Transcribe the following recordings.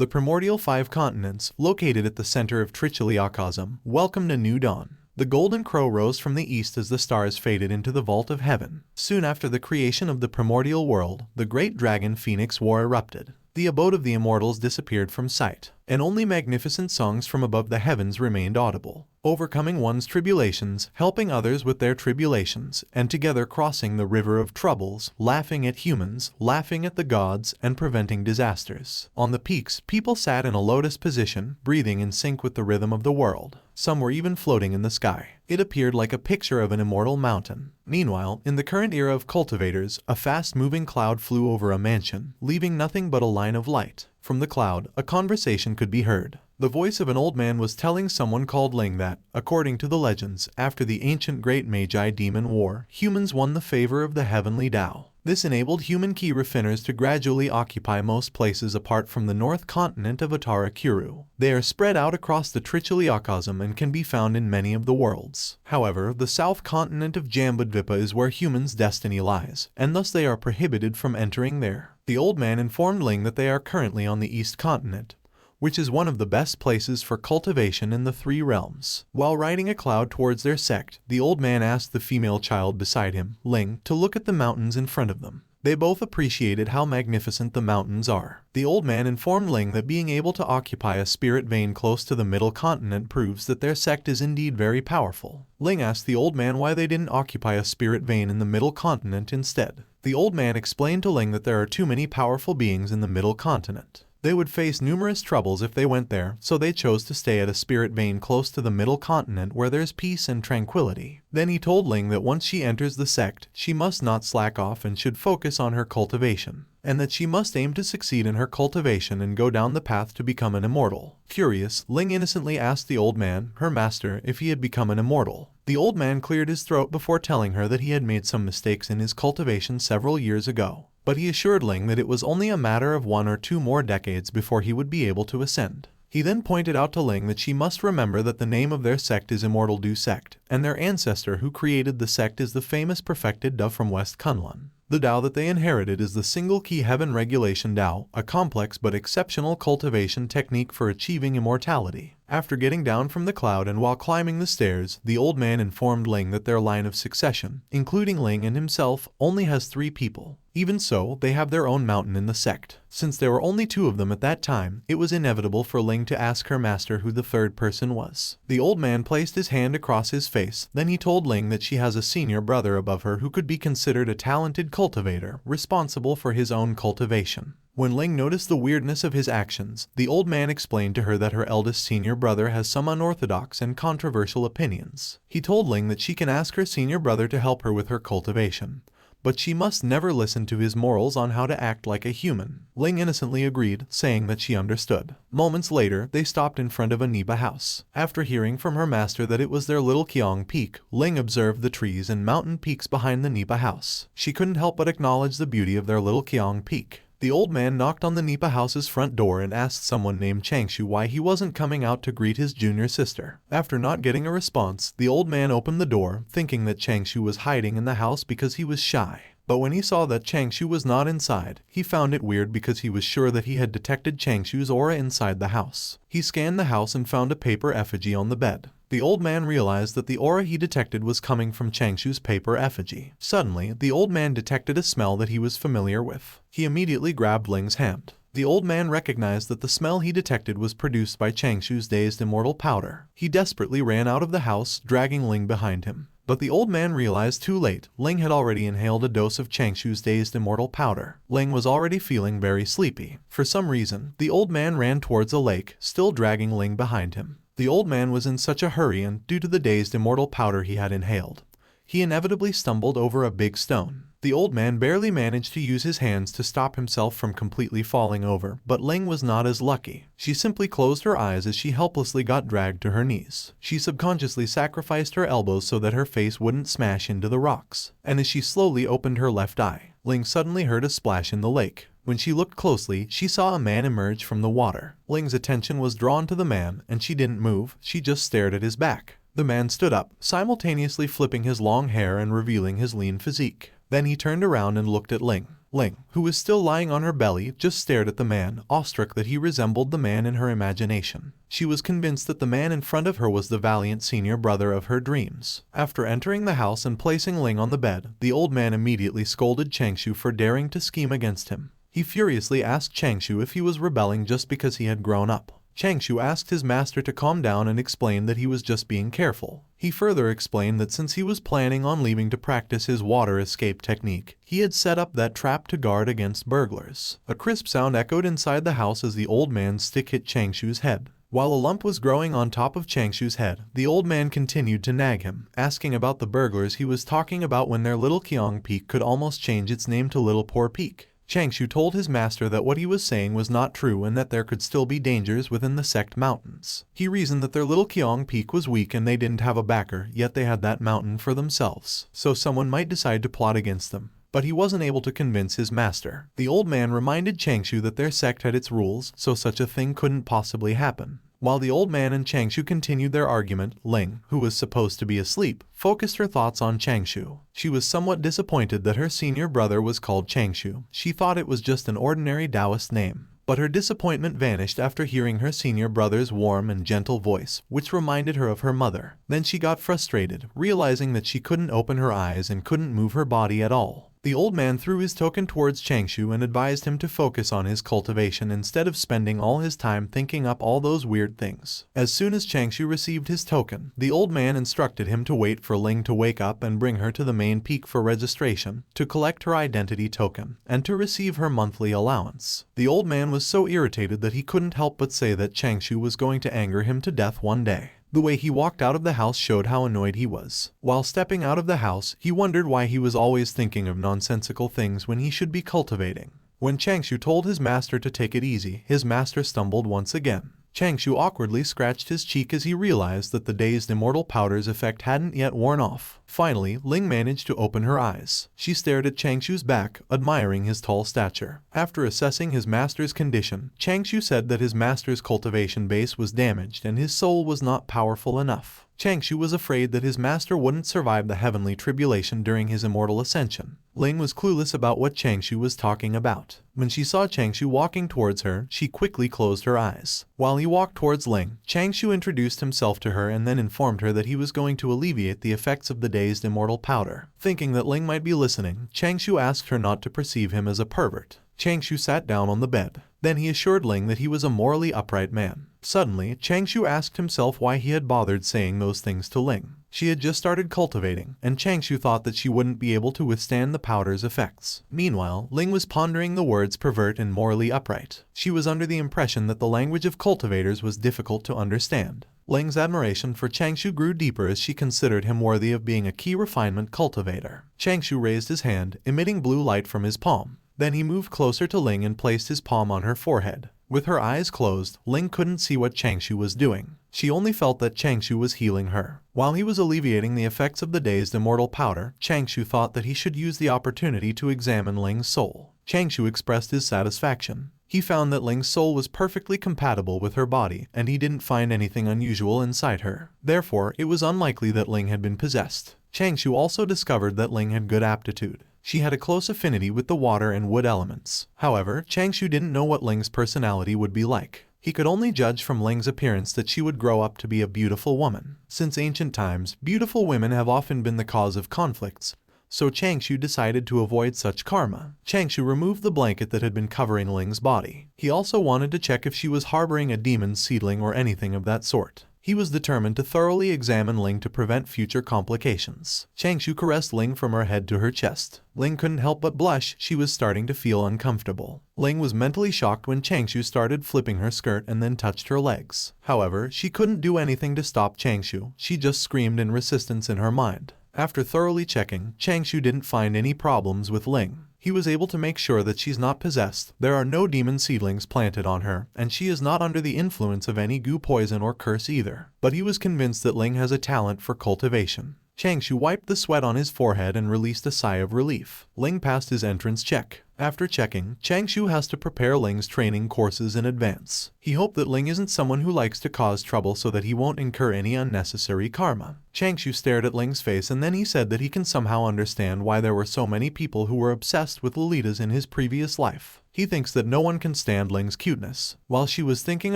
The primordial 5 continents, located at the center of tribulation, welcomed a new dawn. The golden crow rose from the east as the stars faded into the vault of heaven. Soon after the creation of the primordial world, the great dragon Phoenix War erupted. The abode of the immortals disappeared from sight, and only magnificent songs from above the heavens remained audible. Overcoming one's tribulations, helping others with their tribulations, and together crossing the river of troubles, laughing at humans, laughing at the gods, and preventing disasters. On the peaks, people sat in a lotus position, breathing in sync with the rhythm of the world. Some were even floating in the sky. It appeared like a picture of an immortal mountain. Meanwhile, in the current era of cultivators, a fast-moving cloud flew over a mansion, leaving nothing but a line of light. From the cloud, a conversation could be heard. The voice of an old man was telling someone called Ling that, according to the legends, after the ancient Great Magi Demon War, humans won the favor of the heavenly Tao. This enabled human key refiners to gradually occupy most places apart from the north continent of Atarakuru. They are spread out across the tribulation and can be found in many of the worlds. However, the south continent of Jambudvipa is where humans' destiny lies, and thus they are prohibited from entering there. The old man informed Ling that they are currently on the east continent, which is one of the best places for cultivation in the 3 realms. While riding a cloud towards their sect, the old man asked the female child beside him, Ling, to look at the mountains in front of them. They both appreciated how magnificent the mountains are. The old man informed Ling that being able to occupy a spirit vein close to the middle continent proves that their sect is indeed very powerful. Ling asked the old man why they didn't occupy a spirit vein in the middle continent instead. The old man explained to Ling that there are too many powerful beings in the middle continent. They would face numerous troubles if they went there, so they chose to stay at a spirit vein close to the middle continent where there's peace and tranquility. Then he told Ling that once she enters the sect, she must not slack off and should focus on her cultivation, and that she must aim to succeed in her cultivation and go down the path to become an immortal. Curious, Ling innocently asked the old man, her master, if he had become an immortal. The old man cleared his throat before telling her that he had made some mistakes in his cultivation several years ago. But he assured Ling that it was only a matter of 1 or 2 more decades before he would be able to ascend. He then pointed out to Ling that she must remember that the name of their sect is Immortal Du Sect, and their ancestor who created the sect is the famous perfected Dao from West Kunlun. The Dao that they inherited is the single key heaven regulation Dao, a complex but exceptional cultivation technique for achieving immortality. After getting down from the cloud and while climbing the stairs, the old man informed Ling that their line of succession, including Ling and himself, only has 3 people. Even so, they have their own mountain in the sect. Since there were only 2 of them at that time, it was inevitable for Ling to ask her master who the 3rd person was. The old man placed his hand across his face, then he told Ling that she has a senior brother above her who could be considered a talented cultivator, responsible for his own cultivation. When Ling noticed the weirdness of his actions, the old man explained to her that her eldest senior brother has some unorthodox and controversial opinions. He told Ling that she can ask her senior brother to help her with her cultivation, but she must never listen to his morals on how to act like a human. Ling innocently agreed, saying that she understood. Moments later, they stopped in front of a Nipa house. After hearing from her master that it was their little Kiang Peak, Ling observed the trees and mountain peaks behind the Nipa house. She couldn't help but acknowledge the beauty of their little Kiang Peak. The old man knocked on the Nipa house's front door and asked someone named Changshou why he wasn't coming out to greet his junior sister. After not getting a response, the old man opened the door, thinking that Changshou was hiding in the house because he was shy. But when he saw that Changshou was not inside, he found it weird because he was sure that he had detected Changshou's aura inside the house. He scanned the house and found a paper effigy on the bed. The old man realized that the aura he detected was coming from Changshou's paper effigy. Suddenly, the old man detected a smell that he was familiar with. He immediately grabbed Ling's hand. The old man recognized that the smell he detected was produced by Changshou's dazed immortal powder. He desperately ran out of the house, dragging Ling behind him. But the old man realized too late. Ling had already inhaled a dose of Changshou's dazed immortal powder. Ling was already feeling very sleepy. For some reason, the old man ran towards a lake, still dragging Ling behind him. The old man was in such a hurry and, due to the dazed immortal powder he had inhaled, he inevitably stumbled over a big stone. The old man barely managed to use his hands to stop himself from completely falling over, but Ling was not as lucky. She simply closed her eyes as she helplessly got dragged to her knees. She subconsciously sacrificed her elbows so that her face wouldn't smash into the rocks, and as she slowly opened her left eye, Ling suddenly heard a splash in the lake. When she looked closely, she saw a man emerge from the water. Ling's attention was drawn to the man, and she didn't move, she just stared at his back. The man stood up, simultaneously flipping his long hair and revealing his lean physique. Then he turned around and looked at Ling. Ling, who was still lying on her belly, just stared at the man, awestruck that he resembled the man in her imagination. She was convinced that the man in front of her was the valiant senior brother of her dreams. After entering the house and placing Ling on the bed, the old man immediately scolded Changshou for daring to scheme against him. He furiously asked Changshou if he was rebelling just because he had grown up. Changshou asked his master to calm down and explained that he was just being careful. He further explained that since he was planning on leaving to practice his water escape technique, he had set up that trap to guard against burglars. A crisp sound echoed inside the house as the old man's stick hit Changshou's head. While a lump was growing on top of Changshou's head, the old man continued to nag him, asking about the burglars he was talking about when their little Kiang Peak could almost change its name to Little Poor Peak. Changshou told his master that what he was saying was not true and that there could still be dangers within the sect mountains. He reasoned that their little Kiang Peak was weak and they didn't have a backer, yet they had that mountain for themselves, so someone might decide to plot against them. But he wasn't able to convince his master. The old man reminded Changshou that their sect had its rules, so such a thing couldn't possibly happen. While the old man and Changshou continued their argument, Ling, who was supposed to be asleep, focused her thoughts on Changshou. She was somewhat disappointed that her senior brother was called Changshou. She thought it was just an ordinary Taoist name. But her disappointment vanished after hearing her senior brother's warm and gentle voice, which reminded her of her mother. Then she got frustrated, realizing that she couldn't open her eyes and couldn't move her body at all. The old man threw his token towards Changshou and advised him to focus on his cultivation instead of spending all his time thinking up all those weird things. As soon as Changshou received his token, the old man instructed him to wait for Ling to wake up and bring her to the main peak for registration, to collect her identity token, and to receive her monthly allowance. The old man was so irritated that he couldn't help but say that Changshou was going to anger him to death one day. The way he walked out of the house showed how annoyed he was. While stepping out of the house, he wondered why he was always thinking of nonsensical things when he should be cultivating. When Changshou told his master to take it easy, his master stumbled once again. Changshou awkwardly scratched his cheek as he realized that the dazed immortal powder's effect hadn't yet worn off. Finally, Ling managed to open her eyes. She stared at Changshou's back, admiring his tall stature. After assessing his master's condition, Changshou said that his master's cultivation base was damaged and his soul was not powerful enough. Changshou was afraid that his master wouldn't survive the heavenly tribulation during his immortal ascension. Ling was clueless about what Changshou was talking about. When she saw Changshou walking towards her, she quickly closed her eyes. While he walked towards Ling, Changshou introduced himself to her and then informed her that he was going to alleviate the effects of the dazed immortal powder. Thinking that Ling might be listening, Changshou asked her not to perceive him as a pervert. Changshou sat down on the bed. Then he assured Ling that he was a morally upright man. Suddenly, Changshou asked himself why he had bothered saying those things to Ling. She had just started cultivating, and Changshou thought that she wouldn't be able to withstand the powder's effects. Meanwhile, Ling was pondering the words pervert and morally upright. She was under the impression that the language of cultivators was difficult to understand. Ling's admiration for Changshou grew deeper as she considered him worthy of being a key refinement cultivator. Changshou raised his hand, emitting blue light from his palm. Then he moved closer to Ling and placed his palm on her forehead. With her eyes closed, Ling couldn't see what Changshou was doing. She only felt that Changshou was healing her. While he was alleviating the effects of the dazed immortal powder, Changshou thought that he should use the opportunity to examine Ling's soul. Changshou expressed his satisfaction. He found that Ling's soul was perfectly compatible with her body, and he didn't find anything unusual inside her. Therefore, it was unlikely that Ling had been possessed. Changshou also discovered that Ling had good aptitude. She had a close affinity with the water and wood elements. However, Changshou didn't know what Ling's personality would be like. He could only judge from Ling's appearance that she would grow up to be a beautiful woman. Since ancient times, beautiful women have often been the cause of conflicts, so Changshou decided to avoid such karma. Changshou removed the blanket that had been covering Ling's body. He also wanted to check if she was harboring a demon seedling or anything of that sort. He was determined to thoroughly examine Ling to prevent future complications. Changshou caressed Ling from her head to her chest. Ling couldn't help but blush. She was starting to feel uncomfortable. Ling was mentally shocked when Changshou started flipping her skirt and then touched her legs. However, she couldn't do anything to stop Changshou. She just screamed in resistance in her mind. After thoroughly checking, Changshou didn't find any problems with Ling. He was able to make sure that she's not possessed, there are no demon seedlings planted on her, and she is not under the influence of any goo poison or curse either. But he was convinced that Ling has a talent for cultivation. Changshou wiped the sweat on his forehead and released a sigh of relief. Ling passed his entrance check. After checking, Changshou has to prepare Ling's training courses in advance. He hoped that Ling isn't someone who likes to cause trouble so that he won't incur any unnecessary karma. Changshou stared at Ling's face and then he said that he can somehow understand why there were so many people who were obsessed with Lolitas in his previous life. He thinks that no one can stand Ling's cuteness. While she was thinking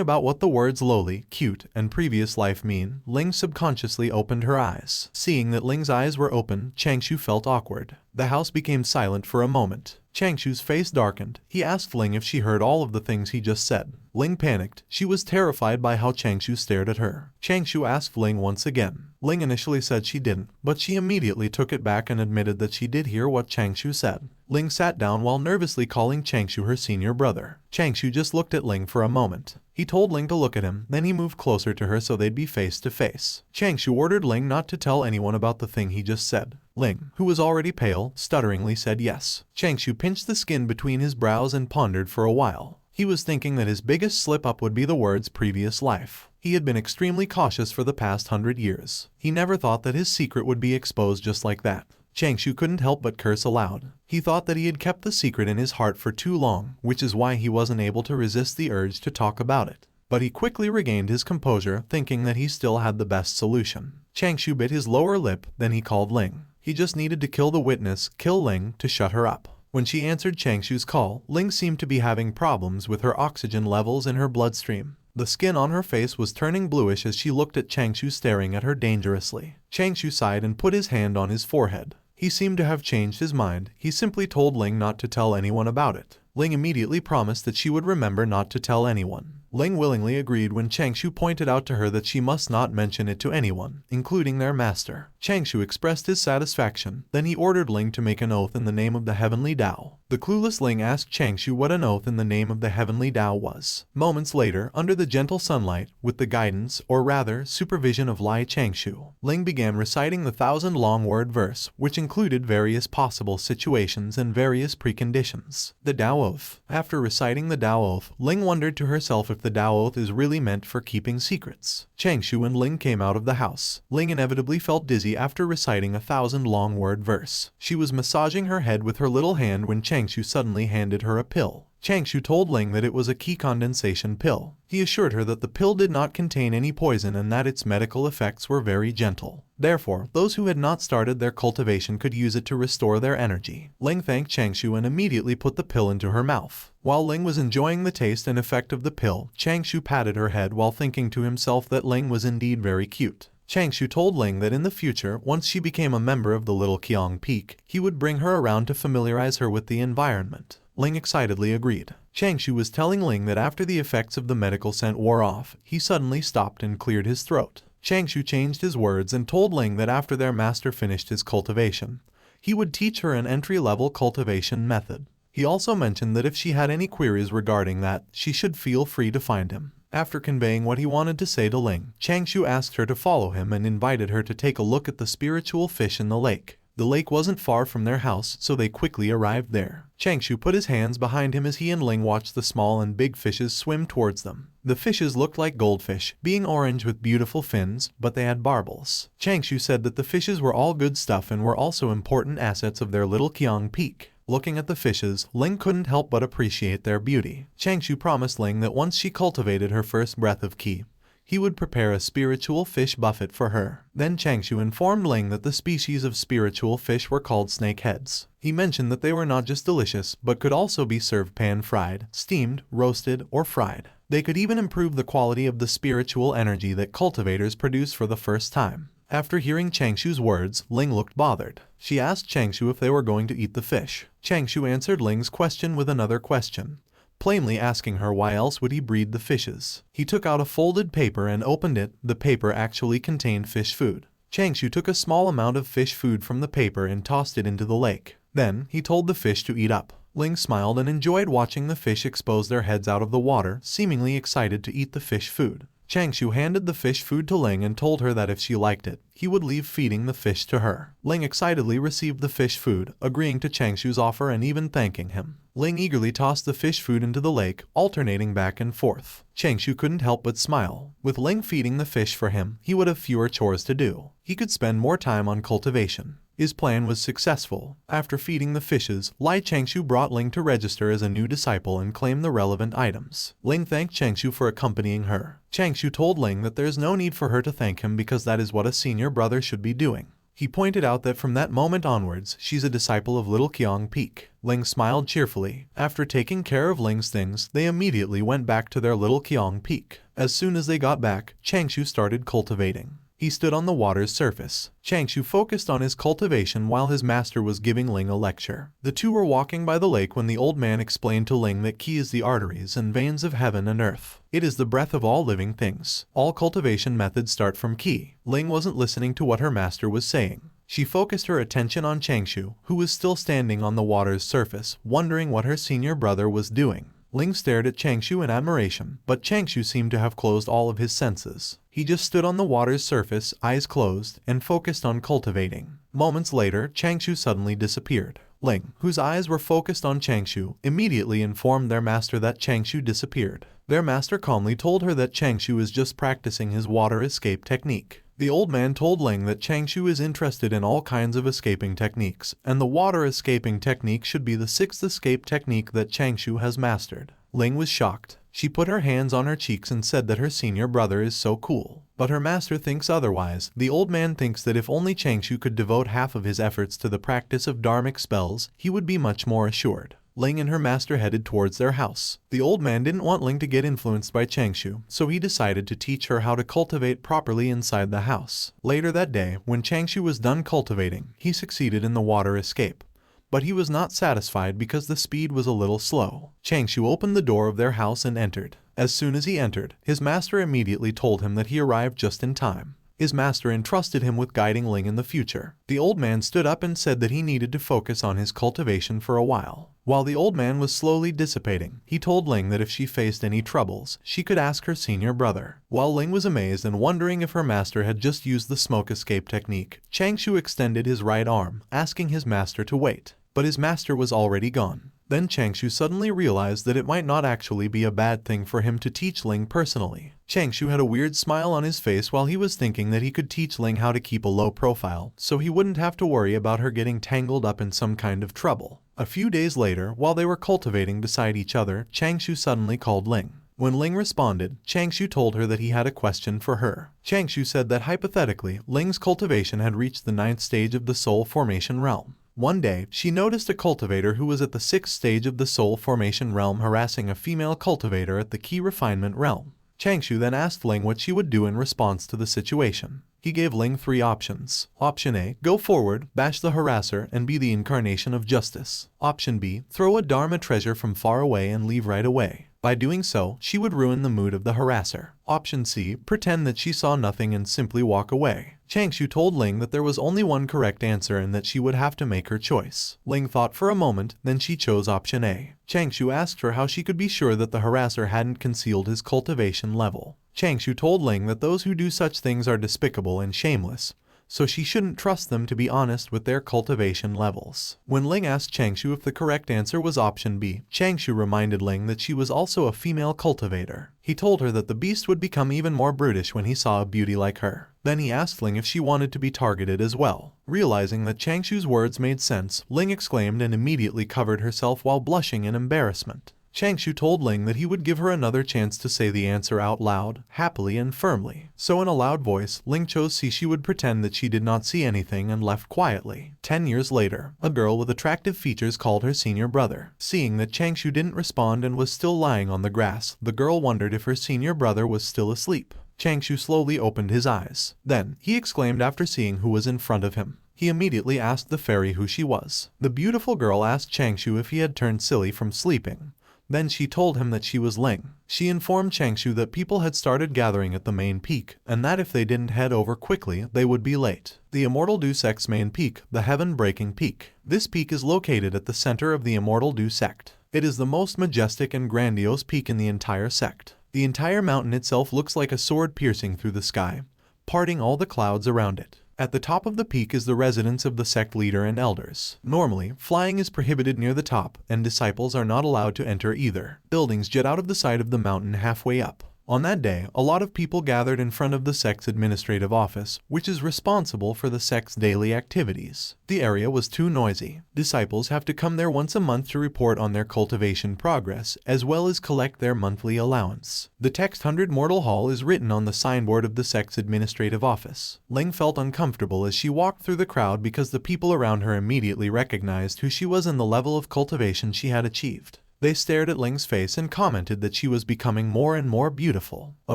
about what the words loli, cute, and previous life mean, Ling subconsciously opened her eyes. Seeing that Ling's eyes were open, Changshou felt awkward. The house became silent for a moment. Changshou's face darkened. He asked Ling if she heard all of the things he just said. Ling panicked. She was terrified by how Changshou stared at her. Changshou asked Ling once again. Ling initially said she didn't, but she immediately took it back and admitted that she did hear what Changshou said. Ling sat down while nervously calling Changshou her senior brother. Changshou just looked at Ling for a moment. He told Ling to look at him, then he moved closer to her so they'd be face to face. Changshou ordered Ling not to tell anyone about the thing he just said. Ling, who was already pale, stutteringly said yes. Changshou pinched the skin between his brows and pondered for a while. He was thinking that his biggest slip-up would be the words previous life. He had been extremely cautious for the past 100 years. He never thought that his secret would be exposed just like that. Changshou couldn't help but curse aloud. He thought that he had kept the secret in his heart for too long, which is why he wasn't able to resist the urge to talk about it. But he quickly regained his composure, thinking that he still had the best solution. Changshou bit his lower lip, then he called Ling. He just needed to kill the witness, kill Ling, to shut her up. When she answered Changshou's call, Ling seemed to be having problems with her oxygen levels in her bloodstream. The skin on her face was turning bluish as she looked at Changshou staring at her dangerously. Changshou sighed and put his hand on his forehead. He seemed to have changed his mind. He simply told Ling not to tell anyone about it. Ling immediately promised that she would remember not to tell anyone. Ling willingly agreed when Changshou pointed out to her that she must not mention it to anyone, including their master. Changshou expressed his satisfaction, then he ordered Ling to make an oath in the name of the heavenly Tao. The clueless Ling asked Changshou what an oath in the name of the heavenly Tao was. Moments later, under the gentle sunlight, with the guidance, or rather, supervision of Lai Changshou, Ling began reciting the 1,000-long-word verse, which included various possible situations and various preconditions. The Tao Oath. After reciting the Tao Oath, Ling wondered to herself if the Tao Oath is really meant for keeping secrets. Changshou and Ling came out of the house. Ling inevitably felt dizzy after reciting a 1,000-long-word verse. She was massaging her head with her little hand when Changshou suddenly handed her a pill. Changshou told Ling that it was a key condensation pill. He assured her that the pill did not contain any poison and that its medical effects were very gentle. Therefore, those who had not started their cultivation could use it to restore their energy. Ling thanked Changshou and immediately put the pill into her mouth. While Ling was enjoying the taste and effect of the pill, Changshou patted her head while thinking to himself that Ling was indeed very cute. Changshou told Ling that in the future, once she became a member of the Little Qiang Peak, he would bring her around to familiarize her with the environment. Ling excitedly agreed. Changshou was telling Ling that after the effects of the medical scent wore off, he suddenly stopped and cleared his throat. Changshou changed his words and told Ling that after their master finished his cultivation, he would teach her an entry-level cultivation method. He also mentioned that if she had any queries regarding that, she should feel free to find him. After conveying what he wanted to say to Ling, Changshou asked her to follow him and invited her to take a look at the spiritual fish in the lake. The lake wasn't far from their house, so they quickly arrived there. Changshou put his hands behind him as he and Ling watched the small and big fishes swim towards them. The fishes looked like goldfish, being orange with beautiful fins, but they had barbels. Changshou said that the fishes were all good stuff and were also important assets of their Little Qiang Peak. Looking at the fishes, Ling couldn't help but appreciate their beauty. Changshou promised Ling that once she cultivated her first breath of qi, he would prepare a spiritual fish buffet for her. Then Changshou informed Ling that the species of spiritual fish were called snakeheads. He mentioned that they were not just delicious, but could also be served pan-fried, steamed, roasted, or fried. They could even improve the quality of the spiritual energy that cultivators produce for the first time. After hearing Changshou's words, Ling looked bothered. She asked Changshou if they were going to eat the fish. Changshou answered Ling's question with another question, plainly asking her why else would he breed the fishes. He took out a folded paper and opened it. The paper actually contained fish food. Changshou took a small amount of fish food from the paper and tossed it into the lake. Then, he told the fish to eat up. Ling smiled and enjoyed watching the fish expose their heads out of the water, seemingly excited to eat the fish food. Changshou handed the fish food to Ling and told her that if she liked it, he would leave feeding the fish to her. Ling excitedly received the fish food, agreeing to Changshou's offer and even thanking him. Ling eagerly tossed the fish food into the lake, alternating back and forth. Changshou couldn't help but smile. With Ling feeding the fish for him, he would have fewer chores to do. He could spend more time on cultivation. His plan was successful. After feeding the fishes, Changshou brought Ling to register as a new disciple and claim the relevant items. Ling thanked Changshou for accompanying her. Changshou told Ling that there is no need for her to thank him because that is what a senior brother should be doing. He pointed out that from that moment onwards, she's a disciple of Little Qiang Peak. Ling smiled cheerfully. After taking care of Ling's things, they immediately went back to their Little Qiang Peak. As soon as they got back, Changshou started cultivating. He stood on the water's surface. Changshou focused on his cultivation while his master was giving Ling a lecture. The two were walking by the lake when the old man explained to Ling that qi is the arteries and veins of heaven and earth. It is the breath of all living things. All cultivation methods start from qi. Ling wasn't listening to what her master was saying. She focused her attention on Changshou, who was still standing on the water's surface, wondering what her senior brother was doing. Ling stared at Changshou in admiration, but Changshou seemed to have closed all of his senses. He just stood on the water's surface, eyes closed, and focused on cultivating. Moments later, Changshou suddenly disappeared. Ling, whose eyes were focused on Changshou, immediately informed their master that Changshou disappeared. Their master calmly told her that Changshou is just practicing his water escape technique. The old man told Ling that Changshou is interested in all kinds of escaping techniques, and the water escaping technique should be the sixth escape technique that Changshou has mastered. Ling was shocked. She put her hands on her cheeks and said that her senior brother is so cool. But her master thinks otherwise. The old man thinks that if only Changshou could devote half of his efforts to the practice of dharmic spells, he would be much more assured. Ling and her master headed towards their house. The old man didn't want Ling to get influenced by Changshou, so he decided to teach her how to cultivate properly inside the house. Later that day, when Changshou was done cultivating, he succeeded in the water escape. But he was not satisfied because the speed was a little slow. Changshou opened the door of their house and entered. As soon as he entered, his master immediately told him that he arrived just in time. His master entrusted him with guiding Ling in the future. The old man stood up and said that he needed to focus on his cultivation for a while. While the old man was slowly dissipating, he told Ling that if she faced any troubles, she could ask her senior brother. While Ling was amazed and wondering if her master had just used the smoke escape technique, Changshou extended his right arm, asking his master to wait. But his master was already gone. Then Changshou suddenly realized that it might not actually be a bad thing for him to teach Ling personally. Changshou had a weird smile on his face while he was thinking that he could teach Ling how to keep a low profile, so he wouldn't have to worry about her getting tangled up in some kind of trouble. A few days later, while they were cultivating beside each other, Changshou suddenly called Ling. When Ling responded, Changshou told her that he had a question for her. Changshou said that hypothetically, Ling's cultivation had reached the 9th stage of the soul formation realm. One day, she noticed a cultivator who was at the 6th stage of the soul formation realm harassing a female cultivator at the key refinement realm. Changshou then asked Ling what she would do in response to the situation. He gave Ling 3 options. Option A, go forward, bash the harasser, and be the incarnation of justice. Option B, throw a dharma treasure from far away and leave right away. By doing so, she would ruin the mood of the harasser. Option C, pretend that she saw nothing and simply walk away. Changshou told Ling that there was only one correct answer and that she would have to make her choice. Ling thought for a moment, then she chose option A. Changshou asked her how she could be sure that the harasser hadn't concealed his cultivation level. Changshou told Ling that those who do such things are despicable and shameless, so she shouldn't trust them to be honest with their cultivation levels. When Ling asked Changshou if the correct answer was option B, Changshou reminded Ling that she was also a female cultivator. He told her that the beast would become even more brutish when he saw a beauty like her. Then he asked Ling if she wanted to be targeted as well. Realizing that Changshou's words made sense, Ling exclaimed and immediately covered herself while blushing in embarrassment. Changshou told Ling that he would give her another chance to say the answer out loud, happily and firmly. So in a loud voice, Ling chose C. She would pretend that she did not see anything and left quietly. 10 years later, a girl with attractive features called her senior brother. Seeing that Changshou didn't respond and was still lying on the grass, the girl wondered if her senior brother was still asleep. Changshou slowly opened his eyes. Then, he exclaimed after seeing who was in front of him. He immediately asked the fairy who she was. The beautiful girl asked Changshou if he had turned silly from sleeping. Then she told him that she was Ling. She informed Changshou that people had started gathering at the main peak, and that if they didn't head over quickly, they would be late. The Immortal Du Sect's main peak, the Heaven-Breaking Peak. This peak is located at the center of the Immortal Du Sect. It is the most majestic and grandiose peak in the entire sect. The entire mountain itself looks like a sword piercing through the sky, parting all the clouds around it. At the top of the peak is the residence of the sect leader and elders. Normally, flying is prohibited near the top, and disciples are not allowed to enter either. Buildings jut out of the side of the mountain halfway up. On that day, a lot of people gathered in front of the sect's administrative office, which is responsible for the sect's daily activities. The area was too noisy. Disciples have to come there once a month to report on their cultivation progress, as well as collect their monthly allowance. The text 100 Mortal Hall is written on the signboard of the sect's administrative office. Ling felt uncomfortable as she walked through the crowd because the people around her immediately recognized who she was and the level of cultivation she had achieved. They stared at Ling's face and commented that she was becoming more and more beautiful. A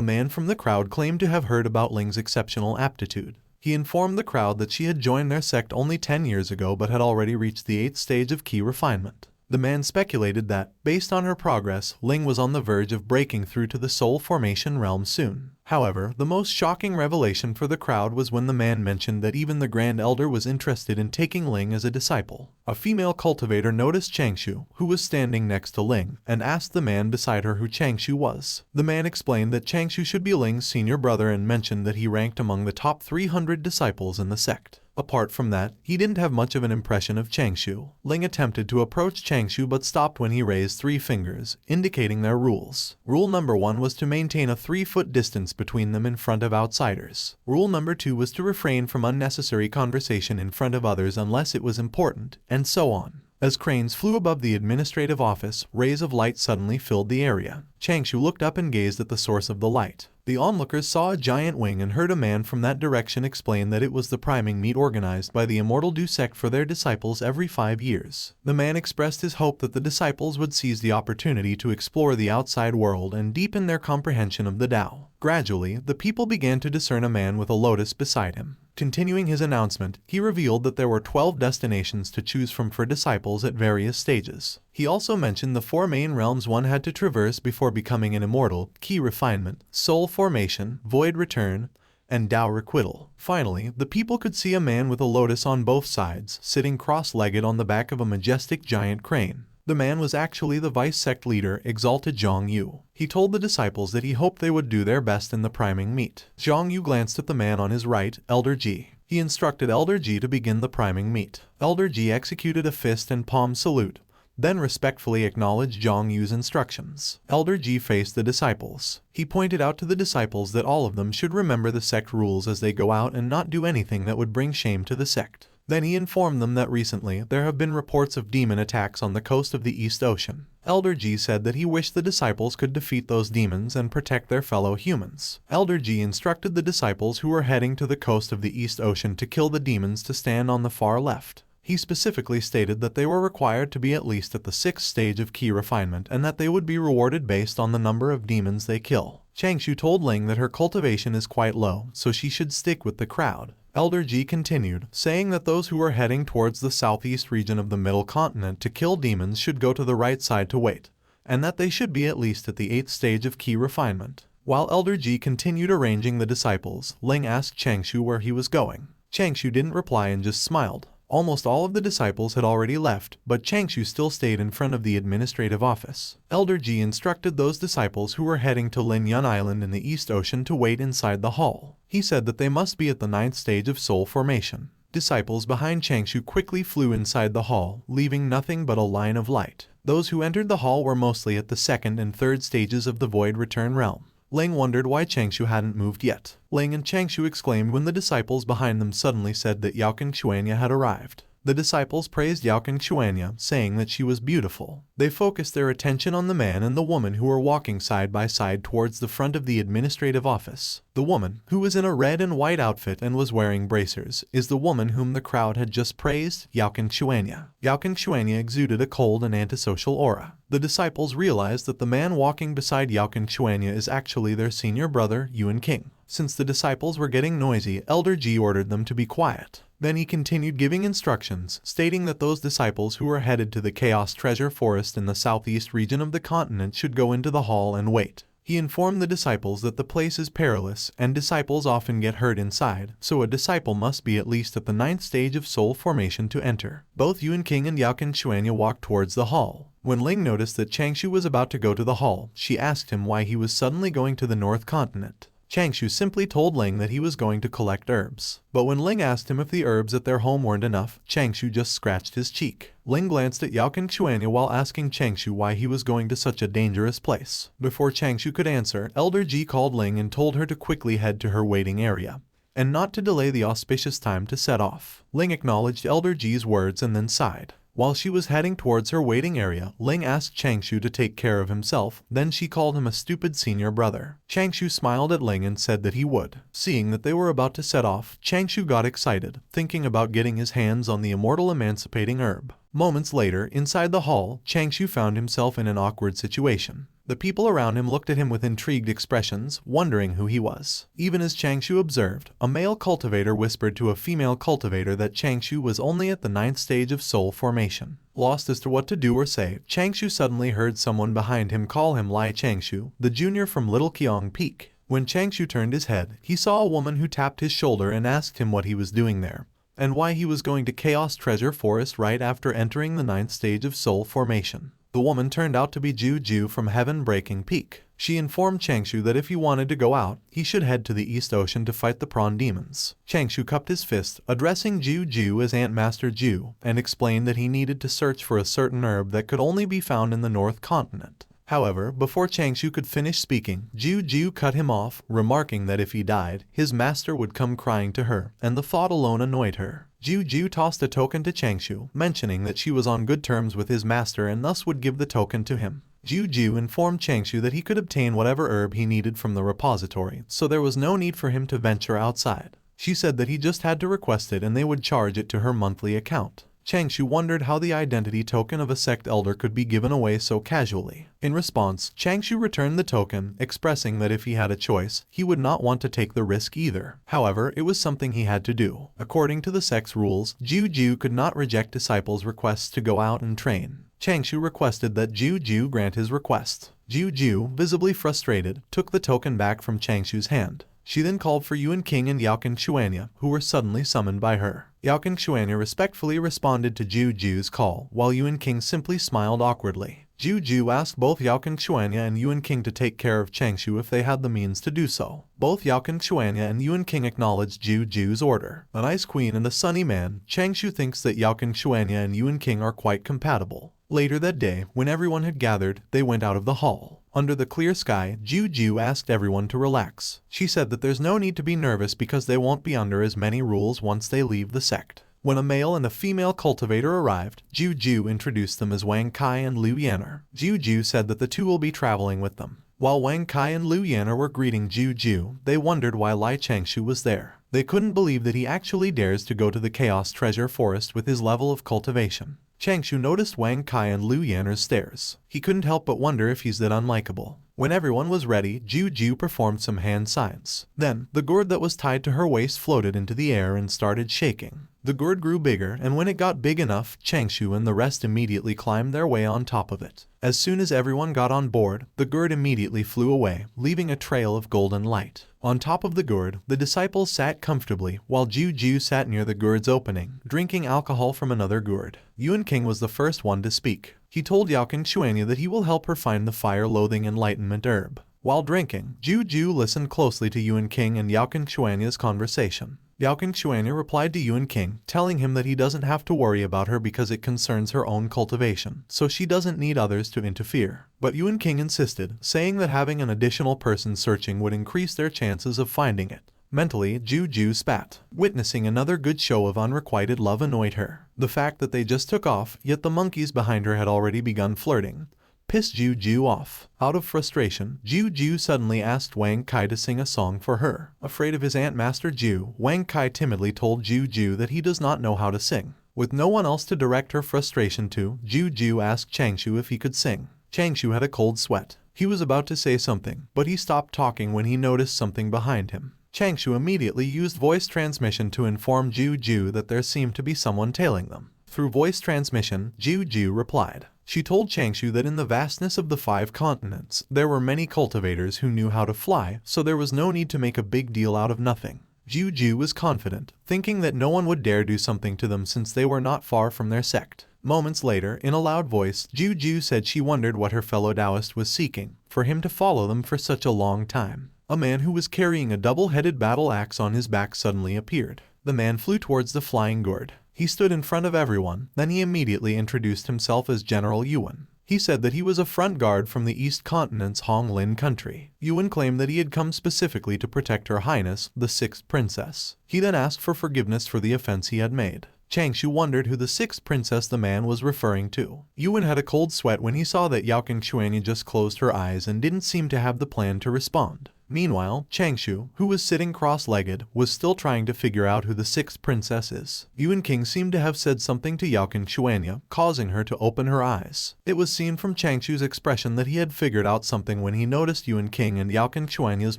man from the crowd claimed to have heard about Ling's exceptional aptitude. He informed the crowd that she had joined their sect only 10 years ago but had already reached the 8th stage of key refinement. The man speculated that, based on her progress, Ling was on the verge of breaking through to the soul formation realm soon. However, the most shocking revelation for the crowd was when the man mentioned that even the Grand Elder was interested in taking Ling as a disciple. A female cultivator noticed Changshou, who was standing next to Ling, and asked the man beside her who Changshou was. The man explained that Changshou should be Ling's senior brother and mentioned that he ranked among the top 300 disciples in the sect. Apart from that, he didn't have much of an impression of Changshou. Ling attempted to approach Changshou but stopped when he raised 3 fingers, indicating their rules. Rule number 1 was to maintain a 3-foot distance between them in front of outsiders. Rule number 2 was to refrain from unnecessary conversation in front of others unless it was important, and so on. As cranes flew above the administrative office, rays of light suddenly filled the area. Changshou looked up and gazed at the source of the light. The onlookers saw a giant wing and heard a man from that direction explain that it was the priming meet organized by the Immortal Du sect for their disciples every 5 years. The man expressed his hope that the disciples would seize the opportunity to explore the outside world and deepen their comprehension of the Tao. Gradually, the people began to discern a man with a lotus beside him. Continuing his announcement, he revealed that there were 12 destinations to choose from for disciples at various stages. He also mentioned the 4 main realms one had to traverse before becoming an immortal: key refinement, soul formation, void return, and Tao requital. Finally, the people could see a man with a lotus on both sides, sitting cross-legged on the back of a majestic giant crane. The man was actually the vice sect leader, Exalted Zhang Yu. He told the disciples that he hoped they would do their best in the priming meet. Zhang Yu glanced at the man on his right, Elder Ji. He instructed Elder Ji to begin the priming meet. Elder Ji executed a fist and palm salute, then respectfully acknowledged Zhang Yu's instructions. Elder Ji faced the disciples. He pointed out to the disciples that all of them should remember the sect rules as they go out and not do anything that would bring shame to the sect. Then he informed them that recently there have been reports of demon attacks on the coast of the East Ocean. Elder Ji said that he wished the disciples could defeat those demons and protect their fellow humans. Elder Ji instructed the disciples who were heading to the coast of the East Ocean to kill the demons to stand on the far left. He specifically stated that they were required to be at least at the 6th stage of key refinement and that they would be rewarded based on the number of demons they kill. Changshou told Ling that her cultivation is quite low, so she should stick with the crowd. Elder Ji continued, saying that those who were heading towards the southeast region of the middle continent to kill demons should go to the right side to wait, and that they should be at least at the 8th stage of key refinement. While Elder Ji continued arranging the disciples, Ling asked Changshou where he was going. Changshou didn't reply and just smiled. Almost all of the disciples had already left, but Changshou still stayed in front of the administrative office. Elder Ji instructed those disciples who were heading to Lin Yun Island in the East Ocean to wait inside the hall. He said that they must be at the 9th stage of soul formation. Disciples behind Changshou quickly flew inside the hall, leaving nothing but a line of light. Those who entered the hall were mostly at the 2nd and 3rd stages of the void return realm. Ling wondered why Changshou hadn't moved yet. Ling and Changshou exclaimed when the disciples behind them suddenly said that Yaoqing Xuanya had arrived. The disciples praised Yaoqing Xuanya, saying that she was beautiful. They focused their attention on the man and the woman who were walking side by side towards the front of the administrative office. The woman, who was in a red and white outfit and was wearing bracers, is the woman whom the crowd had just praised, Yaoqing Xuanya. Yaoqing Xuanya exuded a cold and antisocial aura. The disciples realized that the man walking beside Yaoqing Xuanya is actually their senior brother, Yuan King. Since the disciples were getting noisy, Elder Ji ordered them to be quiet. Then he continued giving instructions, stating that those disciples who were headed to the Chaos Treasure Forest in the southeast region of the continent should go into the hall and wait. He informed the disciples that the place is perilous, and disciples often get hurt inside, so a disciple must be at least at the 9th stage of soul formation to enter. Both Yuan King and Yaoqing Xuanya walked towards the hall. When Ling noticed that Changshou was about to go to the hall, she asked him why he was suddenly going to the North Continent. Changshou simply told Ling that he was going to collect herbs. But when Ling asked him if the herbs at their home weren't enough, Changshou just scratched his cheek. Ling glanced at Yaoken Xuanya while asking Changshou why he was going to such a dangerous place. Before Changshou could answer, Elder Ji called Ling and told her to quickly head to her waiting area, and not to delay the auspicious time to set off. Ling acknowledged Elder Ji's words and then sighed. While she was heading towards her waiting area, Ling asked Changshou to take care of himself, then she called him a stupid senior brother. Changshou smiled at Ling and said that he would. Seeing that they were about to set off, Changshou got excited, thinking about getting his hands on the immortal emancipating herb. Moments later, inside the hall, Changshou found himself in an awkward situation. The people around him looked at him with intrigued expressions, wondering who he was. Even as Changshou observed, a male cultivator whispered to a female cultivator that Changshou was only at the 9th stage of soul formation. Lost as to what to do or say, Changshou suddenly heard someone behind him call him Lai Changshou, the junior from Little Kiong Peak. When Changshou turned his head, he saw a woman who tapped his shoulder and asked him what he was doing there, and why he was going to Chaos Treasure Forest right after entering the 9th stage of soul formation. The woman turned out to be Ju from Heaven Breaking Peak. She informed Changshou that if he wanted to go out, he should head to the East Ocean to fight the prawn demons. Changshou cupped his fist, addressing Ju as Ant Master Ju, and explained that he needed to search for a certain herb that could only be found in the North Continent. However, before Changshou could finish speaking, Ju cut him off, remarking that if he died, his master would come crying to her, and the thought alone annoyed her. Ju tossed a token to Changshou, mentioning that she was on good terms with his master and thus would give the token to him. Ju informed Changshou that he could obtain whatever herb he needed from the repository, so there was no need for him to venture outside. She said that he just had to request it and they would charge it to her monthly account. Changshou wondered how the identity token of a sect elder could be given away so casually. In response, Changshou returned the token, expressing that if he had a choice, he would not want to take the risk either. However, it was something he had to do. According to the sect's rules, Ju could not reject disciples' requests to go out and train. Changshou requested that Ju grant his request. Ju, visibly frustrated, took the token back from Changshou's hand. She then called for Yuan King and Yaoken Xuanya, who were suddenly summoned by her. Yaoken Xuanya respectfully responded to Ju's call, while Yuan King simply smiled awkwardly. Ju asked both Yaoken Xuanya and Yuan King to take care of Changshou if they had the means to do so. Both Yaoken Xuanya and Yuan King acknowledged Ju's order. An ice queen and a sunny man, Changshou thinks that Yaoken Xuanya and Yuan King are quite compatible. Later that day, when everyone had gathered, they went out of the hall. Under the clear sky, Ju asked everyone to relax. She said that there's no need to be nervous because they won't be under as many rules once they leave the sect. When a male and a female cultivator arrived, Ju introduced them as Wang Kai and Liu Yanner. Ju said that the two will be traveling with them. While Wang Kai and Liu Yanner were greeting Ju, they wondered why Lai Changshou was there. They couldn't believe that he actually dares to go to the Chaos Treasure Forest with his level of cultivation. Changshou noticed Wang Kai and Liu Yanner's stares. He couldn't help but wonder if he's that unlikable. When everyone was ready, Ju performed some hand signs. Then, the gourd that was tied to her waist floated into the air and started shaking. The gourd grew bigger, and when it got big enough, Changshou and the rest immediately climbed their way on top of it. As soon as everyone got on board, the gourd immediately flew away, leaving a trail of golden light. On top of the gourd, the disciples sat comfortably, while Ju sat near the gourd's opening, drinking alcohol from another gourd. Yuan King was the first one to speak. He told Yaoken Xuanya that he will help her find the fire-loathing enlightenment herb. While drinking, Ju listened closely to Yuan King and Yaoken Xuanya's conversation. Yaoken Xuanya replied to Yuan King, telling him that he doesn't have to worry about her because it concerns her own cultivation, so she doesn't need others to interfere. But Yuan King insisted, saying that having an additional person searching would increase their chances of finding it. Mentally, Ju spat. Witnessing another good show of unrequited love annoyed her. The fact that they just took off, yet the monkeys behind her had already begun flirting, pissed Ju off. Out of frustration, Ju suddenly asked Wang Kai to sing a song for her. Afraid of his Ant Master Ju, Wang Kai timidly told Ju that he does not know how to sing. With no one else to direct her frustration to, Ju asked Changshou if he could sing. Changshou had a cold sweat. He was about to say something, but he stopped talking when he noticed something behind him. Changshou immediately used voice transmission to inform Ju that there seemed to be someone tailing them. Through voice transmission, Ju replied. She told Changshou that in the vastness of the 5 continents, there were many cultivators who knew how to fly, so there was no need to make a big deal out of nothing. Ju was confident, thinking that no one would dare do something to them since they were not far from their sect. Moments later, in a loud voice, Ju said she wondered what her fellow Taoist was seeking, for him to follow them for such a long time. a man who was carrying a double-headed battle axe on his back suddenly appeared. The man flew towards the flying gourd. He stood in front of everyone, then he immediately introduced himself as General Yuan. He said that he was a front guard from the East Continent's Honglin country. Yuan claimed that he had come specifically to protect Her Highness, the sixth princess. He then asked for forgiveness for the offense he had made. Changshou wondered who the sixth princess the man was referring to. Yuan had a cold sweat when he saw that Yao Xuanya just closed her eyes and didn't seem to have the plan to respond. Meanwhile, Changshou, who was sitting cross-legged, was still trying to figure out who the sixth princess is. Yuan King seemed to have said something to Yao Xuanya, causing her to open her eyes. It was seen from Changshou's expression that he had figured out something when he noticed Yuan King and Yao Xuanya's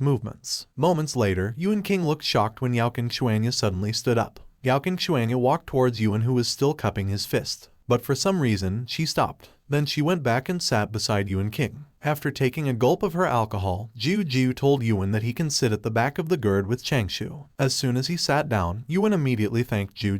movements. Moments later, Yuan King looked shocked when Yao Xuanya suddenly stood up. Yao Xuanya walked towards Yuan, who was still cupping his fist. But for some reason, she stopped. Then she went back and sat beside Yuan King. After taking a gulp of her alcohol, Ju told Yuan that he can sit at the back of the gourd with Changshou. As soon as he sat down, Yuan immediately thanked Ju.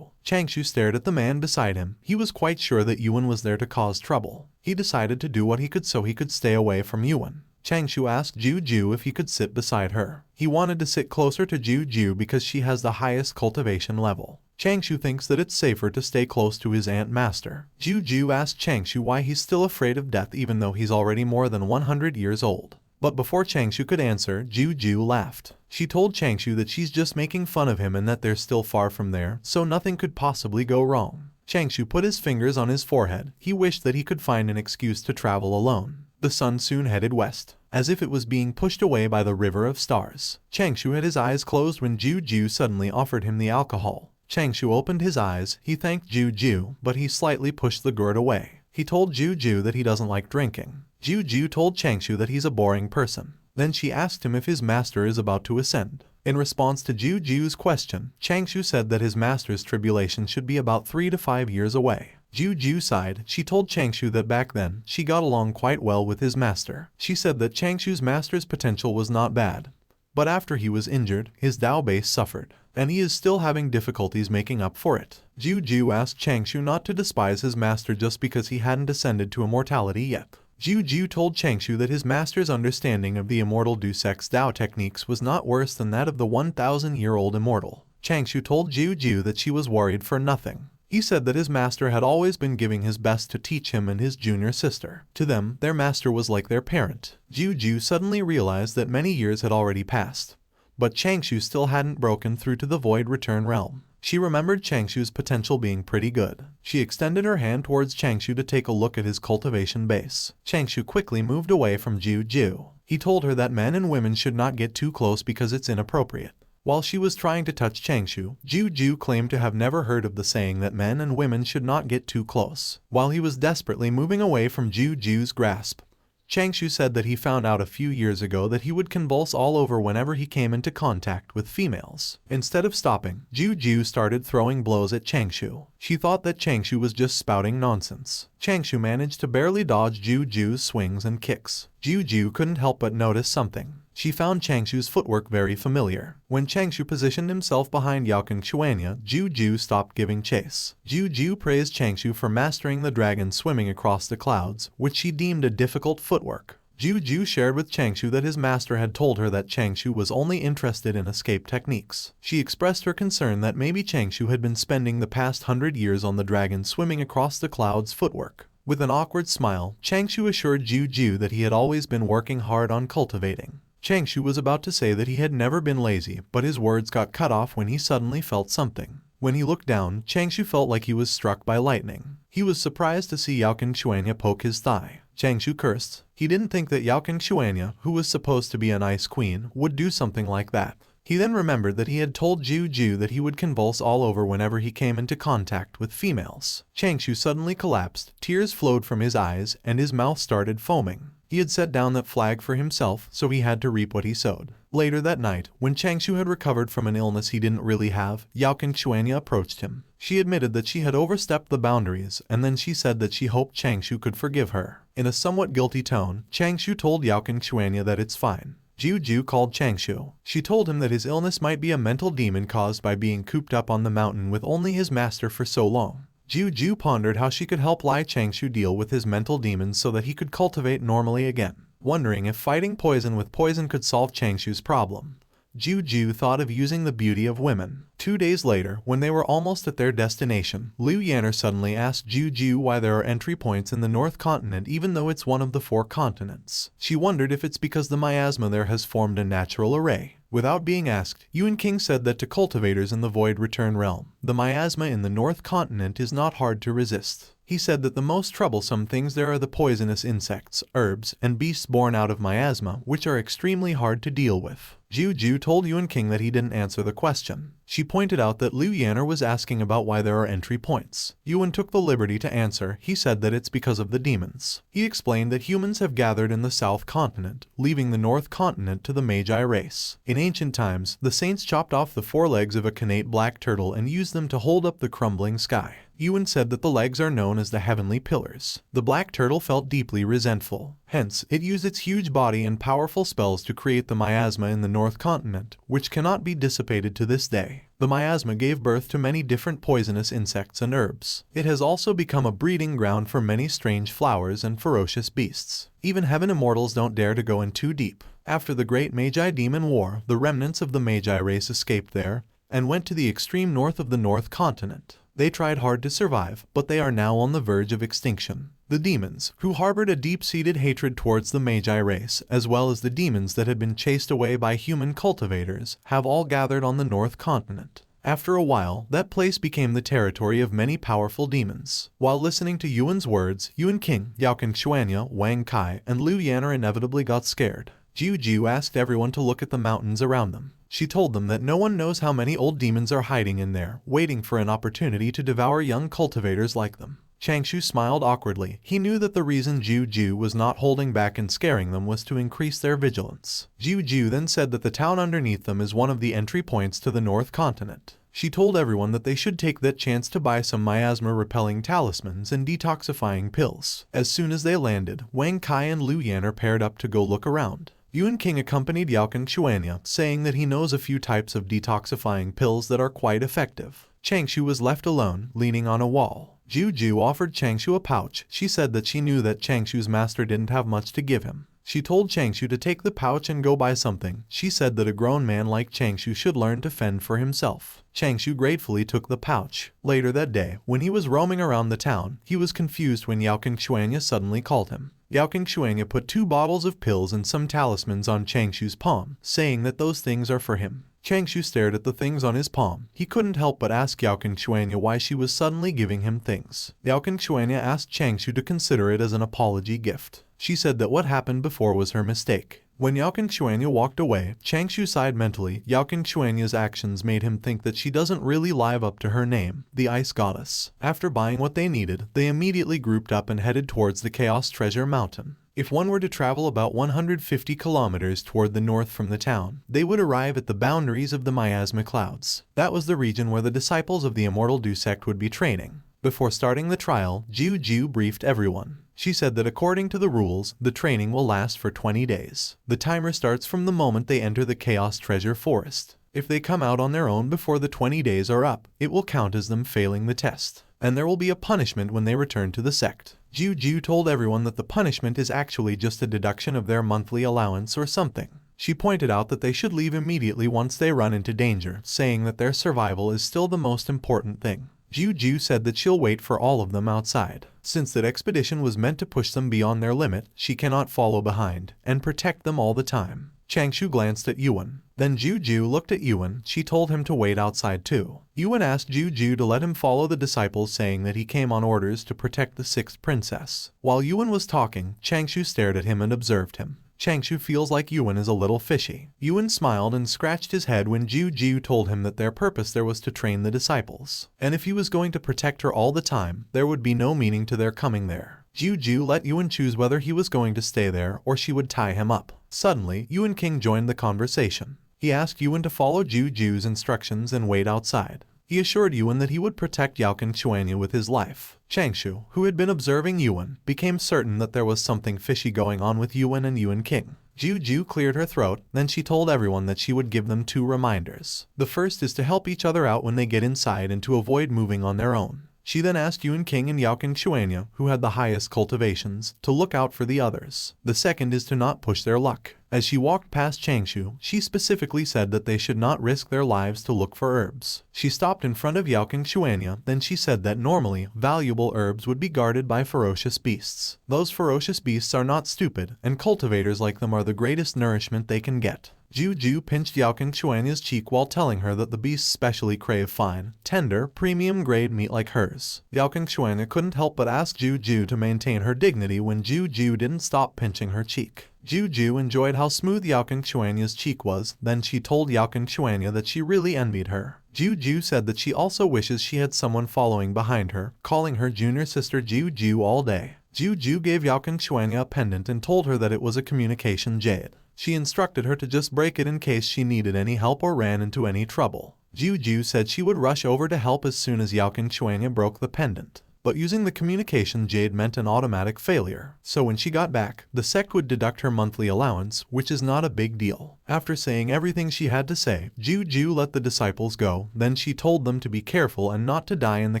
Changshou stared at the man beside him. He was quite sure that Yuan was there to cause trouble. He decided to do what he could so he could stay away from Yuan. Changshou asked Ju if he could sit beside her. He wanted to sit closer to Ju because she has the highest cultivation level. Changshou thinks that it's safer to stay close to his aunt master. Ju asked Changshou why he's still afraid of death even though he's already more than 100 years old. But before Changshou could answer, Ju laughed. She told Changshou that she's just making fun of him and that they're still far from there, so nothing could possibly go wrong. Changshou put his fingers on his forehead. He wished that he could find an excuse to travel alone. The sun soon headed west, as if it was being pushed away by the river of stars. Changshou had his eyes closed when Ju suddenly offered him the alcohol. Changshou opened his eyes. He thanked Ju, but he slightly pushed the gourd away. He told Ju that he doesn't like drinking. Ju told Changshou that he's a boring person. Then she asked him if his master is about to ascend. In response to Ju's question, Changshou said that his master's tribulation should be about 3 to 5 years away. Ju sighed. She told Changshou that back then, she got along quite well with his master. She said that Changshou's master's potential was not bad. But after he was injured, his Dao base suffered, and he is still having difficulties making up for it. Ju asked Changshou not to despise his master just because he hadn't ascended to immortality yet. Ju told Changshou that his master's understanding of the immortal Du sect's Dao techniques was not worse than that of the 1,000-year-old immortal. Changshou told Ju that she was worried for nothing. He said that his master had always been giving his best to teach him and his junior sister. To them, their master was like their parent. Ju suddenly realized that many years had already passed. But Changshou still hadn't broken through to the Void Return realm. She remembered Changshou's potential being pretty good. She extended her hand towards Changshou to take a look at his cultivation base. Changshou quickly moved away from Ju. He told her that men and women should not get too close because it's inappropriate. While she was trying to touch Changshou, Ju claimed to have never heard of the saying that men and women should not get too close. While he was desperately moving away from Ju's grasp, Changshou said that he found out a few years ago that he would convulse all over whenever he came into contact with females. Instead of stopping, Ju started throwing blows at Changshou. She thought that Changshou was just spouting nonsense. Changshou managed to barely dodge Ju's swings and kicks. Ju couldn't help but notice something. She found Changshou's footwork very familiar. When Changshou positioned himself behind Yao Xuanya, Ju stopped giving chase. Ju praised Changshou for mastering the dragon swimming across the clouds, which she deemed a difficult footwork. Ju shared with Changshou that his master had told her that Changshou was only interested in escape techniques. She expressed her concern that maybe Changshou had been spending the past 100 years on the dragon swimming across the clouds footwork. With an awkward smile, Changshou assured Ju that he had always been working hard on cultivating. Changshou was about to say that he had never been lazy, but his words got cut off when he suddenly felt something. When he looked down, Changshou felt like he was struck by lightning. He was surprised to see Yao Xuanya poke his thigh. Changshou cursed. He didn't think that Yao Xuanya, who was supposed to be an ice queen, would do something like that. He then remembered that he had told Ju that he would convulse all over whenever he came into contact with females. Changshou suddenly collapsed, tears flowed from his eyes, and his mouth started foaming. He had set down that flag for himself, so he had to reap what he sowed. Later that night, when Changshou had recovered from an illness he didn't really have, Yao Xuanya approached him. She admitted that she had overstepped the boundaries, and then she said that she hoped Changshou could forgive her. In a somewhat guilty tone, Changshou told Yao Xuanya that it's fine. Ju called Changshou. She told him that his illness might be a mental demon caused by being cooped up on the mountain with only his master for so long. Ju pondered how she could help Changshou deal with his mental demons so that he could cultivate normally again. Wondering if fighting poison with poison could solve Changshou's problem, Juju thought of using the beauty of women. 2 days later, when they were almost at their destination, Liu Yanner suddenly asked Juju why there are entry points in the North Continent even though it's one of the 4 continents. She wondered if it's because the miasma there has formed a natural array. Without being asked, Yuan King said that to cultivators in the Void Return Realm, the miasma in the North Continent is not hard to resist. He said that the most troublesome things there are the poisonous insects, herbs, and beasts born out of miasma, which are extremely hard to deal with. Juju told Yuan King that he didn't answer the question. She pointed out that Liu Yanner was asking about why there are entry points. Yuan took the liberty to answer. He said that it's because of the demons. He explained that humans have gathered in the South Continent, leaving the North Continent to the Magi race. In ancient times, the saints chopped off the 4 legs of a connate black turtle and used them to hold up the crumbling sky. Yuan said that the legs are known as the heavenly pillars. The black turtle felt deeply resentful. Hence, it used its huge body and powerful spells to create the miasma in the North Continent, which cannot be dissipated to this day. The miasma gave birth to many different poisonous insects and herbs. It has also become a breeding ground for many strange flowers and ferocious beasts. Even heaven immortals don't dare to go in too deep. After the Great Magi Demon War, the remnants of the Magi race escaped there and went to the extreme north of the North Continent. They tried hard to survive, but they are now on the verge of extinction. The demons, who harbored a deep-seated hatred towards the Magi race, as well as the demons that had been chased away by human cultivators, have all gathered on the North Continent. After a while, that place became the territory of many powerful demons. While listening to Yuan's words, Yuan King, Yaoken Xuanya, Wang Kai, and Liu Yanner inevitably got scared. Juju asked everyone to look at the mountains around them. She told them that no one knows how many old demons are hiding in there, waiting for an opportunity to devour young cultivators like them. Changshou smiled awkwardly. He knew that the reason Juju was not holding back and scaring them was to increase their vigilance. Juju then said that the town underneath them is one of the entry points to the North Continent. She told everyone that they should take that chance to buy some miasma-repelling talismans and detoxifying pills. As soon as they landed, Wang Kai and Liu Yanner paired up to go look around. Yuan King accompanied Yaoken Xuanya, saying that he knows a few types of detoxifying pills that are quite effective. Changshou was left alone, leaning on a wall. Juju offered Changshou a pouch. She said that she knew that Changshou's master didn't have much to give him. She told Changshou to take the pouch and go buy something. She said that a grown man like Changshou should learn to fend for himself. Changshou gratefully took the pouch. Later that day, when he was roaming around the town, he was confused when Yaoken Xuanya suddenly called him. Yaoken Xuanya put 2 bottles of pills and some talismans on Changshou's palm, saying that those things are for him. Changshou stared at the things on his palm. He couldn't help but ask Yaoken Xuanya why she was suddenly giving him things. Yaoken Xuanya asked Changshou to consider it as an apology gift. She said that what happened before was her mistake. When Yaoken Xuanya walked away, Changshou sighed mentally. Yaoken Xuanya's actions made him think that she doesn't really live up to her name, the Ice Goddess. After buying what they needed, they immediately grouped up and headed towards the Chaos Treasure Mountain. If one were to travel about 150 kilometers toward the north from the town, they would arrive at the boundaries of the miasma clouds. That was the region where the disciples of the Immortal Du sect would be training. Before starting the trial, Juju briefed everyone. She said that according to the rules, the training will last for 20 days. The timer starts from the moment they enter the Chaos Treasure Forest. If they come out on their own before the 20 days are up, it will count as them failing the test. And there will be a punishment when they return to the sect. Juju told everyone that the punishment is actually just a deduction of their monthly allowance or something. She pointed out that they should leave immediately once they run into danger, saying that their survival is still the most important thing. Juju said that she'll wait for all of them outside. Since that expedition was meant to push them beyond their limit, she cannot follow behind and protect them all the time. Changshou glanced at Yuan. Then Juju looked at Yuan. She told him to wait outside too. Yuan asked Juju to let him follow the disciples, saying that he came on orders to protect the 6th princess. While Yuan was talking, Changshou stared at him and observed him. Changshou feels like Yuan is a little fishy. Yuan smiled and scratched his head when Juju told him that their purpose there was to train the disciples. And if he was going to protect her all the time, there would be no meaning to their coming there. Juju let Yuan choose whether he was going to stay there or she would tie him up. Suddenly, Yuan King joined the conversation. He asked Yuan to follow Juju's instructions and wait outside. He assured Yuan that he would protect Yaoken Xuanya with his life. Changshou, who had been observing Yuan, became certain that there was something fishy going on with Yuan and Yuan King. Juju cleared her throat, then she told everyone that she would give them 2 reminders. The first is to help each other out when they get inside and to avoid moving on their own. She then asked Yuan King and Yao Xuanya, who had the highest cultivations, to look out for the others. The second is to not push their luck. As she walked past Changshou, she specifically said that they should not risk their lives to look for herbs. She stopped in front of Yao Xuanya, then she said that normally, valuable herbs would be guarded by ferocious beasts. Those ferocious beasts are not stupid, and cultivators like them are the greatest nourishment they can get. Ju pinched Yao Xuanya's cheek while telling her that the beasts specially crave fine, tender, premium-grade meat like hers. Yao Xuanya couldn't help but ask Ju to maintain her dignity when Ju didn't stop pinching her cheek. Ju enjoyed how smooth Yao Xuanya's cheek was, then she told Yao Xuanya that she really envied her. Ju said that she also wishes she had someone following behind her, calling her junior sister Ju all day. Ju gave Yao Xuanya a pendant and told her that it was a communication jade. She instructed her to just break it in case she needed any help or ran into any trouble. Ju said she would rush over to help as soon as Yao Xuanya broke the pendant. But using the communication jade meant an automatic failure, so when she got back, the sect would deduct her monthly allowance, which is not a big deal. After saying everything she had to say, Ju let the disciples go, then she told them to be careful and not to die in the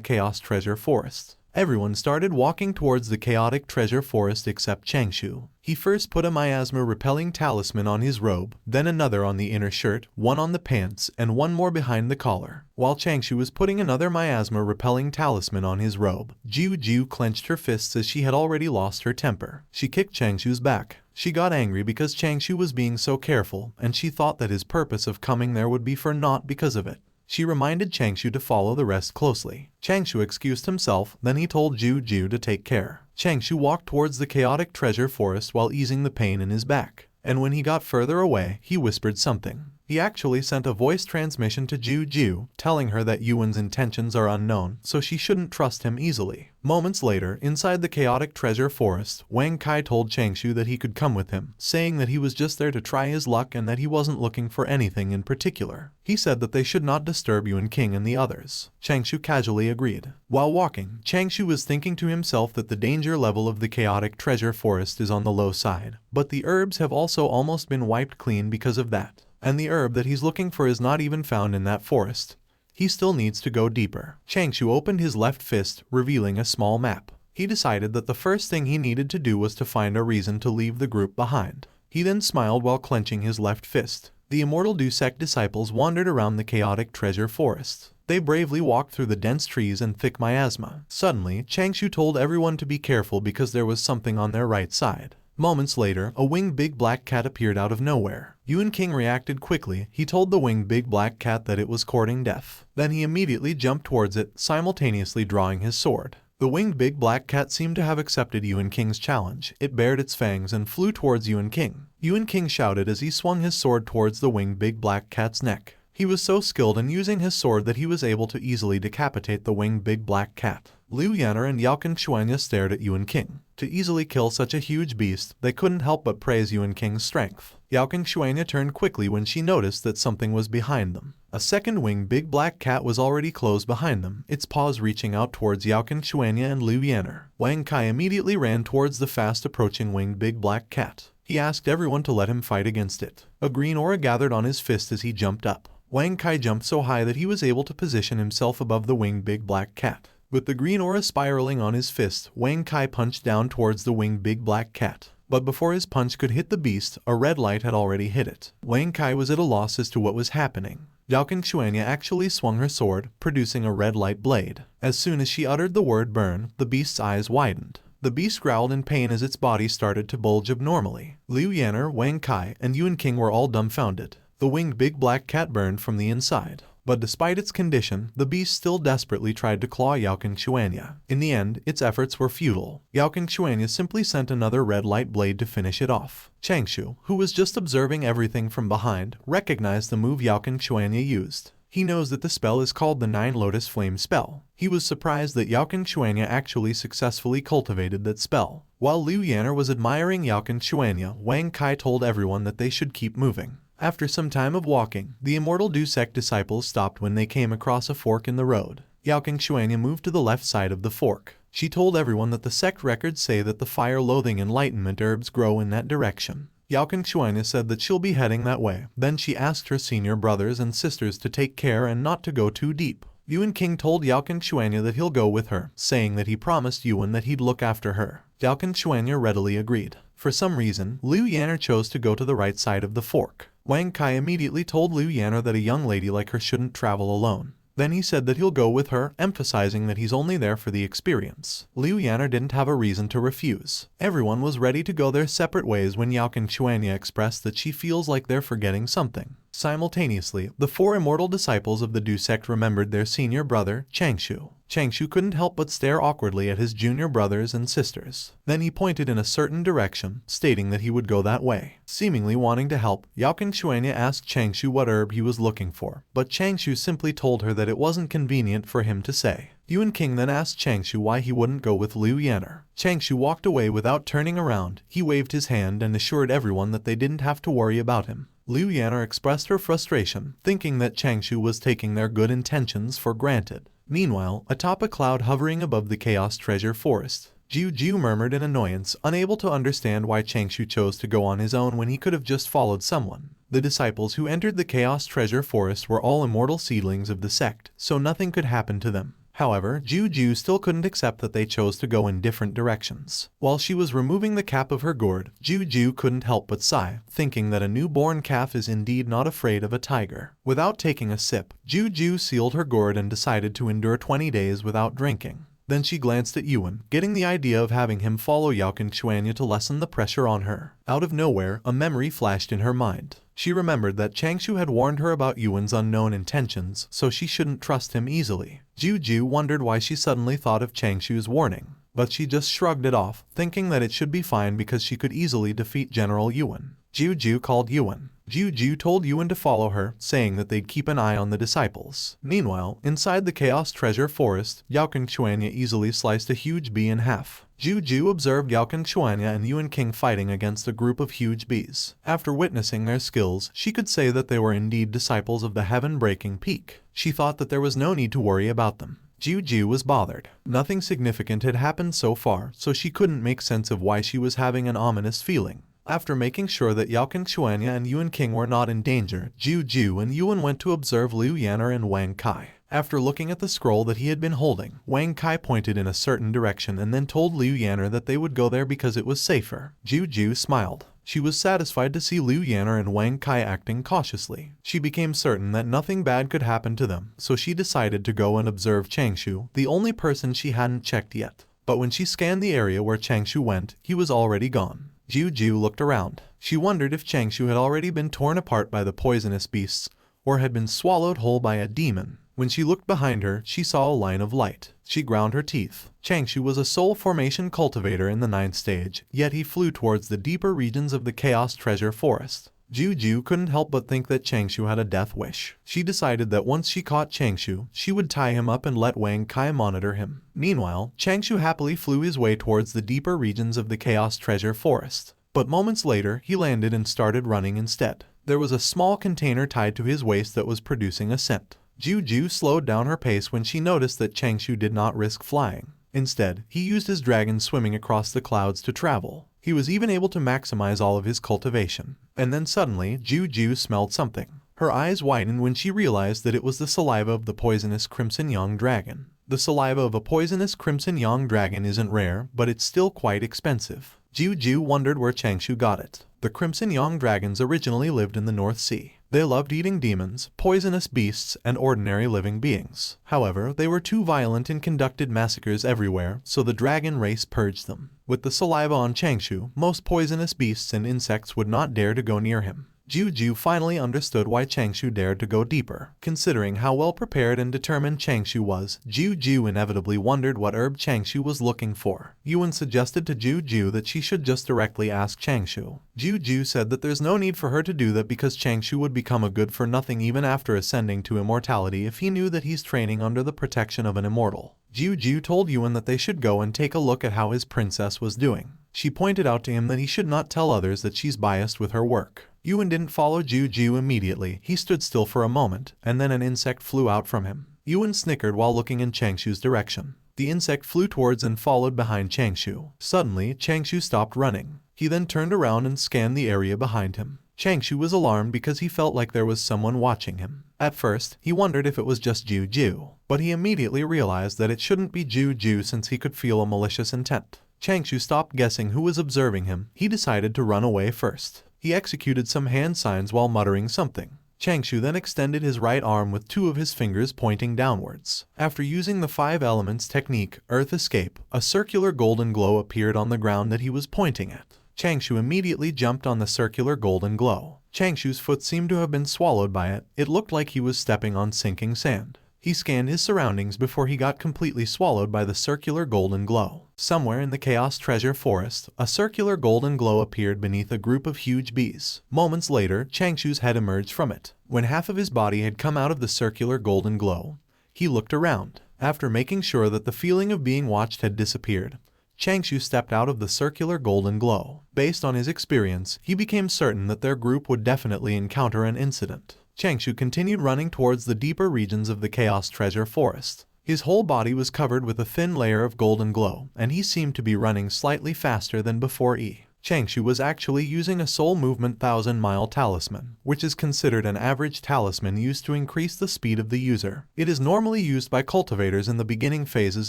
Chaos Treasure Forest. Everyone started walking towards the chaotic treasure forest except Changshou. He first put a miasma-repelling talisman on his robe, then another on the inner shirt, one on the pants, and one more behind the collar. While Changshou was putting another miasma-repelling talisman on his robe, Ju clenched her fists as she had already lost her temper. She kicked Changshou's back. She got angry because Changshou was being so careful, and she thought that his purpose of coming there would be for naught because of it. She reminded Changshou to follow the rest closely. Changshou excused himself, then he told Ju to take care. Changshou walked towards the chaotic treasure forest while easing the pain in his back, and when he got further away, he whispered something. He actually sent a voice transmission to Ju, telling her that Yuan's intentions are unknown, so she shouldn't trust him easily. Moments later, inside the chaotic treasure forest, Wang Kai told Changshou that he could come with him, saying that he was just there to try his luck and that he wasn't looking for anything in particular. He said that they should not disturb Yuan King and the others. Changshou casually agreed. While walking, Changshou was thinking to himself that the danger level of the chaotic treasure forest is on the low side, but the herbs have also almost been wiped clean because of that. And the herb that he's looking for is not even found in that forest. He still needs to go deeper. Changshou opened his left fist, revealing a small map. He decided that the first thing he needed to do was to find a reason to leave the group behind. He then smiled while clenching his left fist. The Immortal Du sect disciples wandered around the chaotic treasure forest. They bravely walked through the dense trees and thick miasma. Suddenly, Changshou told everyone to be careful because there was something on their right side. Moments later, a winged big black cat appeared out of nowhere. Yuan King reacted quickly. He told the winged big black cat that it was courting death. Then he immediately jumped towards it, simultaneously drawing his sword. The winged big black cat seemed to have accepted Yuan King's challenge. It bared its fangs and flew towards Yuan King. Yuan King shouted as he swung his sword towards the winged big black cat's neck. He was so skilled in using his sword that he was able to easily decapitate the winged big black cat. Liu Yanner and Yao Xuanya stared at Yuan King. To easily kill such a huge beast, they couldn't help but praise Yuan King's strength. Yao Xuanya turned quickly when she noticed that something was behind them. A second winged big black cat was already close behind them, its paws reaching out towards Yao Xuanya and Liu Yanner. Wang Kai immediately ran towards the fast-approaching winged big black cat. He asked everyone to let him fight against it. A green aura gathered on his fist as he jumped up. Wang Kai jumped so high that he was able to position himself above the winged big black cat. With the green aura spiraling on his fist, Wang Kai punched down towards the winged big black cat. But before his punch could hit the beast, a red light had already hit it. Wang Kai was at a loss as to what was happening. Yao Xuanya actually swung her sword, producing a red light blade. As soon as she uttered the word burn, the beast's eyes widened. The beast growled in pain as its body started to bulge abnormally. Liu Yanner, Wang Kai, and Yuan King were all dumbfounded. The winged big black cat burned from the inside. But despite its condition, the beast still desperately tried to claw Yao Xuanya. In the end, its efforts were futile. Yao Xuanya simply sent another red light blade to finish it off. Changshou, who was just observing everything from behind, recognized the move Yao Xuanya used. He knows that the spell is called the Nine Lotus Flame spell. He was surprised that Yao Xuanya actually successfully cultivated that spell. While Liu Yanner was admiring Yao Xuanya, Wang Kai told everyone that they should keep moving. After some time of walking, the Immortal Du sect disciples stopped when they came across a fork in the road. Yao Xuanya moved to the left side of the fork. She told everyone that the sect records say that the fire-loathing enlightenment herbs grow in that direction. Yao Xuanya said that she'll be heading that way. Then she asked her senior brothers and sisters to take care and not to go too deep. Yuan King told Yaokan Xuanya that he'll go with her, saying that he promised Yuan that he'd look after her. Yaokan Xuanya readily agreed. For some reason, Liu Yanner chose to go to the right side of the fork. Wang Kai immediately told Liu Yanner that a young lady like her shouldn't travel alone. Then he said that he'll go with her, emphasizing that he's only there for the experience. Liu Yanner didn't have a reason to refuse. Everyone was ready to go their separate ways when Yaokan Xuanya expressed that she feels like they're forgetting something. Simultaneously, the 4 immortal disciples of the Du sect remembered their senior brother, Changshou. Changshou couldn't help but stare awkwardly at his junior brothers and sisters. Then he pointed in a certain direction, stating that he would go that way. Seemingly wanting to help, Yaokan Xuanya asked Changshou what herb he was looking for, but Changshou simply told her that it wasn't convenient for him to say. Yuan King then asked Changshou why he wouldn't go with Liu Yanner. Changshou walked away without turning around. He waved his hand and assured everyone that they didn't have to worry about him. Liu Yanner expressed her frustration, thinking that Changshou was taking their good intentions for granted. Meanwhile, atop a cloud hovering above the Chaos Treasure Forest, Jiu murmured in annoyance, unable to understand why Changshou chose to go on his own when he could have just followed someone. The disciples who entered the Chaos Treasure Forest were all immortal seedlings of the sect, so nothing could happen to them. However, Jiu still couldn't accept that they chose to go in different directions. While she was removing the cap of her gourd, Jiu couldn't help but sigh, thinking that a newborn calf is indeed not afraid of a tiger. Without taking a sip, Jiu sealed her gourd and decided to endure 20 days without drinking. Then she glanced at Yuan, getting the idea of having him follow Yaokan Xuanya to lessen the pressure on her. Out of nowhere, a memory flashed in her mind. She remembered that Changshou had warned her about Yuan's unknown intentions, so she shouldn't trust him easily. Jiu wondered why she suddenly thought of Changshou's warning, but she just shrugged it off, thinking that it should be fine because she could easily defeat General Yuan. Jiu called Yuan. Jiu told Yuan to follow her, saying that they'd keep an eye on the disciples. Meanwhile, inside the Chaos Treasure Forest, Yaokan Xuanya easily sliced a huge bee in half. Jiu observed Yaokan Xuanya and Yuan King fighting against a group of huge bees. After witnessing their skills, she could say that they were indeed disciples of the heaven-breaking peak. She thought that there was no need to worry about them. Jiu was bothered. Nothing significant had happened so far, so she couldn't make sense of why she was having an ominous feeling. After making sure that Yaokan Xuanya and Yuan King were not in danger, Jiu and Yuan went to observe Liu Yanner and Wang Kai. After looking at the scroll that he had been holding, Wang Kai pointed in a certain direction and then told Liu Yanner that they would go there because it was safer. Jiu smiled. She was satisfied to see Liu Yanner and Wang Kai acting cautiously. She became certain that nothing bad could happen to them, so she decided to go and observe Changshou, the only person she hadn't checked yet. But when she scanned the area where Changshou went, he was already gone. Jiu looked around. She wondered if Changshou had already been torn apart by the poisonous beasts, or had been swallowed whole by a demon. When she looked behind her, she saw a line of light. She ground her teeth. Changshou was a soul formation cultivator in the 9th stage, yet he flew towards the deeper regions of the Chaos Treasure Forest. Jiu couldn't help but think that Changshou had a death wish. She decided that once she caught Changshou, she would tie him up and let Wang Kai monitor him. Meanwhile, Changshou happily flew his way towards the deeper regions of the Chaos Treasure Forest. But moments later, he landed and started running instead. There was a small container tied to his waist that was producing a scent. Jiu slowed down her pace when she noticed that Changshou did not risk flying. Instead, he used his dragon swimming across the clouds to travel. He was even able to maximize all of his cultivation. And then suddenly, Jiu smelled something. Her eyes widened when she realized that it was the saliva of the poisonous Crimson Young Dragon. The saliva of a poisonous Crimson Young Dragon isn't rare, but it's still quite expensive. Jiu wondered where Changshou got it. The Crimson Young Dragons originally lived in the North Sea. They loved eating demons, poisonous beasts, and ordinary living beings. However, they were too violent and conducted massacres everywhere, so the dragon race purged them. With the saliva on Changshou, most poisonous beasts and insects would not dare to go near him. Jiu finally understood why Changshou dared to go deeper. Considering how well prepared and determined Changshou was, Jiu inevitably wondered what herb Changshou was looking for. Yuan suggested to Jiu that she should just directly ask Changshou. Jiu said that there's no need for her to do that because Changshou would become a good-for-nothing even after ascending to immortality if he knew that he's training under the protection of an immortal. Jiu told Yuan that they should go and take a look at how his princess was doing. She pointed out to him that he should not tell others that she's biased with her work. Yuan didn't follow Jiu immediately. He stood still for a moment, and then an insect flew out from him. Yuan snickered while looking in Changshou's direction. The insect flew towards and followed behind Changshou. Suddenly, Changshou stopped running. He then turned around and scanned the area behind him. Changshou was alarmed because he felt like there was someone watching him. At first, he wondered if it was just Juju, but he immediately realized that it shouldn't be Juju since he could feel a malicious intent. Changshou stopped guessing who was observing him. He decided to run away first. He executed some hand signs while muttering something. Changshou then extended his right arm with 2 of his fingers pointing downwards. After using the 5 elements technique, Earth Escape, a circular golden glow appeared on the ground that he was pointing at. Changshou immediately jumped on the circular golden glow. Changshou's foot seemed to have been swallowed by it. It looked like he was stepping on sinking sand. He scanned his surroundings before he got completely swallowed by the circular golden glow. Somewhere in the Chaos Treasure Forest, a circular golden glow appeared beneath a group of huge bees. Moments later, Changshou's head emerged from it. When half of his body had come out of the circular golden glow, he looked around. After making sure that the feeling of being watched had disappeared, Changshou stepped out of the circular golden glow. Based on his experience, he became certain that their group would definitely encounter an incident. Changshou continued running towards the deeper regions of the Chaos Treasure Forest. His whole body was covered with a thin layer of golden glow, and he seemed to be running slightly faster than before. Changshou was actually using a soul movement 1000-mile talisman, which is considered an average talisman used to increase the speed of the user. It is normally used by cultivators in the beginning phases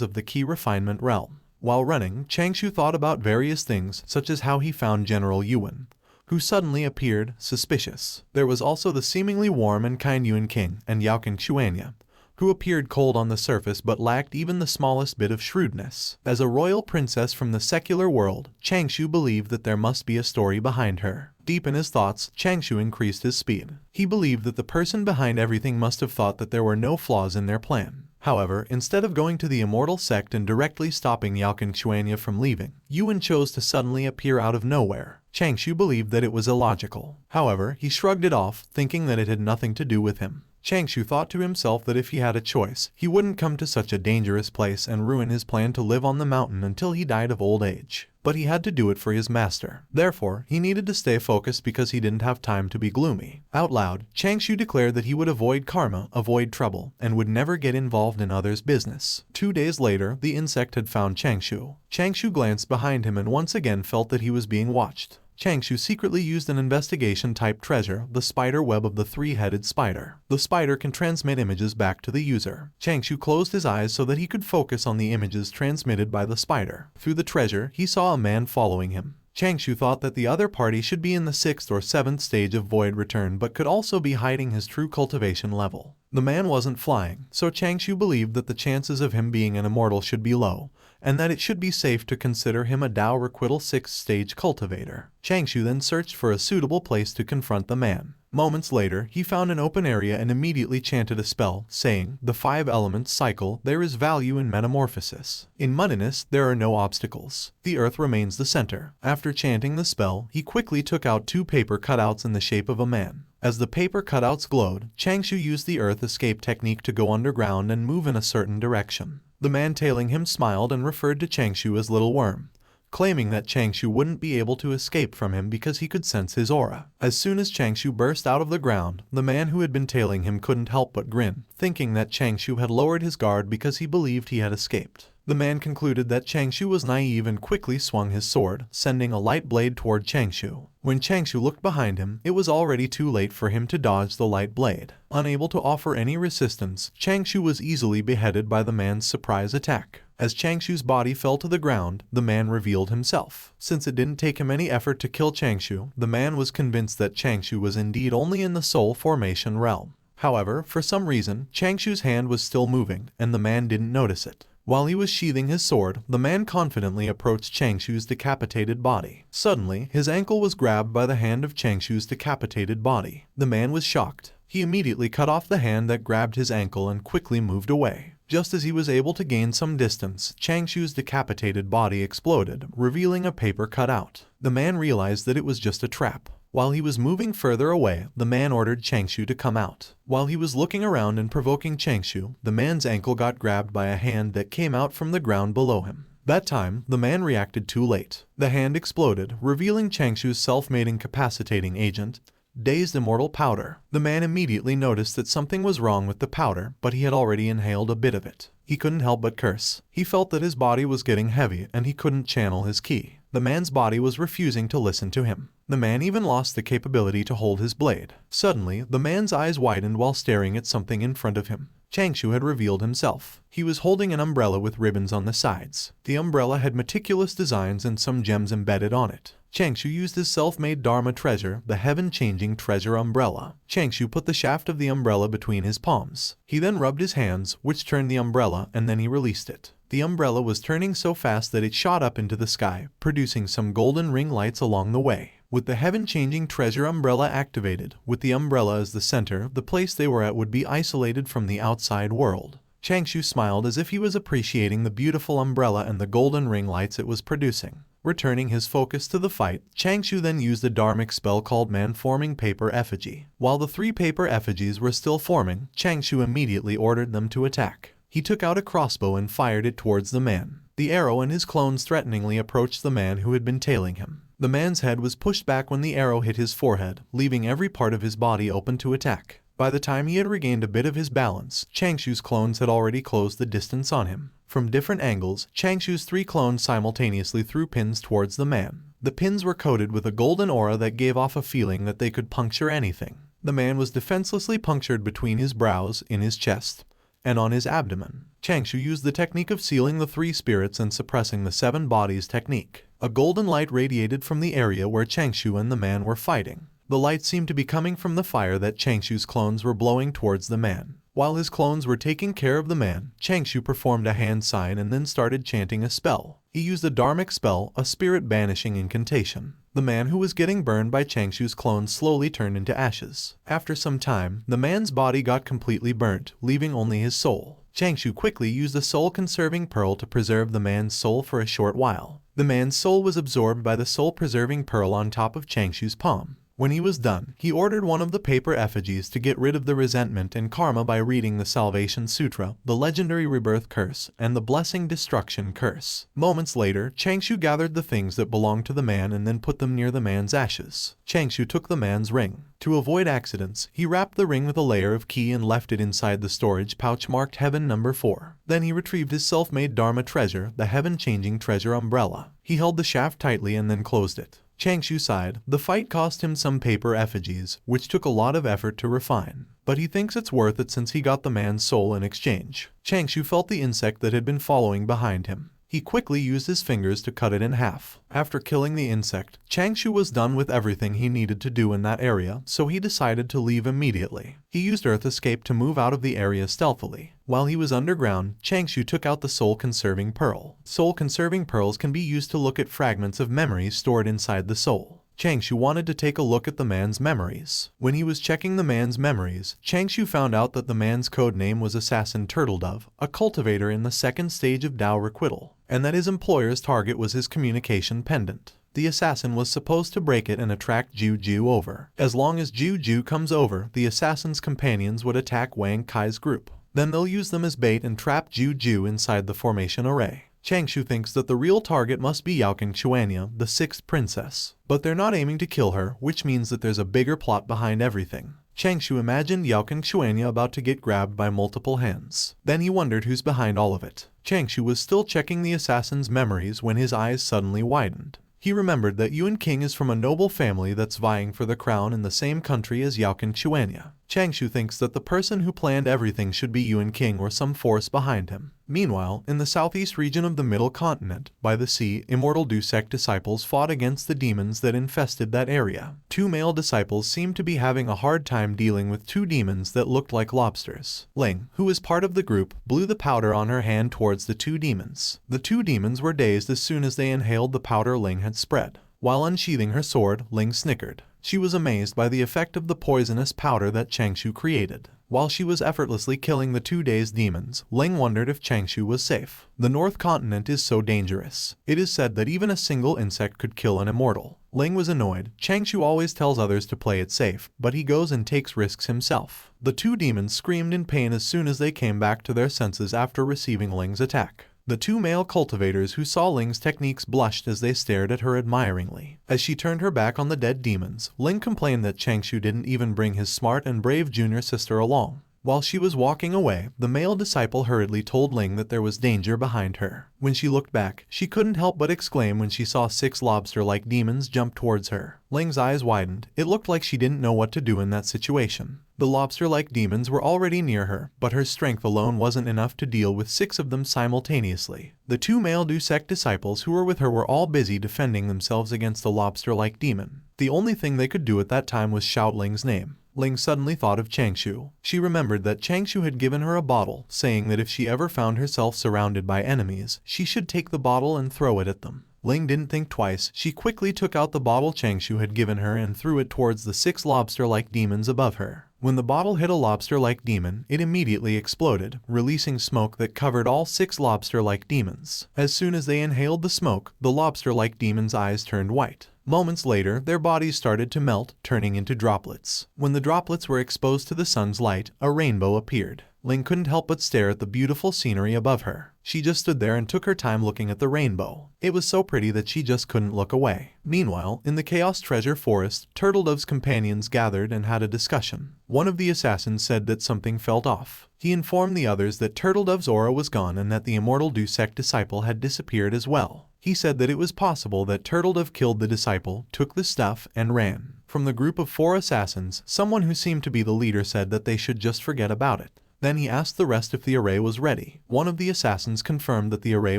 of the key refinement realm. While running, Changshou thought about various things, such as how he found General Yuan, who suddenly appeared suspicious. There was also the seemingly warm and kind Yuan King and Yaoqing Xuanya, who appeared cold on the surface but lacked even the smallest bit of shrewdness. As a royal princess from the secular world, Changshou believed that there must be a story behind her. Deep in his thoughts, Changshou increased his speed. He believed that the person behind everything must have thought that there were no flaws in their plan. However, instead of going to the immortal sect and directly stopping Yaoqing Xuanya from leaving, Yuan chose to suddenly appear out of nowhere. Changshou believed that it was illogical. However, he shrugged it off, thinking that it had nothing to do with him. Changshou thought to himself that if he had a choice, he wouldn't come to such a dangerous place and ruin his plan to live on the mountain until he died of old age. But he had to do it for his master. Therefore, he needed to stay focused because he didn't have time to be gloomy. Out loud, Changshou declared that he would avoid karma, avoid trouble, and would never get involved in others' business. 2 days later, the insect had found Changshou. Changshou glanced behind him and once again felt that he was being watched. Changshou secretly used an investigation-type treasure, the spider web of the 3-headed spider. The spider can transmit images back to the user. Changshou closed his eyes so that he could focus on the images transmitted by the spider. Through the treasure, he saw a man following him. Changshou thought that the other party should be in the 6th or 7th stage of void return but could also be hiding his true cultivation level. The man wasn't flying, so Changshou believed that the chances of him being an immortal should be low, and that it should be safe to consider him a Dao Requital 6th stage cultivator. Changshou then searched for a suitable place to confront the man. Moments later, he found an open area and immediately chanted a spell, saying, "The 5 elements cycle, there is value in metamorphosis. In muddiness, there are no obstacles. The earth remains the center." After chanting the spell, he quickly took out 2 paper cutouts in the shape of a man. As the paper cutouts glowed, Changshou used the Earth Escape technique to go underground and move in a certain direction. The man tailing him smiled and referred to Changshou as Little Worm, claiming that Changshou wouldn't be able to escape from him because he could sense his aura. As soon as Changshou burst out of the ground, the man who had been tailing him couldn't help but grin, thinking that Changshou had lowered his guard because he believed he had escaped. The man concluded that Changshou was naive and quickly swung his sword, sending a light blade toward Changshou. When Changshou looked behind him, it was already too late for him to dodge the light blade. Unable to offer any resistance, Changshou was easily beheaded by the man's surprise attack. As Changshou's body fell to the ground, the man revealed himself. Since it didn't take him any effort to kill Changshou, the man was convinced that Changshou was indeed only in the soul formation realm. However, for some reason, Changshou's hand was still moving, and the man didn't notice it. While he was sheathing his sword, the man confidently approached Changshou's decapitated body. Suddenly, his ankle was grabbed by the hand of Changshou's decapitated body. The man was shocked. He immediately cut off the hand that grabbed his ankle and quickly moved away. Just as he was able to gain some distance, Changshou's decapitated body exploded, revealing a paper cutout. The man realized that it was just a trap. While he was moving further away, the man ordered Changshou to come out. While he was looking around and provoking Changshou, the man's ankle got grabbed by a hand that came out from the ground below him. That time, the man reacted too late. The hand exploded, revealing Changshou's self-made incapacitating agent, Dazed Immortal Powder. The man immediately noticed that something was wrong with the powder, but he had already inhaled a bit of it. He couldn't help but curse. He felt that his body was getting heavy and he couldn't channel his ki. The man's body was refusing to listen to him. The man even lost the capability to hold his blade. Suddenly, the man's eyes widened while staring at something in front of him. Changshou had revealed himself. He was holding an umbrella with ribbons on the sides. The umbrella had meticulous designs and some gems embedded on it. Changshou used his self-made Dharma treasure, the heaven-changing treasure umbrella. Changshou put the shaft of the umbrella between his palms. He then rubbed his hands, which turned the umbrella, and then he released it. The umbrella was turning so fast that it shot up into the sky, producing some golden ring lights along the way. With the heaven-changing treasure umbrella activated, with the umbrella as the center, the place they were at would be isolated from the outside world. Changshou smiled as if he was appreciating the beautiful umbrella and the golden ring lights it was producing. Returning his focus to the fight, Changshou then used a dharmic spell called Man-Forming Paper Effigy. While the 3 paper effigies were still forming, Changshou immediately ordered them to attack. He took out a crossbow and fired it towards the man. The arrow and his clones threateningly approached the man who had been tailing him. The man's head was pushed back when the arrow hit his forehead, leaving every part of his body open to attack. By the time he had regained a bit of his balance, Changshou's clones had already closed the distance on him. From different angles, Changshou's 3 clones simultaneously threw pins towards the man. The pins were coated with a golden aura that gave off a feeling that they could puncture anything. The man was defenselessly punctured between his brows, in his chest, and on his abdomen. Changshou used the technique of sealing the 3 spirits and suppressing the 7 bodies technique. A golden light radiated from the area where Changshou and the man were fighting. The light seemed to be coming from the fire that Changshou's clones were blowing towards the man. While his clones were taking care of the man, Changshou performed a hand sign and then started chanting a spell. He used a dharmic spell, a spirit banishing incantation. The man who was getting burned by Changshou's clones slowly turned into ashes. After some time, the man's body got completely burnt, leaving only his soul. Changshou quickly used a soul-conserving pearl to preserve the man's soul for a short while. The man's soul was absorbed by the soul-preserving pearl on top of Changshou's palm. When he was done, he ordered one of the paper effigies to get rid of the resentment and karma by reading the Salvation Sutra, the legendary rebirth curse, and the blessing destruction curse. Moments later, Changshou gathered the things that belonged to the man and then put them near the man's ashes. Changshou took the man's ring. To avoid accidents, he wrapped the ring with a layer of key and left it inside the storage pouch marked Heaven Number 4. Then he retrieved his self-made Dharma treasure, the heaven-changing treasure umbrella. He held the shaft tightly and then closed it. Changshou sighed. The fight cost him some paper effigies, which took a lot of effort to refine. But he thinks it's worth it since he got the man's soul in exchange. Changshou felt the insect that had been following behind him. He quickly used his fingers to cut it in half. After killing the insect, Changshou was done with everything he needed to do in that area, so he decided to leave immediately. He used Earth Escape to move out of the area stealthily. While he was underground, Changshou took out the soul-conserving pearl. Soul-conserving pearls can be used to look at fragments of memories stored inside the soul. Changshou wanted to take a look at the man's memories. When he was checking the man's memories, Changshou found out that the man's code name was Assassin Turtledove, a cultivator in the 2nd stage of Tao Requital, and that his employer's target was his communication pendant. The assassin was supposed to break it and attract Juju over. As long as Juju comes over, the assassin's companions would attack Wang Kai's group. Then they'll use them as bait and trap Juju inside the formation array. Changshou thinks that the real target must be Yaoqing Xuanya, the 6th princess. But they're not aiming to kill her, which means that there's a bigger plot behind everything. Changshou imagined Yaoqing Xuanya about to get grabbed by multiple hands. Then he wondered who's behind all of it. Changshou was still checking the assassin's memories when his eyes suddenly widened. He remembered that Yuan King is from a noble family that's vying for the crown in the same country as Yaoqing Xuanya. Changshou thinks that the person who planned everything should be Yuan King or some force behind him. Meanwhile, in the southeast region of the Middle Continent, by the sea, immortal Du sect disciples fought against the demons that infested that area. 2 male disciples seemed to be having a hard time dealing with 2 demons that looked like lobsters. Ling, who was part of the group, blew the powder on her hand towards the 2 demons. The 2 demons were dazed as soon as they inhaled the powder Ling had spread. While unsheathing her sword, Ling snickered. She was amazed by the effect of the poisonous powder that Changshou created. While she was effortlessly killing the 2 dazed demons, Ling wondered if Changshou was safe. The North Continent is so dangerous. It is said that even a single insect could kill an immortal. Ling was annoyed. Changshou always tells others to play it safe, but he goes and takes risks himself. The 2 demons screamed in pain as soon as they came back to their senses after receiving Ling's attack. The 2 male cultivators who saw Ling's techniques blushed as they stared at her admiringly. As she turned her back on the dead demons, Ling complained that Changshou didn't even bring his smart and brave junior sister along. While she was walking away, the male disciple hurriedly told Ling that there was danger behind her. When she looked back, she couldn't help but exclaim when she saw 6 lobster-like demons jump towards her. Ling's eyes widened. It looked like she didn't know what to do in that situation. The lobster-like demons were already near her, but her strength alone wasn't enough to deal with 6 of them simultaneously. The 2 male sect disciples who were with her were all busy defending themselves against the lobster-like demon. The only thing they could do at that time was shout Ling's name. Ling suddenly thought of Changshou. She remembered that Changshou had given her a bottle, saying that if she ever found herself surrounded by enemies, she should take the bottle and throw it at them. Ling didn't think twice. She quickly took out the bottle Changshou had given her and threw it towards the 6 lobster-like demons above her. When the bottle hit a lobster-like demon, it immediately exploded, releasing smoke that covered all 6 lobster-like demons. As soon as they inhaled the smoke, the lobster-like demons' eyes turned white. Moments later, their bodies started to melt, turning into droplets. When the droplets were exposed to the sun's light, a rainbow appeared. Ling couldn't help but stare at the beautiful scenery above her. She just stood there and took her time looking at the rainbow. It was so pretty that she just couldn't look away. Meanwhile, in the Chaos Treasure Forest, Turtledove's companions gathered and had a discussion. One of the assassins said that something felt off. He informed the others that Turtledove's aura was gone and that the immortal sect disciple had disappeared as well. He said that it was possible that Turtledove killed the disciple, took the stuff, and ran. From the group of 4 assassins, someone who seemed to be the leader said that they should just forget about it. Then he asked the rest if the array was ready. One of the assassins confirmed that the array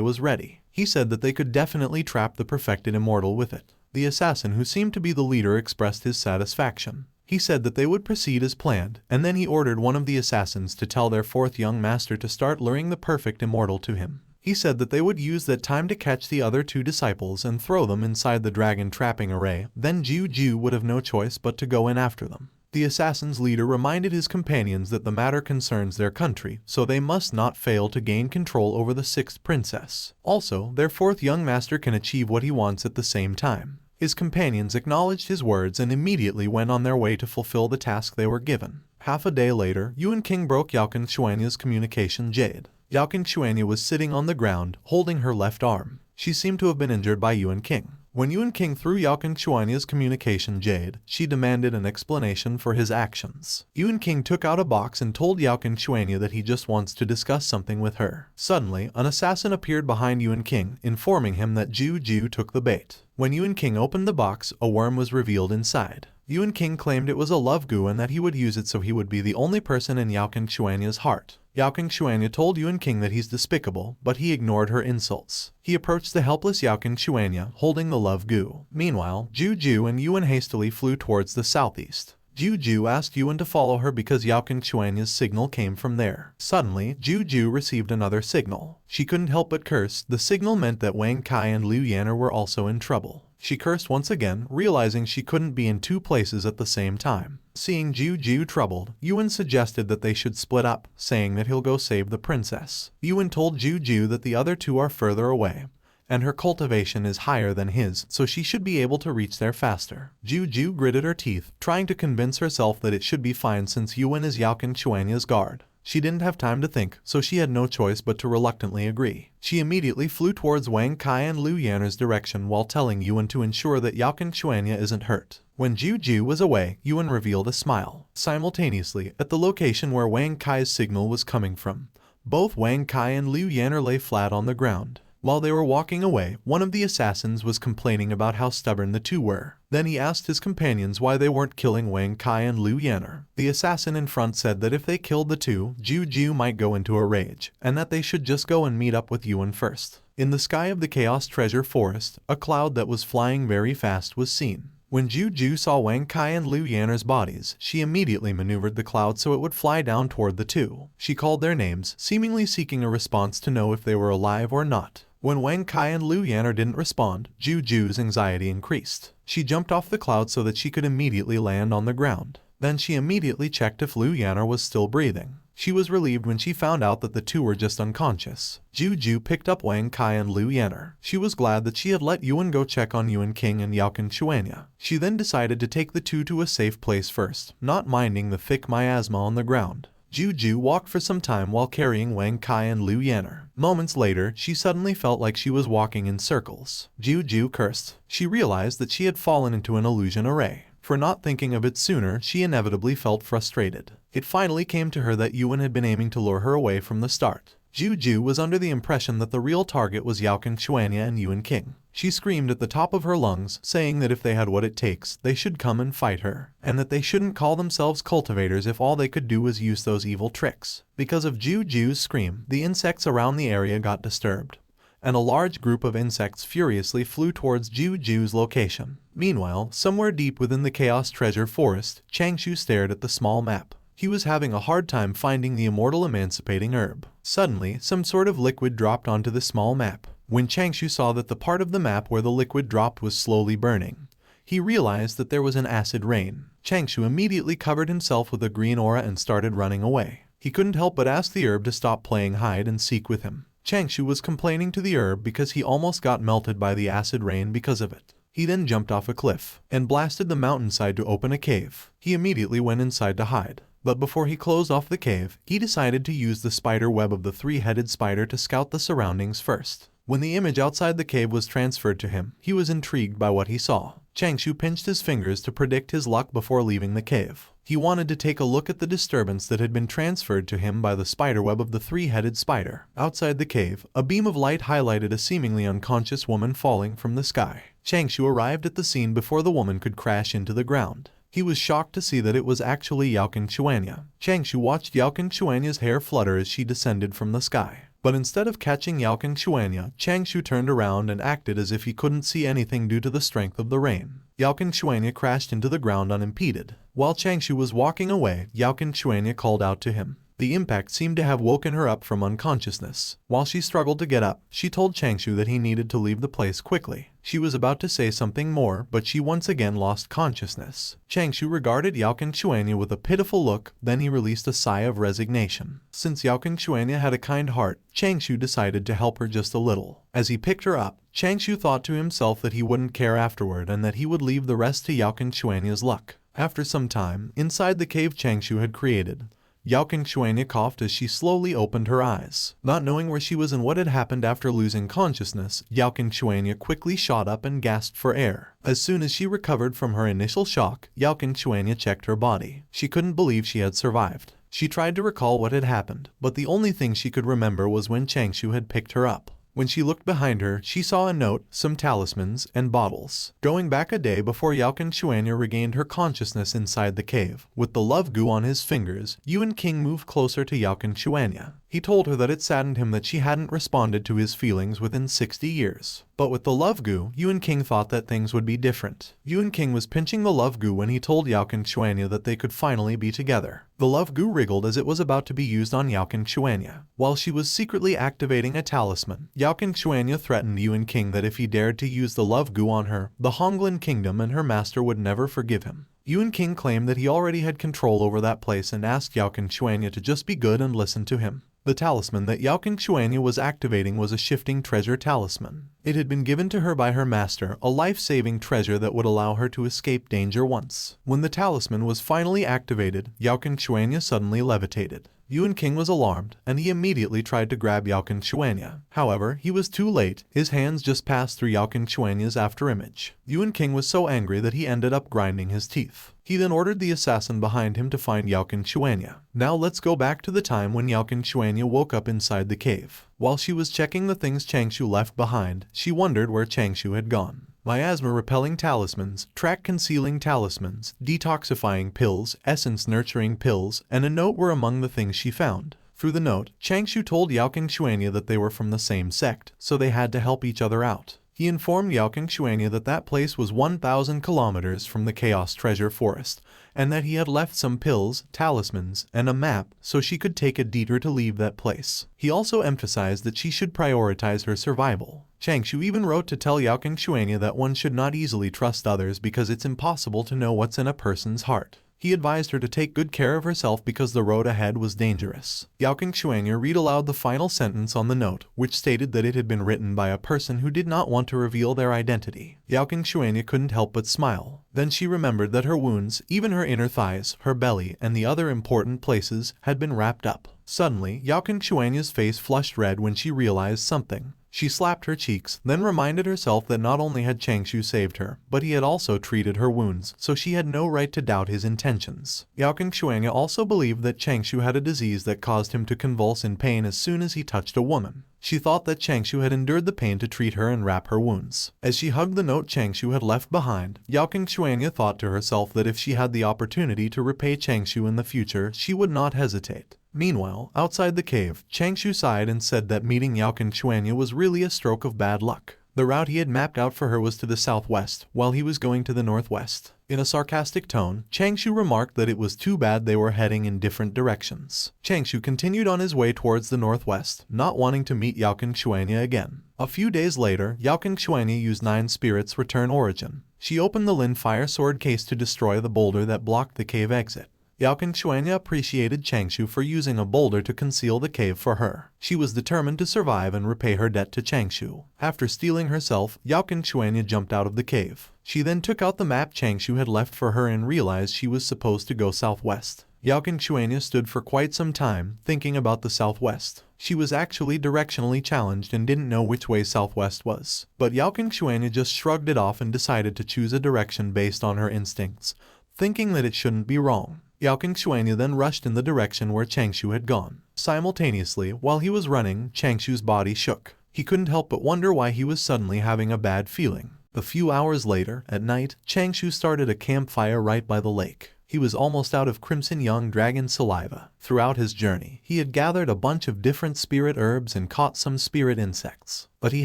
was ready. He said that they could definitely trap the perfected immortal with it. The assassin who seemed to be the leader expressed his satisfaction. He said that they would proceed as planned, and then he ordered one of the assassins to tell their 4th young master to start luring the perfect immortal to him. He said that they would use that time to catch the other 2 disciples and throw them inside the dragon trapping array. Then Juju would have no choice but to go in after them. The assassin's leader reminded his companions that the matter concerns their country, so they must not fail to gain control over the 6th princess. Also, their 4th young master can achieve what he wants at the same time. His companions acknowledged his words and immediately went on their way to fulfill the task they were given. Half a day later, Yuan King broke Yao Shuanya's communication jade. Yao Shuanya was sitting on the ground, holding her left arm. She seemed to have been injured by Yuan King. When Yuan King threw Yao Shuanya's communication jade, she demanded an explanation for his actions. Yuan King took out a box and told Yao Shuanya that he just wants to discuss something with her. Suddenly, an assassin appeared behind Yuan King, informing him that Juju took the bait. When Yuan King opened the box, a worm was revealed inside. Yuan King claimed it was a love goo and that he would use it so he would be the only person in Yao Shuanya's heart. Yao Shuanya told Yuan King that he's despicable, but he ignored her insults. He approached the helpless Yao Shuanya, holding the love goo. Meanwhile, Juju and Yuan hastily flew towards the southeast. Juju asked Yuan to follow her because Yao Shuanya's signal came from there. Suddenly, Juju received another signal. She couldn't help but curse. The signal meant that Wang Kai and Liu Yan'er were also in trouble. She cursed once again, realizing she couldn't be in 2 places at the same time. Seeing Juju troubled, Yuan suggested that they should split up, saying that he'll go save the princess. Yuan told Juju that the other 2 are further away, and her cultivation is higher than his, so she should be able to reach there faster. Juju gritted her teeth, trying to convince herself that it should be fine since Yuan is Yao Shuanya's guard. She didn't have time to think, so she had no choice but to reluctantly agree. She immediately flew towards Wang Kai and Liu Yan'er's direction while telling Yuan to ensure that Yao Shuanya isn't hurt. When Juju was away, Yuan revealed a smile. Simultaneously, at the location where Wang Kai's signal was coming from, both Wang Kai and Liu Yan'er lay flat on the ground. While they were walking away, one of the assassins was complaining about how stubborn the 2 were. Then he asked his companions why they weren't killing Wang Kai and Liu Yan'er. The assassin in front said that if they killed the 2, Juju might go into a rage, and that they should just go and meet up with Yuan first. In the sky of the Chaos Treasure Forest, a cloud that was flying very fast was seen. When Juju saw Wang Kai and Liu Yan'er's bodies, she immediately maneuvered the cloud so it would fly down toward the 2. She called their names, seemingly seeking a response to know if they were alive or not. When Wang Kai and Liu Yan'er didn't respond, Juju's anxiety increased. She jumped off the cloud so that she could immediately land on the ground. Then she immediately checked if Liu Yan'er was still breathing. She was relieved when she found out that the 2 were just unconscious. Juju picked up Wang Kai and Liu Yan'er. She was glad that she had let Yuan go check on Yuan King and Yao Shuanya. She then decided to take the 2 to a safe place first, not minding the thick miasma on the ground. Juju walked for some time while carrying Wang Kai and Liu Yan'er. Moments later, she suddenly felt like she was walking in circles. Juju cursed. She realized that she had fallen into an illusion array. For not thinking of it sooner, she inevitably felt frustrated. It finally came to her that Yuan had been aiming to lure her away from the start. Juju was under the impression that the real target was Yaoqing Xuanya and Yuan King. She screamed at the top of her lungs, saying that if they had what it takes, they should come and fight her, and that they shouldn't call themselves cultivators if all they could do was use those evil tricks. Because of Juju's scream, the insects around the area got disturbed, and a large group of insects furiously flew towards Juju's location. Meanwhile, somewhere deep within the Chaos Treasure Forest, Changshou stared at the small map. He was having a hard time finding the immortal emancipating herb. Suddenly, some sort of liquid dropped onto the small map. When Changshou saw that the part of the map where the liquid dropped was slowly burning, he realized that there was an acid rain. Changshou immediately covered himself with a green aura and started running away. He couldn't help but ask the herb to stop playing hide and seek with him. Changshou was complaining to the herb because he almost got melted by the acid rain because of it. He then jumped off a cliff and blasted the mountainside to open a cave. He immediately went inside to hide. But before he closed off the cave, he decided to use the spider web of the three-headed spider to scout the surroundings first. When the image outside the cave was transferred to him, he was intrigued by what he saw. Changshou pinched his fingers to predict his luck before leaving the cave. He wanted to take a look at the disturbance that had been transferred to him by the spiderweb of the three-headed spider. Outside the cave, a beam of light highlighted a seemingly unconscious woman falling from the sky. Changshou arrived at the scene before the woman could crash into the ground. He was shocked to see that it was actually Yaoqing Xuanya. Changshou watched Yaoqing Xuanya's hair flutter as she descended from the sky. But instead of catching Yaoqing Xuanya, Changshou turned around and acted as if he couldn't see anything due to the strength of the rain. Yaoqing Xuanya crashed into the ground unimpeded. While Changshou was walking away, Yaoqing Xuanya called out to him. The impact seemed to have woken her up from unconsciousness. While she struggled to get up, she told Changshou that he needed to leave the place quickly. She was about to say something more, but she once again lost consciousness. Changshou regarded Yaoqing Xuanya with a pitiful look, then he released a sigh of resignation. Since Yaoqing Xuanya had a kind heart, Changshou decided to help her just a little. As he picked her up, Changshou thought to himself that he wouldn't care afterward and that he would leave the rest to Yaoqing Xuanya's luck. After some time, inside the cave Changshou had created, Yaoqing Xuanya coughed as she slowly opened her eyes. Not knowing where she was and what had happened after losing consciousness, Yaoqing Xuanya quickly shot up and gasped for air. As soon as she recovered from her initial shock, Yaoqing Xuanya checked her body. She couldn't believe she had survived. She tried to recall what had happened, but the only thing she could remember was when Changshou had picked her up. When she looked behind her, she saw a note, some talismans, and bottles. Going back a day before Yaoqing Xuanya regained her consciousness inside the cave, with the love goo on his fingers, Yuan King moved closer to Yaoqing Xuanya. He told her that it saddened him that she hadn't responded to his feelings within 60 years. But with the love goo, Yuan King thought that things would be different. Yuan King was pinching the love goo when he told Yaoqing Xuanya that they could finally be together. The love goo wriggled as it was about to be used on Yaoqing Xuanya. While she was secretly activating a talisman, Yaoqing Xuanya threatened Yuan King that if he dared to use the love goo on her, the Honglan Kingdom and her master would never forgive him. Yuan King claimed that he already had control over that place and asked Yaoqing Xuanya to just be good and listen to him. The talisman that Yaoqing Xuanya was activating was a shifting treasure talisman. It had been given to her by her master, a life-saving treasure that would allow her to escape danger once. When the talisman was finally activated, Yaoqing Xuanya suddenly levitated. Yuan King was alarmed, and he immediately tried to grab Yaoqing Xuanya. However, he was too late. His hands just passed through Yaoqing Xuanya's afterimage. Yuan King was so angry that he ended up grinding his teeth. He then ordered the assassin behind him to find Yaoqing Xuanya. Now let's go back to the time when Yaoqing Xuanya woke up inside the cave. While she was checking the things Changshou left behind, she wondered where Changshou had gone. Miasma-repelling talismans, track-concealing talismans, detoxifying pills, essence-nurturing pills, and a note were among the things she found. Through the note, Changshou told Yaoqing Xuanya that they were from the same sect, so they had to help each other out. He informed Yaoqing Xuanya that that place was 1,000 kilometers from the Chaos Treasure Forest, and that he had left some pills, talismans, and a map so she could take a detour to leave that place. He also emphasized that she should prioritize her survival. Changshou even wrote to tell Yaoqing Xuanya that one should not easily trust others because it's impossible to know what's in a person's heart. He advised her to take good care of herself because the road ahead was dangerous. Yaoqing Xuanya read aloud the final sentence on the note, which stated that it had been written by a person who did not want to reveal their identity. Yaoqing Xuanya couldn't help but smile. Then she remembered that her wounds, even her inner thighs, her belly, and the other important places, had been wrapped up. Suddenly, Yaoqing Xuanya's face flushed red when she realized something. She slapped her cheeks, then reminded herself that not only had Changshou saved her, but he had also treated her wounds, so she had no right to doubt his intentions. Yao Xuanya also believed that Changshou had a disease that caused him to convulse in pain as soon as he touched a woman. She thought that Changshou had endured the pain to treat her and wrap her wounds. As she hugged the note Changshou had left behind, Yao Xuanya thought to herself that if she had the opportunity to repay Changshou in the future, she would not hesitate. Meanwhile, outside the cave, Changshou sighed and said that meeting Yao Xuanya was really a stroke of bad luck. The route he had mapped out for her was to the southwest, while he was going to the northwest. In a sarcastic tone, Changshou remarked that it was too bad they were heading in different directions. Changshou continued on his way towards the northwest, not wanting to meet Yao Xuanya again. A few days later, Yao Xuanya used 9 spirits return origin. She opened the Lin fire sword case to destroy the boulder that blocked the cave exit. Yao Xuanya appreciated Changshou for using a boulder to conceal the cave for her. She was determined to survive and repay her debt to Changshou. After steeling herself, Yao Xuanya jumped out of the cave. She then took out the map Changshou had left for her and realized she was supposed to go southwest. Yao Xuanya stood for quite some time, thinking about the southwest. She was actually directionally challenged and didn't know which way southwest was. But Yao Xuanya just shrugged it off and decided to choose a direction based on her instincts, thinking that it shouldn't be wrong. Yao Xuanya then rushed in the direction where Changshou had gone. Simultaneously, while he was running, Changshou's body shook. He couldn't help but wonder why he was suddenly having a bad feeling. A few hours later, at night, Changshou started a campfire right by the lake. He was almost out of crimson young dragon saliva. Throughout his journey, he had gathered a bunch of different spirit herbs and caught some spirit insects. But he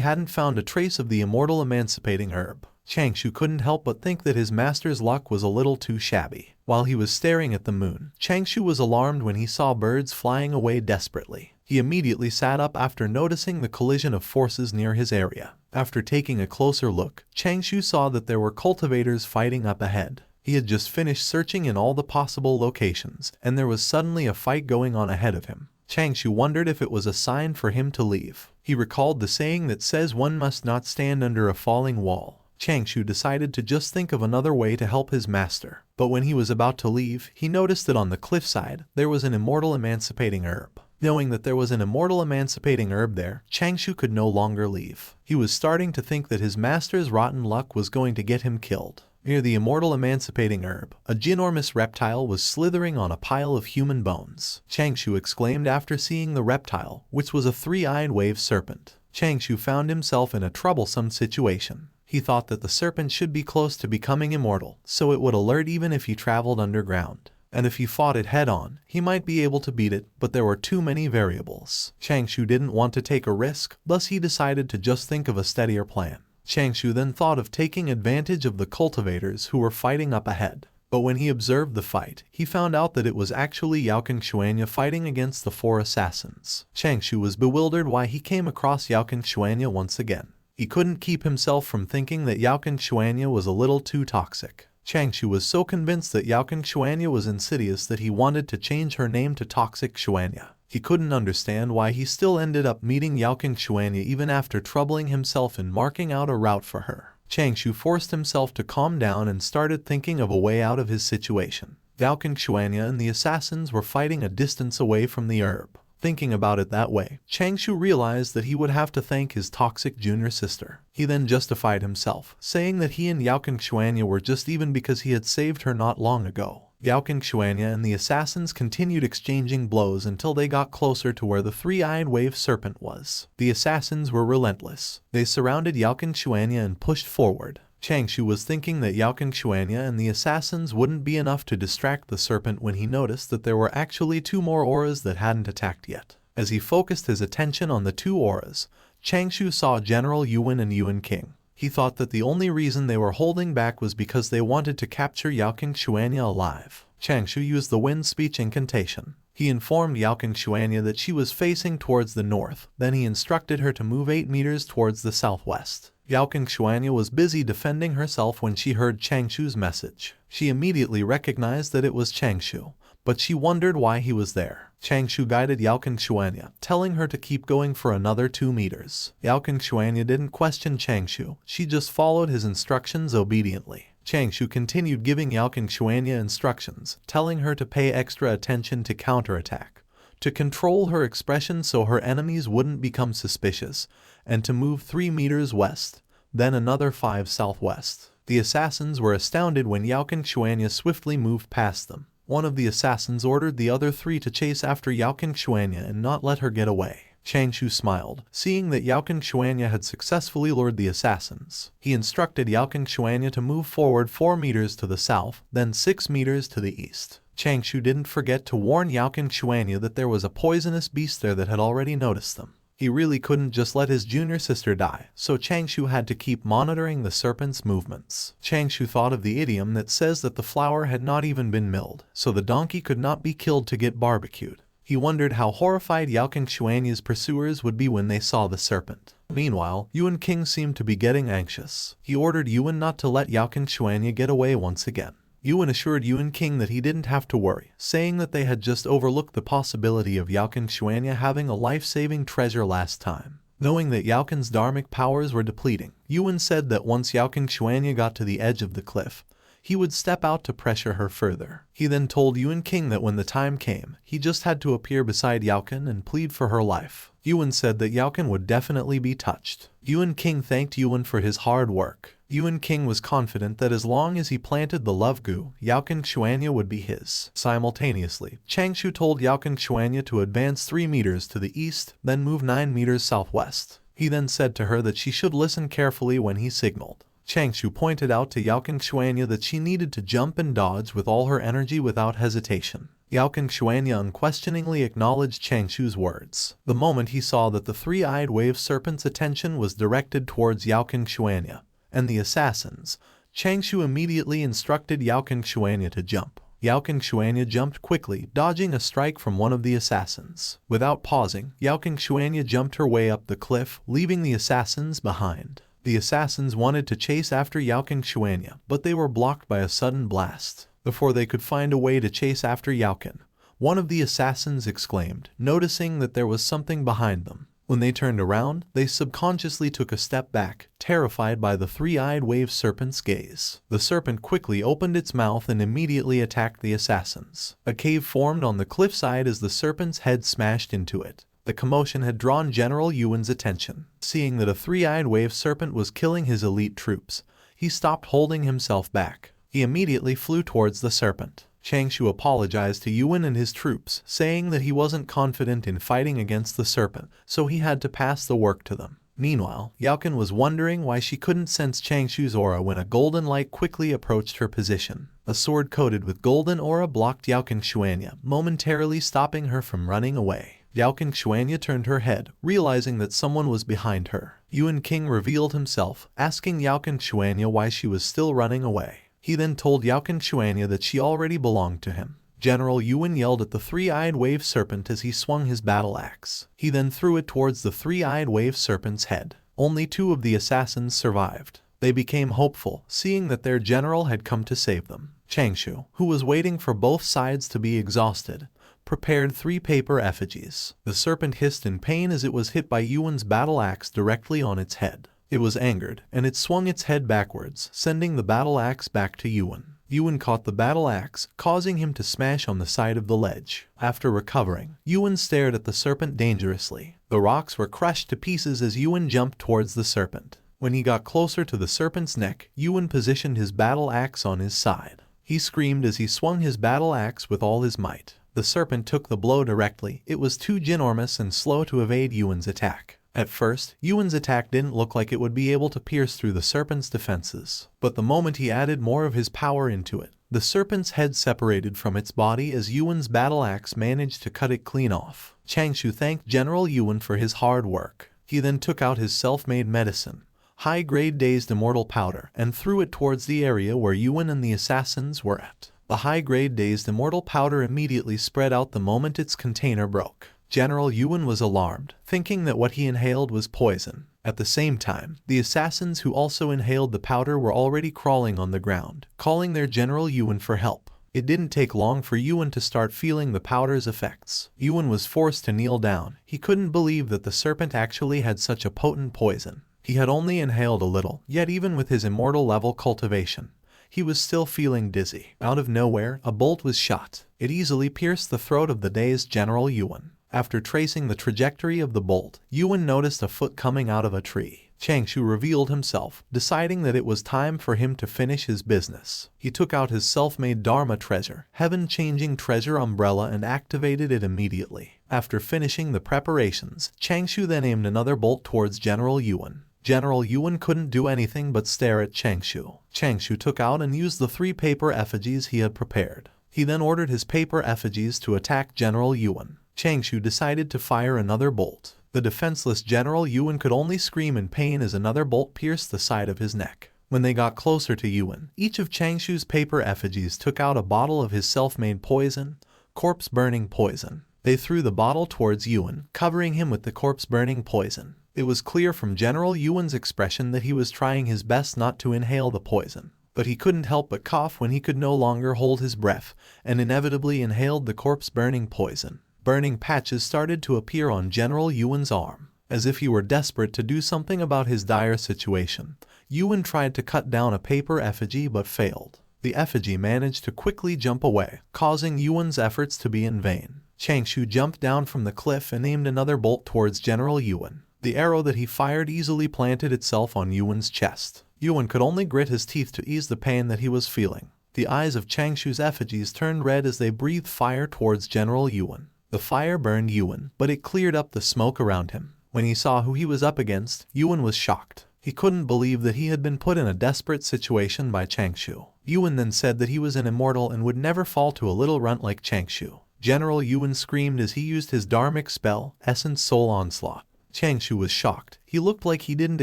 hadn't found a trace of the immortal emancipating herb. Changshou couldn't help but think that his master's luck was a little too shabby. While he was staring at the moon, Changshou was alarmed when he saw birds flying away desperately. He immediately sat up after noticing the collision of forces near his area. After taking a closer look, Changshou saw that there were cultivators fighting up ahead. He had just finished searching in all the possible locations, and there was suddenly a fight going on ahead of him. Changshou wondered if it was a sign for him to leave. He recalled the saying that says one must not stand under a falling wall. Changshou decided to just think of another way to help his master. But when he was about to leave, he noticed that on the cliffside, there was an immortal emancipating herb. Knowing that there was an immortal emancipating herb there, Changshou could no longer leave. He was starting to think that his master's rotten luck was going to get him killed. Near the immortal emancipating herb, a ginormous reptile was slithering on a pile of human bones. Changshou exclaimed after seeing the reptile, which was a 3-eyed wave serpent. Changshou found himself in a troublesome situation. He thought that the serpent should be close to becoming immortal, so it would alert even if he traveled underground. And if he fought it head-on, he might be able to beat it, but there were too many variables. Changshou didn't want to take a risk, thus he decided to just think of a steadier plan. Changshou then thought of taking advantage of the cultivators who were fighting up ahead. But when he observed the fight, he found out that it was actually Yao Xuanya fighting against the 4 assassins. Changshou was bewildered why he came across Yao Xuanya once again. He couldn't keep himself from thinking that Yao Xuanya was a little too toxic. Changshou was so convinced that Yao Xuanya was insidious that he wanted to change her name to Toxic Xuanya. He couldn't understand why he still ended up meeting Yao Xuanya even after troubling himself and marking out a route for her. Changshou forced himself to calm down and started thinking of a way out of his situation. Yao Xuanya and the assassins were fighting a distance away from the herb. Thinking about it that way, Changshou realized that he would have to thank his toxic junior sister. He then justified himself, saying that he and Yao Xuanya were just even because he had saved her not long ago. Yao Xuanya and the assassins continued exchanging blows until they got closer to where the 3-eyed wave serpent was. The assassins were relentless. They surrounded Yao Xuanya and pushed forward. Changshou was thinking that Yao Xuanya and the assassins wouldn't be enough to distract the serpent when he noticed that there were actually 2 more auras that hadn't attacked yet. As he focused his attention on the 2 auras, Changshou saw General Yuan and Yuan King. He thought that the only reason they were holding back was because they wanted to capture Yao Xuanya alive. Changshou used the wind speech incantation. He informed Yao Xuanya that she was facing towards the north, then he instructed her to move 8 meters towards the southwest. Yao Xuanya was busy defending herself when she heard Changshou's message. She immediately recognized that it was Changshou, but she wondered why he was there. Changshou guided Yao Xuanya, telling her to keep going for another 2 meters. Yao Xuanya didn't question Changshou, she just followed his instructions obediently. Changshou continued giving Yao Xuanya instructions, telling her to pay extra attention to counterattack. to control her expression so her enemies wouldn't become suspicious, and to move 3 meters west, then another 5 southwest. The assassins were astounded when Yaoqing Xuanya swiftly moved past them. One of the assassins ordered the other 3 to chase after Yaoqing Xuanya and not let her get away. Changshou smiled, seeing that Yaoqing Xuanya had successfully lured the assassins. He instructed Yaoqing Xuanya to move forward 4 meters to the south, then 6 meters to the east. Changshou didn't forget to warn Yaoqing Xuanya that there was a poisonous beast there that had already noticed them. He really couldn't just let his junior sister die, so Changshou had to keep monitoring the serpent's movements. Changshou thought of the idiom that says that the flour had not even been milled, so the donkey could not be killed to get barbecued. He wondered how horrified Yaoqing Xuanya's pursuers would be when they saw the serpent. Meanwhile, Yuan King seemed to be getting anxious. He ordered Yuan not to let Yaoqing Xuanya get away once again. Yuan assured Yuan King that he didn't have to worry, saying that they had just overlooked the possibility of Yaoqing Xuanya having a life-saving treasure last time. Knowing that Yaoqing's dharmic powers were depleting, Yuan said that once Yaoqing Xuanya got to the edge of the cliff, he would step out to pressure her further. He then told Yuan King that when the time came, he just had to appear beside Yaoqing and plead for her life. Yuan said that Yaoqing would definitely be touched. Yuan King thanked Yuan for his hard work. Yuan King was confident that as long as he planted the love goo, Yaoqing Xuanya would be his. Simultaneously, Changshou told Yaoqing Xuanya to advance 3 meters to the east, then move 9 meters southwest. He then said to her that she should listen carefully when he signaled. Changshou pointed out to Yaoqing Xuanya that she needed to jump and dodge with all her energy without hesitation. Yaoqing Xuanya unquestioningly acknowledged Changshou's words. The moment he saw that the 3-eyed wave serpent's attention was directed towards Yaoqing Xuanya and the assassins, Changshou immediately instructed Yaoqing Xuanya to jump. Yaoqing Xuanya jumped quickly, dodging a strike from one of the assassins. Without pausing, Yaoqing Xuanya jumped her way up the cliff, leaving the assassins behind. The assassins wanted to chase after Yaoqing Xuanya, but they were blocked by a sudden blast. Before they could find a way to chase after Yaoqing, one of the assassins exclaimed, noticing that there was something behind them. When they turned around, they subconsciously took a step back, terrified by the 3-eyed wave serpent's gaze. The serpent quickly opened its mouth and immediately attacked the assassins. A cave formed on the cliffside as the serpent's head smashed into it. The commotion had drawn General Yuan's attention. Seeing that a 3-eyed wave serpent was killing his elite troops, he stopped holding himself back. He immediately flew towards the serpent. Changshou apologized to Yuan and his troops, saying that he wasn't confident in fighting against the serpent, so he had to pass the work to them. Meanwhile, Yaoqing was wondering why she couldn't sense Changshou's aura when a golden light quickly approached her position. A sword coated with golden aura blocked Yaoqing Xuanya, momentarily stopping her from running away. Yaoqing Xuanya turned her head, realizing that someone was behind her. Yuan King revealed himself, asking Yaoqing Xuanya why she was still running away. He then told Yaoqing Xuanya that she already belonged to him. General Yuan yelled at the 3-eyed wave serpent as he swung his battle axe. He then threw it towards the 3-eyed wave serpent's head. Only 2 of the assassins survived. They became hopeful, seeing that their general had come to save them. Changshou, who was waiting for both sides to be exhausted, prepared 3 paper effigies. The serpent hissed in pain as it was hit by Yuan's battle axe directly on its head. It was angered, and it swung its head backwards, sending the battle axe back to Yuan. Yuan caught the battle axe, causing him to smash on the side of the ledge. After recovering, Yuan stared at the serpent dangerously. The rocks were crushed to pieces as Yuan jumped towards the serpent. When he got closer to the serpent's neck, Yuan positioned his battle axe on his side. He screamed as he swung his battle axe with all his might. The serpent took the blow directly. It was too ginormous and slow to evade Yuan's attack. At first, Yuan's attack didn't look like it would be able to pierce through the serpent's defenses. But the moment he added more of his power into it, the serpent's head separated from its body as Yuan's battle axe managed to cut it clean off. Changshou thanked General Yuan for his hard work. He then took out his self-made medicine, high-grade dazed immortal powder, and threw it towards the area where Yuan and the assassins were at. The high-grade dazed immortal powder immediately spread out the moment its container broke. General Yuan was alarmed, thinking that what he inhaled was poison. At the same time, the assassins who also inhaled the powder were already crawling on the ground, calling their General Yuan for help. It didn't take long for Yuan to start feeling the powder's effects. Yuan was forced to kneel down. He couldn't believe that the serpent actually had such a potent poison. He had only inhaled a little, yet even with his immortal level cultivation, he was still feeling dizzy. Out of nowhere, a bolt was shot. It easily pierced the throat of the dazed General Yuan. After tracing the trajectory of the bolt, Yuan noticed a foot coming out of a tree. Changshou revealed himself, deciding that it was time for him to finish his business. He took out his self-made Dharma treasure, heaven-changing treasure umbrella, and activated it immediately. After finishing the preparations, Changshou then aimed another bolt towards General Yuan. General Yuan couldn't do anything but stare at Changshou. Changshou took out and used the 3 paper effigies he had prepared. He then ordered his paper effigies to attack General Yuan. Changshou decided to fire another bolt. The defenseless General Yuan could only scream in pain as another bolt pierced the side of his neck. When they got closer to Yuan, each of Changshou's paper effigies took out a bottle of his self-made poison, corpse-burning poison. They threw the bottle towards Yuan, covering him with the corpse-burning poison. It was clear from General Yuan's expression that he was trying his best not to inhale the poison. But he couldn't help but cough when he could no longer hold his breath, and inevitably inhaled the corpse-burning poison. Burning patches started to appear on General Yuan's arm. As if he were desperate to do something about his dire situation, Yuan tried to cut down a paper effigy but failed. The effigy managed to quickly jump away, causing Yuan's efforts to be in vain. Changshou jumped down from the cliff and aimed another bolt towards General Yuan. The arrow that he fired easily planted itself on Yuan's chest. Yuan could only grit his teeth to ease the pain that he was feeling. The eyes of Changshou's effigies turned red as they breathed fire towards General Yuan. The fire burned Yuan, but it cleared up the smoke around him. When he saw who he was up against, Yuan was shocked. He couldn't believe that he had been put in a desperate situation by Changshou. Yuan then said that he was an immortal and would never fall to a little runt like Changshou. General Yuan screamed as he used his dharmic spell, Essence Soul Onslaught. Changshou was shocked. He looked like he didn't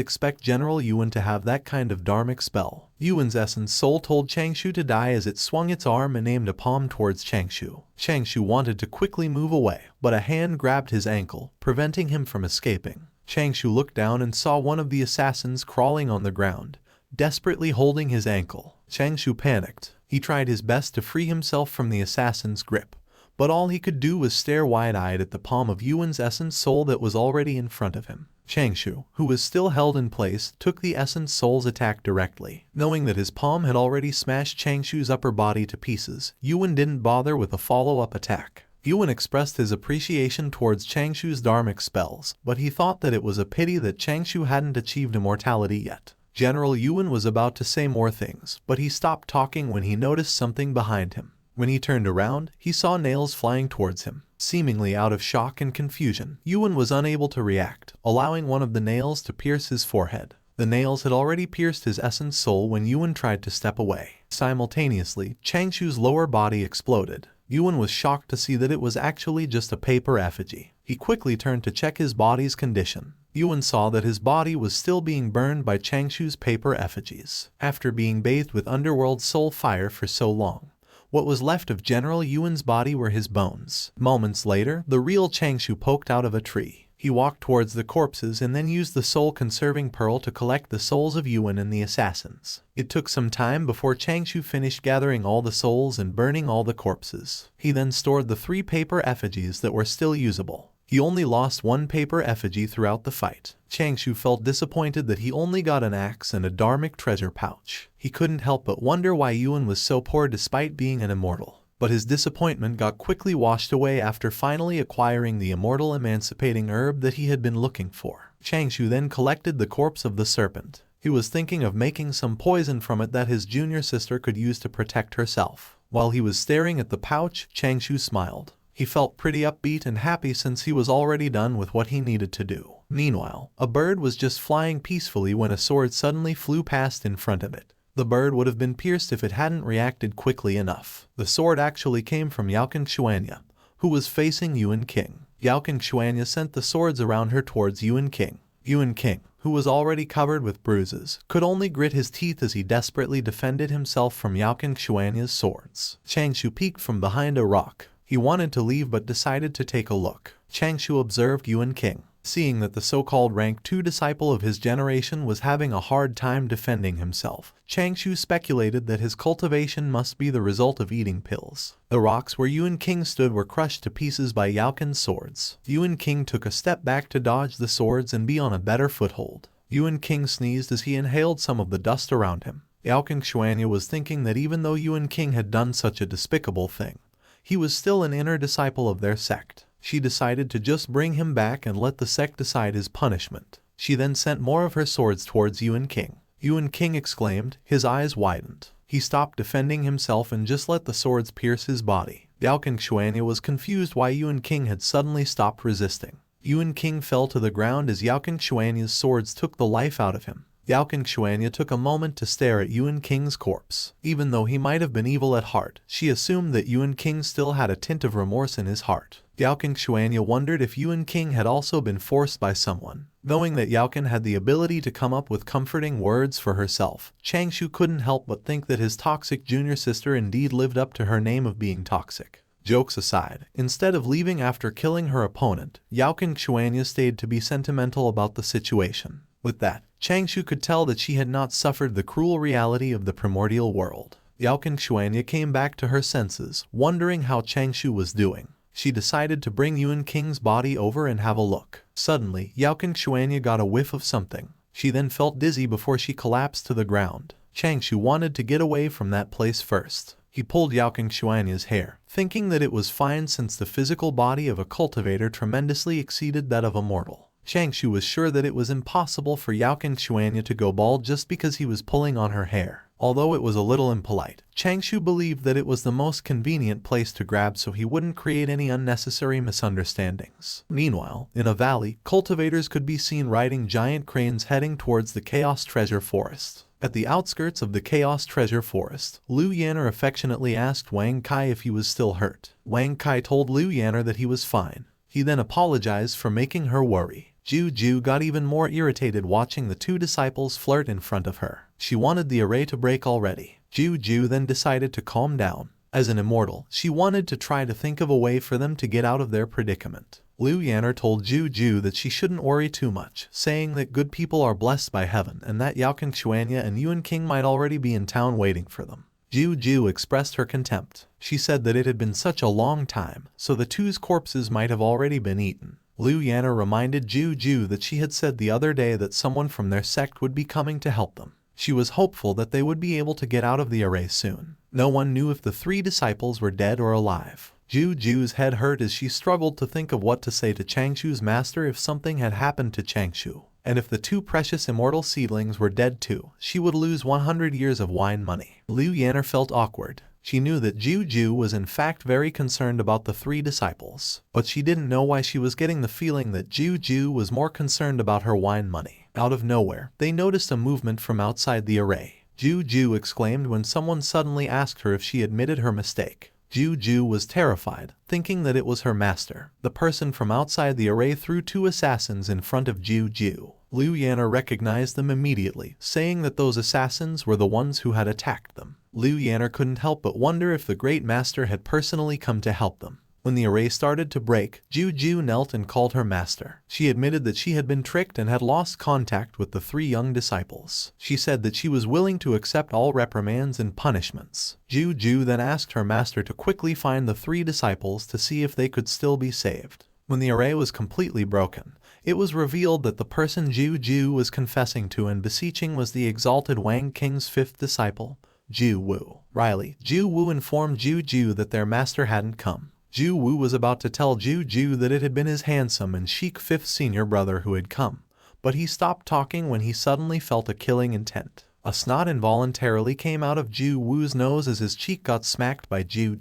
expect General Yuan to have that kind of dharmic spell. Yuan's essence soul told Changshou to die as it swung its arm and aimed a palm towards Changshou. Changshou wanted to quickly move away, but a hand grabbed his ankle, preventing him from escaping. Changshou looked down and saw one of the assassins crawling on the ground, desperately holding his ankle. Changshou panicked. He tried his best to free himself from the assassin's grip, but all he could do was stare wide-eyed at the palm of Yuan's essence soul that was already in front of him. Changshou, who was still held in place, took the essence soul's attack directly. Knowing that his palm had already smashed Changshou's upper body to pieces, Yuan didn't bother with a follow-up attack. Yuan expressed his appreciation towards Changshou's dharmic spells, but he thought that it was a pity that Changshou hadn't achieved immortality yet. General Yuan was about to say more things, but he stopped talking when he noticed something behind him. When he turned around, he saw nails flying towards him. Seemingly out of shock and confusion, Yuan was unable to react, allowing one of the nails to pierce his forehead. The nails had already pierced his essence soul when Yuan tried to step away. Simultaneously, Changshou's lower body exploded. Yuan was shocked to see that it was actually just a paper effigy. He quickly turned to check his body's condition. Yuan saw that his body was still being burned by Changshou's paper effigies. After being bathed with underworld soul fire for so long, what was left of General Yuan's body were his bones. Moments later, the real Changshou poked out of a tree. He walked towards the corpses and then used the soul-conserving pearl to collect the souls of Yuan and the assassins. It took some time before Changshou finished gathering all the souls and burning all the corpses. He then stored the 3 paper effigies that were still usable. He only lost 1 paper effigy throughout the fight. Changshou felt disappointed that he only got an axe and a dharmic treasure pouch. He couldn't help but wonder why Yuan was so poor despite being an immortal. But his disappointment got quickly washed away after finally acquiring the immortal emancipating herb that he had been looking for. Changshou then collected the corpse of the serpent. He was thinking of making some poison from it that his junior sister could use to protect herself. While he was staring at the pouch, Changshou smiled. He felt pretty upbeat and happy since he was already done with what he needed to do. Meanwhile, a bird was just flying peacefully when a sword suddenly flew past in front of it. The bird would have been pierced if it hadn't reacted quickly enough. The sword actually came from Yaoqingshuanya, who was facing Yuan King. Yaoqingshuanya sent the swords around her towards Yuan King. Yuan King, who was already covered with bruises, could only grit his teeth as he desperately defended himself from Yaoqingshuanya's swords. Changshou peeked from behind a rock. He wanted to leave but decided to take a look. Changshou observed Yuan King. Seeing that the so-called rank 2 disciple of his generation was having a hard time defending himself, Changshou speculated that his cultivation must be the result of eating pills. The rocks where Yuan King stood were crushed to pieces by Yaoqin's swords. Yuan King took a step back to dodge the swords and be on a better foothold. Yuan King sneezed as he inhaled some of the dust around him. Yao Xuanya was thinking that even though Yuan King had done such a despicable thing, he was still an inner disciple of their sect. She decided to just bring him back and let the sect decide his punishment. She then sent more of her swords towards Yuan King. Yuan King exclaimed, his eyes widened. He stopped defending himself and just let the swords pierce his body. Yao Xuanya was confused why Yuan King had suddenly stopped resisting. Yuan King fell to the ground as Yao Xuanya's swords took the life out of him. Yao Xuanya took a moment to stare at Yuan King's corpse. Even though he might have been evil at heart, she assumed that Yuan King still had a tint of remorse in his heart. Yao Xuanya wondered if Yuan King had also been forced by someone. Knowing that Yao had the ability to come up with comforting words for herself, Changshou couldn't help but think that his toxic junior sister indeed lived up to her name of being toxic. Jokes aside, instead of leaving after killing her opponent, Yao Xuanya stayed to be sentimental about the situation. With that, Changshou could tell that she had not suffered the cruel reality of the primordial world. Yao Xuanya came back to her senses, wondering how Changshou was doing. She decided to bring Yuan King's body over and have a look. Suddenly, Yao Xuanya got a whiff of something. She then felt dizzy before she collapsed to the ground. Changshou wanted to get away from that place first. He pulled Yao Xuanya's hair, thinking that it was fine since the physical body of a cultivator tremendously exceeded that of a mortal. Changshou was sure that it was impossible for Yao Xuanya to go bald just because he was pulling on her hair. Although it was a little impolite, Changshou believed that it was the most convenient place to grab so he wouldn't create any unnecessary misunderstandings. Meanwhile, in a valley, cultivators could be seen riding giant cranes heading towards the Chaos Treasure Forest. At the outskirts of the Chaos Treasure Forest, Liu Yanner affectionately asked Wang Kai if he was still hurt. Wang Kai told Liu Yanner that he was fine. He then apologized for making her worry. Ju got even more irritated watching the two disciples flirt in front of her. She wanted the array to break already. Ju then decided to calm down. As an immortal, she wanted to try to think of a way for them to get out of their predicament. Liu Yanner told Ju that she shouldn't worry too much, saying that good people are blessed by heaven and that Yao Xuanya and Yuan King might already be in town waiting for them. Ju expressed her contempt. She said that it had been such a long time, so the two's corpses might have already been eaten. Liu Yanner reminded Ju that she had said the other day that someone from their sect would be coming to help them. She was hopeful that they would be able to get out of the array soon. No one knew if the three disciples were dead or alive. Ju's head hurt as she struggled to think of what to say to Changshou's master if something had happened to Changshou. And if the two precious immortal seedlings were dead too, she would lose 100 years of wine money. Liu Yanner felt awkward. She knew that Ju was in fact very concerned about the three disciples, but she didn't know why she was getting the feeling that Ju was more concerned about her wine money. Out of nowhere, they noticed a movement from outside the array. Ju exclaimed when someone suddenly asked her if she admitted her mistake. Ju was terrified, thinking that it was her master. The person from outside the array threw two assassins in front of Ju. Liu Yanner recognized them immediately, saying that those assassins were the ones who had attacked them. Liu Yanner couldn't help but wonder if the great master had personally come to help them. When the array started to break, Ju knelt and called her master. She admitted that she had been tricked and had lost contact with the three young disciples. She said that she was willing to accept all reprimands and punishments. Ju then asked her master to quickly find the three disciples to see if they could still be saved. When the array was completely broken, it was revealed that the person Ju was confessing to and beseeching was the exalted Wang King's fifth disciple, Ju Wu. Riley, Ju Wu informed Ju that their master hadn't come. Ju Wu was about to tell Ju that it had been his handsome and chic fifth senior brother who had come, but he stopped talking when he suddenly felt a killing intent. A snot involuntarily came out of Ju Wu's nose as his cheek got smacked by Ju.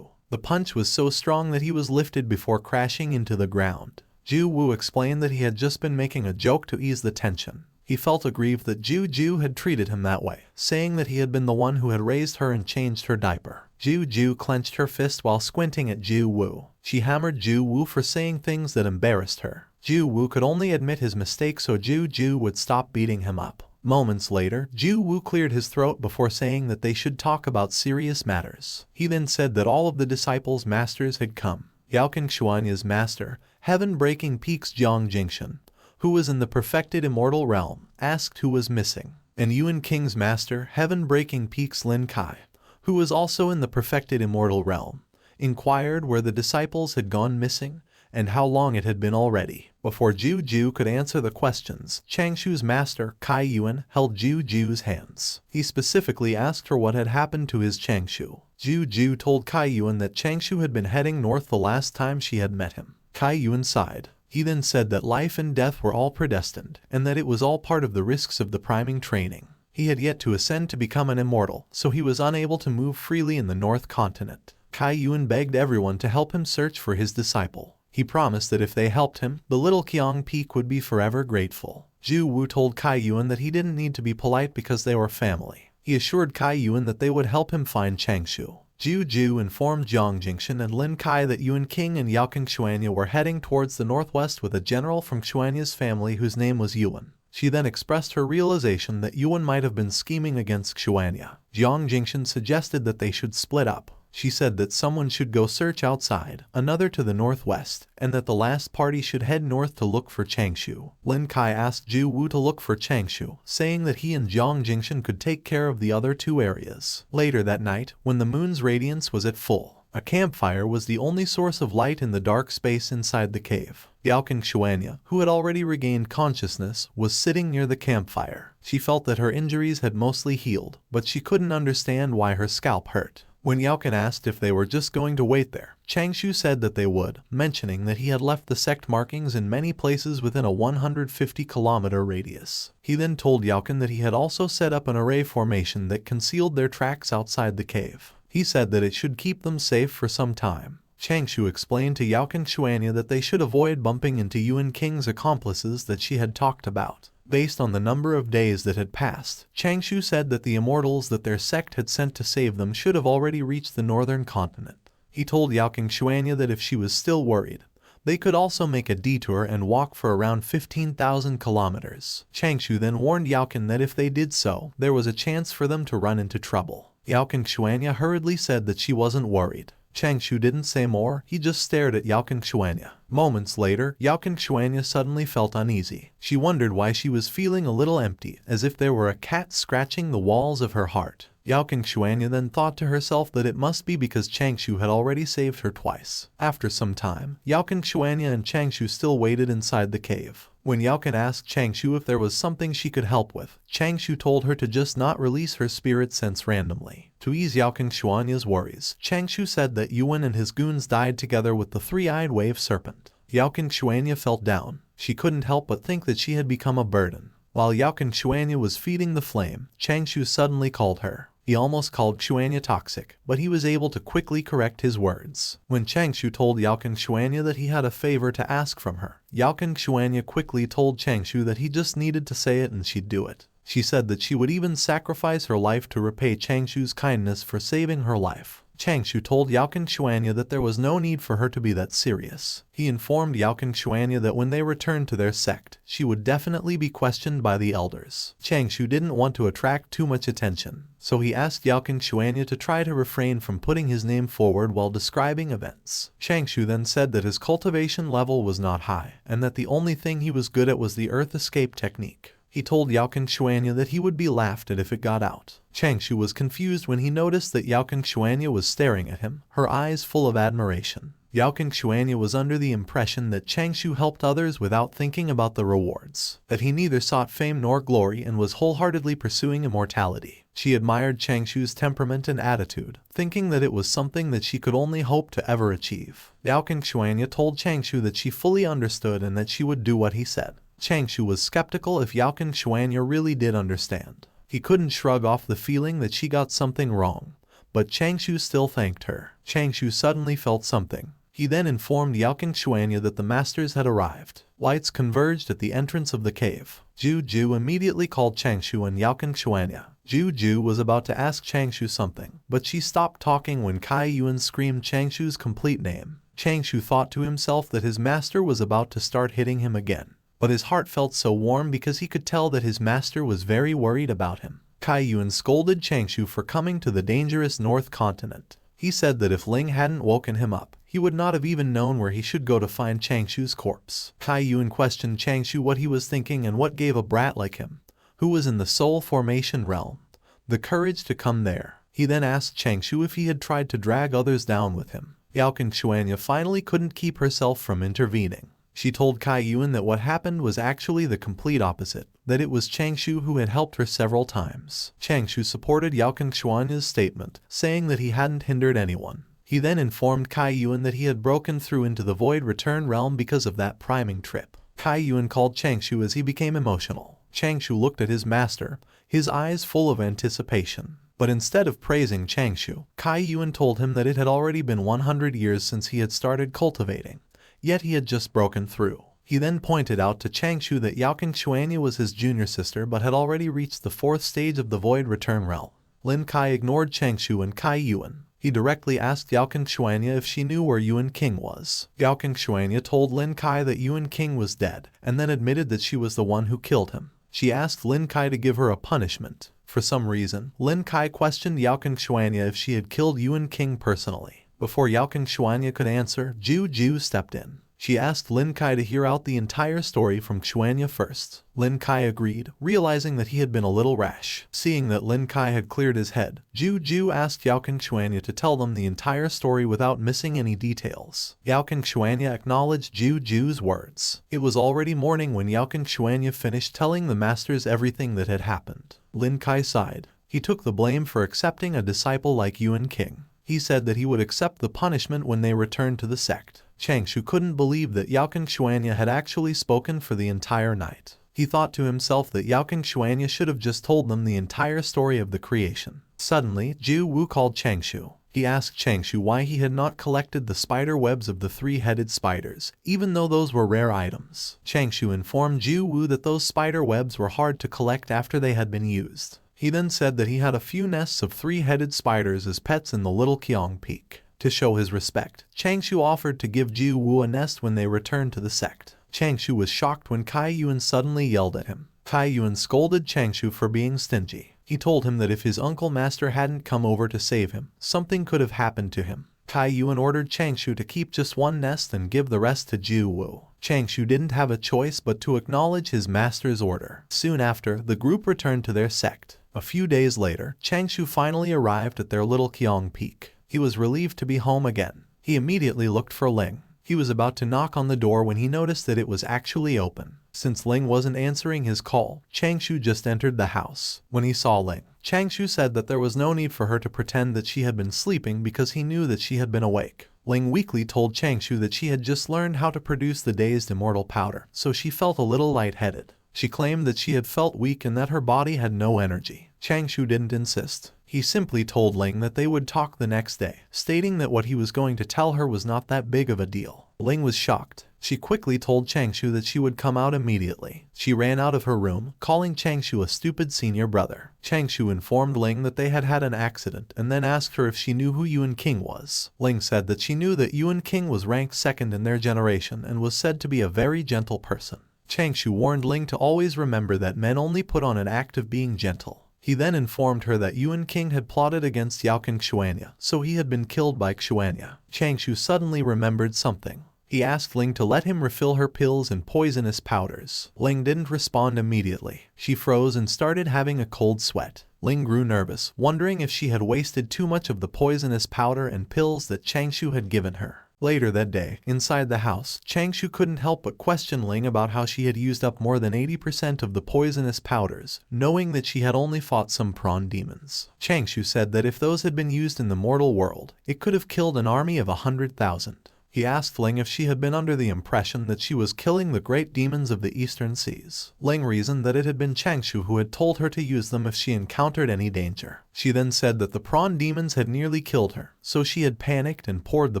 The punch was so strong that he was lifted before crashing into the ground. Ju Wu explained that he had just been making a joke to ease the tension. He felt aggrieved that Ju had treated him that way, saying that he had been the one who had raised her and changed her diaper. Ju clenched her fist while squinting at Ju Wu. She hammered Ju Wu for saying things that embarrassed her. Ju Wu could only admit his mistake so Ju would stop beating him up. Moments later, Ju Wu cleared his throat before saying that they should talk about serious matters. He then said that all of the disciples' masters had come. Yao Xuanya's master, Heaven-Breaking Peaks Jiang Jingshan, who was in the perfected immortal realm, asked who was missing. And Yuan King's master, Heaven-Breaking Peaks Lin Kai, who was also in the perfected immortal realm, inquired where the disciples had gone missing, and how long it had been already. Before Ju could answer the questions, Changshou's master, Kai Yuan, held Ju's hands. He specifically asked her what had happened to his Changshou. Ju told Kai Yuan that Changshou had been heading north the last time she had met him. Kai Yuan sighed. He then said that life and death were all predestined, and that it was all part of the risks of the priming training. He had yet to ascend to become an immortal, so he was unable to move freely in the North Continent. Kai Yuan begged everyone to help him search for his disciple. He promised that if they helped him, the little Qiang Peak would be forever grateful. Ju Wu told Kai Yuan that he didn't need to be polite because they were family. He assured Kai Yuan that they would help him find Changshou. Ju informed Jiang Jingxin and Lin Kai that Yuan King and Yaoqing Xuanya were heading towards the northwest with a general from Xuanya's family whose name was Yuan. She then expressed her realization that Yuan might have been scheming against Xuanya. Jiang Jingxin suggested that they should split up. She said that someone should go search outside, another to the northwest, and that the last party should head north to look for Changshou. Lin Kai asked Ju Wu to look for Changshou, saying that he and Jiang Jingxin could take care of the other two areas. Later that night, when the moon's radiance was at full, a campfire was the only source of light in the dark space inside the cave. Yaoqing Xuanya, who had already regained consciousness, was sitting near the campfire. She felt that her injuries had mostly healed, but she couldn't understand why her scalp hurt. When Yaoqing asked if they were just going to wait there, Changshou said that they would, mentioning that he had left the sect markings in many places within a 150-kilometer radius. He then told Yaoqing that he had also set up an array formation that concealed their tracks outside the cave. He said that it should keep them safe for some time. Changshou explained to Yaoqing Xuanya that they should avoid bumping into Yuan King's accomplices that she had talked about. Based on the number of days that had passed, Changshou said that the immortals that their sect had sent to save them should have already reached the northern continent. He told Yaoqing Xuanya that if she was still worried, they could also make a detour and walk for around 15,000 kilometers. Changshou then warned Yaoqing that if they did so, there was a chance for them to run into trouble. Yaoqing Xuanya hurriedly said that she wasn't worried. Changshou didn't say more, he just stared at Yaoqing Xuanya. Moments later, Yaoqing Xuanya suddenly felt uneasy. She wondered why she was feeling a little empty, as if there were a cat scratching the walls of her heart. Yaoqing Xuanya then thought to herself that it must be because Changshou had already saved her twice. After some time, Yaoqing Xuanya and Changshou still waited inside the cave. When Yaoqing asked Changshou if there was something she could help with, Changshou told her to just not release her spirit sense randomly. To ease Yaoqing Xuanya's worries, Changshou said that Yuan and his goons died together with the three-eyed wave serpent. Yaoqing Xuanya felt down. She couldn't help but think that she had become a burden. While Yaoqing Xuanya was feeding the flame, Changshou suddenly called her. He almost called Xuanya toxic, but he was able to quickly correct his words. When Changshou told Yaoqing Xuanya that he had a favor to ask from her, Yaoqing Xuanya quickly told Changshou that he just needed to say it and she'd do it. She said that she would even sacrifice her life to repay Changshou's kindness for saving her life. Changshou told Yaoqing Xuanya that there was no need for her to be that serious. He informed Yaoqing Xuanya that when they returned to their sect, she would definitely be questioned by the elders. Changshou didn't want to attract too much attention, so he asked Yaoqing Xuanya to try to refrain from putting his name forward while describing events. Changshou then said that his cultivation level was not high, and that the only thing he was good at was the earth escape technique. He told Yaoqing Xuanya that he would be laughed at if it got out. Changshou was confused when he noticed that Yaoqing Xuanya was staring at him, her eyes full of admiration. Yaoqing Xuanya was under the impression that Changshou helped others without thinking about the rewards, that he neither sought fame nor glory and was wholeheartedly pursuing immortality. She admired Changshou's temperament and attitude, thinking that it was something that she could only hope to ever achieve. Yaoqing Xuanya told Changshou that she fully understood and that she would do what he said. Changshou was skeptical if Yaoqing Xuanya really did understand. He couldn't shrug off the feeling that she got something wrong, but Changshou still thanked her. Changshou suddenly felt something. He then informed Yaoqing Xuanya that the masters had arrived. Lights converged at the entrance of the cave. Ju immediately called Changshou and Yaoqing Xuanya. Ju was about to ask Changshou something, but she stopped talking when Kai Yuan screamed Changshou's complete name. Changshou thought to himself that his master was about to start hitting him again. But his heart felt so warm because he could tell that his master was very worried about him. Kai Yuan scolded Changshou for coming to the dangerous North Continent. He said that if Ling hadn't woken him up, he would not have even known where he should go to find Changshou's corpse. Kai Yuan questioned Changshou what he was thinking and what gave a brat like him, who was in the soul formation realm, the courage to come there. He then asked Changshou if he had tried to drag others down with him. Yao Xuanya finally couldn't keep herself from intervening. She told Kai Yuan that what happened was actually the complete opposite, that it was Changshou who had helped her several times. Changshou supported Yao Xuanya's statement, saying that he hadn't hindered anyone. He then informed Kai Yuan that he had broken through into the Void Return Realm because of that priming trip. Kai Yuan called Changshou as he became emotional. Changshou looked at his master, his eyes full of anticipation. But instead of praising Changshou, Kai Yuan told him that it had already been 100 years since he had started cultivating. Yet he had just broken through. He then pointed out to Changshou that Yao Xuanya was his junior sister but had already reached the 4th stage of the Void Return Realm. Lin Kai ignored Changshou and Kai Yuan. He directly asked Yao Xuanya if she knew where Yuan King was. Yao Xuanya told Lin Kai that Yuan King was dead, and then admitted that she was the one who killed him. She asked Lin Kai to give her a punishment. For some reason, Lin Kai questioned Yao Xuanya if she had killed Yuan King personally. Before Yao Xuanya could answer, Ju stepped in. She asked Lin Kai to hear out the entire story from Xuanya first. Lin Kai agreed, realizing that he had been a little rash. Seeing that Lin Kai had cleared his head, Ju asked Yao Xuanya to tell them the entire story without missing any details. Yao Xuanya acknowledged Ju's words. It was already morning when Yao Xuanya finished telling the masters everything that had happened. Lin Kai sighed. He took the blame for accepting a disciple like Yuan King. He said that he would accept the punishment when they returned to the sect. Changshou couldn't believe that Yao Xuanya had actually spoken for the entire night. He thought to himself that Yao Xuanya should have just told them the entire story of the creation. Suddenly, Ju Wu called Changshou. He asked Changshou why he had not collected the spider webs of the 3-headed spiders, even though those were rare items. Changshou informed Ju Wu that those spider webs were hard to collect after they had been used. He then said that he had a few nests of 3-headed spiders as pets in the Little Qiang Peak. To show his respect, Changshou offered to give Ju Wu a nest when they returned to the sect. Changshou was shocked when Kai Yuan suddenly yelled at him. Kai Yuan scolded Changshou for being stingy. He told him that if his uncle master hadn't come over to save him, something could have happened to him. Kai Yuan ordered Changshou to keep just one nest and give the rest to Ju Wu. Changshou didn't have a choice but to acknowledge his master's order. Soon after, the group returned to their sect. A few days later, Changshou finally arrived at their Little Qiang Peak. He was relieved to be home again. He immediately looked for Ling. He was about to knock on the door when he noticed that it was actually open. Since Ling wasn't answering his call, Changshou just entered the house. When he saw Ling, Changshou said that there was no need for her to pretend that she had been sleeping because he knew that she had been awake. Ling weakly told Changshou that she had just learned how to produce the dazed immortal powder, so she felt a little lightheaded. She claimed that she had felt weak and that her body had no energy. Changshou didn't insist. He simply told Ling that they would talk the next day, stating that what he was going to tell her was not that big of a deal. Ling was shocked. She quickly told Changshou that she would come out immediately. She ran out of her room, calling Changshou a stupid senior brother. Changshou informed Ling that they had had an accident and then asked her if she knew who Yuan King was. Ling said that she knew that Yuan King was ranked 2nd in their generation and was said to be a very gentle person. Changshou warned Ling to always remember that men only put on an act of being gentle. He then informed her that Yuan King had plotted against Yao Xuanya, so he had been killed by Xuanya. Changshou suddenly remembered something. He asked Ling to let him refill her pills and poisonous powders. Ling didn't respond immediately. She froze and started having a cold sweat. Ling grew nervous, wondering if she had wasted too much of the poisonous powder and pills that Changshou had given her. Later that day, inside the house, Changshou couldn't help but question Ling about how she had used up more than 80% of the poisonous powders, knowing that she had only fought some prawn demons. Changshou said that if those had been used in the mortal world, it could have killed an army of 100,000. He asked Ling if she had been under the impression that she was killing the great demons of the eastern seas. Ling reasoned that it had been Changshou who had told her to use them if she encountered any danger. She then said that the prawn demons had nearly killed her, so she had panicked and poured the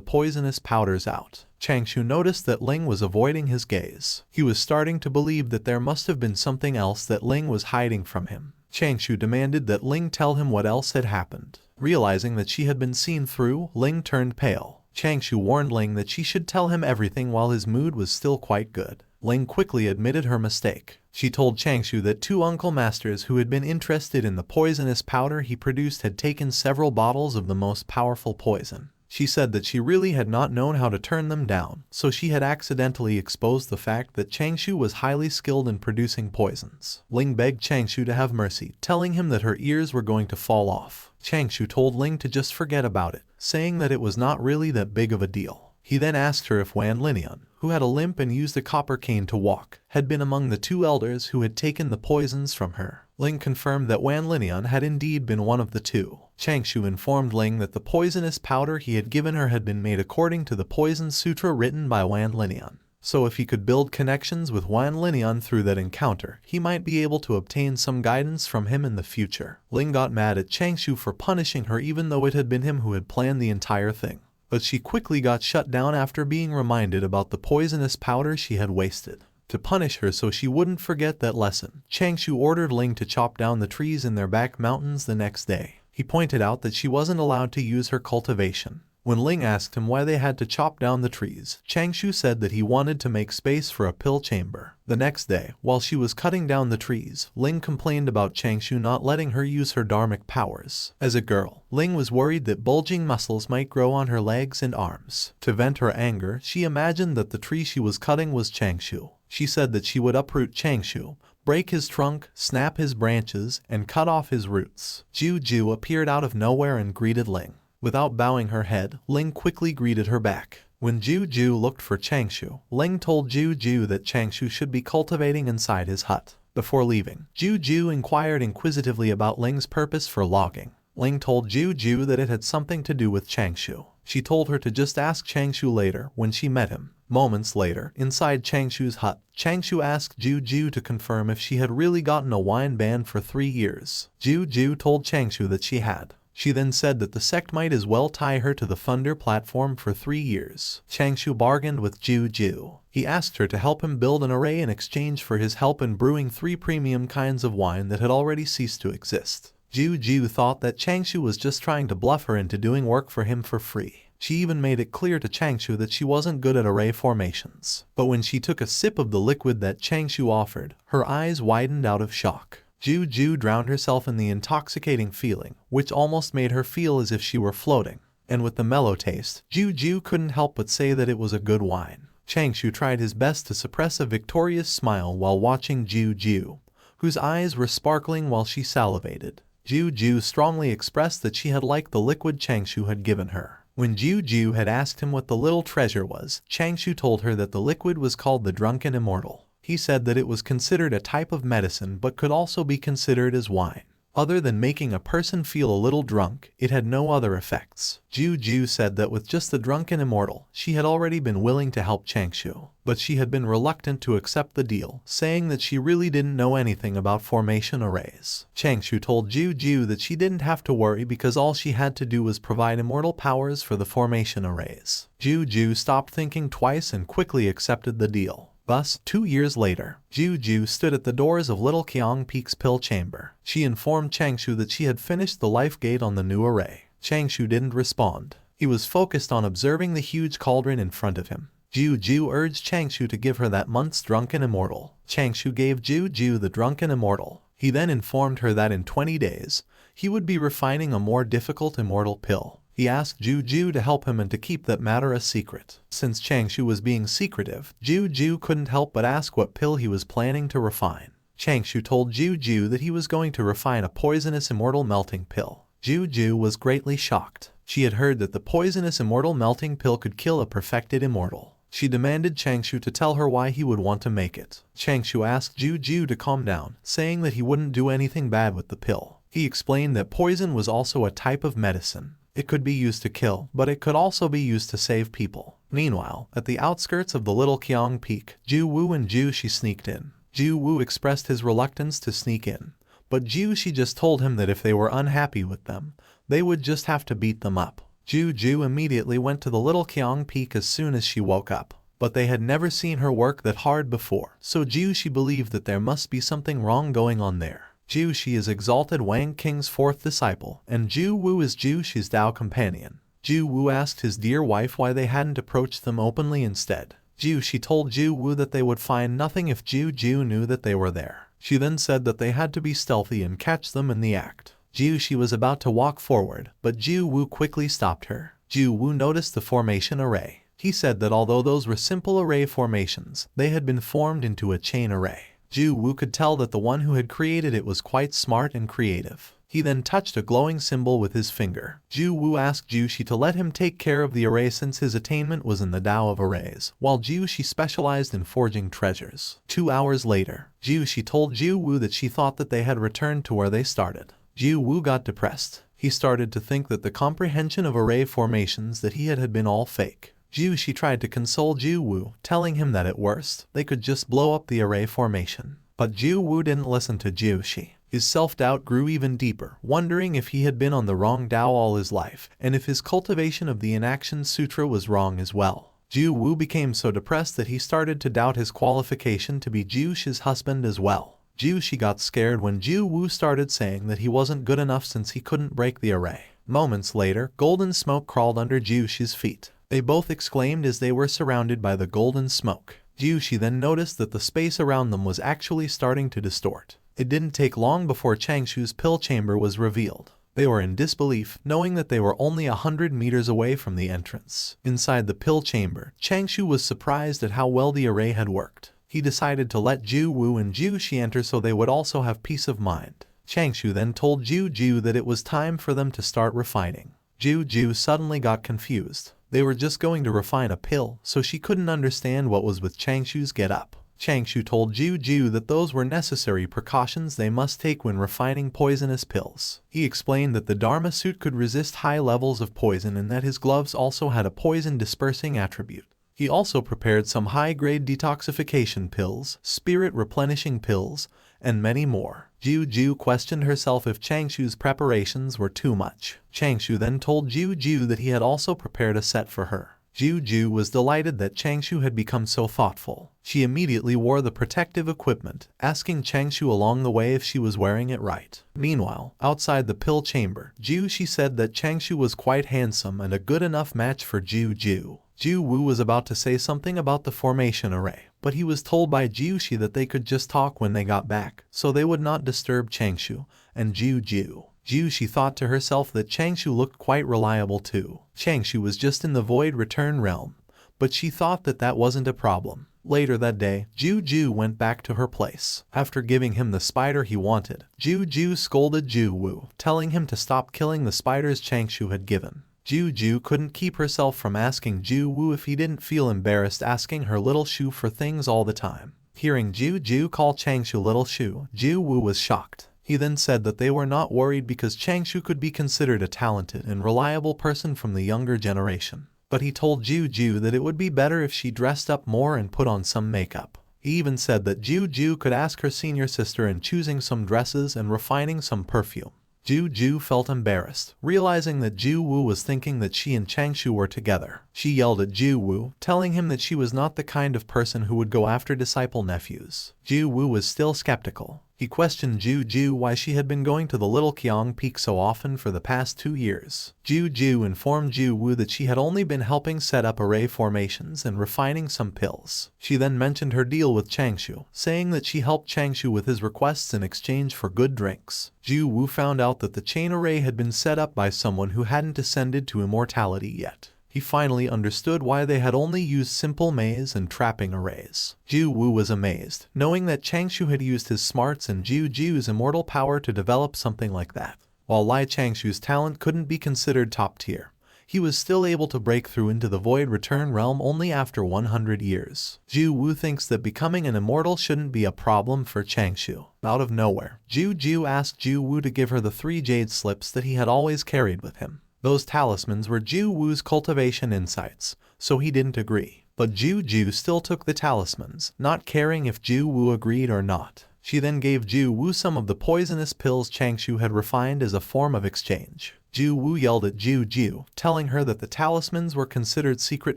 poisonous powders out. Changshou noticed that Ling was avoiding his gaze. He was starting to believe that there must have been something else that Ling was hiding from him. Changshou demanded that Ling tell him what else had happened. Realizing that she had been seen through, Ling turned pale. Changshou warned Ling that she should tell him everything while his mood was still quite good. Ling quickly admitted her mistake. She told Changshou that 2 uncle masters who had been interested in the poisonous powder he produced had taken several bottles of the most powerful poison. She said that she really had not known how to turn them down, so she had accidentally exposed the fact that Changshou was highly skilled in producing poisons. Ling begged Changshou to have mercy, telling him that her ears were going to fall off. Changshou told Ling to just forget about it, saying that it was not really that big of a deal. He then asked her if Wan Linian, who had a limp and used a copper cane to walk, had been among the 2 elders who had taken the poisons from her. Ling confirmed that Wan Linian had indeed been one of the 2. Changshou informed Ling that the poisonous powder he had given her had been made according to the poison sutra written by Wan Linian. So if he could build connections with Wan Linian through that encounter, he might be able to obtain some guidance from him in the future. Ling got mad at Changshou for punishing her even though it had been him who had planned the entire thing. But she quickly got shut down after being reminded about the poisonous powder she had wasted. To punish her so she wouldn't forget that lesson, Changshou ordered Ling to chop down the trees in their back mountains the next day. He pointed out that she wasn't allowed to use her cultivation. When Ling asked him why they had to chop down the trees, Changshou said that he wanted to make space for a pill chamber. The next day, while she was cutting down the trees, Ling complained about Changshou not letting her use her dharmic powers. As a girl, Ling was worried that bulging muscles might grow on her legs and arms. To vent her anger, she imagined that the tree she was cutting was Changshou. She said that she would uproot Changshou, break his trunk, snap his branches, and cut off his roots. Ju appeared out of nowhere and greeted Ling. Without bowing her head, Ling quickly greeted her back. When Ju looked for Changshou, Ling told Ju that Changshou should be cultivating inside his hut. Before leaving, Ju inquired inquisitively about Ling's purpose for logging. Ling told Ju that it had something to do with Changshou. She told her to just ask Changshou later when she met him. Moments later, inside Changshou's hut, Changshou asked Ju to confirm if she had really gotten a wine ban for 3 years. Ju told Changshou that she had. She then said that the sect might as well tie her to the thunder platform for 3 years. Changshou bargained with Ju. He asked her to help him build an array in exchange for his help in brewing 3 premium kinds of wine that had already ceased to exist. Ju thought that Changshou was just trying to bluff her into doing work for him for free. She even made it clear to Changshou that she wasn't good at array formations. But when she took a sip of the liquid that Changshou offered, her eyes widened out of shock. Ju drowned herself in the intoxicating feeling, which almost made her feel as if she were floating. And with the mellow taste, Ju couldn't help but say that it was a good wine. Changshou tried his best to suppress a victorious smile while watching Ju, whose eyes were sparkling while she salivated. Ju strongly expressed that she had liked the liquid Changshou had given her. When Ju had asked him what the little treasure was, Changshou told her that the liquid was called the Drunken Immortal. He said that it was considered a type of medicine but could also be considered as wine. Other than making a person feel a little drunk, it had no other effects. Ju said that with just the Drunken Immortal, she had already been willing to help Changshou, but she had been reluctant to accept the deal, saying that she really didn't know anything about formation arrays. Changshou told Ju that she didn't have to worry because all she had to do was provide immortal powers for the formation arrays. Ju stopped thinking twice and quickly accepted the deal. Thus, 2 years later, Ju stood at the doors of Little Qiang Peak's pill chamber. She informed Changshou that she had finished the life gate on the new array. Changshou didn't respond. He was focused on observing the huge cauldron in front of him. Ju urged Changshou to give her that month's Drunken Immortal. Changshou gave Ju the Drunken Immortal. He then informed her that in 20 days, he would be refining a more difficult immortal pill. He asked Ju to help him and to keep that matter a secret. Since Changshou was being secretive, Ju couldn't help but ask what pill he was planning to refine. Changshou told Ju that he was going to refine a poisonous immortal melting pill. Ju was greatly shocked. She had heard that the poisonous immortal melting pill could kill a perfected immortal. She demanded Changshou to tell her why he would want to make it. Changshou asked Ju to calm down, saying that he wouldn't do anything bad with the pill. He explained that poison was also a type of medicine. It could be used to kill, but it could also be used to save people. Meanwhile, at the outskirts of the Little Qiang Peak, Ju and Ju sneaked in. Ju expressed his reluctance to sneak in, but Ju just told him that if they were unhappy with them, they would just have to beat them up. Ju immediately went to the Little Qiang Peak as soon as she woke up, but they had never seen her work that hard before, so she believed that there must be something wrong going on there. She is exalted Wang King's 4th disciple, and Ju is Ju's Tao companion. Ju asked his dear wife why they hadn't approached them openly instead. She told Ju that they would find nothing if Ju knew that they were there. She then said that they had to be stealthy and catch them in the act. She was about to walk forward, but Ju quickly stopped her. Ju Wu noticed the formation array. He said that although those were simple array formations, they had been formed into a chain array. Ju Wu could tell that the one who had created it was quite smart and creative. He then touched a glowing symbol with his finger. Ju Wu asked Ju Shi to let him take care of the array since his attainment was in the Tao of arrays, while Ju Shi specialized in forging treasures. 2 hours later, Ju Shi told Ju Wu that she thought that they had returned to where they started. Ju Wu got depressed. He started to think that the comprehension of array formations that he had been all fake. Ju Shi tried to console Ju Wu, telling him that at worst, they could just blow up the array formation. But Ju Wu didn't listen to Ju Shi. His self-doubt grew even deeper, wondering if he had been on the wrong Tao all his life, and if his cultivation of the Inaction Sutra was wrong as well. Ju Wu became so depressed that he started to doubt his qualification to be Ju Shi's husband as well. Ju Shi got scared when Ju Wu started saying that he wasn't good enough since he couldn't break the array. Moments later, golden smoke crawled under Ju Shi's feet. They both exclaimed as they were surrounded by the golden smoke. Ju Shi then noticed that the space around them was actually starting to distort. It didn't take long before Changshou's pill chamber was revealed. They were in disbelief, knowing that they were only 100 meters away from the entrance. Inside the pill chamber, Changshou was surprised at how well the array had worked. He decided to let Ju Wu and Ju Shi enter so they would also have peace of mind. Changshou then told Ju Ju that it was time for them to start refining. Ju Ju suddenly got confused. They were just going to refine a pill, so she couldn't understand what was with Changshou's get-up. Changshou told Ju Ju that those were necessary precautions they must take when refining poisonous pills. He explained that the Dharma suit could resist high levels of poison and that his gloves also had a poison-dispersing attribute. He also prepared some high-grade detoxification pills, spirit-replenishing pills, and many more. Ju Ju questioned herself if Changshou's preparations were too much. Changshou then told Ju Ju that he had also prepared a set for her. Ju Ju was delighted that Changshou had become so thoughtful. She immediately wore the protective equipment, asking Changshou along the way if she was wearing it right. Meanwhile, outside the pill chamber, Ju Shi said that Changshou was quite handsome and a good enough match for Ju Ju. Ju Wu was about to say something about the formation array, but he was told by Ju Shi that they could just talk when they got back, so they would not disturb Changshou and Ju Ju. Ju Shi thought to herself that Changshou looked quite reliable too. Changshou was just in the void return realm, but she thought that that wasn't a problem. Later that day, Ju Ju went back to her place. After giving him the spider he wanted, Ju Ju scolded Ju Wu, telling him to stop killing the spiders Changshou had given. Ju Ju couldn't keep herself from asking Ju Wu if he didn't feel embarrassed asking her little Shu for things all the time. Hearing Ju Ju call Changshou little Shu, Ju Wu was shocked. He then said that they were not worried because Changshou could be considered a talented and reliable person from the younger generation. But he told Ju Ju that it would be better if she dressed up more and put on some makeup. He even said that Ju Ju could ask her senior sister in choosing some dresses and refining some perfume. Ju Ju felt embarrassed, realizing that Ju Wu was thinking that she and Changshou were together. She yelled at Ju Wu, telling him that she was not the kind of person who would go after disciple nephews. Ju Wu was still skeptical. He questioned Ju Ju why she had been going to the Little Qiang Peak so often for the past 2 years. Ju Ju informed Ju Wu that she had only been helping set up array formations and refining some pills. She then mentioned her deal with Changshou, saying that she helped Changshou with his requests in exchange for good drinks. Ju Wu found out that the chain array had been set up by someone who hadn't ascended to immortality yet. He finally understood why they had only used simple maze and trapping arrays. Ju Wu was amazed, knowing that Changshou had used his smarts and Ju Ju's immortal power to develop something like that. While Lai Changshou's talent couldn't be considered top tier, he was still able to break through into the void return realm only after 100 years. Ju Wu thinks that becoming an immortal shouldn't be a problem for Changshou. Out of nowhere, Ju Ju asked Ju Wu to give her the 3 jade slips that he had always carried with him. Those talismans were Ju Wu's cultivation insights, so he didn't agree. But Ju Ju still took the talismans, not caring if Ju Wu agreed or not. She then gave Ju Wu some of the poisonous pills Changshou had refined as a form of exchange. Ju Wu yelled at Ju Ju, telling her that the talismans were considered secret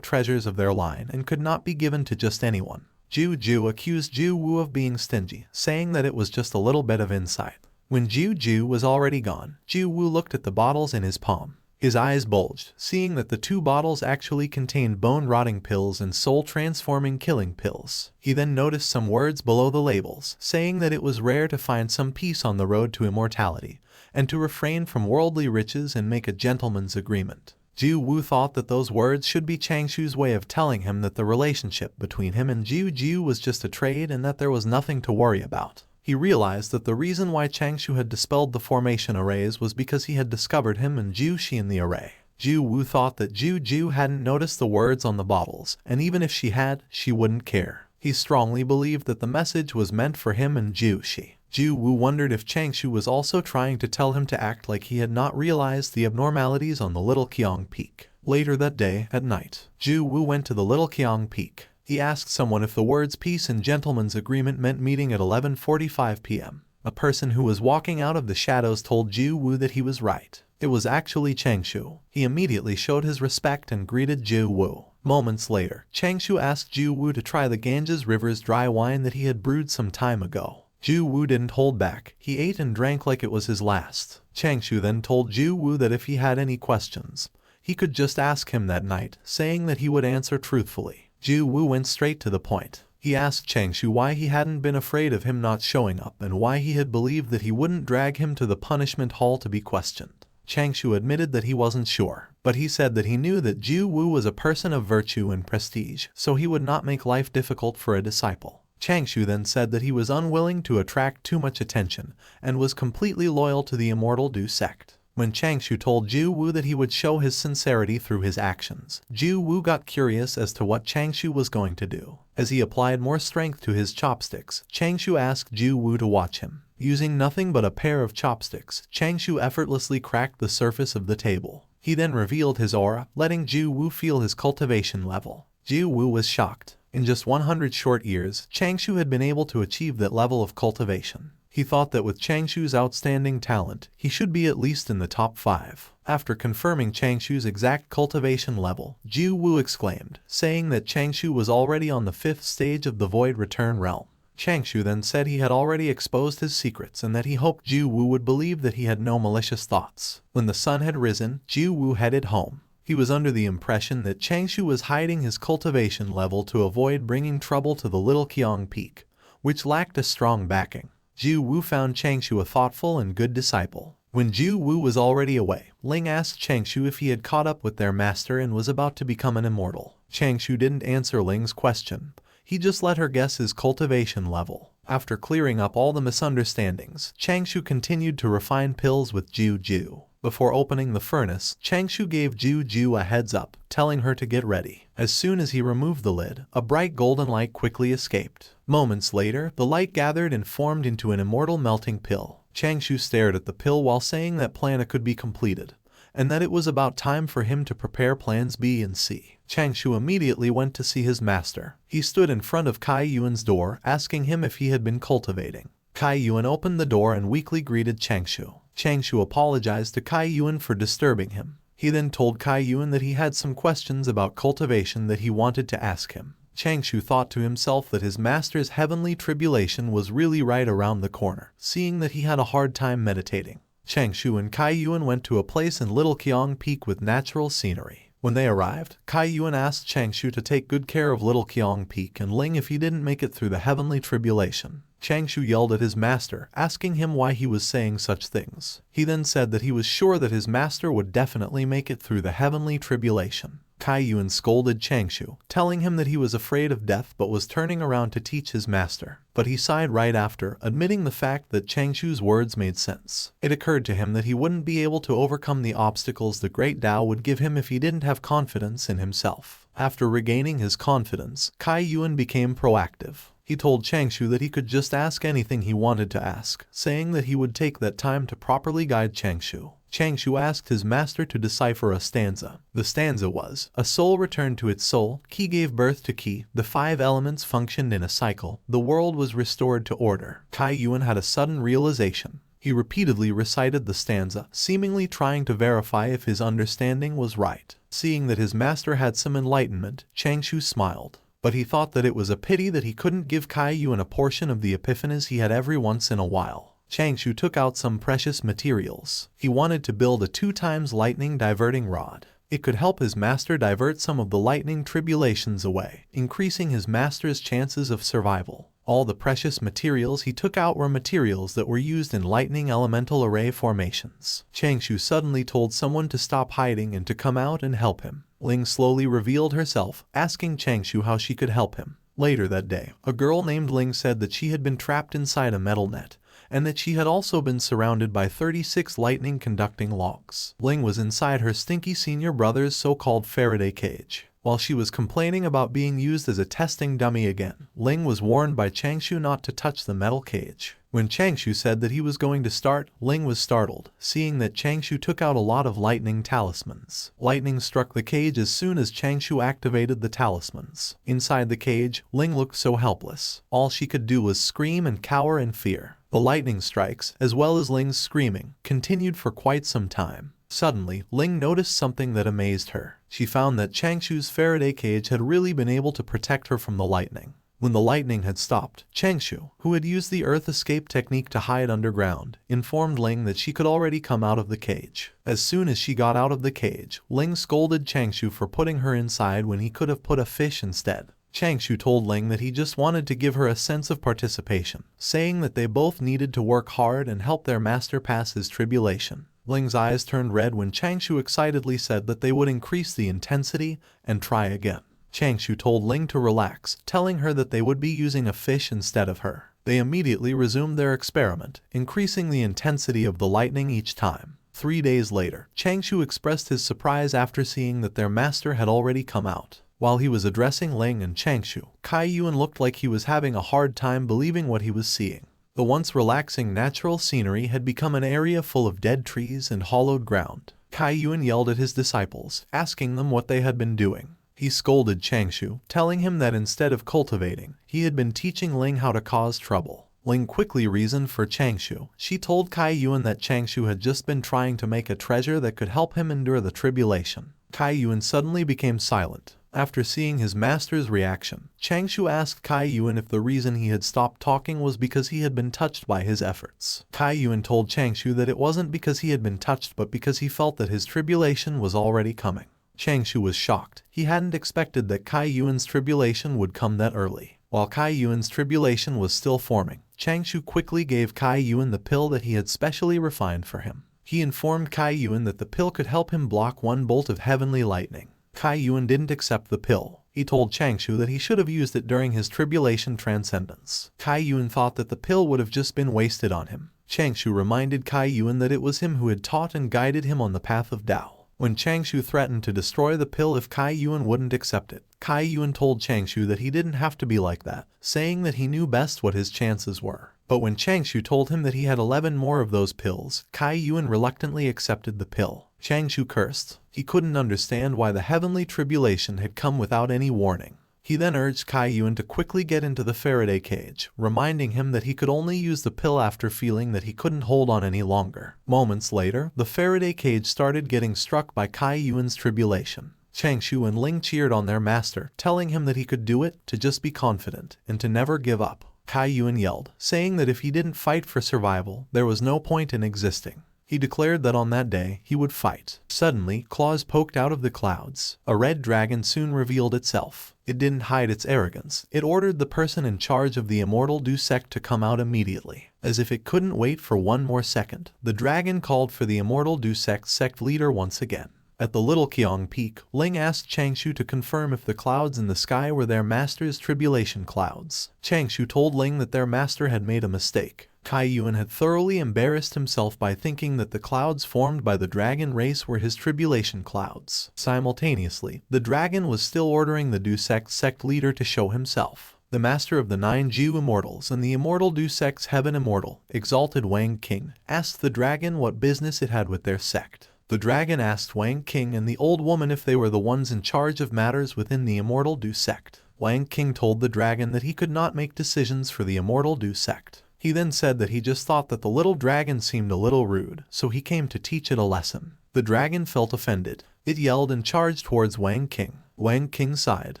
treasures of their line and could not be given to just anyone. Ju Ju accused Ju Wu of being stingy, saying that it was just a little bit of insight. When Ju Ju was already gone, Ju Wu looked at the bottles in his palm. His eyes bulged, seeing that the 2 bottles actually contained bone-rotting pills and soul-transforming killing pills. He then noticed some words below the labels, saying that it was rare to find some peace on the road to immortality, and to refrain from worldly riches and make a gentleman's agreement. Ju Wu thought that those words should be Changshu's way of telling him that the relationship between him and Ju was just a trade and that there was nothing to worry about. He realized that the reason why Changshu had dispelled the formation arrays was because he had discovered him and Ju Shi in the array. Ju Wu thought that Ju hadn't noticed the words on the bottles, and even if she had, she wouldn't care. He strongly believed that the message was meant for him and Ju Shi. Ju Wu wondered if Changshu was also trying to tell him to act like he had not realized the abnormalities on the Little Qiang Peak. Later that day, at night, Ju Wu went to the Little Qiang Peak. He asked someone if the words peace and gentleman's agreement meant meeting at 11:45 p.m. A person who was walking out of the shadows told Ju Wu that he was right. It was actually Changshu. He immediately showed his respect and greeted Ju Wu. Moments later, Changshu asked Ju Wu to try the Ganges River's dry wine that he had brewed some time ago. Ju Wu didn't hold back. He ate and drank like it was his last. Changshu then told Ju Wu that if he had any questions, he could just ask him that night, saying that he would answer truthfully. Ju Wu went straight to the point. He asked Changshu why he hadn't been afraid of him not showing up and why he had believed that he wouldn't drag him to the punishment hall to be questioned. Changshu admitted that he wasn't sure, but he said that he knew that Ju Wu was a person of virtue and prestige, so he would not make life difficult for a disciple. Changshu then said that he was unwilling to attract too much attention and was completely loyal to the Immortal Du sect. When Changshu told Ju Wu that he would show his sincerity through his actions, Ju Wu got curious as to what Changshu was going to do. As he applied more strength to his chopsticks, Changshu asked Ju Wu to watch him. Using nothing but a pair of chopsticks, Changshu effortlessly cracked the surface of the table. He then revealed his aura, letting Ju Wu feel his cultivation level. Ju Wu was shocked. In just 100 short years, Changshu had been able to achieve that level of cultivation. He thought that with Changshu's outstanding talent, he should be at least in the top 5. After confirming Changshu's exact cultivation level, Ju Wu exclaimed, saying that Changshu was already on the 5th stage of the Void Return realm. Changshu then said he had already exposed his secrets and that he hoped Ju Wu would believe that he had no malicious thoughts. When the sun had risen, Ju Wu headed home. He was under the impression that Changshu was hiding his cultivation level to avoid bringing trouble to the Little Qiang Peak, which lacked a strong backing. Ju Wu found Changshu a thoughtful and good disciple. When Ju Wu was already away, Ling asked Changshu if he had caught up with their master and was about to become an immortal. Changshu didn't answer Ling's question. He just let her guess his cultivation level. After clearing up all the misunderstandings, Changshu continued to refine pills with Ju. Before opening the furnace, Changshu gave Ju a heads up, telling her to get ready. As soon as he removed the lid, a bright golden light quickly escaped. Moments later, the light gathered and formed into an immortal melting pill. Changshu stared at the pill while saying that plan A could be completed, and that it was about time for him to prepare plans B and C. Changshu immediately went to see his master. He stood in front of Kai Yuan's door, asking him if he had been cultivating. Kai Yuan opened the door and weakly greeted Changshu. Changshu apologized to Kai Yuan for disturbing him. He then told Kai Yuan that he had some questions about cultivation that he wanted to ask him. Changshu thought to himself that his master's heavenly tribulation was really right around the corner, seeing that he had a hard time meditating. Changshu and Kai Yuan went to a place in Little Qiang Peak with natural scenery. When they arrived, Kai Yuan asked Changshu to take good care of Little Qiang Peak and Ling if he didn't make it through the heavenly tribulation. Changshu yelled at his master, asking him why he was saying such things. He then said that he was sure that his master would definitely make it through the heavenly tribulation. Kai Yuan scolded Changshu, telling him that he was afraid of death but was turning around to teach his master. But he sighed right after, admitting the fact that Changshu's words made sense. It occurred to him that he wouldn't be able to overcome the obstacles the Great Tao would give him if he didn't have confidence in himself. After regaining his confidence, Kai Yuan became proactive. He told Changshu that he could just ask anything he wanted to ask, saying that he would take that time to properly guide Changshu. Changshu asked his master to decipher a stanza. The stanza was, a soul returned to its soul, Qi gave birth to Qi, the 5 elements functioned in a cycle, the world was restored to order. Kai Yuan had a sudden realization. He repeatedly recited the stanza, seemingly trying to verify if his understanding was right. Seeing that his master had some enlightenment, Changshu smiled. But he thought that it was a pity that he couldn't give Kai Yuan a portion of the epiphanies he had every once in a while. Changshu took out some precious materials. He wanted to build a 2x lightning diverting rod. It could help his master divert some of the lightning tribulations away, increasing his master's chances of survival. All the precious materials he took out were materials that were used in lightning elemental array formations. Changshou suddenly told someone to stop hiding and to come out and help him. Ling slowly revealed herself, asking Changshou how she could help him. Later that day, a girl named Ling said that she had been trapped inside a metal net, and that she had also been surrounded by 36 lightning-conducting logs. Ling was inside her stinky senior brother's so-called Faraday cage. While she was complaining about being used as a testing dummy again, Ling was warned by Changshou not to touch the metal cage. When Changshou said that he was going to start, Ling was startled, seeing that Changshou took out a lot of lightning talismans. Lightning struck the cage as soon as Changshou activated the talismans. Inside the cage, Ling looked so helpless. All she could do was scream and cower in fear. The lightning strikes, as well as Ling's screaming, continued for quite some time. Suddenly, Ling noticed something that amazed her. She found that Changshou's Faraday cage had really been able to protect her from the lightning. When the lightning had stopped, Changshou, who had used the earth escape technique to hide underground, informed Ling that she could already come out of the cage. As soon as she got out of the cage, Ling scolded Changshou for putting her inside when he could have put a fish instead. Changshou told Ling that he just wanted to give her a sense of participation, saying that they both needed to work hard and help their master pass his tribulation. Ling's eyes turned red when Changshou excitedly said that they would increase the intensity and try again. Changshou told Ling to relax, telling her that they would be using a fish instead of her. They immediately resumed their experiment, increasing the intensity of the lightning each time. 3 days later, Changshou expressed his surprise after seeing that their master had already come out. While he was addressing Ling and Changshou, Kai Yuan looked like he was having a hard time believing what he was seeing. The once relaxing natural scenery had become an area full of dead trees and hollowed ground. Kai Yuan yelled at his disciples, asking them what they had been doing. He scolded Changshou, telling him that instead of cultivating, he had been teaching Ling how to cause trouble. Ling quickly reasoned for Changshou. She told Kai Yuan that Changshou had just been trying to make a treasure that could help him endure the tribulation. Kai Yuan suddenly became silent. After seeing his master's reaction, Changshou asked Kai Yuan if the reason he had stopped talking was because he had been touched by his efforts. Kai Yuan told Changshou that it wasn't because he had been touched but because he felt that his tribulation was already coming. Changshou was shocked. He hadn't expected that Kai Yuan's tribulation would come that early. While Kai Yuan's tribulation was still forming, Changshou quickly gave Kai Yuan the pill that he had specially refined for him. He informed Kai Yuan that the pill could help him block one bolt of heavenly lightning. Kai Yuan didn't accept the pill. He told Changshou that he should have used it during his tribulation transcendence. Kai Yuan thought that the pill would have just been wasted on him. Changshou reminded Kai Yuan that it was him who had taught and guided him on the path of Tao. When Changshou threatened to destroy the pill if Kai Yuan wouldn't accept it, Kai Yuan told Changshou that he didn't have to be like that, saying that he knew best what his chances were. But when Changshou told him that he had 11 more of those pills, Kai Yuan reluctantly accepted the pill. Changshou cursed. He couldn't understand why the heavenly tribulation had come without any warning. He then urged Kai Yuan to quickly get into the Faraday cage, reminding him that he could only use the pill after feeling that he couldn't hold on any longer. Moments later, the Faraday cage started getting struck by Kai Yuan's tribulation. Changshou and Ling cheered on their master, telling him that he could do it, to just be confident, and to never give up. Kai Yuan yelled, saying that if he didn't fight for survival, there was no point in existing. He declared that on that day, he would fight. Suddenly, claws poked out of the clouds. A red dragon soon revealed itself. It didn't hide its arrogance. It ordered the person in charge of the immortal Du sect to come out immediately. As if it couldn't wait for one more second, the dragon called for the immortal Du sect leader once again. At the Little Qiong Peak, Ling asked Changshou to confirm if the clouds in the sky were their master's tribulation clouds. Changshou told Ling that their master had made a mistake. Kai Yuan had thoroughly embarrassed himself by thinking that the clouds formed by the dragon race were his tribulation clouds. Simultaneously, the dragon was still ordering the Du sect leader to show himself. The master of the 9 Jiu immortals and the immortal Du sect's heaven immortal, exalted Wang King, asked the dragon what business it had with their sect. The dragon asked Wang King and the old woman if they were the ones in charge of matters within the immortal Du sect. Wang King told the dragon that he could not make decisions for the immortal Du sect. He then said that he just thought that the little dragon seemed a little rude, so he came to teach it a lesson. The dragon felt offended. It yelled and charged towards Wang King. Wang King sighed.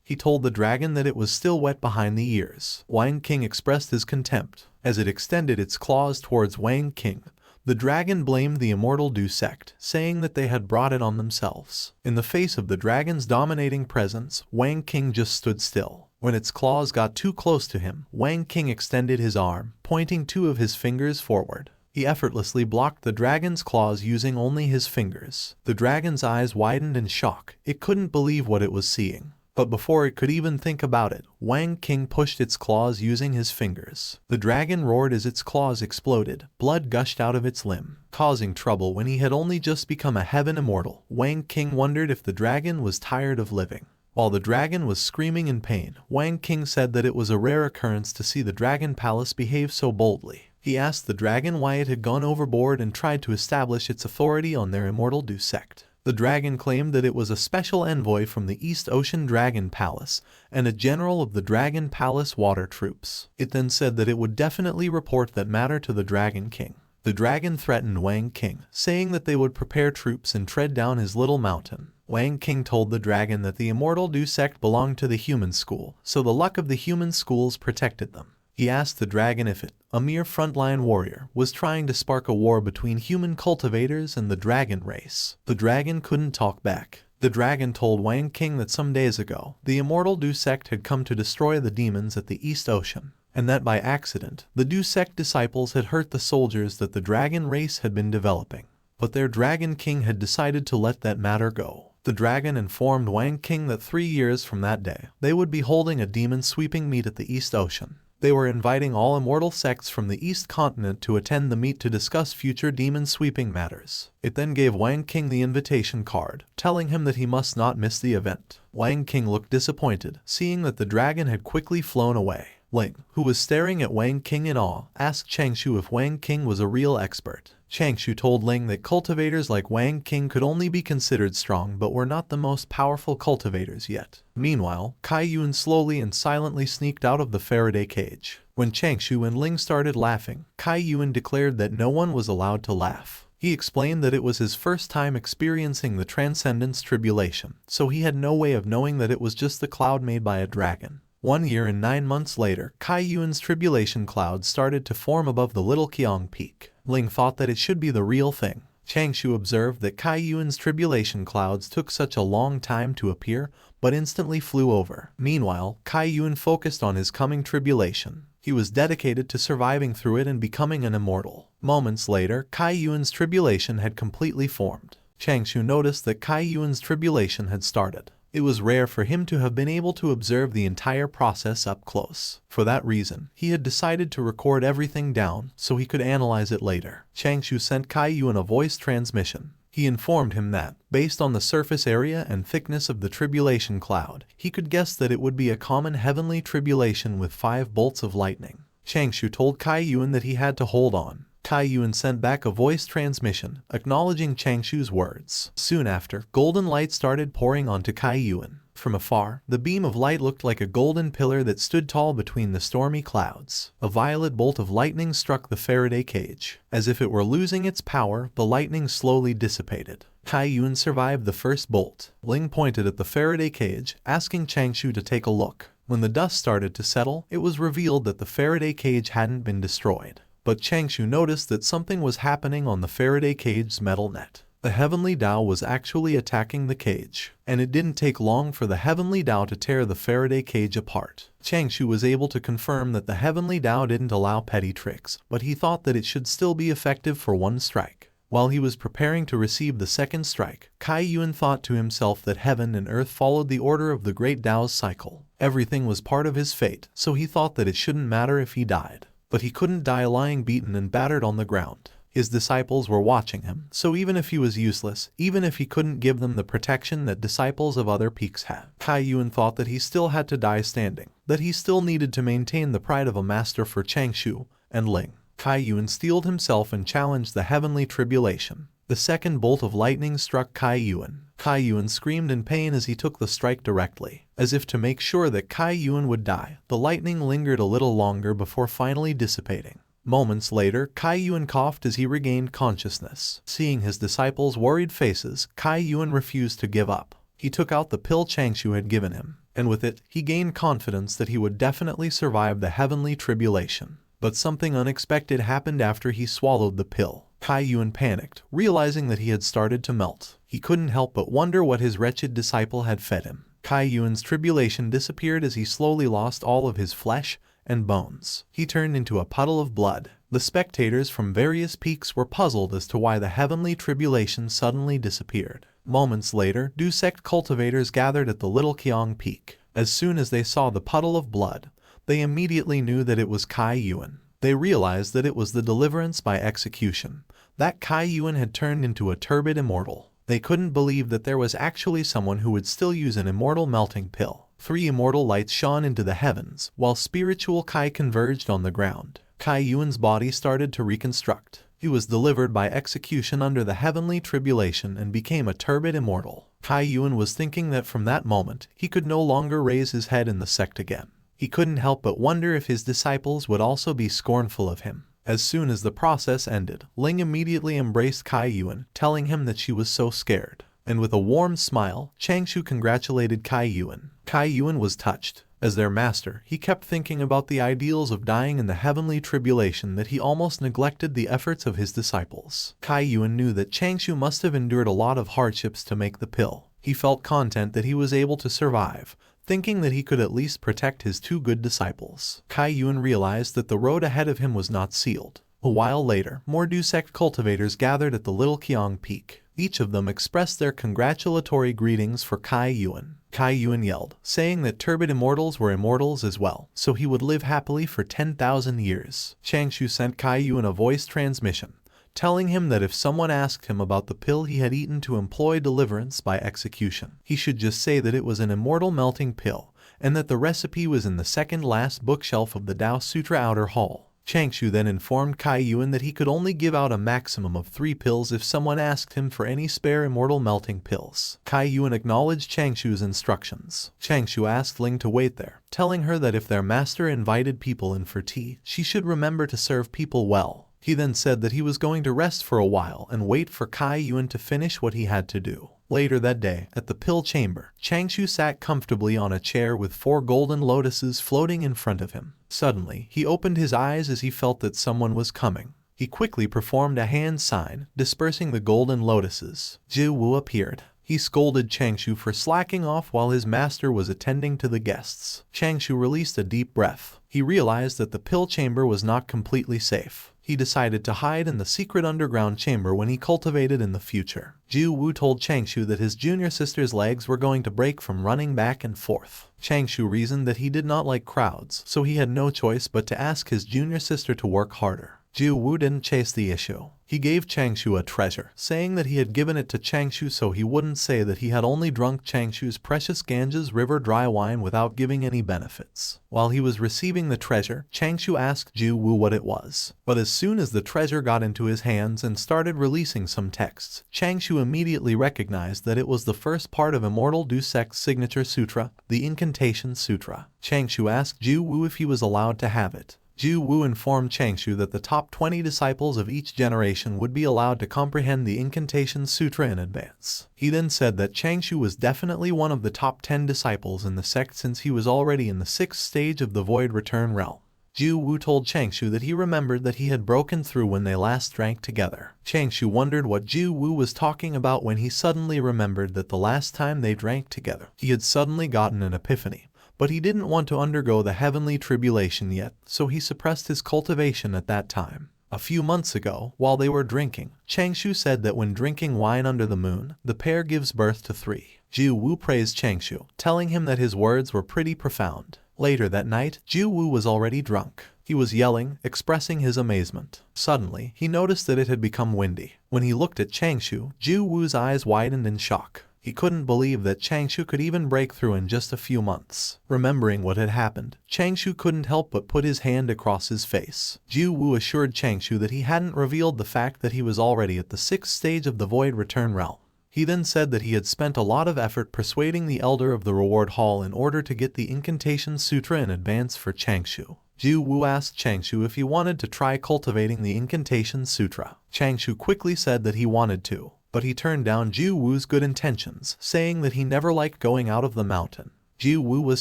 He told the dragon that it was still wet behind the ears. Wang King expressed his contempt. As it extended its claws towards Wang King, the dragon blamed the immortal Du sect, saying that they had brought it on themselves. In the face of the dragon's dominating presence, Wang King just stood still. When its claws got too close to him, Wang King extended his arm, pointing two of his fingers forward. He effortlessly blocked the dragon's claws using only his fingers. The dragon's eyes widened in shock. It couldn't believe what it was seeing. But before it could even think about it, Wang King pushed its claws using his fingers. The dragon roared as its claws exploded. Blood gushed out of its limb, causing trouble when he had only just become a heaven immortal. Wang King wondered if the dragon was tired of living. While the dragon was screaming in pain, Wang King said that it was a rare occurrence to see the dragon palace behave so boldly. He asked the dragon why it had gone overboard and tried to establish its authority on their immortal Du sect. The dragon claimed that it was a special envoy from the East Ocean Dragon Palace and a general of the Dragon Palace water troops. It then said that it would definitely report that matter to the Dragon King. The dragon threatened Wang King, saying that they would prepare troops and tread down his little mountain. Wang King told the dragon that the immortal Du sect belonged to the human school, so the luck of the human schools protected them. He asked the dragon if it, a mere frontline warrior, was trying to spark a war between human cultivators and the dragon race. The dragon couldn't talk back. The dragon told Wang King that some days ago, the immortal Du sect had come to destroy the demons at the East Ocean, and that by accident, the Du sect disciples had hurt the soldiers that the dragon race had been developing. But their dragon king had decided to let that matter go. The dragon informed Wang King that 3 years from that day, they would be holding a demon sweeping meet at the East Ocean. They were inviting all immortal sects from the East Continent to attend the meet to discuss future demon sweeping matters. It then gave Wang King the invitation card, telling him that he must not miss the event. Wang King looked disappointed, seeing that the dragon had quickly flown away. Ling, who was staring at Wang King in awe, asked Changshou if Wang King was a real expert. Changshou told Ling that cultivators like Wang King could only be considered strong but were not the most powerful cultivators yet. Meanwhile, Kai Yun slowly and silently sneaked out of the Faraday cage. When Changshou and Ling started laughing, Kai Yun declared that no one was allowed to laugh. He explained that it was his first time experiencing the Transcendence Tribulation, so he had no way of knowing that it was just the cloud made by a dragon. 1 year and 9 months later, Kai Yun's tribulation cloud started to form above the Little Kiang Peak. Ling thought that it should be the real thing. Changshou observed that Kai Yun's tribulation clouds took such a long time to appear, but instantly flew over. Meanwhile, Kai Yun focused on his coming tribulation. He was dedicated to surviving through it and becoming an immortal. Moments later, Kai Yun's tribulation had completely formed. Changshou noticed that Kai Yun's tribulation had started. It was rare for him to have been able to observe the entire process up close. For that reason, he had decided to record everything down so he could analyze it later. Changshou sent Kai Yun a voice transmission. He informed him that, based on the surface area and thickness of the tribulation cloud, he could guess that it would be a common heavenly tribulation with 5 bolts of lightning. Changshou told Kai Yun that he had to hold on. Kai Yun sent back a voice transmission, acknowledging Changshou's words. Soon after, golden light started pouring onto Kai Yun. From afar, the beam of light looked like a golden pillar that stood tall between the stormy clouds. A violet bolt of lightning struck the Faraday cage. As if it were losing its power, the lightning slowly dissipated. Kai Yun survived the first bolt. Ling pointed at the Faraday cage, asking Changshou to take a look. When the dust started to settle, it was revealed that the Faraday cage hadn't been destroyed. But Changshou noticed that something was happening on the Faraday cage's metal net. The Heavenly Tao was actually attacking the cage, and it didn't take long for the Heavenly Tao to tear the Faraday cage apart. Changshou was able to confirm that the Heavenly Tao didn't allow petty tricks, but he thought that it should still be effective for 1 strike. While he was preparing to receive the second strike, Kai Yun thought to himself that heaven and earth followed the order of the Great Tao's cycle. Everything was part of his fate, so he thought that it shouldn't matter if he died. But he couldn't die lying beaten and battered on the ground. His disciples were watching him, so even if he was useless, even if he couldn't give them the protection that disciples of other peaks had, Kai Yun thought that he still had to die standing, that he still needed to maintain the pride of a master for Changshou and Ling. Kai Yun steeled himself and challenged the heavenly tribulation. The second bolt of lightning struck Kai Yun. Kai Yun screamed in pain as he took the strike directly. As if to make sure that Kai Yun would die, the lightning lingered a little longer before finally dissipating. Moments later, Kai Yun coughed as he regained consciousness. Seeing his disciples' worried faces, Kai Yun refused to give up. He took out the pill Changshou had given him, and with it, he gained confidence that he would definitely survive the heavenly tribulation. But something unexpected happened after he swallowed the pill. Kai Yun panicked, realizing that he had started to melt. He couldn't help but wonder what his wretched disciple had fed him. Kai Yuan's tribulation disappeared as he slowly lost all of his flesh and bones. He turned into a puddle of blood. The spectators from various peaks were puzzled as to why the heavenly tribulation suddenly disappeared. Moments later, sect cultivators gathered at the Little Qiang Peak. As soon as they saw the puddle of blood, they immediately knew that it was Kai Yuan. They realized that it was the deliverance by execution, that Kai Yuan had turned into a turbid immortal. They couldn't believe that there was actually someone who would still use an immortal melting pill. 3 immortal lights shone into the heavens, while spiritual Kai converged on the ground. Kai Yuan's body started to reconstruct. He was delivered by execution under the heavenly tribulation and became a turbid immortal. Kai Yuan was thinking that from that moment, he could no longer raise his head in the sect again. He couldn't help but wonder if his disciples would also be scornful of him. As soon as the process ended, Ling immediately embraced Kai Yuan, telling him that she was so scared. And with a warm smile, Changshou congratulated Kai Yuan. Kai Yuan was touched. As their master, he kept thinking about the ideals of dying in the heavenly tribulation that he almost neglected the efforts of his disciples. Kai Yuan knew that Changshou must have endured a lot of hardships to make the pill. He felt content that he was able to survive, thinking that he could at least protect his 2 good disciples. Kai Yuan realized that the road ahead of him was not sealed. A while later, more sect cultivators gathered at the Little Qiang Peak. Each of them expressed their congratulatory greetings for Kai Yuan. Kai Yuan yelled, saying that turbid immortals were immortals as well, so he would live happily for 10,000 years. Changshou sent Kai Yuan a voice transmission, telling him that if someone asked him about the pill he had eaten to employ deliverance by execution, he should just say that it was an immortal melting pill, and that the recipe was in the second last bookshelf of the Tao Sutra Outer Hall. Changshou then informed Kai Yuan that he could only give out a maximum of 3 pills if someone asked him for any spare immortal melting pills. Kai Yuan acknowledged Changshou's instructions. Changshou asked Ling to wait there, telling her that if their master invited people in for tea, she should remember to serve people well. He then said that he was going to rest for a while and wait for Kai Yuan to finish what he had to do. Later that day, at the pill chamber, Changshou sat comfortably on a chair with 4 golden lotuses floating in front of him. Suddenly, he opened his eyes as he felt that someone was coming. He quickly performed a hand sign, dispersing the golden lotuses. Zhi Wu appeared. He scolded Changshou for slacking off while his master was attending to the guests. Changshou released a deep breath. He realized that the pill chamber was not completely safe. He decided to hide in the secret underground chamber when he cultivated in the future. Zhi Wu told Changshou that his junior sister's legs were going to break from running back and forth. Changshou reasoned that he did not like crowds, so he had no choice but to ask his junior sister to work harder. Zhi Wu didn't chase the issue. He gave Changshou a treasure, saying that he had given it to Changshou so he wouldn't say that he had only drunk Changshou's precious Ganges River dry wine without giving any benefits. While he was receiving the treasure, Changshou asked Zhi Wu what it was. But as soon as the treasure got into his hands and started releasing some texts, Changshou immediately recognized that it was the first part of Immortal Du Sect's signature sutra, the Incantation Sutra. Changshou asked Zhi Wu if he was allowed to have it. Zhi Wu informed Changshou that the top 20 disciples of each generation would be allowed to comprehend the Incantation Sutra in advance. He then said that Changshou was definitely one of the top 10 disciples in the sect since he was already in the 6th stage of the Void Return realm. Zhi Wu told Changshou that he remembered that he had broken through when they last drank together. Changshou wondered what Zhi Wu was talking about when he suddenly remembered that the last time they drank together, he had suddenly gotten an epiphany. But he didn't want to undergo the heavenly tribulation yet, so he suppressed his cultivation at that time. A few months ago, while they were drinking, Changshou said that when drinking wine under the moon, the pair gives birth to 3. Zhi Wu praised Changshou, telling him that his words were pretty profound. Later that night, Zhi Wu was already drunk. He was yelling, expressing his amazement. Suddenly, he noticed that it had become windy. When he looked at Changshou, Zhi Wu's eyes widened in shock. He couldn't believe that Changshou could even break through in just a few months. Remembering what had happened, Changshou couldn't help but put his hand across his face. Zhi Wu assured Changshou that he hadn't revealed the fact that he was already at the 6th stage of the Void Return realm. He then said that he had spent a lot of effort persuading the Elder of the Reward Hall in order to get the Incantation Sutra in advance for Changshou. Zhi Wu asked Changshou if he wanted to try cultivating the Incantation Sutra. Changshou quickly said that he wanted to. But he turned down Zhi Wu's good intentions, saying that he never liked going out of the mountain. Zhi Wu was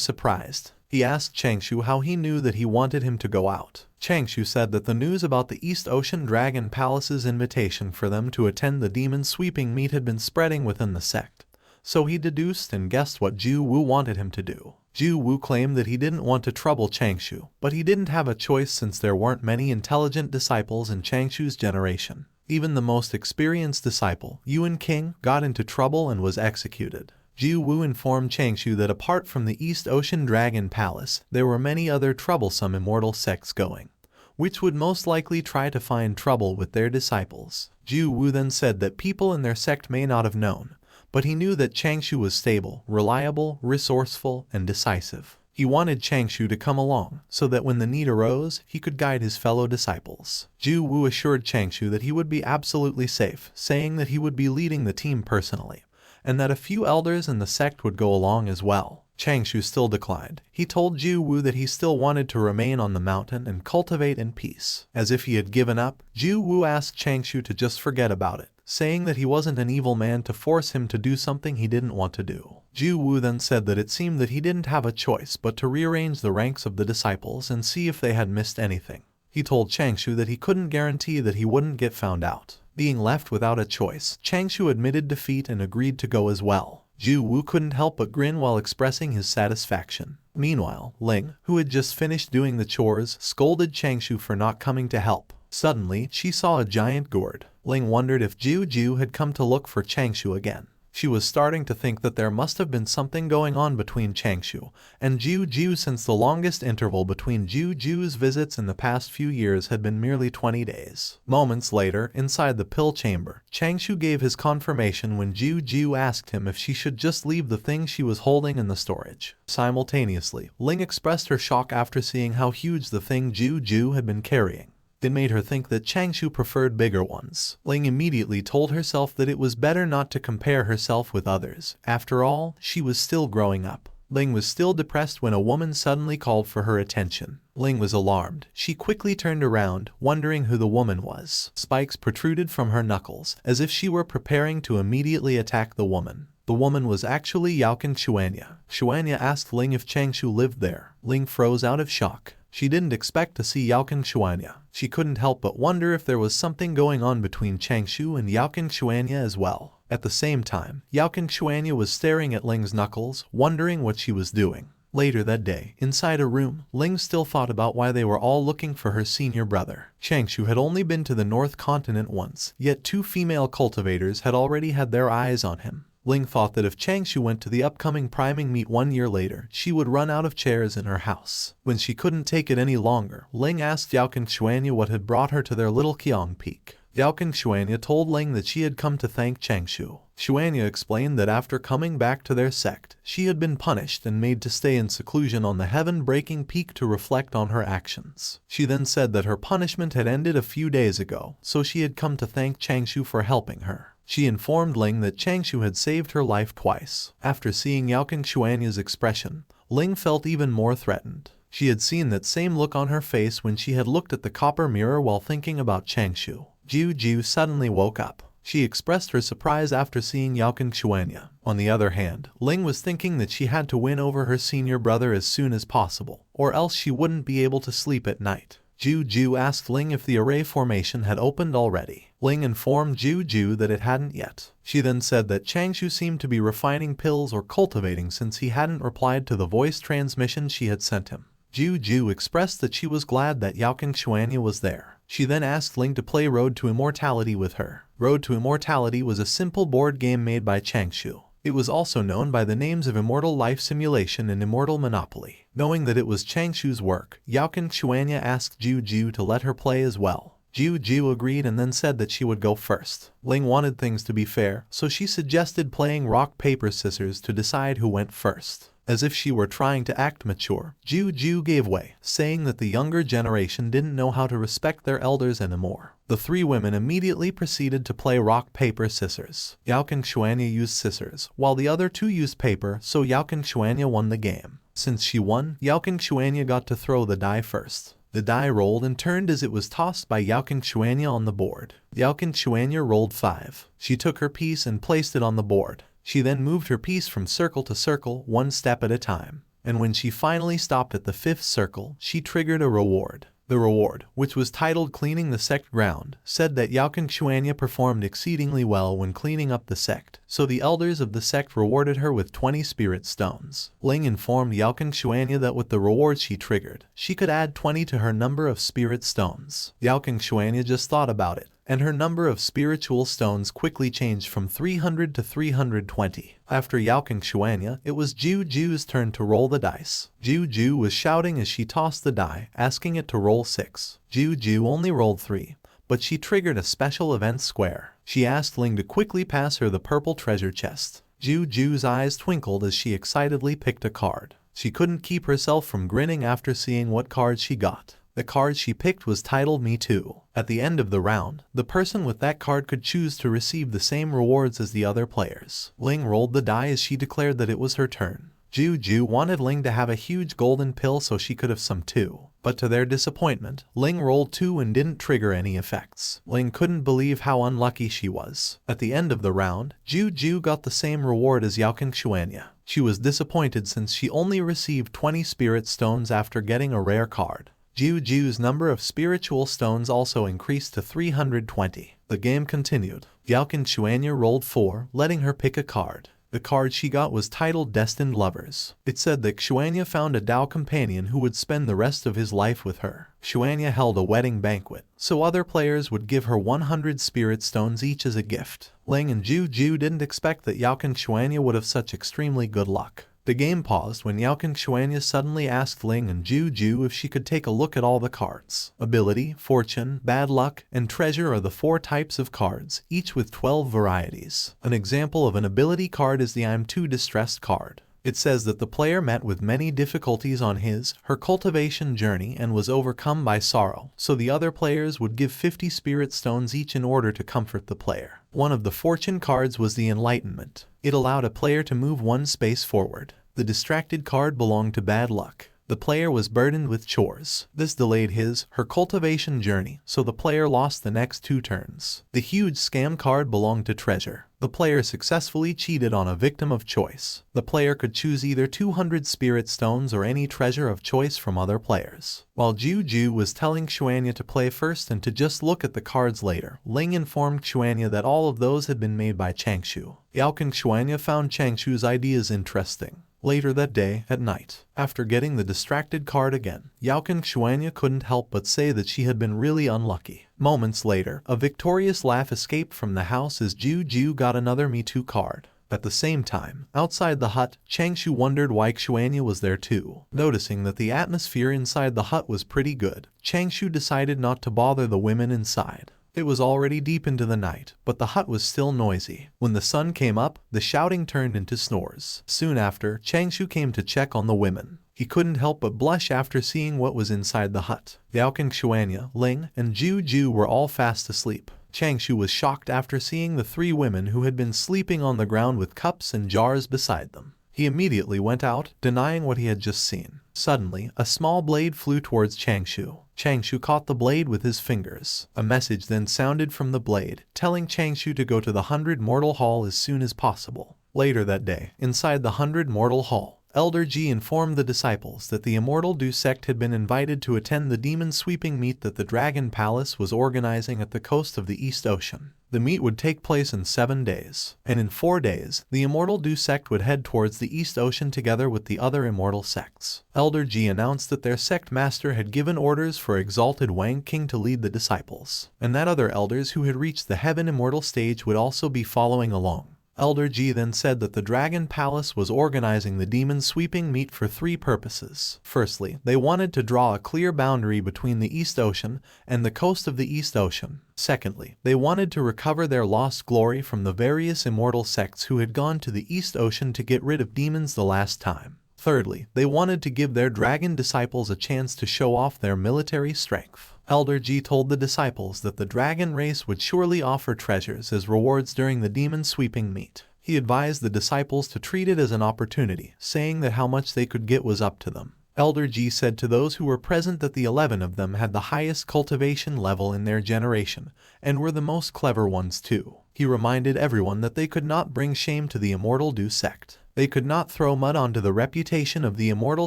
surprised. He asked Changshou how he knew that he wanted him to go out. Changshou said that the news about the East Ocean Dragon Palace's invitation for them to attend the demon sweeping meet had been spreading within the sect. so he deduced and guessed what Ju Wu wanted him to do. Ju Wu claimed that he didn't want to trouble Changshou, but he didn't have a choice since there weren't many intelligent disciples in Changshou's generation. Even the most experienced disciple, Yuan King, got into trouble and was executed. Ju Wu informed Changshou that apart from the East Ocean Dragon Palace, there were many other troublesome immortal sects going, which would most likely try to find trouble with their disciples. Ju Wu then said that people in their sect may not have known, but he knew that Changshou was stable, reliable, resourceful, and decisive. He wanted Changshou to come along, so that when the need arose, he could guide his fellow disciples. Ju Wu assured Changshou that he would be absolutely safe, saying that he would be leading the team personally, and that a few elders in the sect would go along as well. Changshou still declined. He told Ju Wu that he still wanted to remain on the mountain and cultivate in peace. As if he had given up, Ju Wu asked Changshou to just forget about it, saying that he wasn't an evil man to force him to do something he didn't want to do. Ju Wu then said that it seemed that he didn't have a choice but to rearrange the ranks of the disciples and see if they had missed anything. He told Changshou that he couldn't guarantee that he wouldn't get found out. Being left without a choice, Changshou admitted defeat and agreed to go as well. Ju Wu couldn't help but grin while expressing his satisfaction. Meanwhile, Ling, who had just finished doing the chores, scolded Changshou for not coming to help. Suddenly, she saw a giant gourd. Ling wondered if Ju had come to look for Changshou again. She was starting to think that there must have been something going on between Changshou and Ju since the longest interval between Ju's visits in the past few years had been merely 20 days. Moments later, inside the pill chamber, Changshou gave his confirmation when Ju asked him if she should just leave the thing she was holding in the storage. Simultaneously, Ling expressed her shock after seeing how huge the thing Ju had been carrying. It made her think that Changshou preferred bigger ones. Ling immediately told herself that it was better not to compare herself with others. After all, she was still growing up. Ling was still depressed when a woman suddenly called for her attention. Ling was alarmed. She quickly turned around, wondering who the woman was. Spikes protruded from her knuckles, as if she were preparing to immediately attack the woman. The woman was actually Yaoken Xuanya. Xuanya asked Ling if Changshou lived there. Ling froze out of shock. She didn't expect to see Yaoken Xuanya. She couldn't help but wonder if there was something going on between Changshou and Yaoken Xuanya as well. At the same time, Yaoken Xuanya was staring at Ling's knuckles, wondering what she was doing. Later that day, inside a room, Ling still thought about why they were all looking for her senior brother. Changshou had only been to the North Continent once, yet 2 female cultivators had already had their eyes on him. Ling thought that if Changshou went to the upcoming priming meet 1 year later, she would run out of chairs in her house. When she couldn't take it any longer, Ling asked Yaoken Xuanya what had brought her to their little Qiang Peak. Yaoken Xuanya told Ling that she had come to thank Changshou. Xuanya explained that after coming back to their sect, she had been punished and made to stay in seclusion on the heaven-breaking peak to reflect on her actions. She then said that her punishment had ended a few days ago, so she had come to thank Changshou for helping her. She informed Ling that Changshou had saved her life twice. After seeing Yaoken Xuanya's expression, Ling felt even more threatened. She had seen that same look on her face when she had looked at the copper mirror while thinking about Changshou. Ju suddenly woke up. She expressed her surprise after seeing Yaoken Xuanya. On the other hand, Ling was thinking that she had to win over her senior brother as soon as possible, or else she wouldn't be able to sleep at night. Ju asked Ling if the array formation had opened already. Ling informed Ju that it hadn't yet. She then said that Changshou seemed to be refining pills or cultivating since he hadn't replied to the voice transmission she had sent him. Ju expressed that she was glad that Yaoken Xuanya was there. She then asked Ling to play Road to Immortality with her. Road to Immortality was a simple board game made by Changshou. It was also known by the names of Immortal Life Simulation and Immortal Monopoly. Knowing that it was Changshou's work, Yaoken Xuanya asked Ju to let her play as well. Ju agreed and then said that she would go first. Ling wanted things to be fair, so she suggested playing rock, paper, scissors to decide who went first. As if she were trying to act mature, Ju gave way, saying that the younger generation didn't know how to respect their elders anymore. The 3 women immediately proceeded to play rock, paper, scissors. Yaoken Xuanya used scissors, while the other 2 used paper, so Yaoken Xuanya won the game. Since she won, Yaoken Xuanya got to throw the die first. The die rolled and turned as it was tossed by Yaoken Xuanya on the board. Yaoken Xuanya rolled 5. She took her piece and placed it on the board. She then moved her piece from circle to circle, 1 step at a time. And when she finally stopped at the 5th circle, she triggered a reward. The reward, which was titled Cleaning the Sect Ground, said that Yaokang Xuanya performed exceedingly well when cleaning up the sect, so the elders of the sect rewarded her with 20 spirit stones. Ling informed Yaokang Xuanya that with the rewards she triggered, she could add 20 to her number of spirit stones. Yaokang Xuanya just thought about it, and her number of spiritual stones quickly changed from 300 to 320. After Yaokang Xuanya, it was Juju's turn to roll the dice. Juju was shouting as she tossed the die, asking it to roll 6. Juju only rolled 3, but she triggered a special event square. She asked Ling to quickly pass her the purple treasure chest. Juju's eyes twinkled as she excitedly picked a card. She couldn't keep herself from grinning after seeing what card she got. The card she picked was titled Me Too. At the end of the round, the person with that card could choose to receive the same rewards as the other players. Ling rolled the die as she declared that it was her turn. Juju wanted Ling to have a huge golden pill so she could have some too. But to their disappointment, Ling rolled 2 and didn't trigger any effects. Ling couldn't believe how unlucky she was. At the end of the round, Juju got the same reward as Yaokang Xuanya. She was disappointed since she only received 20 spirit stones after getting a rare card. Juju's number of spiritual stones also increased to 320. The game continued. Yaokang Xuanya rolled 4, letting her pick a card. The card she got was titled Destined Lovers. It said that Xuanya found a Dao companion who would spend the rest of his life with her. Xuanya held a wedding banquet, so other players would give her 100 spirit stones each as a gift. Ling and Juju didn't expect that Yaokang Xuanya would have such extremely good luck. The game paused when Yaokang Xuanya suddenly asked Ling and Juju if she could take a look at all the cards. Ability, Fortune, Bad Luck, and Treasure are the 4 types of cards, each with 12 varieties. An example of an ability card is the I'm Too Distressed card. It says that the player met with many difficulties on her cultivation journey and was overcome by sorrow, so the other players would give 50 spirit stones each in order to comfort the player. One of the fortune cards was the Enlightenment. It allowed a player to move 1 space forward. The distracted card belonged to Bad Luck. The player was burdened with chores. This delayed her cultivation journey, so the player lost the next 2 turns. The huge scam card belonged to Treasure. The player successfully cheated on a victim of choice. The player could choose either 200 spirit stones or any treasure of choice from other players. While Juju was telling Xuanya to play first and to just look at the cards later, Ling informed Xuanya that all of those had been made by Changshou. Yaokang Xuanya found Changshou's ideas interesting. Later that day, at night, after getting the distracted card again, Yaokang Xuanya couldn't help but say that she had been really unlucky. Moments later, a victorious laugh escaped from the house as Juju got another Me Too card. At the same time, outside the hut, Changshou wondered why Xuanya was there too. Noticing that the atmosphere inside the hut was pretty good, Changshou decided not to bother the women inside. It was already deep into the night, but the hut was still noisy. When the sun came up, the shouting turned into snores. Soon after, Changshou came to check on the women. He couldn't help but blush after seeing what was inside the hut. Yaokang Xuanya, Ling, and Juju were all fast asleep. Changshou was shocked after seeing the 3 women who had been sleeping on the ground with cups and jars beside them. He immediately went out, denying what he had just seen. Suddenly, a small blade flew towards Changshou. Changshou caught the blade with his fingers. A message then sounded from the blade, telling Changshou to go to the 100 Mortal Hall as soon as possible. Later that day, inside the 100 Mortal Hall, Elder Ji informed the disciples that the Immortal Du sect had been invited to attend the demon sweeping meet that the Dragon Palace was organizing at the coast of the East Ocean. The meet would take place in 7 days, and in 4 days, the Immortal Du sect would head towards the East Ocean together with the other immortal sects. Elder Ji announced that their sect master had given orders for Exalted Wang King to lead the disciples, and that other elders who had reached the Heaven Immortal stage would also be following along. Elder Ji then said that the Dragon Palace was organizing the demon sweeping meet for 3 purposes. Firstly, they wanted to draw a clear boundary between the East Ocean and the coast of the East Ocean. Secondly, they wanted to recover their lost glory from the various immortal sects who had gone to the East Ocean to get rid of demons the last time. Thirdly, they wanted to give their dragon disciples a chance to show off their military strength. Elder Ji told the disciples that the dragon race would surely offer treasures as rewards during the demon sweeping meet. He advised the disciples to treat it as an opportunity, saying that how much they could get was up to them. Elder Ji said to those who were present that the 11 of them had the highest cultivation level in their generation, and were the most clever ones too. He reminded everyone that they could not bring shame to the Immortal Du sect. They could not throw mud onto the reputation of the immortal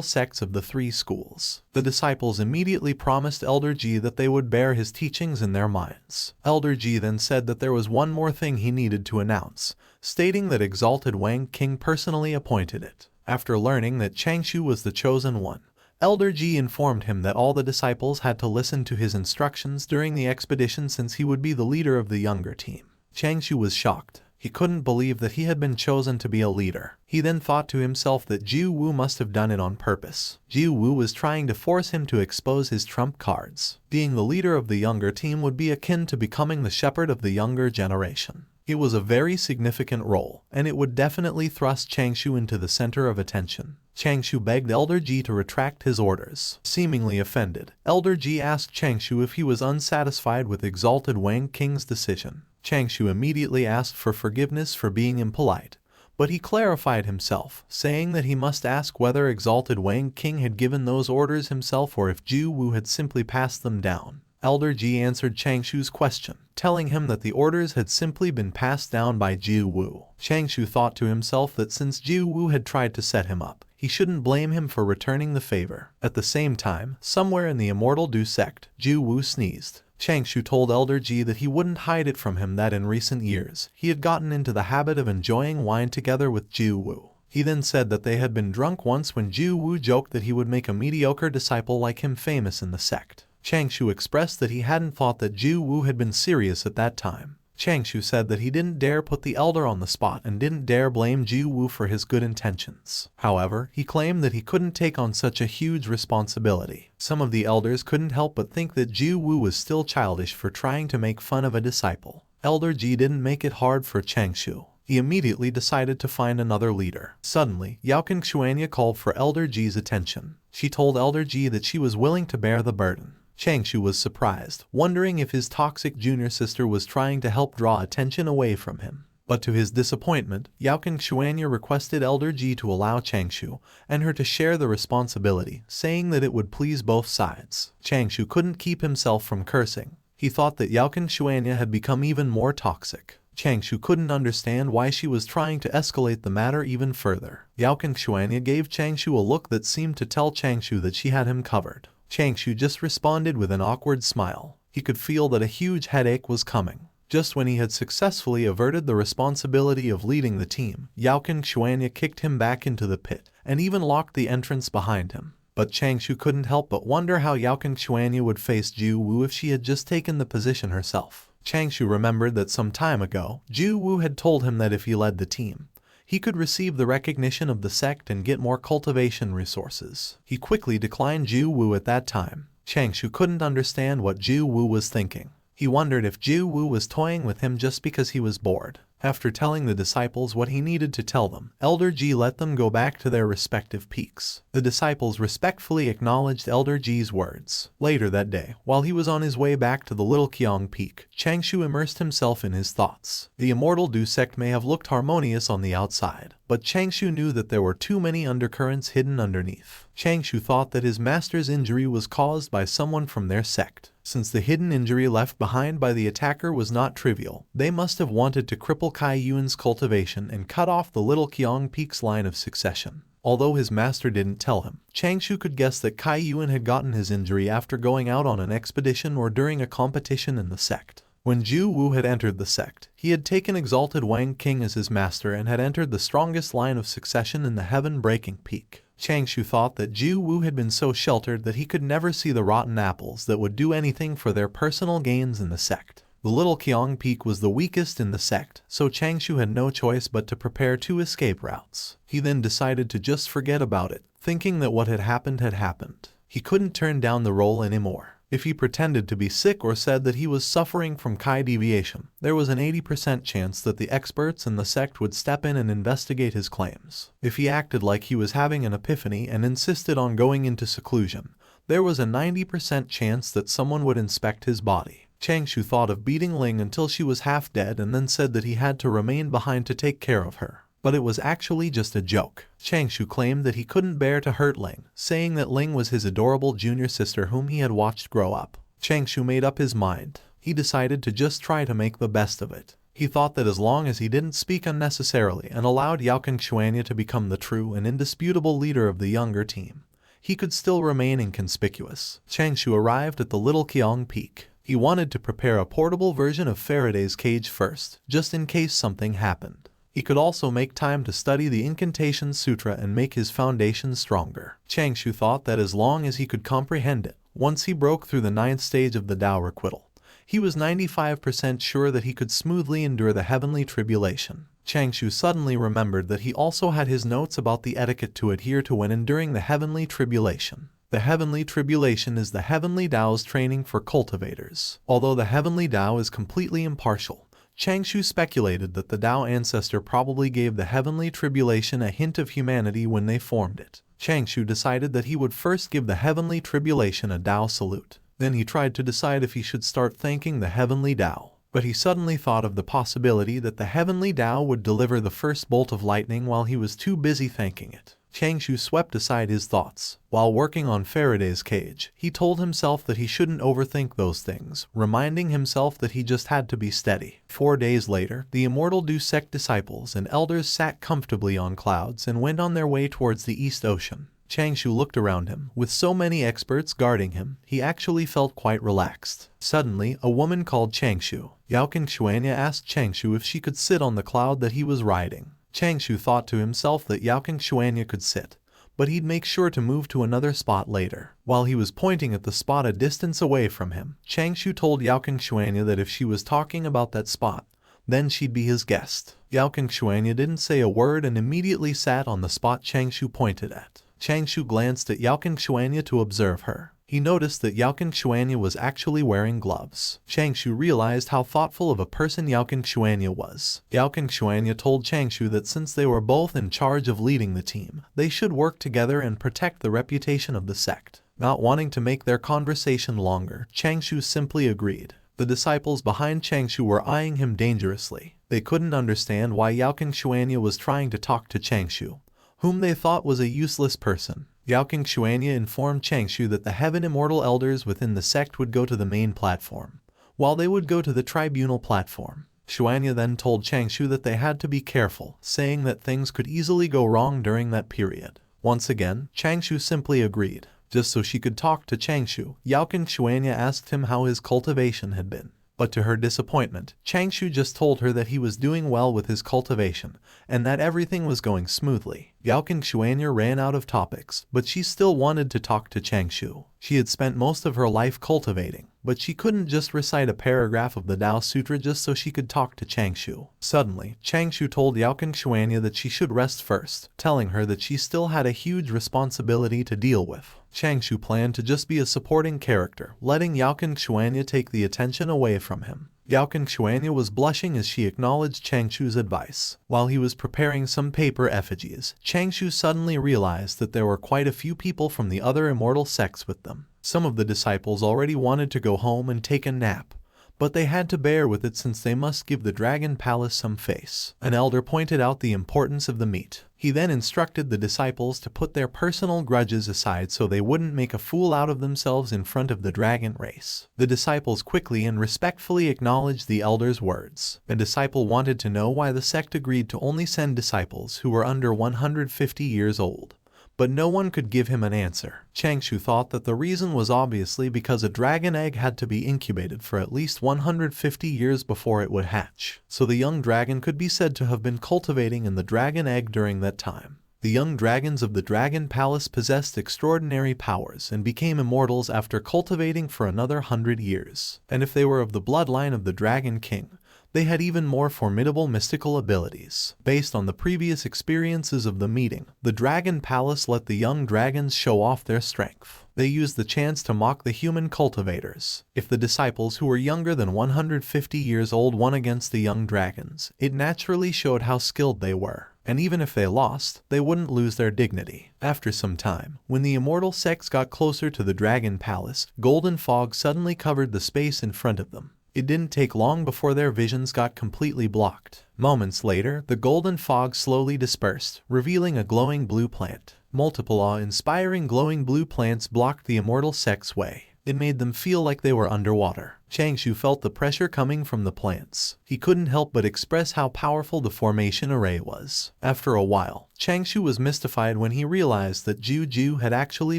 sects of the three schools. The disciples immediately promised Elder Ji that they would bear his teachings in their minds. Elder Ji then said that there was one more thing he needed to announce, stating that Exalted Wang King personally appointed it. After learning that Changshou was the chosen one, Elder Ji informed him that all the disciples had to listen to his instructions during the expedition since he would be the leader of the younger team. Changshou was shocked. He couldn't believe that he had been chosen to be a leader. He then thought to himself that Jiu Wu must have done it on purpose. Jiu Wu was trying to force him to expose his trump cards. Being the leader of the younger team would be akin to becoming the shepherd of the younger generation. It was a very significant role, and it would definitely thrust Changshou into the center of attention. Changshou begged Elder Ji to retract his orders. Seemingly offended, Elder Ji asked Changshou if he was unsatisfied with Exalted Wang King's decision. Changshou immediately asked for forgiveness for being impolite, but he clarified himself, saying that he must ask whether Exalted Wang King had given those orders himself or if Jiu Wu had simply passed them down. Elder Ji answered Changshou's question, telling him that the orders had simply been passed down by Jiu Wu. Changshou thought to himself that since Jiu Wu had tried to set him up, he shouldn't blame him for returning the favor. At the same time, somewhere in the Immortal Du sect, Jiu Wu sneezed. Changshou told Elder Ji that he wouldn't hide it from him that in recent years, he had gotten into the habit of enjoying wine together with Jiu Wu. He then said that they had been drunk once when Jiu Wu joked that he would make a mediocre disciple like him famous in the sect. Changshou expressed that he hadn't thought that Jiu Wu had been serious at that time. Changshou said that he didn't dare put the elder on the spot and didn't dare blame Jiu Wu for his good intentions. However, he claimed that he couldn't take on such a huge responsibility. Some of the elders couldn't help but think that Jiu Wu was still childish for trying to make fun of a disciple. Elder Ji didn't make it hard for Changshou. He immediately decided to find another leader. Suddenly, Yaoqing Xuanya called for Elder Ji's attention. She told Elder Ji that she was willing to bear the burden. Changshou was surprised, wondering if his toxic junior sister was trying to help draw attention away from him. But to his disappointment, Yaoqing Xuanya requested Elder Ji to allow Changshou and her to share the responsibility, saying that it would please both sides. Changshou couldn't keep himself from cursing. He thought that Yaoqing Xuanya had become even more toxic. Changshou couldn't understand why she was trying to escalate the matter even further. Yaoqing Xuanya gave Changshou a look that seemed to tell Changshou that she had him covered. Changshou just responded with an awkward smile. He could feel that a huge headache was coming. Just when he had successfully averted the responsibility of leading the team, Yaoqing Xuanya kicked him back into the pit and even locked the entrance behind him. But Changshou couldn't help but wonder how Yaoqing Xuanya would face Jiu Wu if she had just taken the position herself. Changshou remembered that some time ago, Jiu Wu had told him that if he led the team, he could receive the recognition of the sect and get more cultivation resources. He quickly declined Jiu Wu at that time. Changshou couldn't understand what Jiu Wu was thinking. He wondered if Jiu Wu was toying with him just because he was bored. After telling the disciples what he needed to tell them, Elder Ji let them go back to their respective peaks. The disciples respectfully acknowledged Elder Ji's words. Later that day, while he was on his way back to the Little Qiang Peak, Changshou immersed himself in his thoughts. The Immortal Du sect may have looked harmonious on the outside, but Changshou knew that there were too many undercurrents hidden underneath. Changshou thought that his master's injury was caused by someone from their sect. Since the hidden injury left behind by the attacker was not trivial, they must have wanted to cripple Kai Yuan's cultivation and cut off the Little Qiang Peak's line of succession. Although his master didn't tell him, Changshou could guess that Kai Yuan had gotten his injury after going out on an expedition or during a competition in the sect. When Jiu Wu had entered the sect, he had taken Exalted Wang King as his master and had entered the strongest line of succession in the heaven-breaking peak. Changshou thought that Jiu Wu had been so sheltered that he could never see the rotten apples that would do anything for their personal gains in the sect. The Little Qiang Peak was the weakest in the sect, so Changshou had no choice but to prepare 2 escape routes. He then decided to just forget about it, thinking that what had happened had happened. He couldn't turn down the role anymore. If he pretended to be sick or said that he was suffering from Kai deviation, there was an 80% chance that the experts in the sect would step in and investigate his claims. If he acted like he was having an epiphany and insisted on going into seclusion, there was a 90% chance that someone would inspect his body. Changshou thought of beating Ling until she was half dead and then said that he had to remain behind to take care of her. But it was actually just a joke. Changshou claimed that he couldn't bear to hurt Ling, saying that Ling was his adorable junior sister whom he had watched grow up. Changshou made up his mind. He decided to just try to make the best of it. He thought that as long as he didn't speak unnecessarily and allowed Yao Xuanya to become the true and indisputable leader of the younger team, he could still remain inconspicuous. Changshou arrived at the Little Qiang Peak. He wanted to prepare a portable version of Faraday's cage first, just in case something happened. He could also make time to study the Incantation Sutra and make his foundation stronger. Changshou thought that as long as he could comprehend it, once he broke through the 9th stage of the Tao requital, he was 95% sure that he could smoothly endure the heavenly tribulation. Changshou suddenly remembered that he also had his notes about the etiquette to adhere to when enduring the heavenly tribulation. The heavenly tribulation is the heavenly Tao's training for cultivators. Although the heavenly Tao is completely impartial, Changshou speculated that the Tao ancestor probably gave the heavenly tribulation a hint of humanity when they formed it. Changshou decided that he would first give the heavenly tribulation a Tao salute. Then he tried to decide if he should start thanking the heavenly Tao. But he suddenly thought of the possibility that the heavenly Tao would deliver the first bolt of lightning while he was too busy thanking it. Changshou swept aside his thoughts. While working on Faraday's cage, he told himself that he shouldn't overthink those things, reminding himself that he just had to be steady. 4 days later, the immortal Du sect disciples and elders sat comfortably on clouds and went on their way towards the East Ocean. Changshou looked around him. With so many experts guarding him, he actually felt quite relaxed. Suddenly, a woman called Changshou. Yao Xuanya asked Changshou if she could sit on the cloud that he was riding. Changshou thought to himself that Yao Xuanya could sit, but he'd make sure to move to another spot later. While he was pointing at the spot a distance away from him, Changshou told Yao Xuanya that if she was talking about that spot, then she'd be his guest. Yao Xuanya didn't say a word and immediately sat on the spot Changshou pointed at. Changshou glanced at Yao Xuanya to observe her. He noticed that Yao Xuanya was actually wearing gloves. Changshou realized how thoughtful of a person Yao Xuanya was. Yao Xuanya told Changshou that since they were both in charge of leading the team, they should work together and protect the reputation of the sect. Not wanting to make their conversation longer, Changshou simply agreed. The disciples behind Changshou were eyeing him dangerously. They couldn't understand why Yao Xuanya was trying to talk to Changshou, whom they thought was a useless person. Yao Xuanya informed Changshou that the heaven immortal elders within the sect would go to the main platform, while they would go to the tribunal platform. Xuanya then told Changshou that they had to be careful, saying that things could easily go wrong during that period. Once again, Changshou simply agreed. Just so she could talk to Changshou, Yao Xuanya asked him how his cultivation had been. But to her disappointment, Changshou just told her that he was doing well with his cultivation, and that everything was going smoothly. Yao Xuanya ran out of topics, but she still wanted to talk to Changshou. She had spent most of her life cultivating, but she couldn't just recite a paragraph of the Tao Sutra just so she could talk to Changshou. Suddenly, Changshou told Yao Xuanya that she should rest first, telling her that she still had a huge responsibility to deal with. Changshou planned to just be a supporting character, letting Yao Xuanya take the attention away from him. Yao Xuanya was blushing as she acknowledged Changshou's advice. While he was preparing some paper effigies, Changshou suddenly realized that there were quite a few people from the other immortal sects with them. Some of the disciples already wanted to go home and take a nap, but they had to bear with it since they must give the Dragon Palace some face. An elder pointed out the importance of the meat. He then instructed the disciples to put their personal grudges aside so they wouldn't make a fool out of themselves in front of the dragon race. The disciples quickly and respectfully acknowledged the elder's words. A disciple wanted to know why the sect agreed to only send disciples who were under 150 years old, but no one could give him an answer. Changshou thought that the reason was obviously because a dragon egg had to be incubated for at least 150 years before it would hatch, so the young dragon could be said to have been cultivating in the dragon egg during that time. The young dragons of the Dragon Palace possessed extraordinary powers and became immortals after cultivating for another 100 years. And if they were of the bloodline of the Dragon King, they had even more formidable mystical abilities. Based on the previous experiences of the meeting, the Dragon Palace let the young dragons show off their strength. They used the chance to mock the human cultivators. If the disciples who were younger than 150 years old won against the young dragons, it naturally showed how skilled they were. And even if they lost, they wouldn't lose their dignity. After some time, when the immortal sects got closer to the Dragon Palace, golden fog suddenly covered the space in front of them. It didn't take long before their visions got completely blocked. Moments later, the golden fog slowly dispersed, revealing a glowing blue plant. Multiple awe-inspiring glowing blue plants blocked the immortal sect's way. It made them feel like they were underwater. Changshou felt the pressure coming from the plants. He couldn't help but express how powerful the formation array was. After a while, Changshou was mystified when he realized that Juju had actually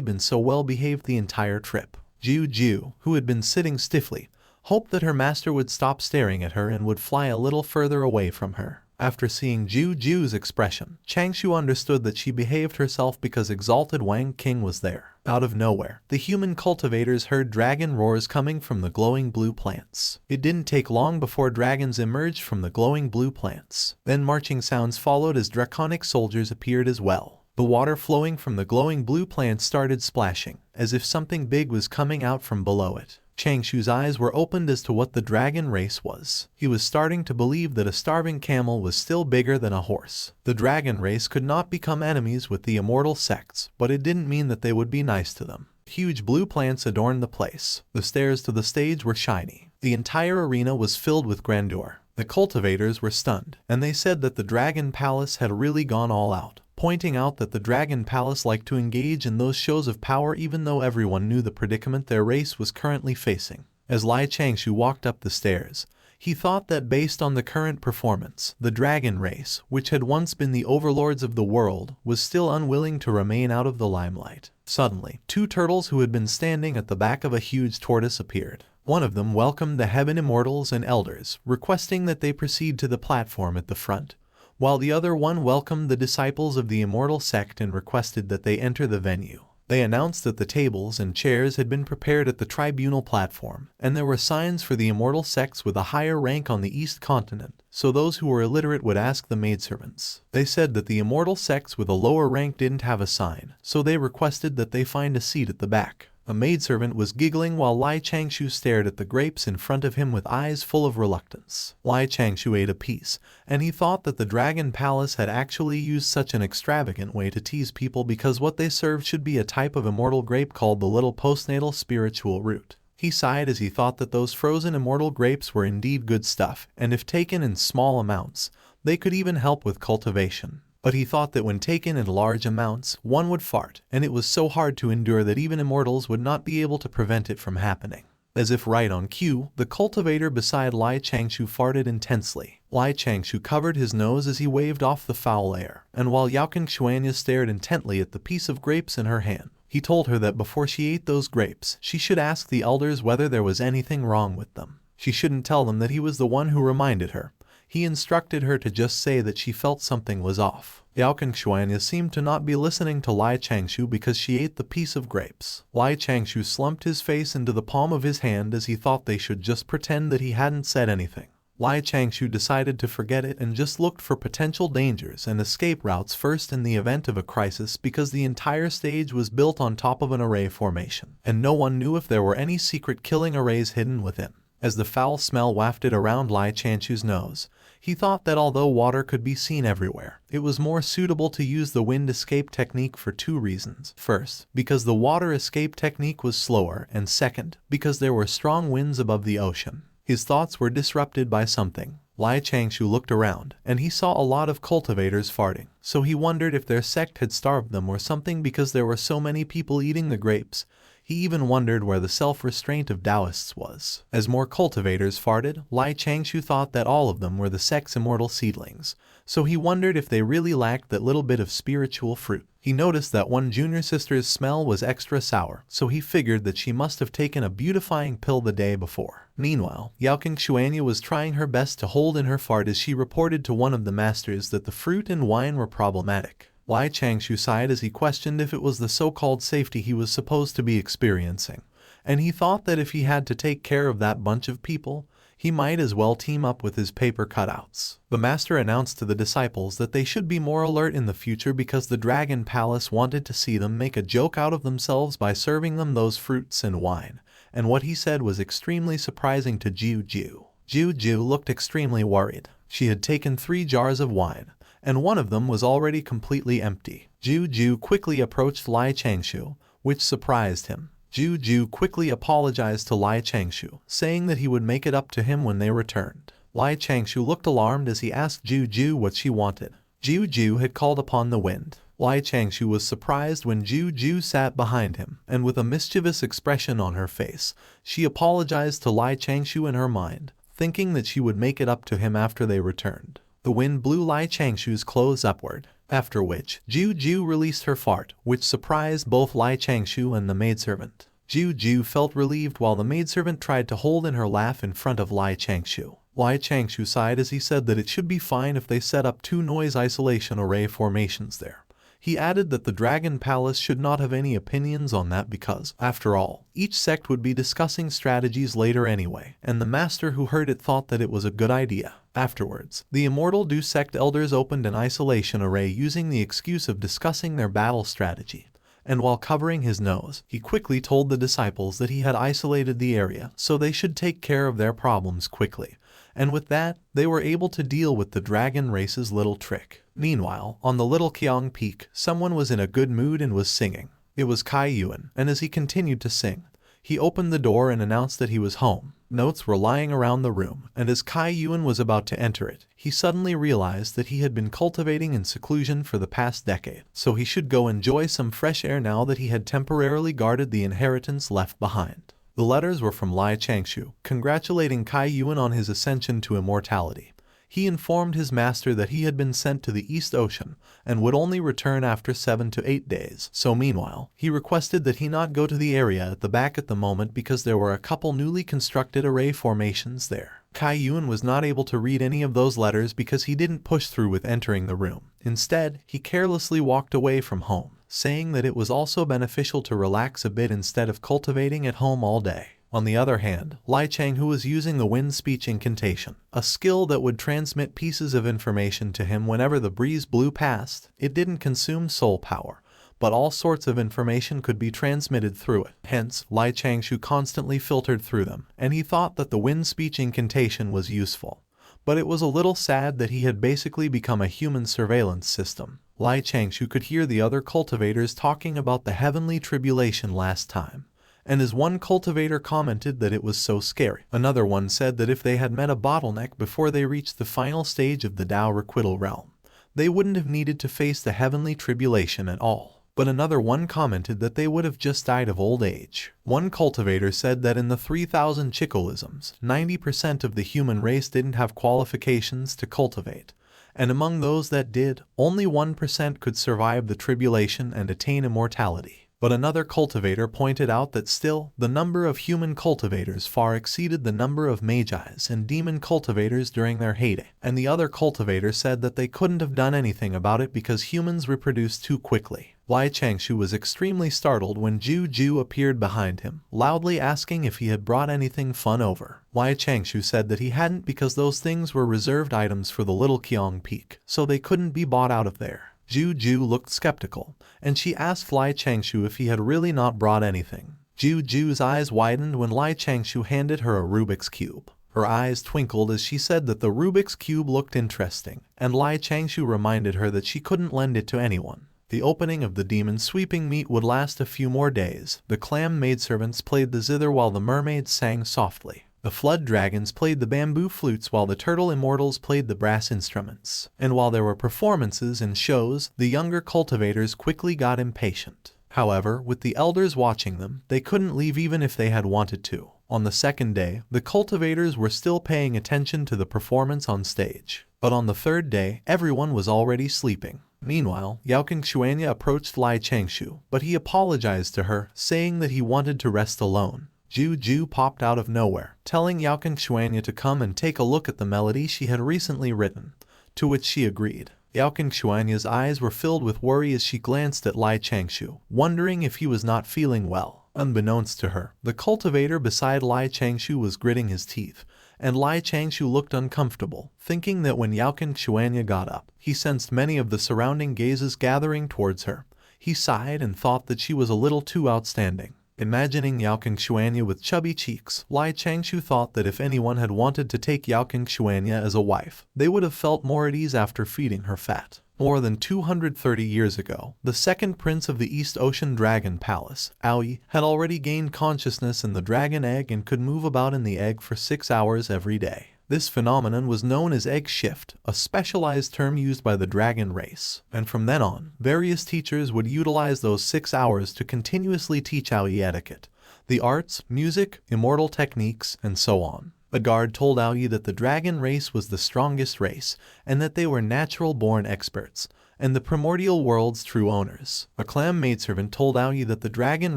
been so well behaved the entire trip. Juju, who had been sitting stiffly, hoped that her master would stop staring at her and would fly a little further away from her. After seeing Juju's expression, Changshou understood that she behaved herself because exalted Wang King was there. Out of nowhere, the human cultivators heard dragon roars coming from the glowing blue plants. It didn't take long before dragons emerged from the glowing blue plants. Then marching sounds followed as draconic soldiers appeared as well. The water flowing from the glowing blue plants started splashing, as if something big was coming out from below it. Changshou's eyes were opened as to what the dragon race was. He was starting to believe that a starving camel was still bigger than a horse. The dragon race could not become enemies with the immortal sects, but it didn't mean that they would be nice to them. Huge blue plants adorned the place. The stairs to the stage were shiny. The entire arena was filled with grandeur. The cultivators were stunned, and they said that the Dragon Palace had really gone all out, pointing out that the Dragon Palace liked to engage in those shows of power even though everyone knew the predicament their race was currently facing. As Lai Changshou walked up the stairs, he thought that based on the current performance, the dragon race, which had once been the overlords of the world, was still unwilling to remain out of the limelight. Suddenly, two turtles who had been standing at the back of a huge tortoise appeared. One of them welcomed the heaven immortals and elders, requesting that they proceed to the platform at the front, while the other one welcomed the disciples of the immortal sect and requested that they enter the venue. They announced that the tables and chairs had been prepared at the tribunal platform, and there were signs for the immortal sects with a higher rank on the East Continent, so those who were illiterate would ask the maidservants. They said that the immortal sects with a lower rank didn't have a sign, so they requested that they find a seat at the back. A maidservant was giggling while Lai Changshou stared at the grapes in front of him with eyes full of reluctance. Lai Changshou ate a piece, and he thought that the Dragon Palace had actually used such an extravagant way to tease people because what they served should be a type of immortal grape called the little postnatal spiritual root. He sighed as he thought that those frozen immortal grapes were indeed good stuff, and if taken in small amounts, they could even help with cultivation. But he thought that when taken in large amounts, one would fart, and it was so hard to endure that even immortals would not be able to prevent it from happening. As if right on cue, the cultivator beside Lai Changshou farted intensely. Lai Changshou covered his nose as he waved off the foul air, and while Yaoqing Xuanya stared intently at the piece of grapes in her hand, he told her that before she ate those grapes, she should ask the elders whether there was anything wrong with them. She shouldn't tell them that he was the one who reminded her. He instructed her to just say that she felt something was off. Yaoqing Xuanya seemed to not be listening to Lai Changshou because she ate the piece of grapes. Lai Changshou slumped his face into the palm of his hand as he thought they should just pretend that he hadn't said anything. Lai Changshou decided to forget it and just looked for potential dangers and escape routes first in the event of a crisis because the entire stage was built on top of an array formation, and no one knew if there were any secret killing arrays hidden within. As the foul smell wafted around Lai Changshou's nose, he thought that although water could be seen everywhere, it was more suitable to use the wind escape technique for two reasons. First, because the water escape technique was slower, and second, because there were strong winds above the ocean. His thoughts were disrupted by something. Lai Changshou looked around, and he saw a lot of cultivators farting, so he wondered if their sect had starved them or something because there were so many people eating the grapes. He even wondered where the self-restraint of Taoists was. As more cultivators farted, Lai Changshou thought that all of them were the sect's immortal seedlings, so he wondered if they really lacked that little bit of spiritual fruit. He noticed that one junior sister's smell was extra sour, so he figured that she must have taken a beautifying pill the day before. Meanwhile, Yaoqing Xuanya was trying her best to hold in her fart as she reported to one of the masters that the fruit and wine were problematic. Lai Changshou sighed as he questioned if it was the so-called safety he was supposed to be experiencing, and he thought that if he had to take care of that bunch of people, he might as well team up with his paper cutouts. The master announced to the disciples that they should be more alert in the future because the Dragon Palace wanted to see them make a joke out of themselves by serving them those fruits and wine, and what he said was extremely surprising to Juju. Juju looked extremely worried. She had taken 3 jars of wine, and one of them was already completely empty. Juju quickly approached Lai Changshou, which surprised him. Juju quickly apologized to Lai Changshou, saying that he would make it up to him when they returned. Lai Changshou looked alarmed as he asked Juju what she wanted. Juju had called upon the wind. Lai Changshou was surprised when Ju sat behind him, and with a mischievous expression on her face, she apologized to Lai Changshou in her mind, thinking that she would make it up to him after they returned. The wind blew Lai Changshou's clothes upward, after which Ju released her fart, which surprised both Lai Changshou and the maidservant. Ju felt relieved while the maidservant tried to hold in her laugh in front of Lai Changshou. Lai Changshou sighed as he said that it should be fine if they set up 2 noise isolation array formations there. He added that the Dragon Palace should not have any opinions on that because, after all, each sect would be discussing strategies later anyway, and the master who heard it thought that it was a good idea. Afterwards, the Immortal Du sect elders opened an isolation array using the excuse of discussing their battle strategy. And while covering his nose, he quickly told the disciples that he had isolated the area so they should take care of their problems quickly. And with that, they were able to deal with the dragon race's little trick. Meanwhile, on the Little Qiang Peak, someone was in a good mood and was singing. It was Kai Yuan, and as he continued to sing, he opened the door and announced that he was home. Notes were lying around the room, and as Kai Yuan was about to enter it, he suddenly realized that he had been cultivating in seclusion for the past decade, so he should go enjoy some fresh air now that he had temporarily guarded the inheritance left behind. The letters were from Lai Changshou, congratulating Kai Yuan on his ascension to immortality. He informed his master that he had been sent to the East Ocean and would only return after 7 to 8 days. So meanwhile, he requested that he not go to the area at the back at the moment because there were a couple newly constructed array formations there. Kai Yuan was not able to read any of those letters because he didn't push through with entering the room. Instead, he carelessly walked away from home, saying that it was also beneficial to relax a bit instead of cultivating at home all day. On the other hand, Lai Changshou was using the wind speech incantation, a skill that would transmit pieces of information to him whenever the breeze blew past. It didn't consume soul power, but all sorts of information could be transmitted through it. Hence, Lai Changshou constantly filtered through them, and he thought that the wind speech incantation was useful. But it was a little sad that he had basically become a human surveillance system. Lai Changshou could hear the other cultivators talking about the heavenly tribulation last time. And as one cultivator commented that it was so scary, another one said that if they had met a bottleneck before they reached the final stage of the Tao Requital realm, they wouldn't have needed to face the heavenly tribulation at all. But another one commented that they would have just died of old age. One cultivator said that in the 3,000 Chicolisms, 90% of the human race didn't have qualifications to cultivate. And among those that did, only 1% could survive the tribulation and attain immortality. But another cultivator pointed out that still, the number of human cultivators far exceeded the number of magi's and demon cultivators during their heyday. And the other cultivator said that they couldn't have done anything about it because humans reproduce too quickly. Lai Changshou was extremely startled when Ju appeared behind him, loudly asking if he had brought anything fun over. Lai Changshou said that he hadn't because those things were reserved items for the Little Qiang Peak, so they couldn't be bought out of there. Ju looked skeptical, and she asked Lai Changshou if he had really not brought anything. Ju's eyes widened when Lai Changshou handed her a Rubik's Cube. Her eyes twinkled as she said that the Rubik's Cube looked interesting, and Lai Changshou reminded her that she couldn't lend it to anyone. The opening of the demon sweeping meet would last a few more days. The clam maidservants played the zither while the mermaids sang softly. The flood dragons played the bamboo flutes while the turtle immortals played the brass instruments. And while there were performances and shows, the younger cultivators quickly got impatient. However, with the elders watching them, they couldn't leave even if they had wanted to. On the second day, the cultivators were still paying attention to the performance on stage. But on the third day, everyone was already sleeping. Meanwhile, Yaoqing Xuanya approached Lai Changshou, but he apologized to her, saying that he wanted to rest alone. Ju popped out of nowhere, telling Yaoqing Xuanya to come and take a look at the melody she had recently written, to which she agreed. Yaoqing Xuanya's eyes were filled with worry as she glanced at Lai Changshou, wondering if he was not feeling well. Unbeknownst to her, the cultivator beside Lai Changshou was gritting his teeth, and Lai Changshou looked uncomfortable, thinking that when Yaoqing Xuanya got up, he sensed many of the surrounding gazes gathering towards her. He sighed and thought that she was a little too outstanding. Imagining Yaoqing Xuanya with chubby cheeks, Lai Changshou thought that if anyone had wanted to take Yaoqing Xuanya as a wife, they would have felt more at ease after feeding her fat. More than 230 years ago, the second prince of the East Ocean Dragon Palace, Aoi, had already gained consciousness in the dragon egg and could move about in the egg for 6 hours every day. This phenomenon was known as egg shift, a specialized term used by the dragon race, and from then on, various teachers would utilize those 6 hours to continuously teach Aoi etiquette, the arts, music, immortal techniques, and so on. A guard told Aoi that the dragon race was the strongest race, and that they were natural-born experts, and the primordial world's true owners. A clam maidservant told Aoi that the dragon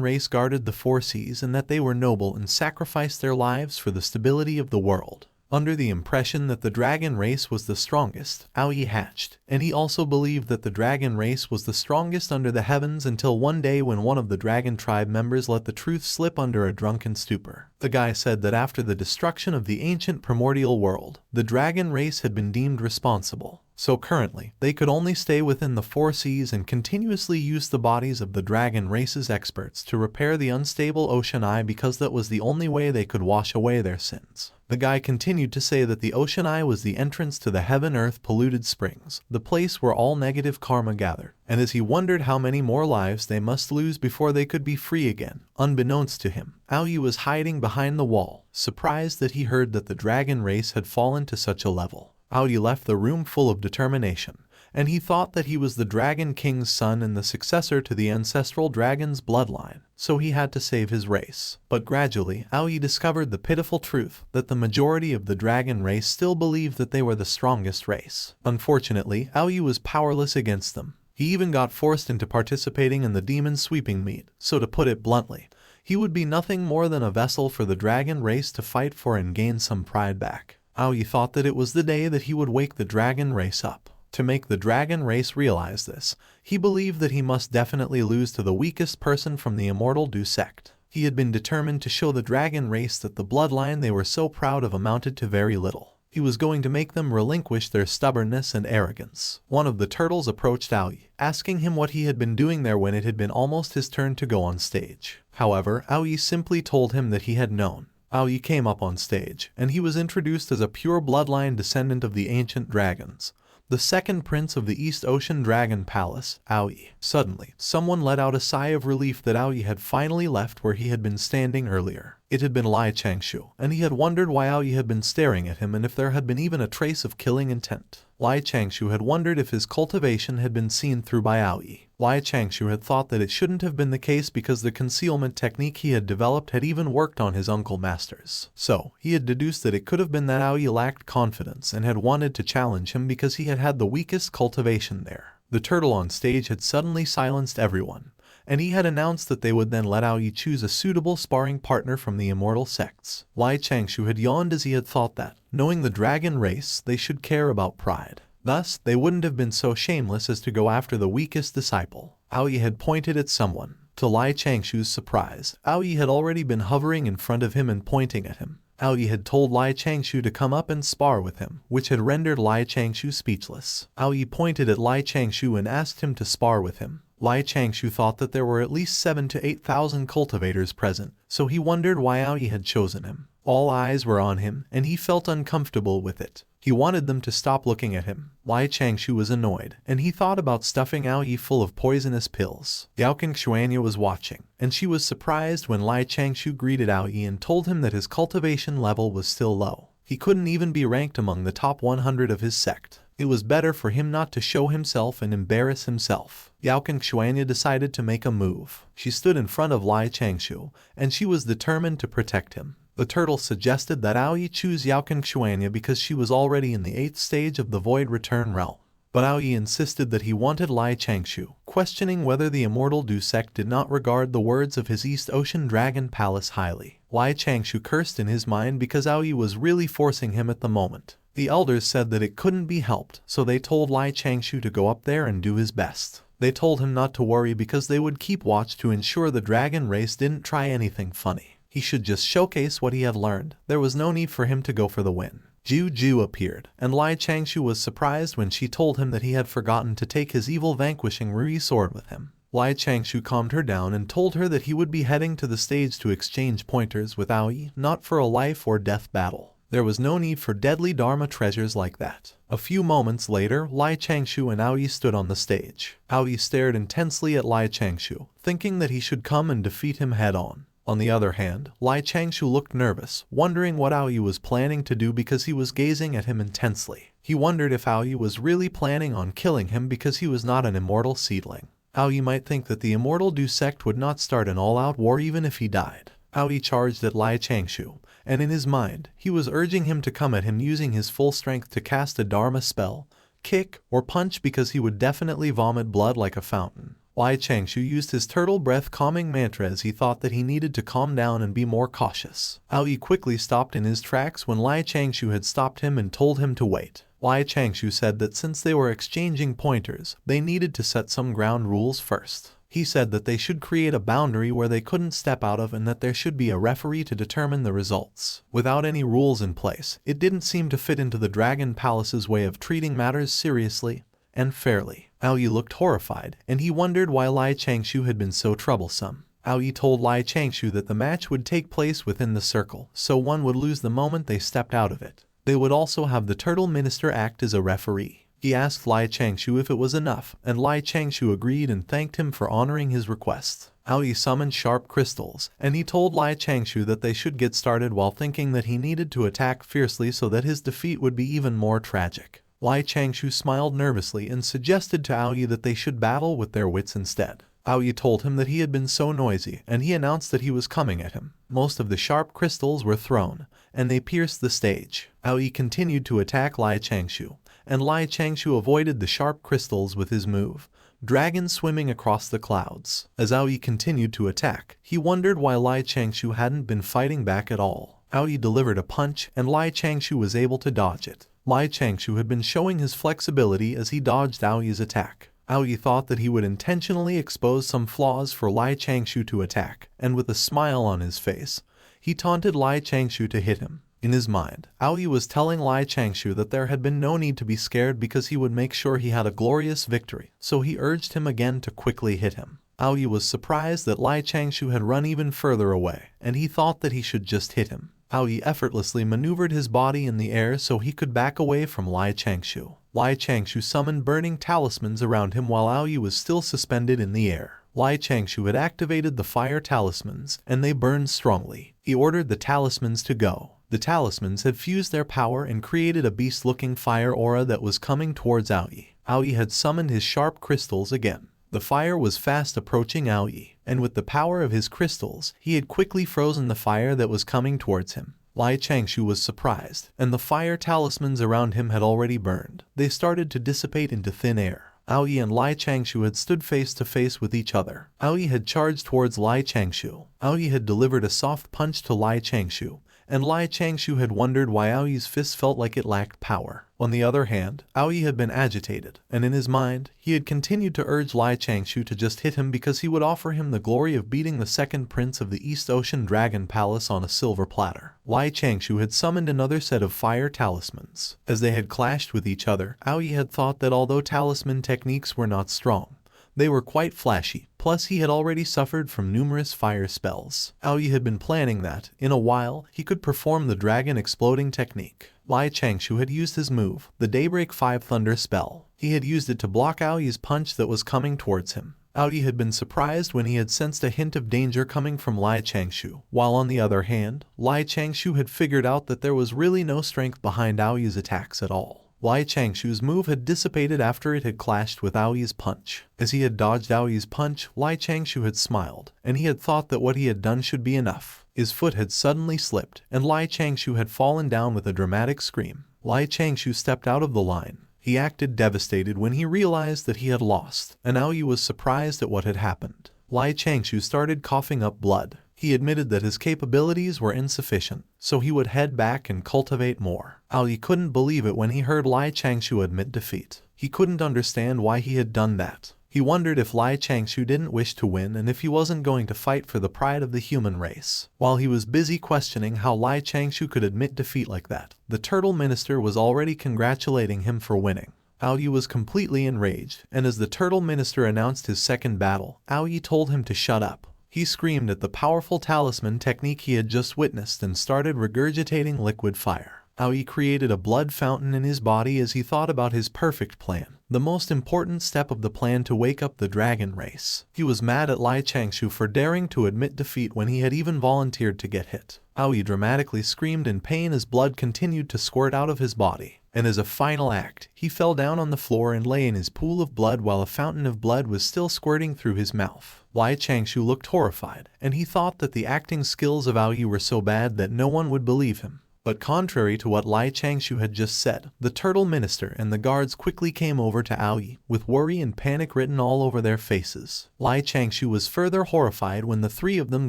race guarded the 4 seas and that they were noble and sacrificed their lives for the stability of the world. Under the impression that the dragon race was the strongest, Aoi hatched, and he also believed that the dragon race was the strongest under the heavens until one day when one of the dragon tribe members let the truth slip under a drunken stupor. The guy said that after the destruction of the ancient primordial world, the dragon race had been deemed responsible. So currently, they could only stay within the 4 seas and continuously use the bodies of the dragon race's experts to repair the unstable ocean eye because that was the only way they could wash away their sins. The guy continued to say that the ocean eye was the entrance to the heaven-earth polluted springs, the place where all negative karma gathered, and as he wondered how many more lives they must lose before they could be free again, unbeknownst to him, Aoi was hiding behind the wall, surprised that he heard that the dragon race had fallen to such a level. Aoi left the room full of determination, and he thought that he was the Dragon King's son and the successor to the ancestral dragon's bloodline, so he had to save his race. But gradually, Aoi discovered the pitiful truth that the majority of the dragon race still believed that they were the strongest race. Unfortunately, Aoi was powerless against them. He even got forced into participating in the demon sweeping meet, so to put it bluntly, he would be nothing more than a vessel for the dragon race to fight for and gain some pride back. Aoi thought that it was the day that he would wake the dragon race up. To make the dragon race realize this, he believed that he must definitely lose to the weakest person from the immortal Du sect. He had been determined to show the dragon race that the bloodline they were so proud of amounted to very little. He was going to make them relinquish their stubbornness and arrogance. One of the turtles approached Aoi, asking him what he had been doing there when it had been almost his turn to go on stage. However, Aoi simply told him that he had known. Aoi came up on stage, and he was introduced as a pure bloodline descendant of the ancient dragons, the second prince of the East Ocean Dragon Palace, Aoi. Suddenly, someone let out a sigh of relief that Aoi had finally left where he had been standing earlier. It had been Changshou, and he had wondered why Aoi had been staring at him and if there had been even a trace of killing intent. Changshou had wondered if his cultivation had been seen through by Aoi. Changshou had thought that it shouldn't have been the case because the concealment technique he had developed had even worked on his uncle masters. So, he had deduced that it could have been that Aoi lacked confidence and had wanted to challenge him because he had had the weakest cultivation there. The turtle on stage had suddenly silenced everyone, and he had announced that they would then let Aoi choose a suitable sparring partner from the immortal sects. Changshou had yawned as he had thought that, knowing the dragon race, they should care about pride. Thus, they wouldn't have been so shameless as to go after the weakest disciple. Aoi had pointed at someone. To Changshou's surprise, Aoi had already been hovering in front of him and pointing at him. Aoi had told Changshou to come up and spar with him, which had rendered Changshou speechless. Aoi pointed at Changshou and asked him to spar with him. Changshou thought that there were at least 7,000 to 8,000 cultivators present, so he wondered why Aoi had chosen him. All eyes were on him, and he felt uncomfortable with it. He wanted them to stop looking at him. Changshou was annoyed, and he thought about stuffing Aoi full of poisonous pills. Changshou was watching, and she was surprised when Changshou greeted Aoi and told him that his cultivation level was still low. He couldn't even be ranked among the top 100 of his sect. It was better for him not to show himself and embarrass himself. Changshou decided to make a move. She stood in front of Changshou, and she was determined to protect him. The turtle suggested that Aoi choose Changshou because she was already in the 8th stage of the Void Return realm. But Aoi insisted that he wanted Changshou, questioning whether the immortal Du sect did not regard the words of his East Ocean Dragon Palace highly. Changshou cursed in his mind because Aoi was really forcing him at the moment. The elders said that it couldn't be helped, so they told Changshou to go up there and do his best. They told him not to worry because they would keep watch to ensure the dragon race didn't try anything funny. He should just showcase what he had learned. There was no need for him to go for the win. Ju appeared, and Changshou was surprised when she told him that he had forgotten to take his evil vanquishing Rui sword with him. Changshou calmed her down and told her that he would be heading to the stage to exchange pointers with Aoi, not for a life or death battle. There was no need for deadly Dharma treasures like that. A few moments later, Changshou and Aoi stood on the stage. Aoi stared intensely at Changshou, thinking that he should come and defeat him head-on. On the other hand, Changshou looked nervous, wondering what Aoyi was planning to do because he was gazing at him intensely. He wondered if Aoyi was really planning on killing him because he was not an immortal seedling. Aoyi might think that the immortal Du sect would not start an all-out war even if he died. Aoyi charged at Changshou, and in his mind, he was urging him to come at him using his full strength to cast a Dharma spell, kick, or punch because he would definitely vomit blood like a fountain. Changshou used his turtle breath calming mantra as he thought that he needed to calm down and be more cautious. Aoyi quickly stopped in his tracks when Changshou had stopped him and told him to wait. Changshou said that since they were exchanging pointers, they needed to set some ground rules first. He said that they should create a boundary where they couldn't step out of and that there should be a referee to determine the results. Without any rules in place, it didn't seem to fit into the Dragon Palace's way of treating matters seriously and fairly. Aoyi looked horrified, and he wondered why Changshou had been so troublesome. Aoyi told Changshou that the match would take place within the circle, so one would lose the moment they stepped out of it. They would also have the turtle minister act as a referee. He asked Changshou if it was enough, and Changshou agreed and thanked him for honoring his request. Aoyi summoned sharp crystals, and he told Changshou that they should get started while thinking that he needed to attack fiercely so that his defeat would be even more tragic. Changshou smiled nervously and suggested to Aoyi that they should battle with their wits instead. Aoyi told him that he had been so noisy, and he announced that he was coming at him. Most of the sharp crystals were thrown, and they pierced the stage. Aoyi continued to attack Changshou, and Changshou avoided the sharp crystals with his move, Dragon Swimming Across the Clouds. As Aoyi continued to attack, he wondered why Changshou hadn't been fighting back at all. Aoyi delivered a punch, and Changshou was able to dodge it. Changshou had been showing his flexibility as he dodged Aoyi's attack. Aoyi thought that he would intentionally expose some flaws for Changshou to attack, and with a smile on his face, he taunted Changshou to hit him. In his mind, Aoyi was telling Changshou that there had been no need to be scared because he would make sure he had a glorious victory, so he urged him again to quickly hit him. Aoyi was surprised that Changshou had run even further away, and he thought that he should just hit him. Aoyi effortlessly maneuvered his body in the air so he could back away from Changshou. Changshou summoned burning talismans around him while Aoyi was still suspended in the air. Changshou had activated the fire talismans, and they burned strongly. He ordered the talismans to go. The talismans had fused their power and created a beast-looking fire aura that was coming towards Aoyi. Aoyi had summoned his sharp crystals again. The fire was fast approaching Aoyi, and with the power of his crystals, he had quickly frozen the fire that was coming towards him. Changshou was surprised, and the fire talismans around him had already burned. They started to dissipate into thin air. Aoyi and Changshou had stood face to face with each other. Aoyi had charged towards Changshou. Aoyi had delivered a soft punch to Changshou, and Changshou had wondered why Aoyi's fist felt like it lacked power. On the other hand, Aoyi had been agitated, and in his mind, he had continued to urge Changshou to just hit him because he would offer him the glory of beating the second prince of the East Ocean Dragon Palace on a silver platter. Changshou had summoned another set of fire talismans. As they had clashed with each other, Aoyi had thought that although talisman techniques were not strong, they were quite flashy, plus he had already suffered from numerous fire spells. Aoyi had been planning that, in a while, he could perform the dragon exploding technique. Changshou had used his move, the Daybreak 5 Thunder spell. He had used it to block Aoyi's punch that was coming towards him. Aoyi had been surprised when he had sensed a hint of danger coming from Changshou, while on the other hand, Changshou had figured out that there was really no strength behind Aoyi's attacks at all. Changshou's move had dissipated after it had clashed with Aoyi's punch. As he had dodged Aoyi's punch, Changshou had smiled, and he had thought that what he had done should be enough. His foot had suddenly slipped, and Changshou had fallen down with a dramatic scream. Changshou stepped out of the line. He acted devastated when he realized that he had lost, and Aoyi was surprised at what had happened. Changshou started coughing up blood. He admitted that his capabilities were insufficient, so he would head back and cultivate more. Aoyi couldn't believe it when he heard Changshou admit defeat. He couldn't understand why he had done that. He wondered if Changshou didn't wish to win and if he wasn't going to fight for the pride of the human race. While he was busy questioning how Changshou could admit defeat like that, the turtle minister was already congratulating him for winning. Aoyi was completely enraged, and as the turtle minister announced his second battle, Aoyi told him to shut up. He screamed at the powerful talisman technique he had just witnessed and started regurgitating liquid fire. Aoi created a blood fountain in his body as he thought about his perfect plan, the most important step of the plan to wake up the dragon race. He was mad at Changshou for daring to admit defeat when he had even volunteered to get hit. Aoi dramatically screamed in pain as blood continued to squirt out of his body. And as a final act, he fell down on the floor and lay in his pool of blood while a fountain of blood was still squirting through his mouth. Changshou looked horrified, and he thought that the acting skills of Aoi were so bad that no one would believe him. But contrary to what Changshou had just said, the turtle minister and the guards quickly came over to Aoi, with worry and panic written all over their faces. Changshou was further horrified when the three of them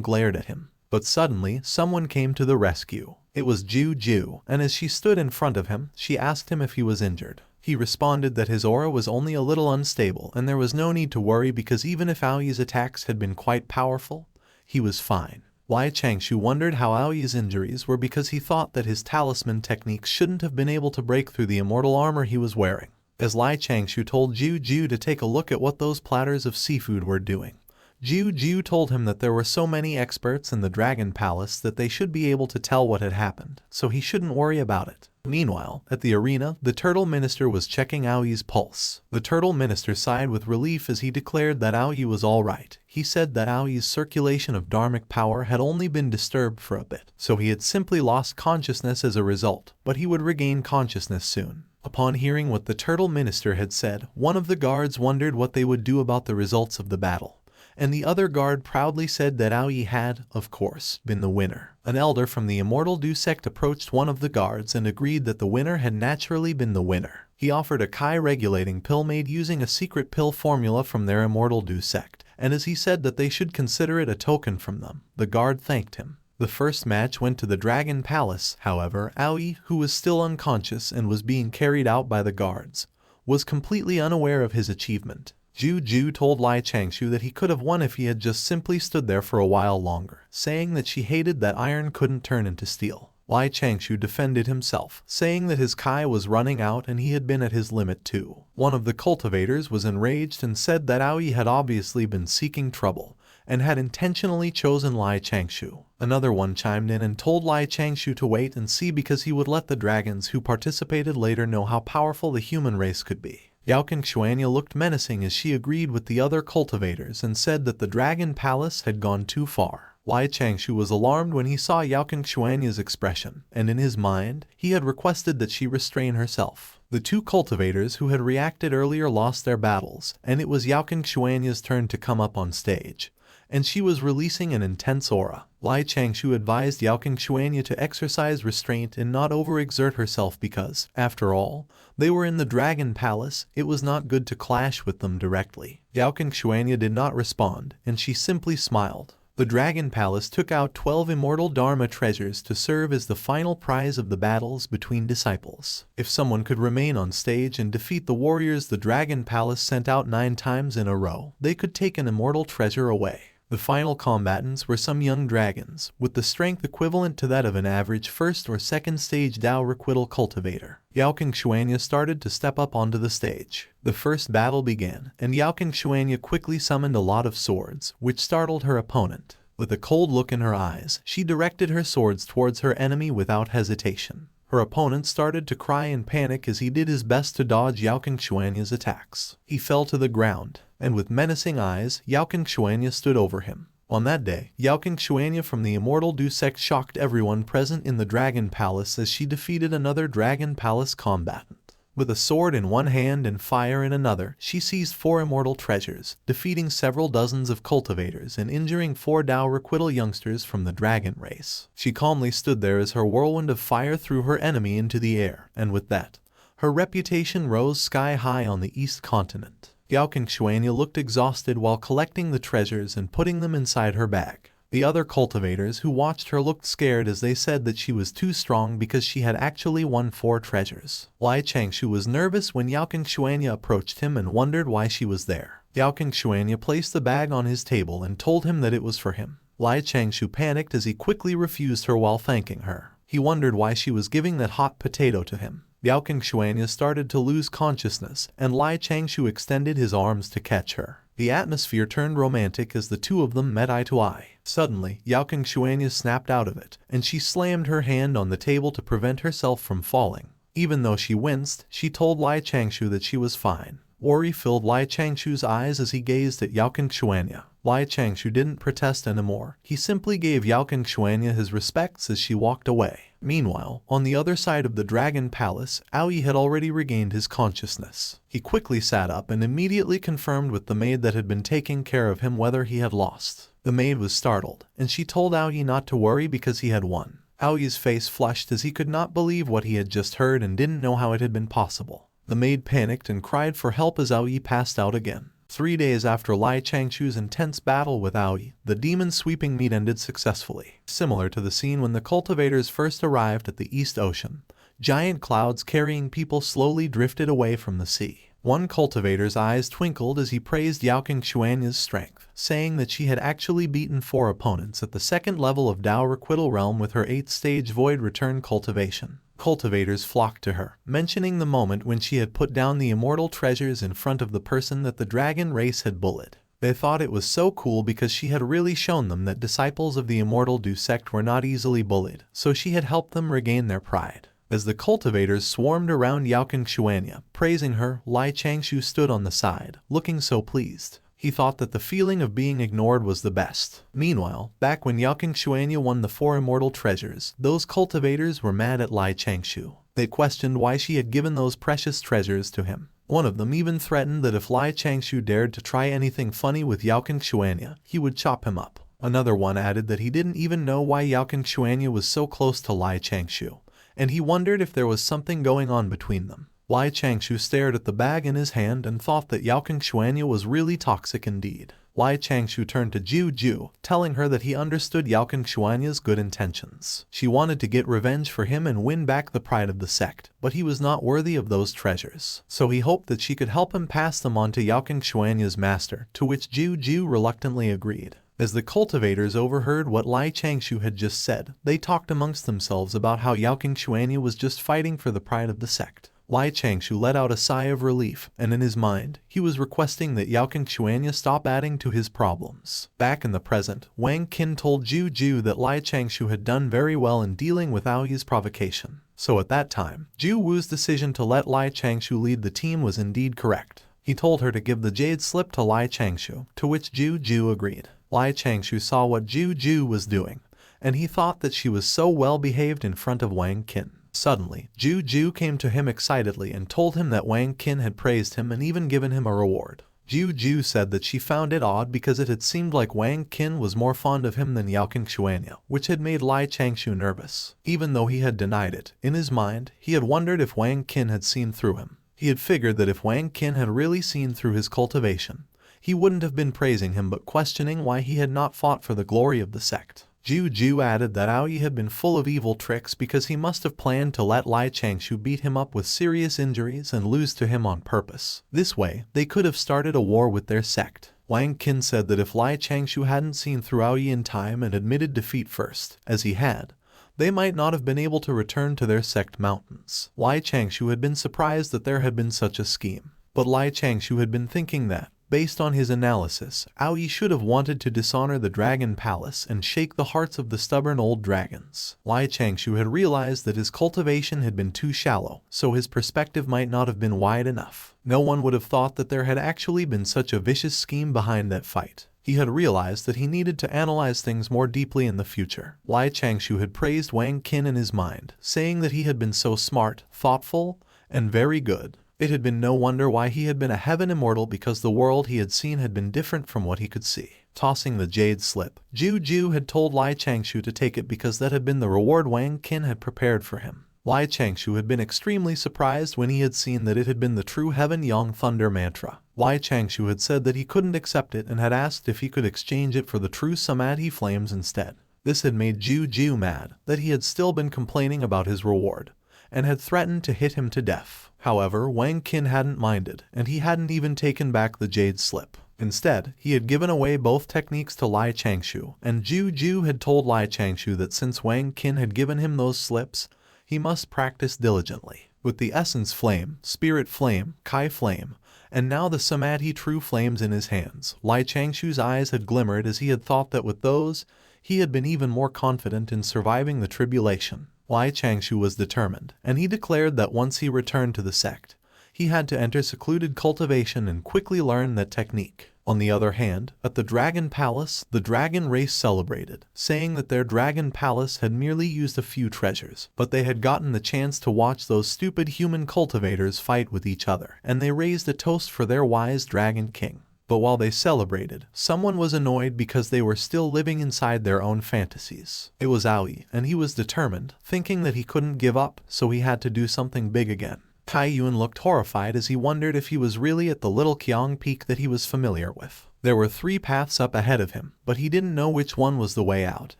glared at him. But suddenly, someone came to the rescue. It was Ju, and as she stood in front of him, she asked him if he was injured. He responded that his aura was only a little unstable and there was no need to worry because even if Aoi's attacks had been quite powerful, he was fine. Changshou wondered how Aoi's injuries were because he thought that his talisman techniques shouldn't have been able to break through the immortal armor he was wearing. As Changshou told Ju to take a look at what those platters of seafood were doing, Ju told him that there were so many experts in the Dragon Palace that they should be able to tell what had happened, so he shouldn't worry about it. Meanwhile, at the arena, the turtle minister was checking Aoi's pulse. The turtle minister sighed with relief as he declared that Aoi was alright. He said that Aoi's circulation of dharmic power had only been disturbed for a bit, so he had simply lost consciousness as a result, but he would regain consciousness soon. Upon hearing what the turtle minister had said, one of the guards wondered what they would do about the results of the battle. And the other guard proudly said that Aoi had, of course, been the winner. An elder from the Immortal Du sect approached one of the guards and agreed that the winner had naturally been the winner. He offered a Kai-regulating pill made using a secret pill formula from their Immortal Du sect, and as he said that they should consider it a token from them, the guard thanked him. The first match went to the Dragon Palace. However, Aoi, who was still unconscious and was being carried out by the guards, was completely unaware of his achievement. Ju told Changshou that he could have won if he had just simply stood there for a while longer, saying that she hated that iron couldn't turn into steel. Changshou defended himself, saying that his Kai was running out and he had been at his limit too. One of the cultivators was enraged and said that Aoi had obviously been seeking trouble and had intentionally chosen Changshou. Another one chimed in and told Changshou to wait and see because he would let the dragons who participated later know how powerful the human race could be. Xuanya looked menacing as she agreed with the other cultivators and said that the Dragon Palace had gone too far. Changshou was alarmed when he saw Xuanya's expression, and in his mind, he had requested that she restrain herself. The two cultivators who had reacted earlier lost their battles, and it was Xuanya's turn to come up on stage, and she was releasing an intense aura. Changshou advised Xuanya to exercise restraint and not overexert herself because, after all, they were in the Dragon Palace. It was not good to clash with them directly. Xuanya did not respond, and she simply smiled. The Dragon Palace took out 12 immortal Dharma treasures to serve as the final prize of the battles between disciples. If someone could remain on stage and defeat the warriors the Dragon Palace sent out 9 times in a row, they could take an immortal treasure away. The final combatants were some young dragons, with the strength equivalent to that of an average first or second stage Dao Requital cultivator. Xuanya started to step up onto the stage. The first battle began, and Xuanya quickly summoned a lot of swords, which startled her opponent. With a cold look in her eyes, she directed her swords towards her enemy without hesitation. Her opponent started to cry in panic as he did his best to dodge Xuanya's attacks. He fell to the ground, and with menacing eyes, Xuanya stood over him. On that day, Xuanya from the Immortal Du sect shocked everyone present in the Dragon Palace as she defeated another Dragon Palace combatant. With a sword in one hand and fire in another, she seized 4 immortal treasures, defeating several dozens of cultivators and injuring 4 Dao Requital youngsters from the dragon race. She calmly stood there as her whirlwind of fire threw her enemy into the air, and with that, her reputation rose sky high on the East continent. Xuanya looked exhausted while collecting the treasures and putting them inside her bag. The other cultivators who watched her looked scared as they said that she was too strong because she had actually won 4 treasures. Changshou was nervous when Xuanya approached him and wondered why she was there. Xuanya placed the bag on his table and told him that it was for him. Changshou panicked as he quickly refused her while thanking her. He wondered why she was giving that hot potato to him. Xuanya started to lose consciousness, and Changshou extended his arms to catch her. The atmosphere turned romantic as the two of them met eye to eye. Suddenly, Yao Qingshuanya snapped out of it, and she slammed her hand on the table to prevent herself from falling. Even though she winced, she told Lai Changshou that she was fine. Worry filled Lai Changshou's eyes as he gazed at Yao Qingshuanya. Lai Changshou didn't protest anymore. He simply gave Yao Qingshuanya his respects as she walked away. Meanwhile, on the other side of the Dragon Palace, Aoi had already regained his consciousness. He quickly sat up and immediately confirmed with the maid that had been taking care of him whether he had lost. The maid was startled, and she told Aoi not to worry because he had won. Aoi's face flushed as he could not believe what he had just heard and didn't know how it had been possible. The maid panicked and cried for help as Aoi passed out again. 3 days after Lai Changshou's intense battle with Aoi, the demon sweeping meet ended successfully. Similar to the scene when the cultivators first arrived at the East Ocean, giant clouds carrying people slowly drifted away from the sea. One cultivator's eyes twinkled as he praised Yao Qingshuanya's strength, saying that she had actually beaten 4 opponents at the second level of Dao Requital Realm with her 8th-stage Void Return cultivation. Cultivators flocked to her, mentioning the moment when she had put down the immortal treasures in front of the person that the dragon race had bullied. They thought it was so cool because she had really shown them that disciples of the Immortal Du sect were not easily bullied, so she had helped them regain their pride. As the cultivators swarmed around Yao Qingshuanya, praising her, Lai Changshou stood on the side, looking so pleased. He thought that the feeling of being ignored was the best. Meanwhile, back when Yao Qingshuanya won the 4 immortal treasures, those cultivators were mad at Lai Changshou. They questioned why she had given those precious treasures to him. One of them even threatened that if Lai Changshou dared to try anything funny with Yao Qingshuanya, he would chop him up. Another one added that he didn't even know why Yao Qingshuanya was so close to Lai Changshou, and he wondered if there was something going on between them. Lai Changshou stared at the bag in his hand and thought that Yao Qingshuanya was really toxic indeed. Lai Changshou turned to Ju, telling her that he understood Yao Qingshuanya's good intentions. She wanted to get revenge for him and win back the pride of the sect, but he was not worthy of those treasures. So he hoped that she could help him pass them on to Yao Qingshuanya's master, to which Ju reluctantly agreed. As the cultivators overheard what Lai Changshou had just said, they talked amongst themselves about how Yao Qingshuanya was just fighting for the pride of the sect. Lai Changshou let out a sigh of relief, and in his mind, he was requesting that Yao Qingshuanya stop adding to his problems. Back in the present, Wang Qin told Ju that Lai Changshou had done very well in dealing with Aoi's provocation. So at that time, Ju Wu's decision to let Lai Changshou lead the team was indeed correct. He told her to give the jade slip to Lai Changshou, to which Ju agreed. Lai Changshou saw what Ju was doing, and he thought that she was so well behaved in front of Wang Qin. Suddenly, Ju came to him excitedly and told him that Wang Qin had praised him and even given him a reward. Ju said that she found it odd because it had seemed like Wang Qin was more fond of him than Yao Qingshuanya, which had made Lai Changshou nervous. Even though he had denied it, in his mind, he had wondered if Wang Qin had seen through him. He had figured that if Wang Qin had really seen through his cultivation, he wouldn't have been praising him but questioning why he had not fought for the glory of the sect. Ju added that Aoi had been full of evil tricks because he must have planned to let Lai Changshou beat him up with serious injuries and lose to him on purpose. This way, they could have started a war with their sect. Wang Qin said that if Lai Changshou hadn't seen through Aoi in time and admitted defeat first, as he had, they might not have been able to return to their sect mountains. Lai Changshou had been surprised that there had been such a scheme. But Lai Changshou had been thinking that, based on his analysis, Aoi should have wanted to dishonor the Dragon Palace and shake the hearts of the stubborn old dragons. Lai Changshou had realized that his cultivation had been too shallow, so his perspective might not have been wide enough. No one would have thought that there had actually been such a vicious scheme behind that fight. He had realized that he needed to analyze things more deeply in the future. Lai Changshou had praised Wang Qin in his mind, saying that he had been so smart, thoughtful, and very good. It had been no wonder why he had been a heaven immortal because the world he had seen had been different from what he could see. Tossing the jade slip, Ju had told Lai Changshou to take it because that had been the reward Wang Qin had prepared for him. Lai Changshou had been extremely surprised when he had seen that it had been the true Heaven Yang Thunder mantra. Lai Changshou had said that he couldn't accept it and had asked if he could exchange it for the true Samadhi flames instead. This had made Ju mad that he had still been complaining about his reward, and had threatened to hit him to death. However, Wang Qin hadn't minded, and he hadn't even taken back the jade slip. Instead, he had given away both techniques to Lai Changshou, and Ju had told Lai Changshou that since Wang Qin had given him those slips, he must practice diligently. With the essence flame, spirit flame, Kai flame, and now the samadhi true flames in his hands. Lai Changshu's eyes had glimmered as he had thought that with those, he had been even more confident in surviving the tribulation. Lai Changshu was determined, and he declared that once he returned to the sect, he had to enter secluded cultivation and quickly learn that technique. On the other hand, at the Dragon Palace, the dragon race celebrated, saying that their Dragon Palace had merely used a few treasures, but they had gotten the chance to watch those stupid human cultivators fight with each other, and they raised a toast for their wise Dragon King. But while they celebrated, someone was annoyed because they were still living inside their own fantasies. It was Aoi, and he was determined, thinking that he couldn't give up, so he had to do something big again. Kai Yuan looked horrified as he wondered if he was really at the little Qiang peak that he was familiar with. There were 3 paths up ahead of him, but he didn't know which one was the way out,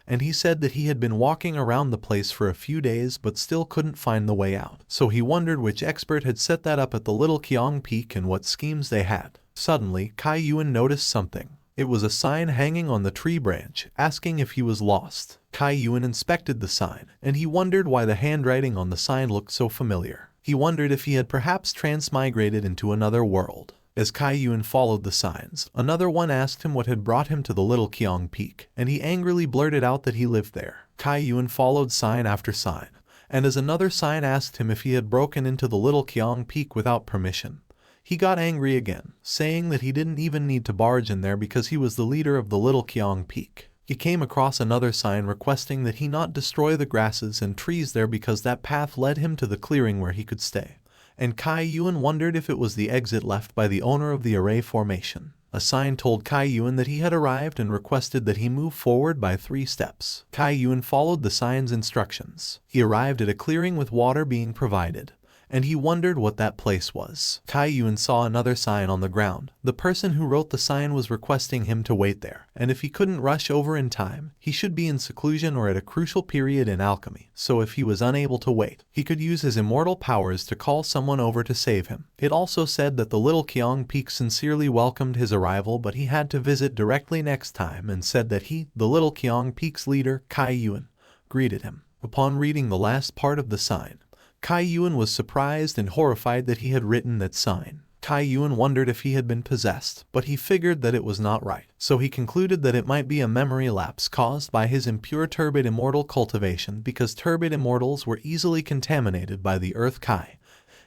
and he said that he had been walking around the place for a few days but still couldn't find the way out. So he wondered which expert had set that up at the little Qiang peak and what schemes they had. Suddenly, Kai Yuan noticed something. It was a sign hanging on the tree branch, asking if he was lost. Kai Yuan inspected the sign, and he wondered why the handwriting on the sign looked so familiar. He wondered if he had perhaps transmigrated into another world. As Kai Yuan followed the signs, another one asked him what had brought him to the little Qiang peak, and he angrily blurted out that he lived there. Kai Yuan followed sign after sign, and as another sign asked him if he had broken into the little Qiang peak without permission, he got angry again, saying that he didn't even need to barge in there because he was the leader of the little Qiang peak. He came across another sign requesting that he not destroy the grasses and trees there because that path led him to the clearing where he could stay. And Kai Yuan wondered if it was the exit left by the owner of the array formation. A sign told Kai Yuan that he had arrived and requested that he move forward by 3 steps. Kai Yuan followed the sign's instructions. He arrived at a clearing with water being provided, and he wondered what that place was. Kai Yuan saw another sign on the ground. The person who wrote the sign was requesting him to wait there, and if he couldn't rush over in time, he should be in seclusion or at a crucial period in alchemy. So if he was unable to wait, he could use his immortal powers to call someone over to save him. It also said that the little Qiang peak sincerely welcomed his arrival, but he had to visit directly next time, and said that he, the little Qiang peak's leader, Kai Yuan, greeted him. Upon reading the last part of the sign, Kai Yuan was surprised and horrified that he had written that sign. Kai Yuan wondered if he had been possessed, but he figured that it was not right. So he concluded that it might be a memory lapse caused by his impure turbid immortal cultivation, because turbid immortals were easily contaminated by the earth Kai,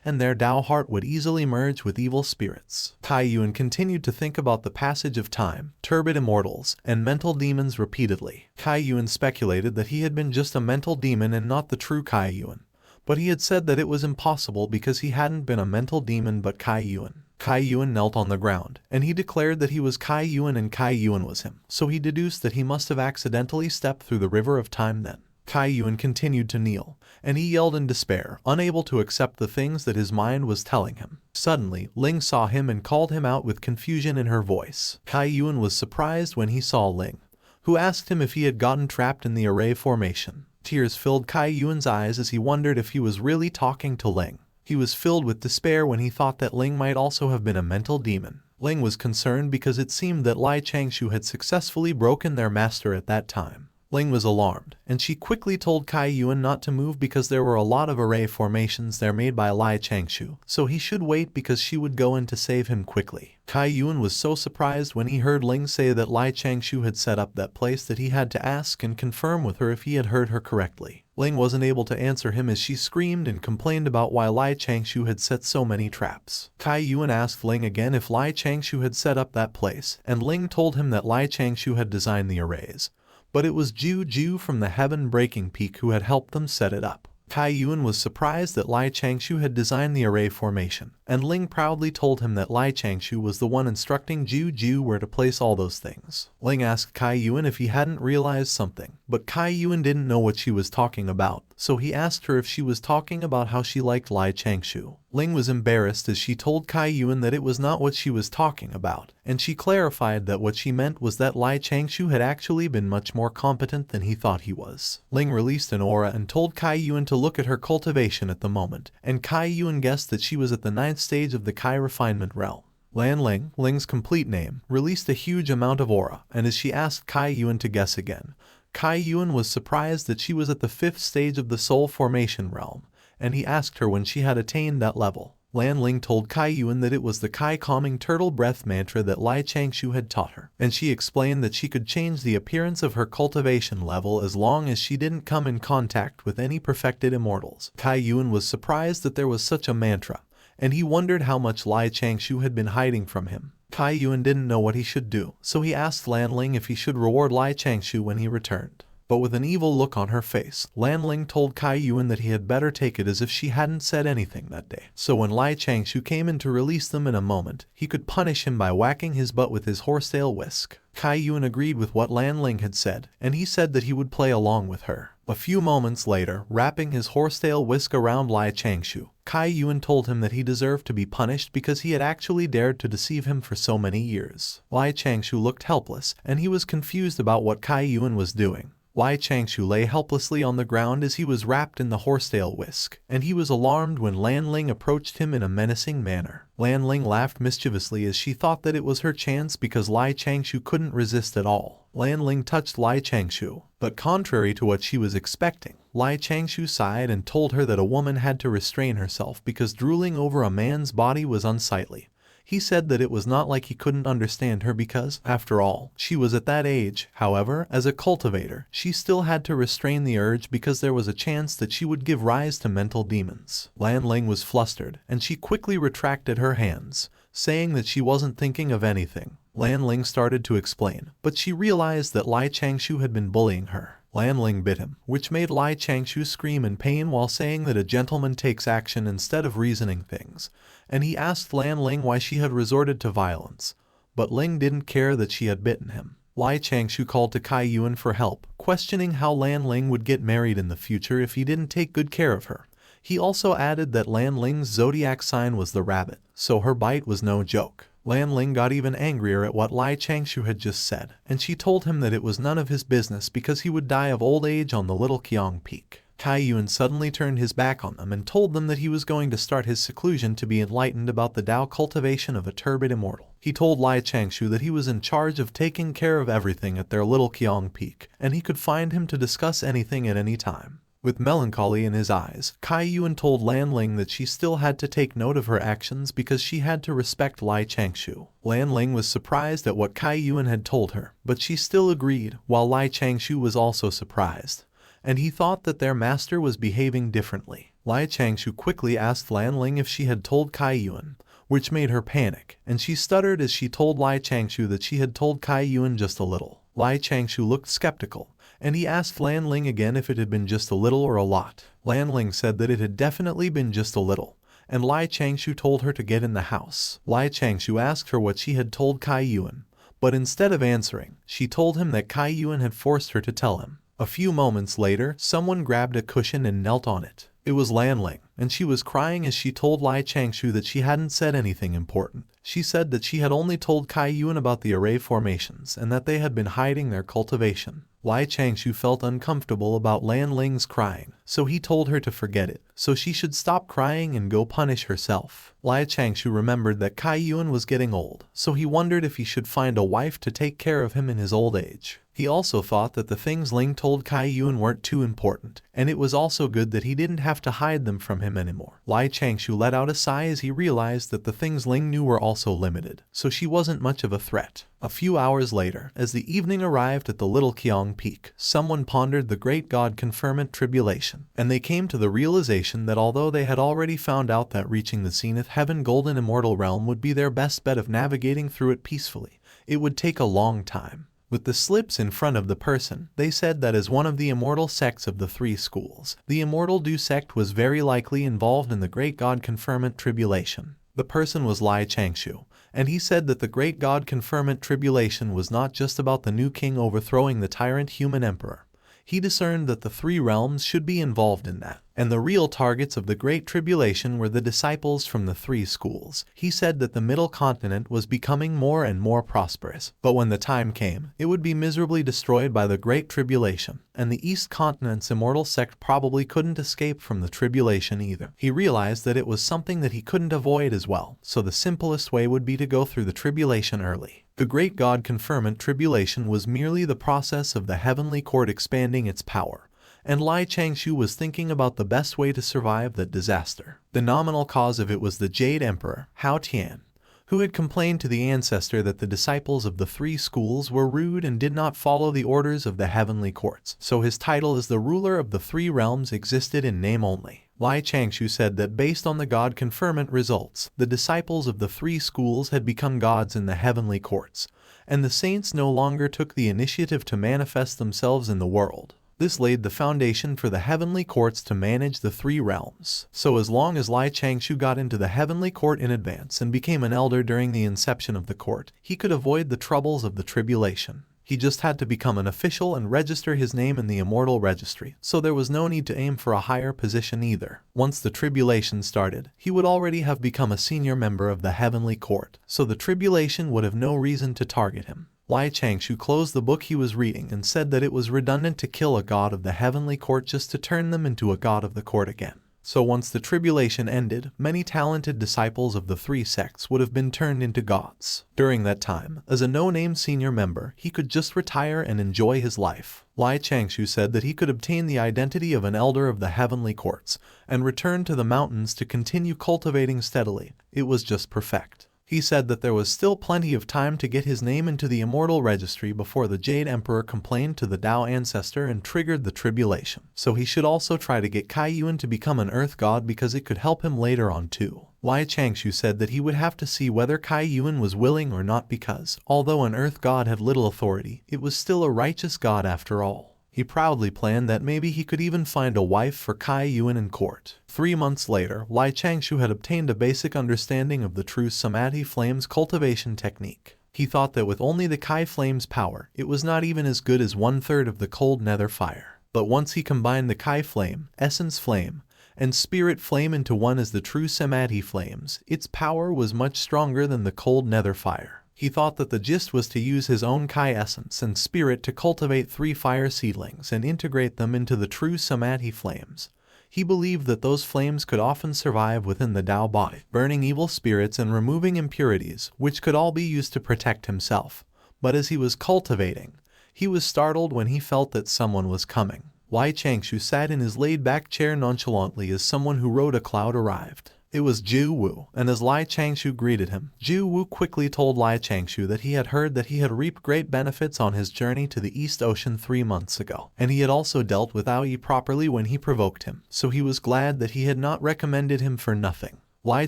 and their Tao heart would easily merge with evil spirits. Kai Yuan continued to think about the passage of time, turbid immortals, and mental demons repeatedly. Kai Yuan speculated that he had been just a mental demon and not the true Kai Yuan. But he had said that it was impossible because he hadn't been a mental demon but Kai Yuan. Kai Yuan knelt on the ground, and he declared that he was Kai Yuan and Kai Yuan was him. So he deduced that he must have accidentally stepped through the river of time then. Kai Yuan continued to kneel, and he yelled in despair, unable to accept the things that his mind was telling him. Suddenly, Ling saw him and called him out with confusion in her voice. Kai Yuan was surprised when he saw Ling, who asked him if he had gotten trapped in the array formation. Tears filled Kai Yuan's eyes as he wondered if he was really talking to Ling. He was filled with despair when he thought that Ling might also have been a mental demon. Ling was concerned because it seemed that Lai Changshu had successfully broken their master at that time. Ling was alarmed, and she quickly told Kai Yuan not to move because there were a lot of array formations there made by Lai Changshu, so he should wait because she would go in to save him quickly. Kai Yuan was so surprised when he heard Ling say that Lai Changshu had set up that place that he had to ask and confirm with her if he had heard her correctly. Ling wasn't able to answer him as she screamed and complained about why Lai Changshu had set so many traps. Kai Yuan asked Ling again if Lai Changshu had set up that place, and Ling told him that Lai Changshu had designed the arrays, but it was Ju from the heaven-breaking peak who had helped them set it up. Kai Yuan was surprised that Lai Changshu had designed the array formation, and Ling proudly told him that Lai Changshu was the one instructing Ju where to place all those things. Ling asked Kai Yuan if he hadn't realized something, but Kai Yuan didn't know what she was talking about, so he asked her if she was talking about how she liked Lai Changshu. Ling was embarrassed as she told Kai Yuan that it was not what she was talking about, and she clarified that what she meant was that Lai Changshu had actually been much more competent than he thought he was. Ling released an aura and told Kai Yuan to look at her cultivation at the moment, and Kai Yuan guessed that she was at the 9th stage of the Kai refinement realm. Lan Ling, Ling's complete name, released a huge amount of aura, and as she asked Kai Yuan to guess again, Kai Yuan was surprised that she was at the 5th stage of the soul formation realm, and he asked her when she had attained that level. Lanling told Kai Yuan that it was the Kai calming turtle breath mantra that Lai Changshou had taught her, and she explained that she could change the appearance of her cultivation level as long as she didn't come in contact with any perfected immortals. Kai Yuan was surprised that there was such a mantra, and he wondered how much Lai Changshou had been hiding from him. Kai Yuan didn't know what he should do, so he asked Lanling if he should reward Lai Changshou when he returned. But with an evil look on her face, Lanling told Kai Yuan that he had better take it as if she hadn't said anything that day. So when Lai Changshou came in to release them in a moment, he could punish him by whacking his butt with his horsetail whisk. Kai Yuan agreed with what Lanling had said, and he said that he would play along with her. A few moments later, wrapping his horsetail whisk around Lai Changshou, Kai Yuan told him that he deserved to be punished because he had actually dared to deceive him for so many years. Lai Changshou looked helpless, and he was confused about what Kai Yuan was doing. Lai Changshou lay helplessly on the ground as he was wrapped in the horsetail whisk, and he was alarmed when Lanling approached him in a menacing manner. Lanling laughed mischievously as she thought that it was her chance because Lai Changshou couldn't resist at all. Lanling touched Lai Changshou, but contrary to what she was expecting, Lai Changshou sighed and told her that a woman had to restrain herself because drooling over a man's body was unsightly. He said that it was not like he couldn't understand her because, after all, she was at that age. However, as a cultivator, she still had to restrain the urge because there was a chance that she would give rise to mental demons. Lanling was flustered, and she quickly retracted her hands, saying that she wasn't thinking of anything. Lanling started to explain, but she realized that Lai Changshou had been bullying her. Lanling bit him, which made Lai Changshou scream in pain while saying that a gentleman takes action instead of reasoning things, and he asked Lanling why she had resorted to violence, but Ling didn't care that she had bitten him. Lai Changshou called to Kai Yuan for help, questioning how Lanling would get married in the future if he didn't take good care of her. He also added that Lanling's zodiac sign was the rabbit, so her bite was no joke. Lanling got even angrier at what Lai Changshou had just said, and she told him that it was none of his business because he would die of old age on the Little Qiang Peak. Kai Yuan suddenly turned his back on them and told them that he was going to start his seclusion to be enlightened about the Tao cultivation of a turbid immortal. He told Lai Changshou that he was in charge of taking care of everything at their Little Qiang Peak, and he could find him to discuss anything at any time. With melancholy in his eyes, Kai Yuan told Lanling that she still had to take note of her actions because she had to respect Lai Changshou. Lanling was surprised at what Kai Yuan had told her, but she still agreed, while Lai Changshou was also surprised, and he thought that their master was behaving differently. Lai Changshou quickly asked Lanling if she had told Kai Yuan, which made her panic, and she stuttered as she told Lai Changshou that she had told Kai Yuan just a little. Lai Changshou looked skeptical, and he asked Lanling again if it had been just a little or a lot. Lanling said that it had definitely been just a little, and Lai Changshou told her to get in the house. Lai Changshou asked her what she had told Kai Yuan, but instead of answering, she told him that Kai Yuan had forced her to tell him. A few moments later, someone grabbed a cushion and knelt on it. It was Lanling, and she was crying as she told Lai Changshou that she hadn't said anything important. She said that she had only told Kai Yuan about the array formations and that they had been hiding their cultivation. Lai Changshou felt uncomfortable about Lanling's crying, so he told her to forget it, so she should stop crying and go punish herself. Lai Changshou remembered that Kai Yuan was getting old, so he wondered if he should find a wife to take care of him in his old age. He also thought that the things Ling told Kai Yuan weren't too important, and it was also good that he didn't have to hide them from him anymore. Lai Changshou let out a sigh as he realized that the things Ling knew were also limited, so she wasn't much of a threat. A few hours later, as the evening arrived at the Little Qiang Peak, someone pondered the great God conferment tribulation, and they came to the realization that although they had already found out that reaching the zenith heaven golden immortal realm would be their best bet of navigating through it peacefully, it would take a long time. With the slips in front of the person, they said that as one of the immortal sects of the three schools, the immortal Du sect was very likely involved in the great God conferment tribulation. The person was Lai Changshou, and he said that the great God conferment tribulation was not just about the new king overthrowing the tyrant human emperor. He discerned that the three realms should be involved in that, and the real targets of the Great Tribulation were the disciples from the three schools. He said that the Middle Continent was becoming more and more prosperous, but when the time came, it would be miserably destroyed by the Great Tribulation, and the East Continent's immortal sect probably couldn't escape from the tribulation either. He realized that it was something that he couldn't avoid as well, so the simplest way would be to go through the tribulation early. The Great God Conferment Tribulation was merely the process of the heavenly court expanding its power, and Lai Changshou was thinking about the best way to survive that disaster. The nominal cause of it was the Jade Emperor, Hao Tian, who had complained to the ancestor that the disciples of the three schools were rude and did not follow the orders of the heavenly courts, so his title as the ruler of the three realms existed in name only. Lai Changshou said that based on the god conferment results, the disciples of the three schools had become gods in the heavenly courts, and the saints no longer took the initiative to manifest themselves in the world. This laid the foundation for the heavenly courts to manage the three realms. So as long as Lai Changshou got into the heavenly court in advance and became an elder during the inception of the court, he could avoid the troubles of the tribulation. He just had to become an official and register his name in the immortal registry, so there was no need to aim for a higher position either. Once the tribulation started, he would already have become a senior member of the heavenly court, so the tribulation would have no reason to target him. Lai Changshou closed the book he was reading and said that it was redundant to kill a god of the heavenly court just to turn them into a god of the court again. So once the tribulation ended, many talented disciples of the three sects would have been turned into gods. During that time, as a no-name senior member, he could just retire and enjoy his life. Lai Changshou said that he could obtain the identity of an elder of the heavenly courts and return to the mountains to continue cultivating steadily. It was just perfect. He said that there was still plenty of time to get his name into the immortal registry before the Jade Emperor complained to the Tao ancestor and triggered the tribulation. So he should also try to get Kai Yuan to become an earth god because it could help him later on too. Lai Changshou said that he would have to see whether Kai Yuan was willing or not because, although an earth god had little authority, it was still a righteous god after all. He proudly planned that maybe he could even find a wife for Kai Yuan in court. 3 months later, Lai Changshou had obtained a basic understanding of the true Samadhi Flame's cultivation technique. He thought that with only the Kai Flame's power, it was not even as good as 1/3 of the cold nether fire. But once he combined the Kai Flame, Essence Flame, and Spirit Flame into one as the true Samadhi Flames, its power was much stronger than the cold nether fire. He thought that the gist was to use his own Kai essence and spirit to cultivate 3 fire seedlings and integrate them into the true Samadhi flames. He believed that those flames could often survive within the Tao body, burning evil spirits and removing impurities, which could all be used to protect himself. But as he was cultivating, he was startled when he felt that someone was coming. Lai Changshou sat in his laid-back chair nonchalantly as someone who rode a cloud arrived. It was Zhu Wu, and as Lai Changshou greeted him, Zhu Wu quickly told Lai Changshou that he had heard that he had reaped great benefits on his journey to the East Ocean 3 months ago, and he had also dealt with Ao Yi properly when he provoked him, so he was glad that he had not recommended him for nothing. Lai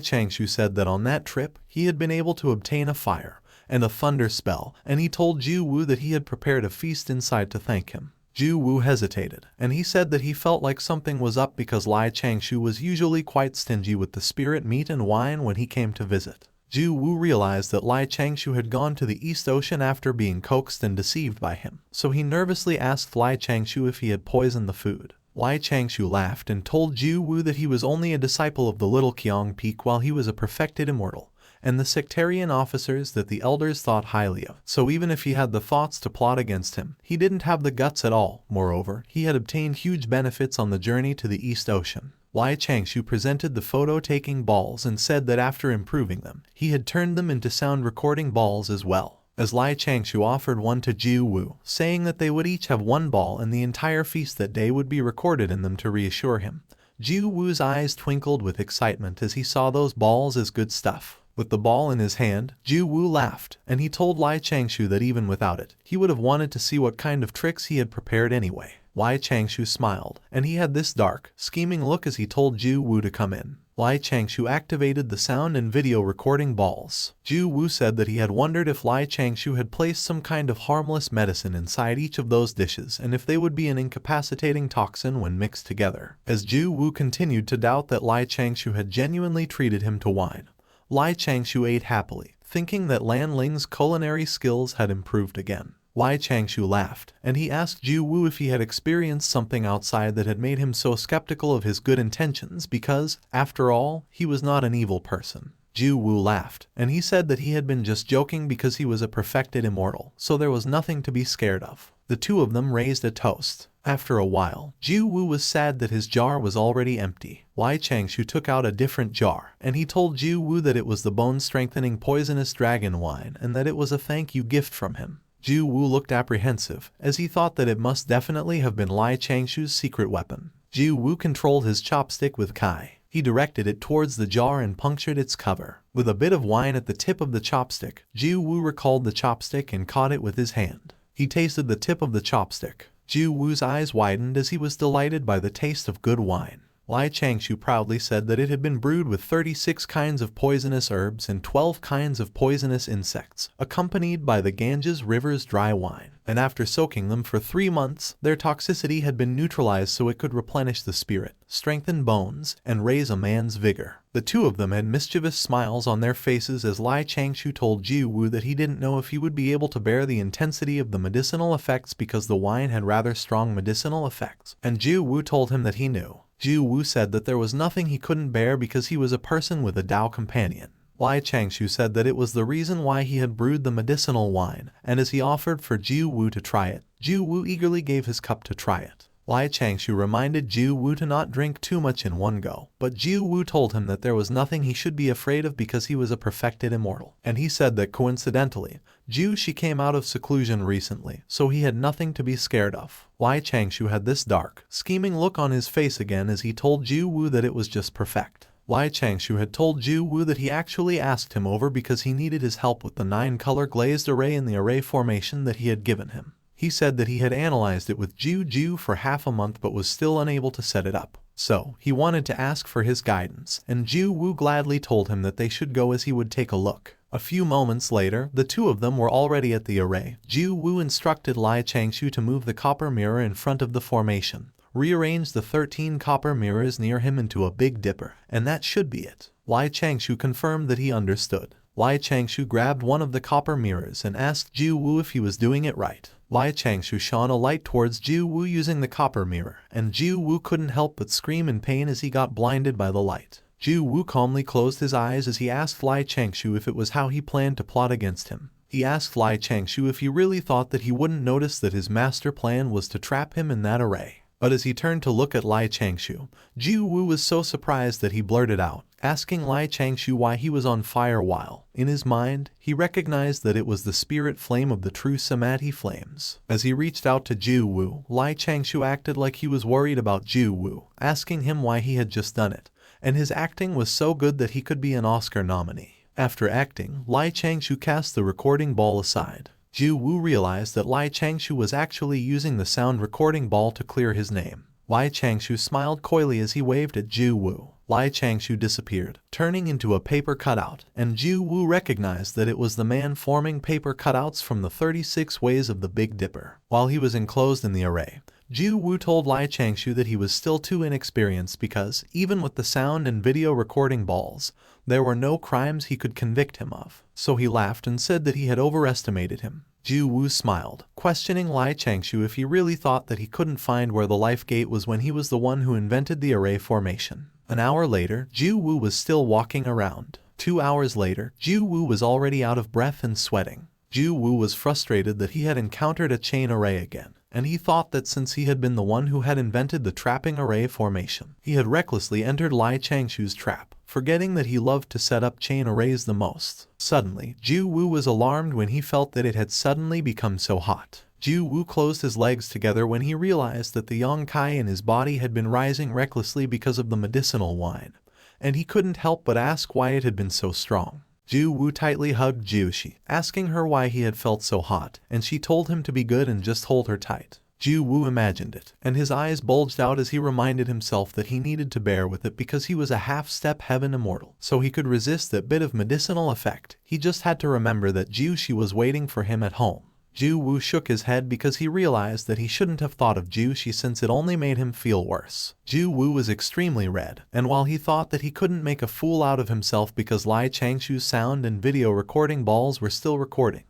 Changshou said that on that trip, he had been able to obtain a fire and a thunder spell, and he told Zhu Wu that he had prepared a feast inside to thank him. Zhu Wu hesitated, and he said that he felt like something was up because Lai Changshou was usually quite stingy with the spirit meat and wine when he came to visit. Zhu Wu realized that Lai Changshou had gone to the East Ocean after being coaxed and deceived by him, so he nervously asked Lai Changshou if he had poisoned the food. Lai Changshou laughed and told Zhu Wu that he was only a disciple of the little Qiang Peak while he was a perfected immortal, and the sectarian officers that the elders thought highly of. So even if he had the thoughts to plot against him, he didn't have the guts at all. Moreover, he had obtained huge benefits on the journey to the East Ocean. Lai Changshou presented the photo-taking balls and said that after improving them, he had turned them into sound recording balls as well. As Lai Changshou offered one to Zhu Wu, saying that they would each have 1 ball and the entire feast that day would be recorded in them to reassure him. Zhu Wu's eyes twinkled with excitement as he saw those balls as good stuff. With the ball in his hand, Zhu Wu laughed, and he told Lai Changshou that even without it, he would have wanted to see what kind of tricks he had prepared anyway. Lai Changshou smiled, and he had this dark, scheming look as he told Zhu Wu to come in. Lai Changshou activated the sound and video recording balls. Zhu Wu said that he had wondered if Lai Changshou had placed some kind of harmless medicine inside each of those dishes and if they would be an incapacitating toxin when mixed together. As Zhu Wu continued to doubt that Lai Changshou had genuinely treated him to wine, Lai Changshou ate happily, thinking that Lan Ling's culinary skills had improved again. Lai Changshou laughed, and he asked Zhu Wu if he had experienced something outside that had made him so skeptical of his good intentions because, after all, he was not an evil person. Zhu Wu laughed, and he said that he had been just joking because he was a perfected immortal, so there was nothing to be scared of. The two of them raised a toast. After a while, Zhu Wu was sad that his jar was already empty. Lai Changshou took out a different jar, and he told Zhu Wu that it was the bone-strengthening poisonous dragon wine and that it was a thank-you gift from him. Ju Wu looked apprehensive, as he thought that it must definitely have been Lai Changshou's secret weapon. Ju Wu controlled his chopstick with Kai. He directed it towards the jar and punctured its cover. With a bit of wine at the tip of the chopstick, Ju Wu recalled the chopstick and caught it with his hand. He tasted the tip of the chopstick. Ju Wu's eyes widened as he was delighted by the taste of good wine. Lai Changshou proudly said that it had been brewed with 36 kinds of poisonous herbs and 12 kinds of poisonous insects, accompanied by the Ganges River's dry wine, and after soaking them for 3 months, their toxicity had been neutralized so it could replenish the spirit, strengthen bones, and raise a man's vigor. The two of them had mischievous smiles on their faces as Lai Changshou told Ju Wu that he didn't know if he would be able to bear the intensity of the medicinal effects because the wine had rather strong medicinal effects, and Ju Wu told him that he knew. Ju Wu said that there was nothing he couldn't bear because he was a person with a Tao companion. Lai Changshou said that it was the reason why he had brewed the medicinal wine, and as he offered for Ju Wu to try it, Ju Wu eagerly gave his cup to try it. Lai Changshou reminded Ju Wu to not drink too much in one go, but Ju Wu told him that there was nothing he should be afraid of because he was a perfected immortal, and he said that coincidentally, She came out of seclusion recently, so he had nothing to be scared of. Lai Changshou had this dark, scheming look on his face again as he told Ju Wu that it was just perfect. Lai Changshou had told Ju Wu that he actually asked him over because he needed his help with the 9-color glazed array in the array formation that he had given him. He said that he had analyzed it with Ju for half a month but was still unable to set it up. So, he wanted to ask for his guidance, and Ju Wu gladly told him that they should go as he would take a look. A few moments later, the two of them were already at the array. Ju Wu instructed Lai Changshou to move the copper mirror in front of the formation, rearrange the 13 copper mirrors near him into a big dipper, and that should be it. Lai Changshou confirmed that he understood. Lai Changshou grabbed one of the copper mirrors and asked Ju Wu if he was doing it right. Lai Changshou shone a light towards Ju Wu using the copper mirror, and Ju Wu couldn't help but scream in pain as he got blinded by the light. Ju Wu calmly closed his eyes as he asked Lai Changshou if it was how he planned to plot against him. He asked Lai Changshou if he really thought that he wouldn't notice that his master plan was to trap him in that array. But as he turned to look at Lai Changshou, Ju Wu was so surprised that he blurted out, asking Lai Changshou why he was on fire while, in his mind, he recognized that it was the spirit flame of the true Samadhi flames. As he reached out to Ju Wu, Lai Changshou acted like he was worried about Ju Wu, asking him why he had just done it, and his acting was so good that he could be an Oscar nominee. After acting, Lai Changshou cast the recording ball aside. Ju Wu realized that Lai Changshou was actually using the sound recording ball to clear his name. Lai Changshou smiled coyly as he waved at Ju Wu. Lai Changshou disappeared, turning into a paper cutout, and Ju Wu recognized that it was the man forming paper cutouts from the 36 ways of the Big Dipper. While he was enclosed in the array, Ju Wu told Lai Changshou that he was still too inexperienced because, even with the sound and video recording balls, there were no crimes he could convict him of. So he laughed and said that he had overestimated him. Ju Wu smiled, questioning Lai Changshou if he really thought that he couldn't find where the life gate was when he was the one who invented the array formation. An hour later, Ju Wu was still walking around. 2 hours later, Ju Wu was already out of breath and sweating. Ju Wu was frustrated that he had encountered a chain array again, and he thought that since he had been the one who had invented the trapping array formation, he had recklessly entered Lai Changshou's trap, forgetting that he loved to set up chain arrays the most. Suddenly, Ju Wu was alarmed when he felt that it had suddenly become so hot. Ju Wu closed his legs together when he realized that the Yongkai in his body had been rising recklessly because of the medicinal wine, and he couldn't help but ask why it had been so strong. Ju Wu tightly hugged Jiushi, asking her why he had felt so hot, and she told him to be good and just hold her tight. Ju Wu imagined it, and his eyes bulged out as he reminded himself that he needed to bear with it because he was a half-step heaven immortal, so he could resist that bit of medicinal effect. He just had to remember that Jiushi was waiting for him at home. Ju Wu shook his head because he realized that he shouldn't have thought of Jiushi since it only made him feel worse. Ju Wu was extremely red, and while he thought that he couldn't make a fool out of himself because Lai Changshou's sound and video recording balls were still recording,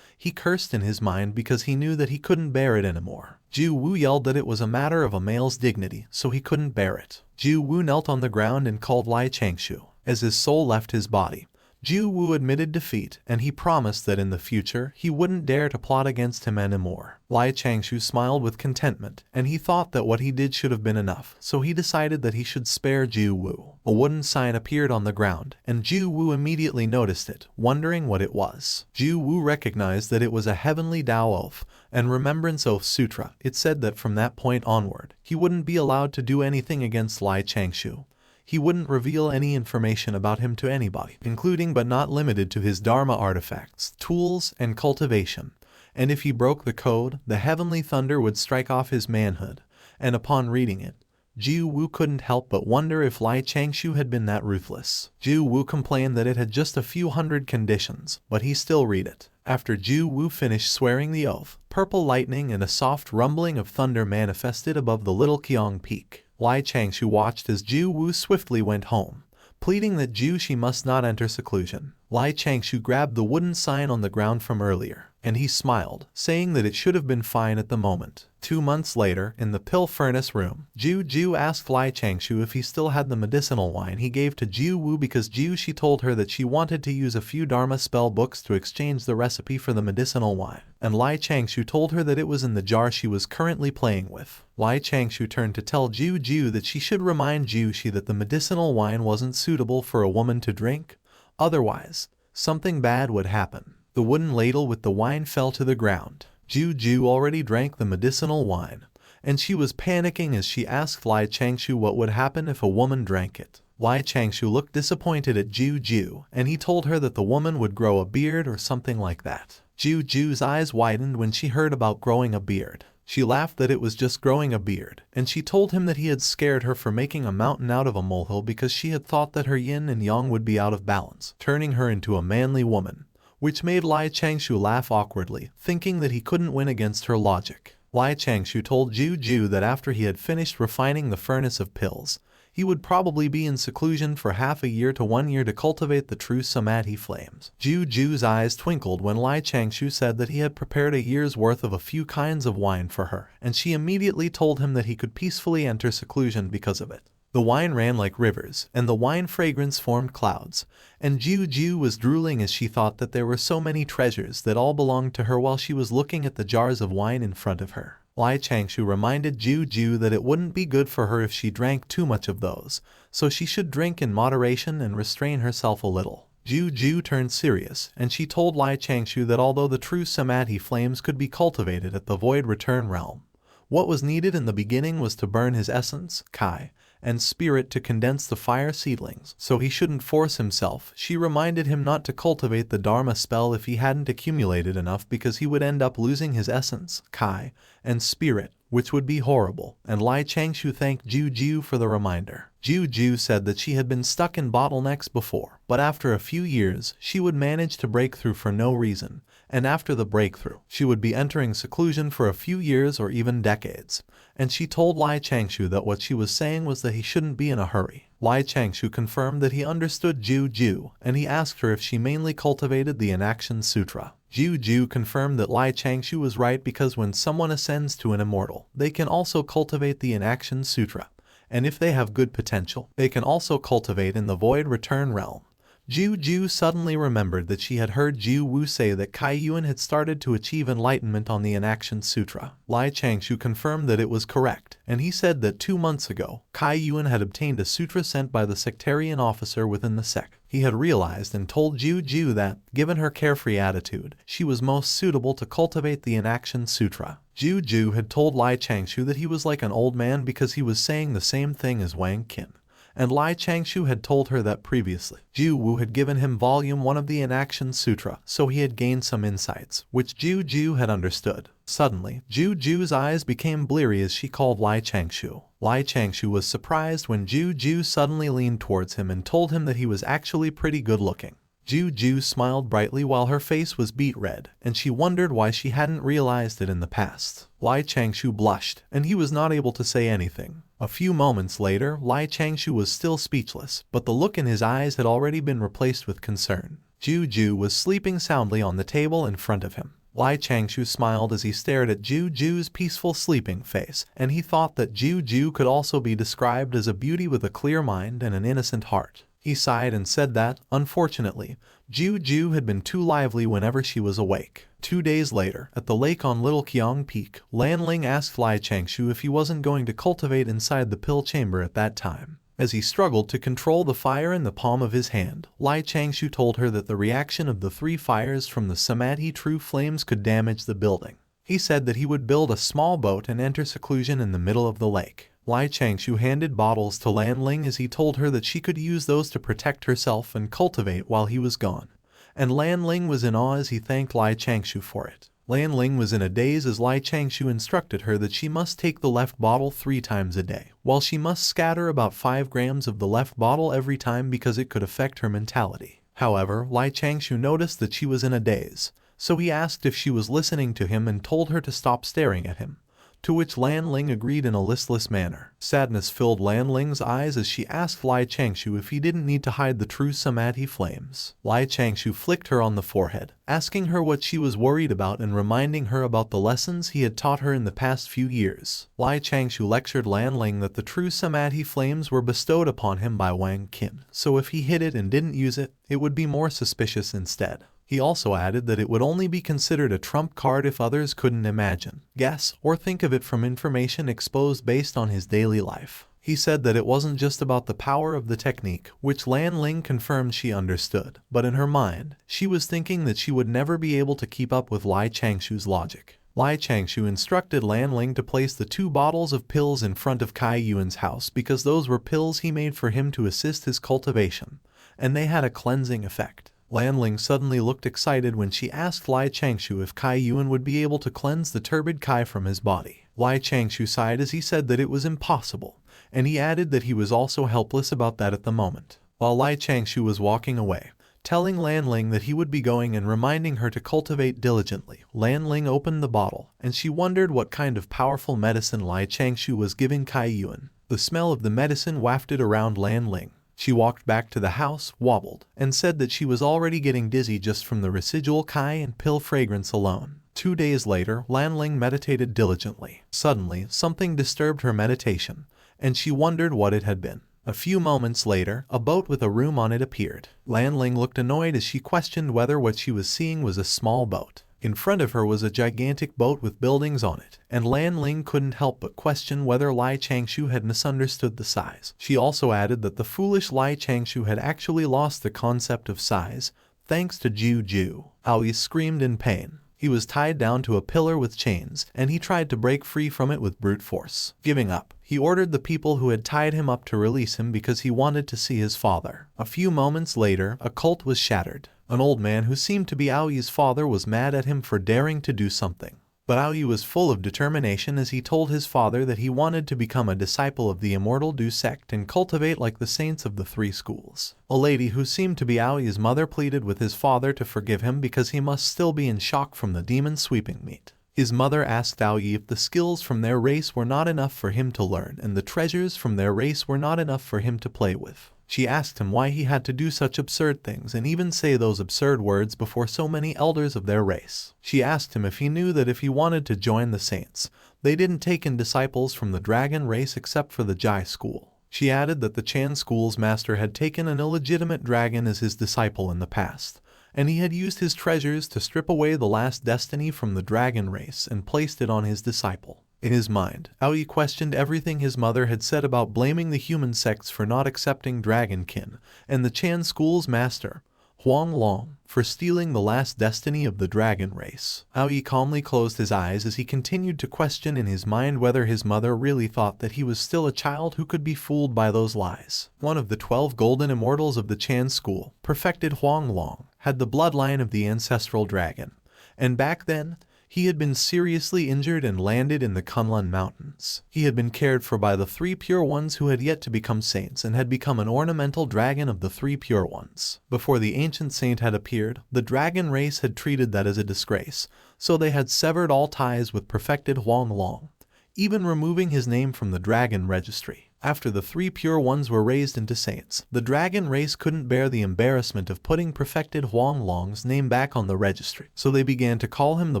he cursed in his mind because he knew that he couldn't bear it anymore. Ju Wu yelled that it was a matter of a male's dignity, so he couldn't bear it. Ju Wu knelt on the ground and called Lai Changshou. As his soul left his body, Ju Wu admitted defeat, and he promised that in the future he wouldn't dare to plot against him anymore. Lai Changshou smiled with contentment, and he thought that what he did should have been enough, so he decided that he should spare Ju Wu. A wooden sign appeared on the ground, and Ju Wu immediately noticed it, wondering what it was. Ju Wu recognized that it was a heavenly Tao Oath and Remembrance Oath Sutra. It said that from that point onward, he wouldn't be allowed to do anything against Lai Changshou. He wouldn't reveal any information about him to anybody, including but not limited to his Dharma artifacts, tools, and cultivation. And if he broke the code, the heavenly thunder would strike off his manhood. And upon reading it, Ju Wu couldn't help but wonder if Lai Changshou had been that ruthless. Ju Wu complained that it had just a few hundred conditions, but he still read it. After Ju Wu finished swearing the oath, purple lightning and a soft rumbling of thunder manifested above the little Qiang peak. Lai Changshou watched as Ju Wu swiftly went home, pleading that she must not enter seclusion. Lai Changshou grabbed the wooden sign on the ground from earlier, and he smiled, saying that it should have been fine at the moment. 2 months later, in the pill furnace room, Ju asked Lai Changshou if he still had the medicinal wine he gave to Ju Wu because she told her that she wanted to use a few Dharma spell books to exchange the recipe for the medicinal wine, and Lai Changshou told her that it was in the jar she was currently playing with. Lai Changshou turned to tell Ju that she should remind Shi that the medicinal wine wasn't suitable for a woman to drink, otherwise, something bad would happen. The wooden ladle with the wine fell to the ground. Ju already drank the medicinal wine, and she was panicking as she asked Lai Changshou what would happen if a woman drank it. Lai Changshou looked disappointed at Ju, and he told her that the woman would grow a beard or something like that. Ju's eyes widened when she heard about growing a beard. She laughed that it was just growing a beard, and she told him that he had scared her for making a mountain out of a molehill because she had thought that her yin and yang would be out of balance, turning her into a manly woman, which made Lai Changshou laugh awkwardly, thinking that he couldn't win against her logic. Lai Changshou told Ju that after he had finished refining the furnace of pills, he would probably be in seclusion for half a year to 1 year to cultivate the true samadhi flames. Ju's eyes twinkled when Lai Changshou said that he had prepared a year's worth of a few kinds of wine for her, and she immediately told him that he could peacefully enter seclusion because of it. The wine ran like rivers, and the wine fragrance formed clouds, and Ju was drooling as she thought that there were so many treasures that all belonged to her while she was looking at the jars of wine in front of her. Lai Changshou reminded Ju that it wouldn't be good for her if she drank too much of those, so she should drink in moderation and restrain herself a little. Ju turned serious, and she told Lai Changshou that although the true samadhi flames could be cultivated at the void return realm, what was needed in the beginning was to burn his essence, Kai, and spirit to condense the fire seedlings, so he shouldn't force himself. She reminded him not to cultivate the Dharma spell if he hadn't accumulated enough because he would end up losing his essence, Kai, and spirit, which would be horrible, and Lai Changshou thanked Ju for the reminder. Ju said that she had been stuck in bottlenecks before, but after a few years, she would manage to break through for no reason, and after the breakthrough, she would be entering seclusion for a few years or even decades. And she told Lai Changshou that what she was saying was that he shouldn't be in a hurry. Lai Changshou confirmed that he understood Ju, and he asked her if she mainly cultivated the Inaction Sutra. Ju confirmed that Lai Changshou was right because when someone ascends to an immortal, they can also cultivate the Inaction Sutra, and if they have good potential, they can also cultivate in the void return realm. Ju suddenly remembered that she had heard Ju Wu say that Kai Yuan had started to achieve enlightenment on the Inaction Sutra. Lai Changshou confirmed that it was correct, and he said that 2 months ago, Kai Yuan had obtained a sutra sent by the sectarian officer within the sect. He had realized and told Ju that, given her carefree attitude, she was most suitable to cultivate the Inaction Sutra. Ju had told Lai Changshou that he was like an old man because he was saying the same thing as Wang Qin, and Lai Changshou had told her that previously. Ju Wu had given him volume 1 of the Inaction Sutra, so he had gained some insights, which Ju had understood. Suddenly, Ju's eyes became bleary as she called Lai Changshou. Lai Changshou was surprised when Ju suddenly leaned towards him and told him that he was actually pretty good looking. Ju smiled brightly while her face was beet red, and she wondered why she hadn't realized it in the past. Lai Changshou blushed, and he was not able to say anything. A few moments later, Lai Changshou was still speechless, but the look in his eyes had already been replaced with concern. Ju was sleeping soundly on the table in front of him. Lai Changshou smiled as he stared at Ju's peaceful sleeping face, and he thought that Ju could also be described as a beauty with a clear mind and an innocent heart. He sighed and said that, unfortunately, Ju had been too lively whenever she was awake. 2 days later, at the lake on Little Kiang Peak, Lanling asked Changshou if he wasn't going to cultivate inside the pill chamber at that time. As he struggled to control the fire in the palm of his hand, Changshou told her that the reaction of the 3 fires from the samadhi true flames could damage the building. He said that he would build a small boat and enter seclusion in the middle of the lake. Changshou handed bottles to Lanling as he told her that she could use those to protect herself and cultivate while he was gone. And Lanling was in awe as he thanked Changshou for it. Lanling was in a daze as Changshou instructed her that she must take the left bottle 3 times a day, while she must scatter about 5 grams of the left bottle every time because it could affect her mentality. However, Changshou noticed that she was in a daze, so he asked if she was listening to him and told her to stop staring at him, to which Lanling agreed in a listless manner. Sadness filled Lanling's eyes as she asked Changshou if he didn't need to hide the true samadhi flames. Changshou flicked her on the forehead, asking her what she was worried about and reminding her about the lessons he had taught her in the past few years. Changshou lectured Lanling that the true samadhi flames were bestowed upon him by Wang Qin, so if he hid it and didn't use it, it would be more suspicious instead. He also added that it would only be considered a trump card if others couldn't imagine, guess, or think of it from information exposed based on his daily life. He said that it wasn't just about the power of the technique, which Lanling confirmed she understood, but in her mind, she was thinking that she would never be able to keep up with Changshou's logic. Changshou instructed Lanling to place the 2 bottles of pills in front of Kai Yuan's house because those were pills he made for him to assist his cultivation, and they had a cleansing effect. Lanling suddenly looked excited when she asked Changshou if Kai Yuan would be able to cleanse the turbid Kai from his body. Changshou sighed as he said that it was impossible, and he added that he was also helpless about that at the moment. While Changshou was walking away, telling Lanling that he would be going and reminding her to cultivate diligently, Lanling opened the bottle, and she wondered what kind of powerful medicine Changshou was giving Kai Yuan. The smell of the medicine wafted around Lanling. She walked back to the house, wobbled, and said that she was already getting dizzy just from the residual Kai and pill fragrance alone. 2 days later, Lanling meditated diligently. Suddenly, something disturbed her meditation, and she wondered what it had been. A few moments later, a boat with a room on it appeared. Lanling looked annoyed as she questioned whether what she was seeing was a small boat. In front of her was a gigantic boat with buildings on it, and Lanling couldn't help but question whether Changshou had misunderstood the size. She also added that the foolish Changshou had actually lost the concept of size, thanks to Ju. Aoi screamed in pain. He was tied down to a pillar with chains, and he tried to break free from it with brute force. Giving up, he ordered the people who had tied him up to release him because he wanted to see his father. A few moments later, a cult was shattered. An old man who seemed to be Aoi's father was mad at him for daring to do something. But Aoi was full of determination as he told his father that he wanted to become a disciple of the Immortal Du sect and cultivate like the saints of the 3 schools. A lady who seemed to be Aoi's mother pleaded with his father to forgive him because he must still be in shock from the demon sweeping meat. His mother asked Aoi if the skills from their race were not enough for him to learn and the treasures from their race were not enough for him to play with. She asked him why he had to do such absurd things and even say those absurd words before so many elders of their race. She asked him if he knew that if he wanted to join the saints, they didn't take in disciples from the dragon race except for the Jai school. She added that the Chan school's master had taken an illegitimate dragon as his disciple in the past, and he had used his treasures to strip away the last destiny from the dragon race and placed it on his disciple. In his mind, Aoi questioned everything his mother had said about blaming the human sects for not accepting dragonkin, and the Chan school's master, Huang Long, for stealing the last destiny of the dragon race. Aoi calmly closed his eyes as he continued to question in his mind whether his mother really thought that he was still a child who could be fooled by those lies. One of the 12 golden immortals of the Chan school, perfected Huang Long, had the bloodline of the ancestral dragon, and back then, he had been seriously injured and landed in the Kunlun Mountains. He had been cared for by the 3 pure ones who had yet to become saints and had become an ornamental dragon of the 3 pure ones. Before the ancient saint had appeared, the dragon race had treated that as a disgrace, so they had severed all ties with perfected Huang Long, even removing his name from the dragon registry. After the 3 pure ones were raised into saints, the dragon race couldn't bear the embarrassment of putting perfected Huang Long's name back on the registry, so they began to call him the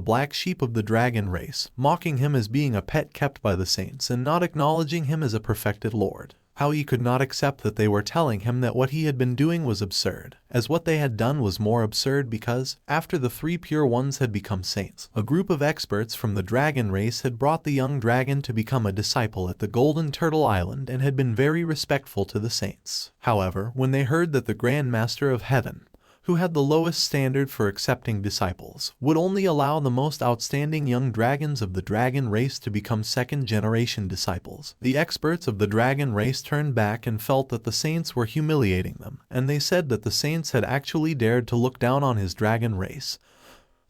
black sheep of the dragon race, mocking him as being a pet kept by the saints and not acknowledging him as a perfected lord. Aoi could not accept that they were telling him that what he had been doing was absurd, as what they had done was more absurd because, after the 3 pure ones had become saints, a group of experts from the dragon race had brought the young dragon to become a disciple at the Golden Turtle Island and had been very respectful to the saints. However, when they heard that the Grand Master of Heaven, who had the lowest standard for accepting disciples, would only allow the most outstanding young dragons of the dragon race to become second-generation disciples, the experts of the dragon race turned back and felt that the saints were humiliating them, and they said that the saints had actually dared to look down on his dragon race,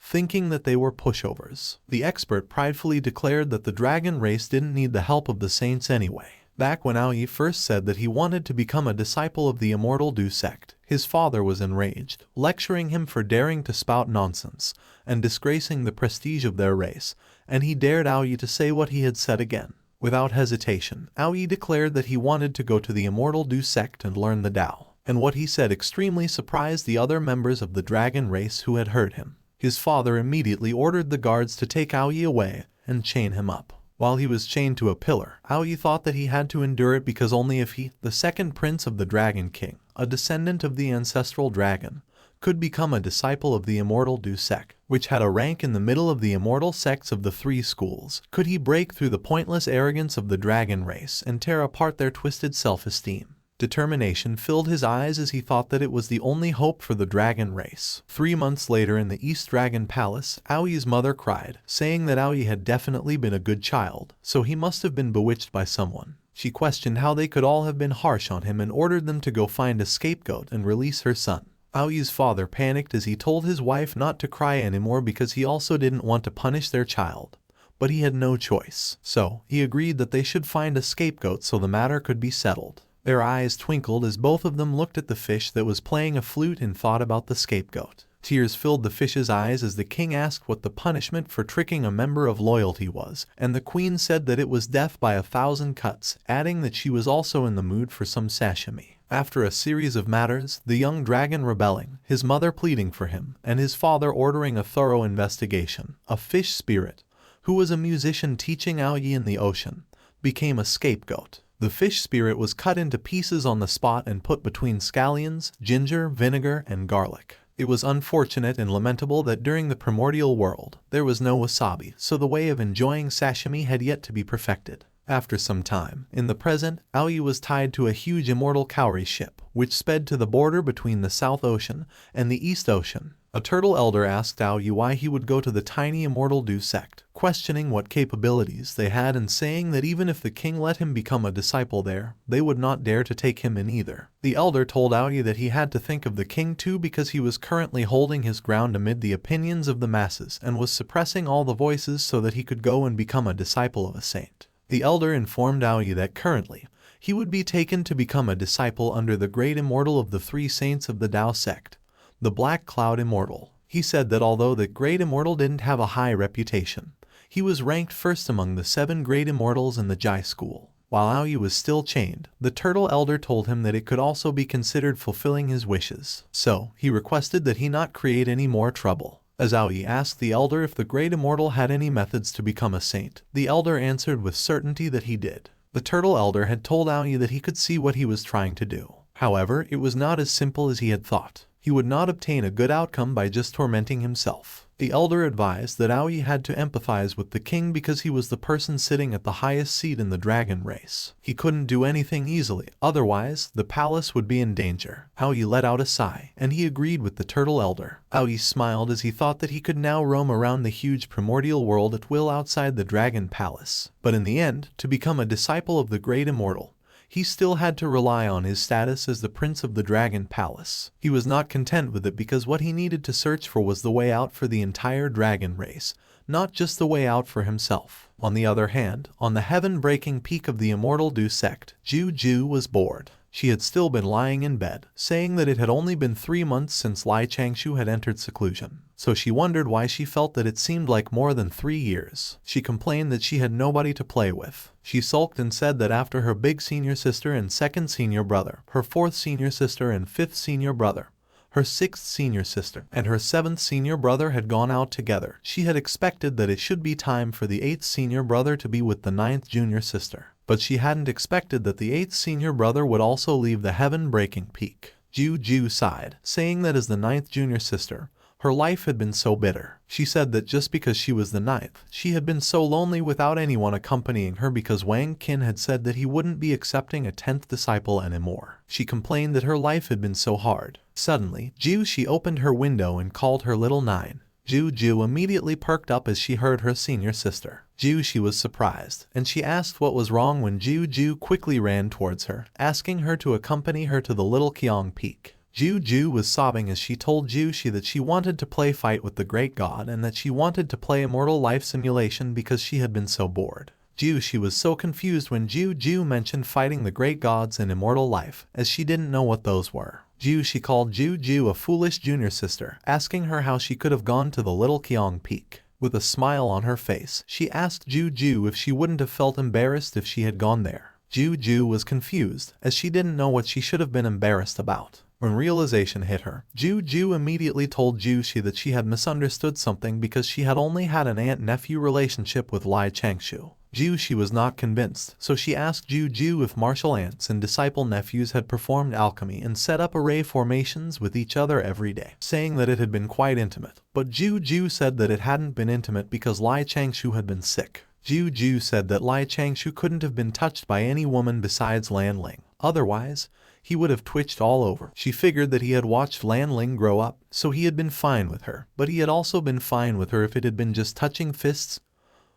thinking that they were pushovers. The expert pridefully declared that the dragon race didn't need the help of the saints anyway. Back when Aoi first said that he wanted to become a disciple of the immortal Du sect, his father was enraged, lecturing him for daring to spout nonsense and disgracing the prestige of their race, and he dared Aoi to say what he had said again. Without hesitation, Aoi declared that he wanted to go to the immortal Du sect and learn the Tao, and what he said extremely surprised the other members of the dragon race who had heard him. His father immediately ordered the guards to take Aoi away and chain him up. While he was chained to a pillar, Aoi thought that he had to endure it because only if he, the second prince of the Dragon King, a descendant of the ancestral dragon, could become a disciple of the immortal Du sect, which had a rank in the middle of the immortal sects of the 3 schools, could he break through the pointless arrogance of the dragon race and tear apart their twisted self-esteem. Determination filled his eyes as he thought that it was the only hope for the dragon race. 3 months later in the East Dragon Palace, Aoi's mother cried, saying that Aoi had definitely been a good child, so he must have been bewitched by someone. She questioned how they could all have been harsh on him and ordered them to go find a scapegoat and release her son. Aoi's father panicked as he told his wife not to cry anymore because he also didn't want to punish their child. But he had no choice, so he agreed that they should find a scapegoat so the matter could be settled. Their eyes twinkled as both of them looked at the fish that was playing a flute and thought about the scapegoat. Tears filled the fish's eyes as the king asked what the punishment for tricking a member of loyalty was, and the queen said that it was death by 1,000 cuts, adding that she was also in the mood for some sashimi. After a series of matters, the young dragon rebelling, his mother pleading for him, and his father ordering a thorough investigation, a fish spirit, who was a musician teaching Aoi in the ocean, became a scapegoat. The fish spirit was cut into pieces on the spot and put between scallions, ginger, vinegar, and garlic. It was unfortunate and lamentable that during the primordial world, there was no wasabi, so the way of enjoying sashimi had yet to be perfected. After some time, in the present, Aoi was tied to a huge immortal cowrie ship, which sped to the border between the South Ocean and the East Ocean. A turtle elder asked Aoi why he would go to the tiny immortal Du sect, questioning what capabilities they had and saying that even if the king let him become a disciple there, they would not dare to take him in either. The elder told Aoi that he had to think of the king too because he was currently holding his ground amid the opinions of the masses and was suppressing all the voices so that he could go and become a disciple of a saint. The elder informed Aoi that currently, he would be taken to become a disciple under the great immortal of the 3 saints of the Tao sect, the Black Cloud Immortal. He said that although the Great Immortal didn't have a high reputation, he was ranked first among the 7 Great Immortals in the Jai School. While Aoi was still chained, the Turtle Elder told him that it could also be considered fulfilling his wishes. So, he requested that he not create any more trouble. As Aoi asked the Elder if the Great Immortal had any methods to become a saint, the Elder answered with certainty that he did. The Turtle Elder had told Aoi that he could see what he was trying to do. However, it was not as simple as he had thought. He would not obtain a good outcome by just tormenting himself. The elder advised that Aoi had to empathize with the king because he was the person sitting at the highest seat in the dragon race. He couldn't do anything easily, otherwise the palace would be in danger. Aoi let out a sigh, and he agreed with the turtle elder. Aoi smiled as he thought that he could now roam around the huge primordial world at will outside the dragon palace. But in the end, to become a disciple of the great immortal, he still had to rely on his status as the Prince of the Dragon Palace. He was not content with it because what he needed to search for was the way out for the entire dragon race, not just the way out for himself. On the other hand, on the heaven-breaking peak of the immortal Du sect, Ju was bored. She had still been lying in bed, saying that it had only been 3 months since Changshou had entered seclusion. So she wondered why she felt that it seemed like more than 3 years. She complained that she had nobody to play with. She sulked and said that after her big senior sister and second senior brother, her fourth senior sister and fifth senior brother, her sixth senior sister, and her seventh senior brother had gone out together, she had expected that it should be time for the eighth senior brother to be with the ninth junior sister. But she hadn't expected that the 8th senior brother would also leave the heaven-breaking peak. Ju sighed, saying that as the 9th junior sister, her life had been so bitter. She said that just because she was the 9th, she had been so lonely without anyone accompanying her because Wang Qin had said that he wouldn't be accepting a 10th disciple anymore. She complained that her life had been so hard. Suddenly, she opened her window and called her little 9. Ju immediately perked up as she heard her senior sister. She was surprised, and she asked what was wrong when Ju quickly ran towards her, asking her to accompany her to the little Qiang Peak. Ju was sobbing as she told that she wanted to play fight with the great god and that she wanted to play Immortal Life Simulation because she had been so bored. She was so confused when Ju mentioned fighting the great gods and immortal life, as she didn't know what those were. She called Ju a foolish junior sister, asking her how she could have gone to the little Qiang Peak. With a smile on her face, she asked Ju if she wouldn't have felt embarrassed if she had gone there. Ju was confused, as she didn't know what she should have been embarrassed about. When realization hit her, Ju immediately told that she had misunderstood something because she had only had an aunt-nephew relationship with Changshou. She was not convinced, so she asked Ju if martial aunts and disciple nephews had performed alchemy and set up array formations with each other every day, saying that it had been quite intimate. But Ju said that it hadn't been intimate because Changshou had been sick. Ju said that Changshou couldn't have been touched by any woman besides Lan Ling. Otherwise, he would have twitched all over. She figured that he had watched Lan Ling grow up, so he had been fine with her. But he had also been fine with her if it had been just touching fists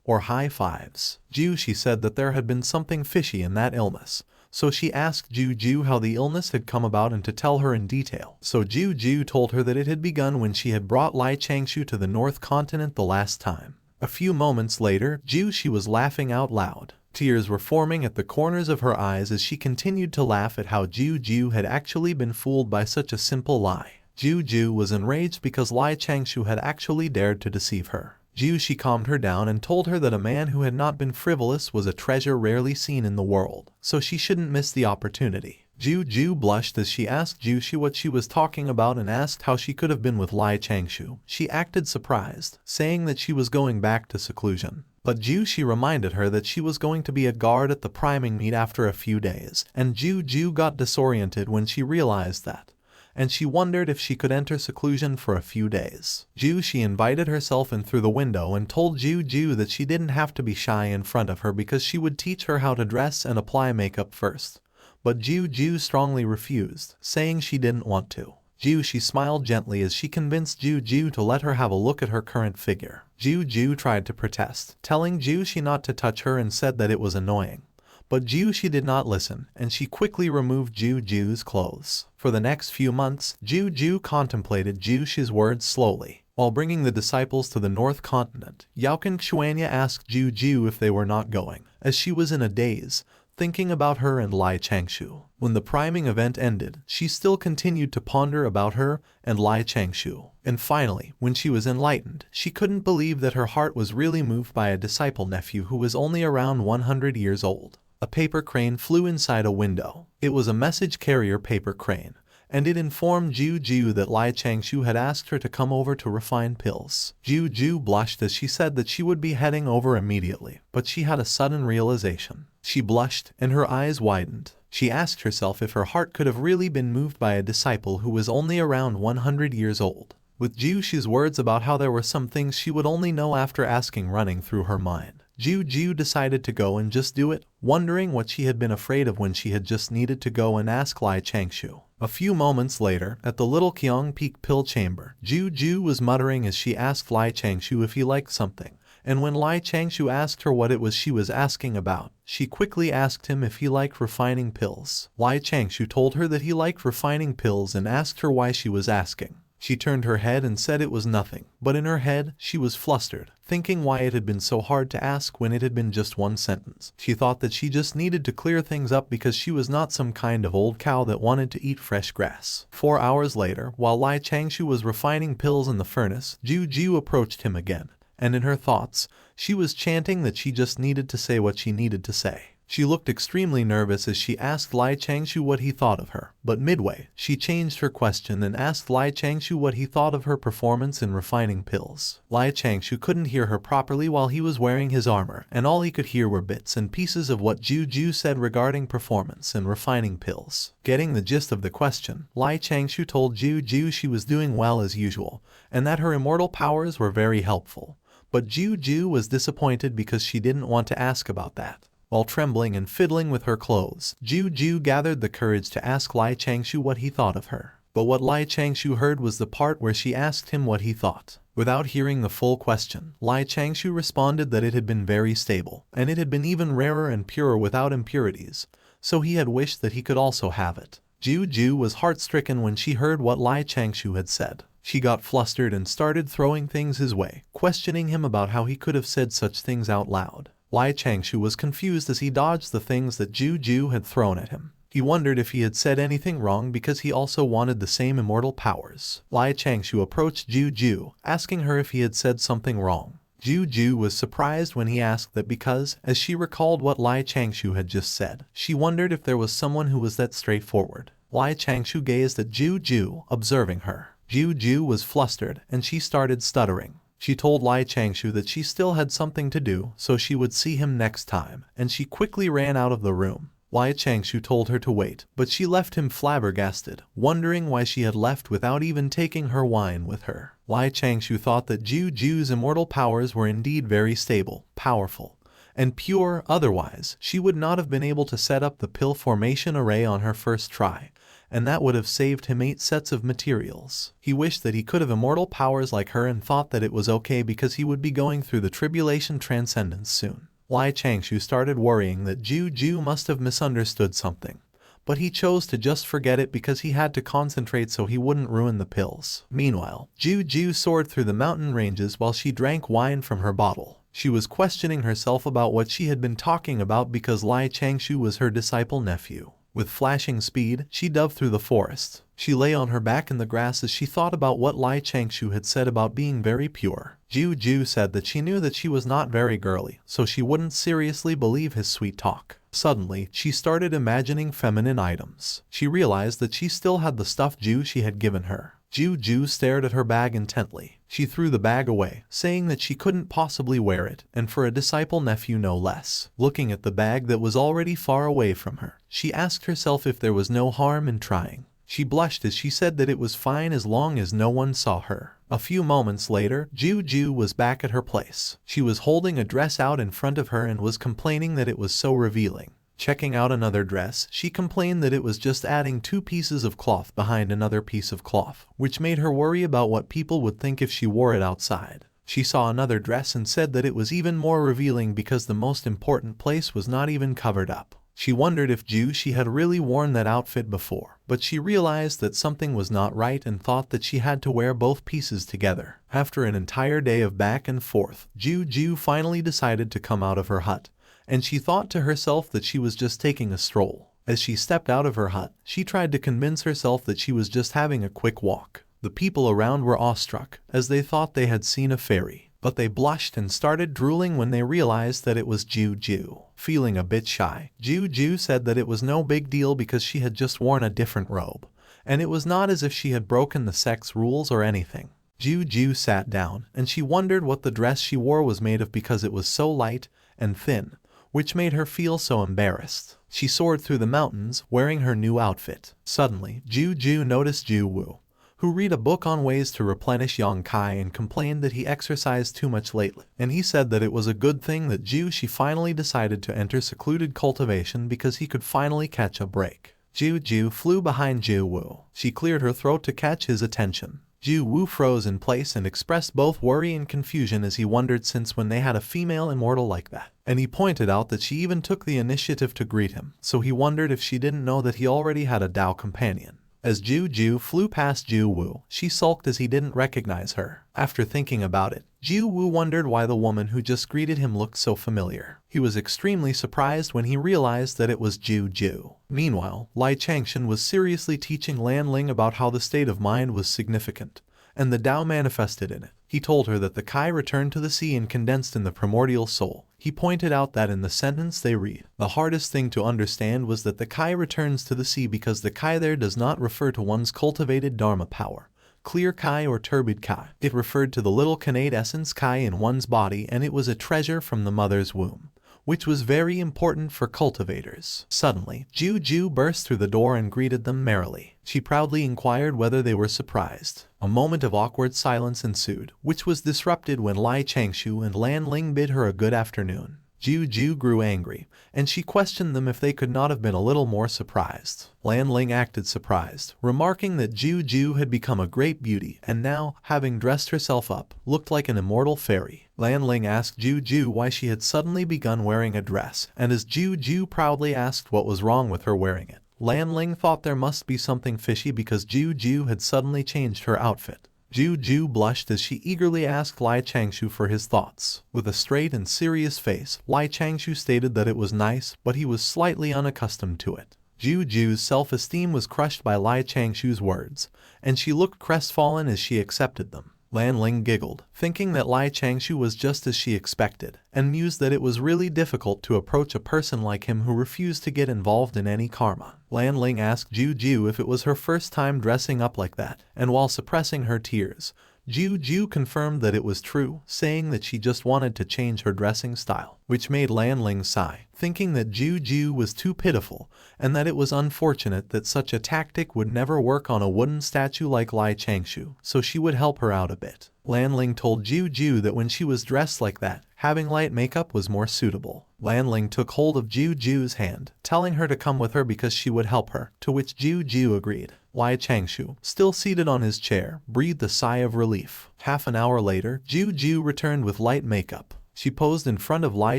or high fives. She said that there had been something fishy in that illness. So she asked Ju how the illness had come about and to tell her in detail. So Ju told her that it had begun when she had brought Changshou to the North Continent the last time. A few moments later, she was laughing out loud. Tears were forming at the corners of her eyes as she continued to laugh at how Ju had actually been fooled by such a simple lie. Ju was enraged because Changshou had actually dared to deceive her. She calmed her down and told her that a man who had not been frivolous was a treasure rarely seen in the world, so she shouldn't miss the opportunity. Ju blushed as she asked Ju what she was talking about and asked how she could have been with Changshou. She acted surprised, saying that she was going back to seclusion. But she reminded her that she was going to be a guard at the priming meet after a few days, and Ju got disoriented when she realized that, and she wondered if she could enter seclusion for a few days. She invited herself in through the window and told Ju that she didn't have to be shy in front of her because she would teach her how to dress and apply makeup first. But Ju strongly refused, saying she didn't want to. She smiled gently as she convinced Ju to let her have a look at her current figure. Ju tried to protest, telling she not to touch her and said that it was annoying. But she did not listen, and she quickly removed Ju's clothes. For the next few months, Ju contemplated Ju's words slowly. While bringing the disciples to the North Continent, Yaoqin Xuanya asked Ju if they were not going, as she was in a daze, thinking about her and Changshou. When the priming event ended, she still continued to ponder about her and Changshou. And finally, when she was enlightened, she couldn't believe that her heart was really moved by a disciple nephew who was only around 100 years old. A paper crane flew inside a window. It was a message carrier paper crane, and it informed Ju that Changshou had asked her to come over to refine pills. Ju blushed as she said that she would be heading over immediately, but she had a sudden realization. She blushed, and her eyes widened. She asked herself if her heart could have really been moved by a disciple who was only around 100 years old. With Ju's words about how there were some things she would only know after asking running through her mind, Ju decided to go and just do it, wondering what she had been afraid of when she had just needed to go and ask Changshou. A few moments later, at the little Qiang Peak pill chamber, Ju was muttering as she asked Changshou if he liked something. And when Changshou asked her what it was she was asking about, she quickly asked him if he liked refining pills. Changshou told her that he liked refining pills and asked her why she was asking. She turned her head and said it was nothing, but in her head, she was flustered, thinking why it had been so hard to ask when it had been just one sentence. She thought that she just needed to clear things up because she was not some kind of old cow that wanted to eat fresh grass. 4 hours later, while Changshou was refining pills in the furnace, Ju approached him again. And in her thoughts, she was chanting that she just needed to say what she needed to say. She looked extremely nervous as she asked Lai Changshou what he thought of her, but midway, she changed her question and asked Lai Changshou what he thought of her performance in refining pills. Lai Changshou couldn't hear her properly while he was wearing his armor, and all he could hear were bits and pieces of what Ju said regarding performance and refining pills. Getting the gist of the question, Lai Changshou told Ju she was doing well as usual, and that her immortal powers were very helpful. But Ju was disappointed because she didn't want to ask about that. While trembling and fiddling with her clothes, Ju gathered the courage to ask Lai Changshou what he thought of her. But what Lai Changshou heard was the part where she asked him what he thought. Without hearing the full question, Lai Changshou responded that it had been very stable, and it had been even rarer and purer without impurities, so he had wished that he could also have it. Ju was heart-stricken when she heard what Lai Changshou had said. She got flustered and started throwing things his way, questioning him about how he could have said such things out loud. Lai Changshou was confused as he dodged the things that Ju had thrown at him. He wondered if he had said anything wrong because he also wanted the same immortal powers. Lai Changshou approached Ju, asking her if he had said something wrong. Ju was surprised when he asked that because, as she recalled what Lai Changshou had just said, she wondered if there was someone who was that straightforward. Lai Changshou gazed at Ju, observing her. Ju was flustered, and she started stuttering. She told Lai Changshou that she still had something to do, so she would see him next time, and she quickly ran out of the room. Lai Changshou told her to wait, but she left him flabbergasted, wondering why she had left without even taking her wine with her. Lai Changshou thought that Ju's immortal powers were indeed very stable, powerful, and pure, otherwise she would not have been able to set up the pill formation array on her first try, and that would have saved him 8 sets of materials. He wished that he could have immortal powers like her and thought that it was okay because he would be going through the tribulation transcendence soon. Lai Changshou started worrying that Ju must have misunderstood something, but he chose to just forget it because he had to concentrate so he wouldn't ruin the pills. Meanwhile, Ju soared through the mountain ranges while she drank wine from her bottle. She was questioning herself about what she had been talking about because Lai Changshou was her disciple nephew. With flashing speed, she dove through the forest. She lay on her back in the grass as she thought about what Lai Changshou had said about being very pure. Ju said that she knew that she was not very girly, so she wouldn't seriously believe his sweet talk. Suddenly, she started imagining feminine items. She realized that she still had the stuff she had given her. Ju stared at her bag intently. She threw the bag away, saying that she couldn't possibly wear it, and for a disciple nephew no less. Looking at the bag that was already far away from her, she asked herself if there was no harm in trying. She blushed as she said that it was fine as long as no one saw her. A few moments later, Ju was back at her place. She was holding a dress out in front of her and was complaining that it was so revealing. Checking out another dress, she complained that it was just adding 2 pieces of cloth behind another piece of cloth, which made her worry about what people would think if she wore it outside. She saw another dress and said that it was even more revealing because the most important place was not even covered up. She wondered if she had really worn that outfit before, but she realized that something was not right and thought that she had to wear both pieces together. After an entire day of back and forth, Ju finally decided to come out of her hut, and she thought to herself that she was just taking a stroll. As she stepped out of her hut, she tried to convince herself that she was just having a quick walk. The people around were awestruck, as they thought they had seen a fairy, but they blushed and started drooling when they realized that it was Ju. Feeling a bit shy, Ju said that it was no big deal because she had just worn a different robe, and it was not as if she had broken the sect's rules or anything. Ju sat down, and she wondered what the dress she wore was made of because it was so light and thin, which made her feel so embarrassed. She soared through the mountains, wearing her new outfit. Suddenly, Ju noticed Ju, who read a book on ways to replenish Yang Kai and complained that he exercised too much lately. And he said that it was a good thing that she finally decided to enter secluded cultivation because he could finally catch a break. Ju flew behind Ju. She cleared her throat to catch his attention. Ju froze in place and expressed both worry and confusion as he wondered since when they had a female immortal like that. And he pointed out that she even took the initiative to greet him, so he wondered if she didn't know that he already had a Dao companion. As Ju flew past Ju, she sulked as he didn't recognize her. After thinking about it, Ju wondered why the woman who just greeted him looked so familiar. He was extremely surprised when he realized that it was Ju. Meanwhile, Lai Changshou was seriously teaching Lan Ling about how the state of mind was significant, and the Tao manifested in it. He told her that the Kai returned to the sea and condensed in the primordial soul. He pointed out that in the sentence they read, the hardest thing to understand was that the Kai returns to the sea because the Kai there does not refer to one's cultivated Dharma power, clear Kai or turbid Kai. It referred to the little Kanate essence Kai in one's body, and it was a treasure from the mother's womb, which was very important for cultivators. Suddenly, Juju burst through the door and greeted them merrily. She proudly inquired whether they were surprised. A moment of awkward silence ensued, which was disrupted when Lai Changshou and Lan Ling bid her a good afternoon. Juju grew angry, and she questioned them if they could not have been a little more surprised. Lan Ling acted surprised, remarking that Juju had become a great beauty and now, having dressed herself up, looked like an immortal fairy. Lan Ling asked Juju why she had suddenly begun wearing a dress, and as Juju proudly asked what was wrong with her wearing it, Lan Ling thought there must be something fishy because Juju had suddenly changed her outfit. Juju blushed as she eagerly asked Lai Changshou for his thoughts. With a straight and serious face, Lai Changshou stated that it was nice, but he was slightly unaccustomed to it. Juju's self-esteem was crushed by Lai Changshou's words, and she looked crestfallen as she accepted them. Lan Ling giggled, thinking that Lai Changshou was just as she expected, and mused that it was really difficult to approach a person like him who refused to get involved in any karma. Lan Ling asked Juju if it was her first time dressing up like that, and while suppressing her tears, Juju confirmed that it was true, saying that she just wanted to change her dressing style, which made Lan Ling sigh, thinking that Juju was too pitiful, and that it was unfortunate that such a tactic would never work on a wooden statue like Lai Changshou, so she would help her out a bit. Lan Ling told Juju that when she was dressed like that, having light makeup was more suitable. Lan Ling took hold of Juju's hand, telling her to come with her because she would help her, to which Juju agreed. Lai Changshou, still seated on his chair, breathed a sigh of relief. Half an hour later, Juju returned with light makeup. She posed in front of Lai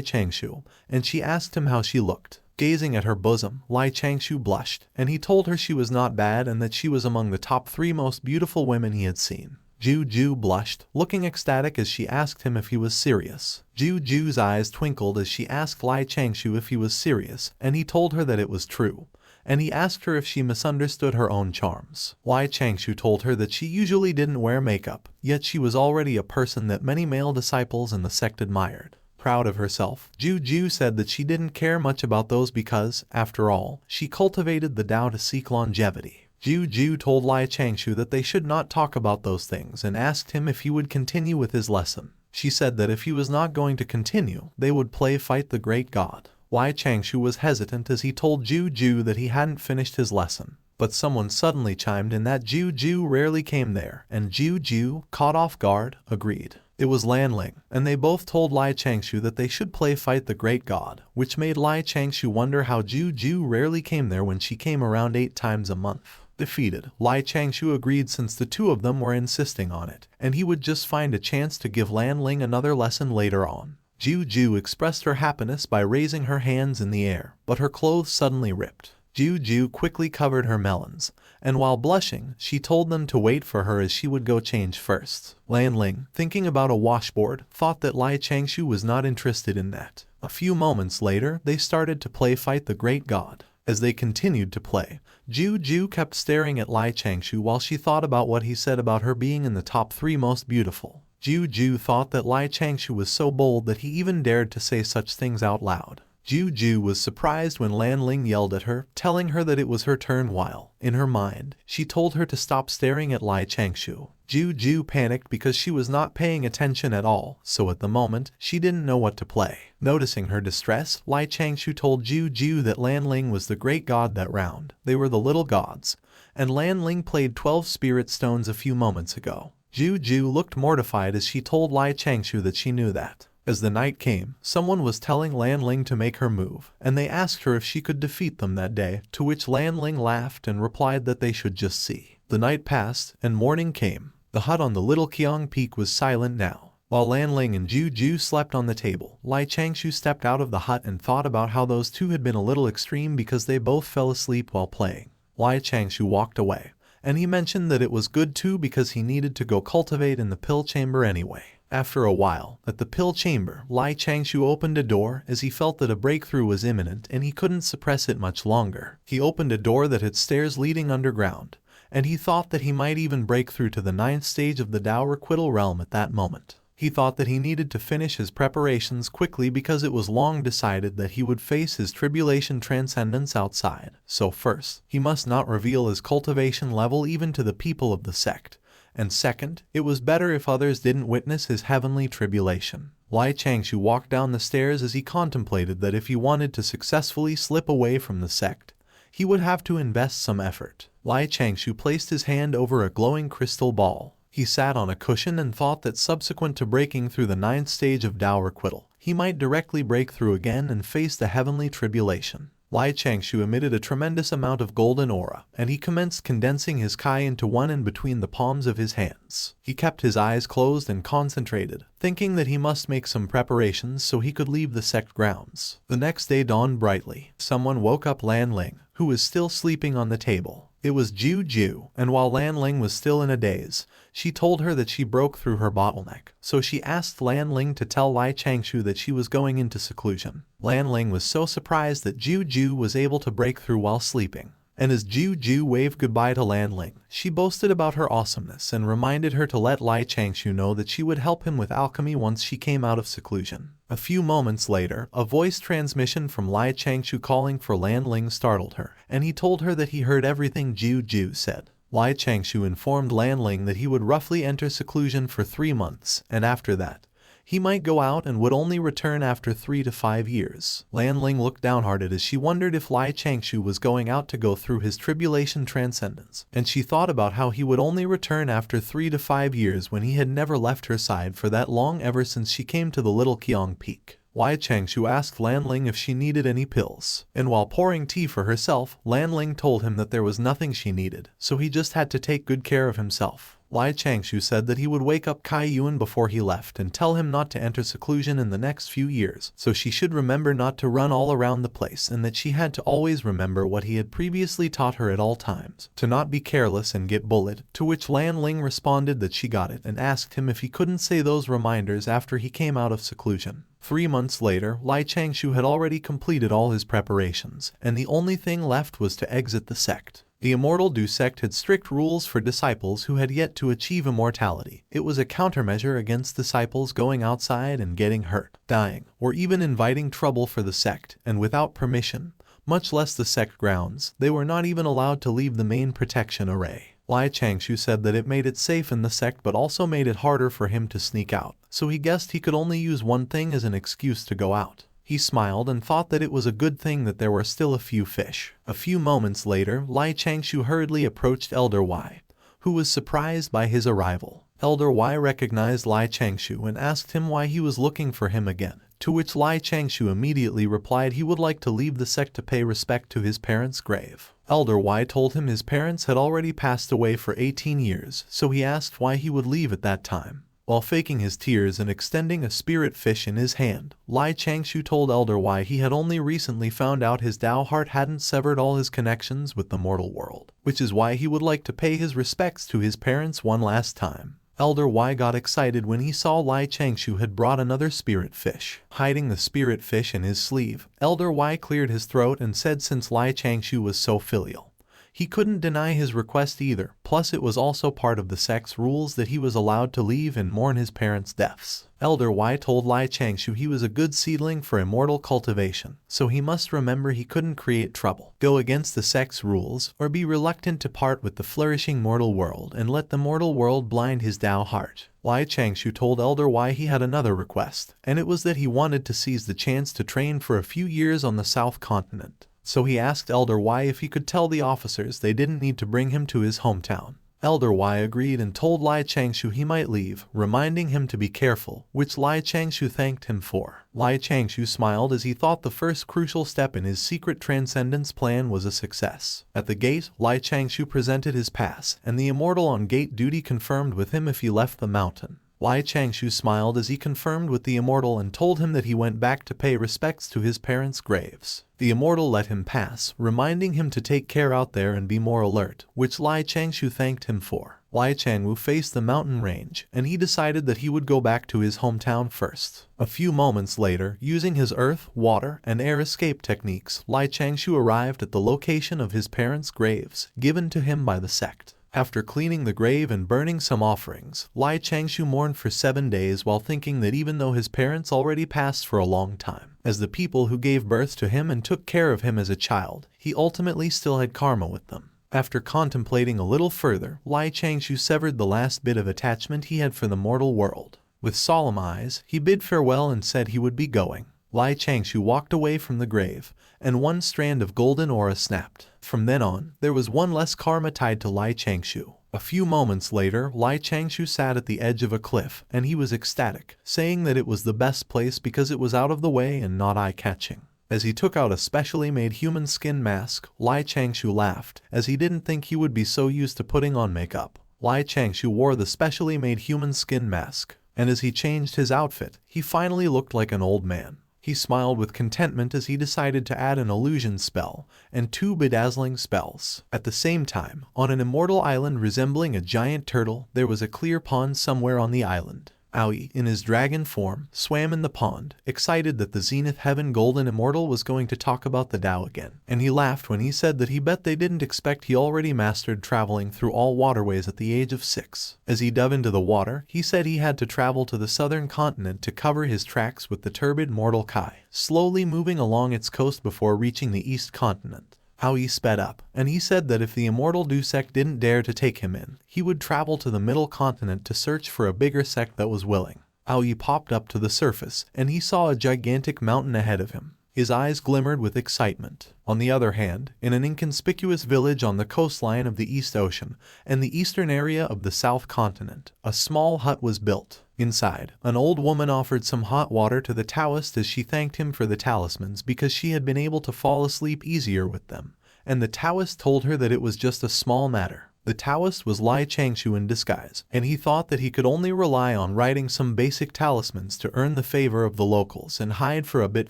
Changshou, and she asked him how she looked. Gazing at her bosom, Lai Changshou blushed, and he told her she was not bad and that she was among the top 3 most beautiful women he had seen. Juju blushed, looking ecstatic as she asked him if he was serious. Juju's eyes twinkled as she asked Lai Changshou if he was serious, and he told her that it was true, and he asked her if she misunderstood her own charms. Lai Changshou told her that she usually didn't wear makeup, yet she was already a person that many male disciples in the sect admired. Proud of herself, Juju said that she didn't care much about those because, after all, she cultivated the Tao to seek longevity. Juju told Lai Changshou that they should not talk about those things and asked him if he would continue with his lesson. She said that if he was not going to continue, they would play Fight the Great God. Lai Changshou was hesitant as he told Juju that he hadn't finished his lesson. But someone suddenly chimed in that Juju rarely came there, and Juju, caught off guard, agreed. It was Lan Ling, and they both told Lai Changshou that they should play Fight the Great God, which made Lai Changshou wonder how Juju rarely came there when she came around 8 times a month. Defeated, Lai Changshou agreed since the two of them were insisting on it, and he would just find a chance to give Lan Ling another lesson later on. Juju expressed her happiness by raising her hands in the air, but her clothes suddenly ripped. Juju quickly covered her melons, and while blushing, she told them to wait for her as she would go change first. Lan Ling, thinking about a washboard, thought that Lai Changshou was not interested in that. A few moments later, they started to play Fight the Great God. As they continued to play, Juju kept staring at Lai Changshou while she thought about what he said about her being in the top 3 most beautiful. Juju thought that Lai Changshou was so bold that he even dared to say such things out loud. Juju was surprised when Lan Ling yelled at her, telling her that it was her turn while, in her mind, she told her to stop staring at Lai Changshou. Juju panicked because she was not paying attention at all, so at the moment, she didn't know what to play. Noticing her distress, Lai Changshou told Juju that Lan Ling was the great god that round. They were the little gods, and Lan Ling played 12 spirit stones a few moments ago. Juju looked mortified as she told Lai Changshou that she knew that. As the night came, someone was telling Lan Ling to make her move, and they asked her if she could defeat them that day, to which Lan Ling laughed and replied that they should just see. The night passed, and morning came. The hut on the little Kiang Peak was silent now. While Lan Ling and Juju slept on the table, Lai Changshou stepped out of the hut and thought about how those two had been a little extreme because they both fell asleep while playing. Lai Changshou walked away, and he mentioned that it was good too because he needed to go cultivate in the pill chamber anyway. After a while, at the pill chamber, Lai Changshou opened a door as he felt that a breakthrough was imminent and he couldn't suppress it much longer. He opened a door that had stairs leading underground, and he thought that he might even break through to the 9th stage of the Tao requital realm at that moment. He thought that he needed to finish his preparations quickly because it was long decided that he would face his tribulation transcendence outside. So first, he must not reveal his cultivation level even to the people of the sect. And second, it was better if others didn't witness his heavenly tribulation. Changshou walked down the stairs as he contemplated that if he wanted to successfully slip away from the sect, he would have to invest some effort. Changshou placed his hand over a glowing crystal ball. He sat on a cushion and thought that subsequent to breaking through the 9th stage of Tao requital, he might directly break through again and face the heavenly tribulation. Changshou emitted a tremendous amount of golden aura, and he commenced condensing his Kai into one in between the palms of his hands. He kept his eyes closed and concentrated, thinking that he must make some preparations so he could leave the sect grounds. The next day dawned brightly. Someone woke up Lan Ling, who was still sleeping on the table. It was Ju, and while Lan Ling was still in a daze, she told her that she broke through her bottleneck, so she asked Lan Ling to tell Changshou that she was going into seclusion. Lan Ling was so surprised that Ju was able to break through while sleeping. And as Ju waved goodbye to Lan Ling, she boasted about her awesomeness and reminded her to let Changshou know that she would help him with alchemy once she came out of seclusion. A few moments later, a voice transmission from Changshou calling for Lan Ling startled her, and he told her that he heard everything Ju said. Changshou informed Lan Ling that he would roughly enter seclusion for 3 months, and after that, he might go out and would only return after 3 to 5 years. Lan Ling looked downhearted as she wondered if Changshou was going out to go through his tribulation transcendence, and she thought about how he would only return after 3 to 5 years when he had never left her side for that long ever since she came to the Little Qiang Peak. Changshou asked Lan Ling if she needed any pills, and while pouring tea for herself, Lan Ling told him that there was nothing she needed, so he just had to take good care of himself. Changshou said that he would wake up Kai Yuan before he left and tell him not to enter seclusion in the next few years, so she should remember not to run all around the place and that she had to always remember what he had previously taught her at all times, to not be careless and get bullied, to which Lan Ling responded that she got it and asked him if he couldn't say those reminders after he came out of seclusion. 3 months later, Changshou had already completed all his preparations, and the only thing left was to exit the sect. The Immortal Du sect had strict rules for disciples who had yet to achieve immortality. It was a countermeasure against disciples going outside and getting hurt, dying, or even inviting trouble for the sect, and without permission, much less the sect grounds, they were not even allowed to leave the main protection array. Changshou said that it made it safe in the sect but also made it harder for him to sneak out, so he guessed he could only use one thing as an excuse to go out. He smiled and thought that it was a good thing that there were still a few fish. A few moments later, Changshou hurriedly approached Elder Y, who was surprised by his arrival. Elder Y recognized Changshou and asked him why he was looking for him again, to which Changshou immediately replied he would like to leave the sect to pay respect to his parents' grave. Elder Y told him his parents had already passed away for 18 years, so he asked why he would leave at that time. While faking his tears and extending a spirit fish in his hand, Changshou told Elder Y he had only recently found out his Tao heart hadn't severed all his connections with the mortal world, which is why he would like to pay his respects to his parents one last time. Elder Y got excited when he saw Changshou had brought another spirit fish. Hiding the spirit fish in his sleeve, Elder Y cleared his throat and said since Changshou was so filial, he couldn't deny his request either, plus it was also part of the sect's rules that he was allowed to leave and mourn his parents' deaths. Elder Y told Changshou he was a good seedling for immortal cultivation, so he must remember he couldn't create trouble, go against the sect's rules, or be reluctant to part with the flourishing mortal world and let the mortal world blind his Tao heart. Changshou told Elder Y he had another request, and it was that he wanted to seize the chance to train for a few years on the South Continent. So he asked Elder Y if he could tell the officers they didn't need to bring him to his hometown. Elder Y agreed and told Changshou he might leave, reminding him to be careful, which Changshou thanked him for. Changshou smiled as he thought the first crucial step in his secret transcendence plan was a success. At the gate, Changshou presented his pass, and the immortal on gate duty confirmed with him if he left the mountain. Changshou smiled as he confirmed with the immortal and told him that he went back to pay respects to his parents' graves. The immortal let him pass, reminding him to take care out there and be more alert, which Changshou thanked him for. Changwu faced the mountain range, and he decided that he would go back to his hometown first. A few moments later, using his earth, water, and air escape techniques, Changshou arrived at the location of his parents' graves, given to him by the sect. After cleaning the grave and burning some offerings, Changshou mourned for 7 days while thinking that even though his parents already passed for a long time, as the people who gave birth to him and took care of him as a child, he ultimately still had karma with them. After contemplating a little further, Changshou severed the last bit of attachment he had for the mortal world. With solemn eyes, he bid farewell and said he would be going. Changshou walked away from the grave, and one strand of golden aura snapped. From then on, there was one less karma tied to Changshou. A few moments later, Changshou sat at the edge of a cliff, and he was ecstatic, saying that it was the best place because it was out of the way and not eye-catching. As he took out a specially made human skin mask, Changshou laughed, as he didn't think he would be so used to putting on makeup. Changshou wore the specially made human skin mask, and as he changed his outfit, he finally looked like an old man. He smiled with contentment as he decided to add an illusion spell and 2 bedazzling spells. At the same time, on an immortal island resembling a giant turtle, there was a clear pond somewhere on the island. Aoi, in his dragon form, swam in the pond, excited that the Zenith Heaven Golden Immortal was going to talk about the Tao again. And he laughed when he said that he bet they didn't expect he already mastered traveling through all waterways at the age of 6. As he dove into the water, he said he had to travel to the southern continent to cover his tracks with the turbid mortal Kai, slowly moving along its coast before reaching the east continent. Aoi sped up, and he said that if the immortal Du sect didn't dare to take him in, he would travel to the middle continent to search for a bigger sect that was willing. Aoi popped up to the surface, and he saw a gigantic mountain ahead of him. His eyes glimmered with excitement. On the other hand, in an inconspicuous village on the coastline of the East Ocean and the eastern area of the South Continent, a small hut was built. Inside, an old woman offered some hot water to the Taoist as she thanked him for the talismans because she had been able to fall asleep easier with them, and the Taoist told her that it was just a small matter. The Taoist was Changshou in disguise, and he thought that he could only rely on writing some basic talismans to earn the favor of the locals and hide for a bit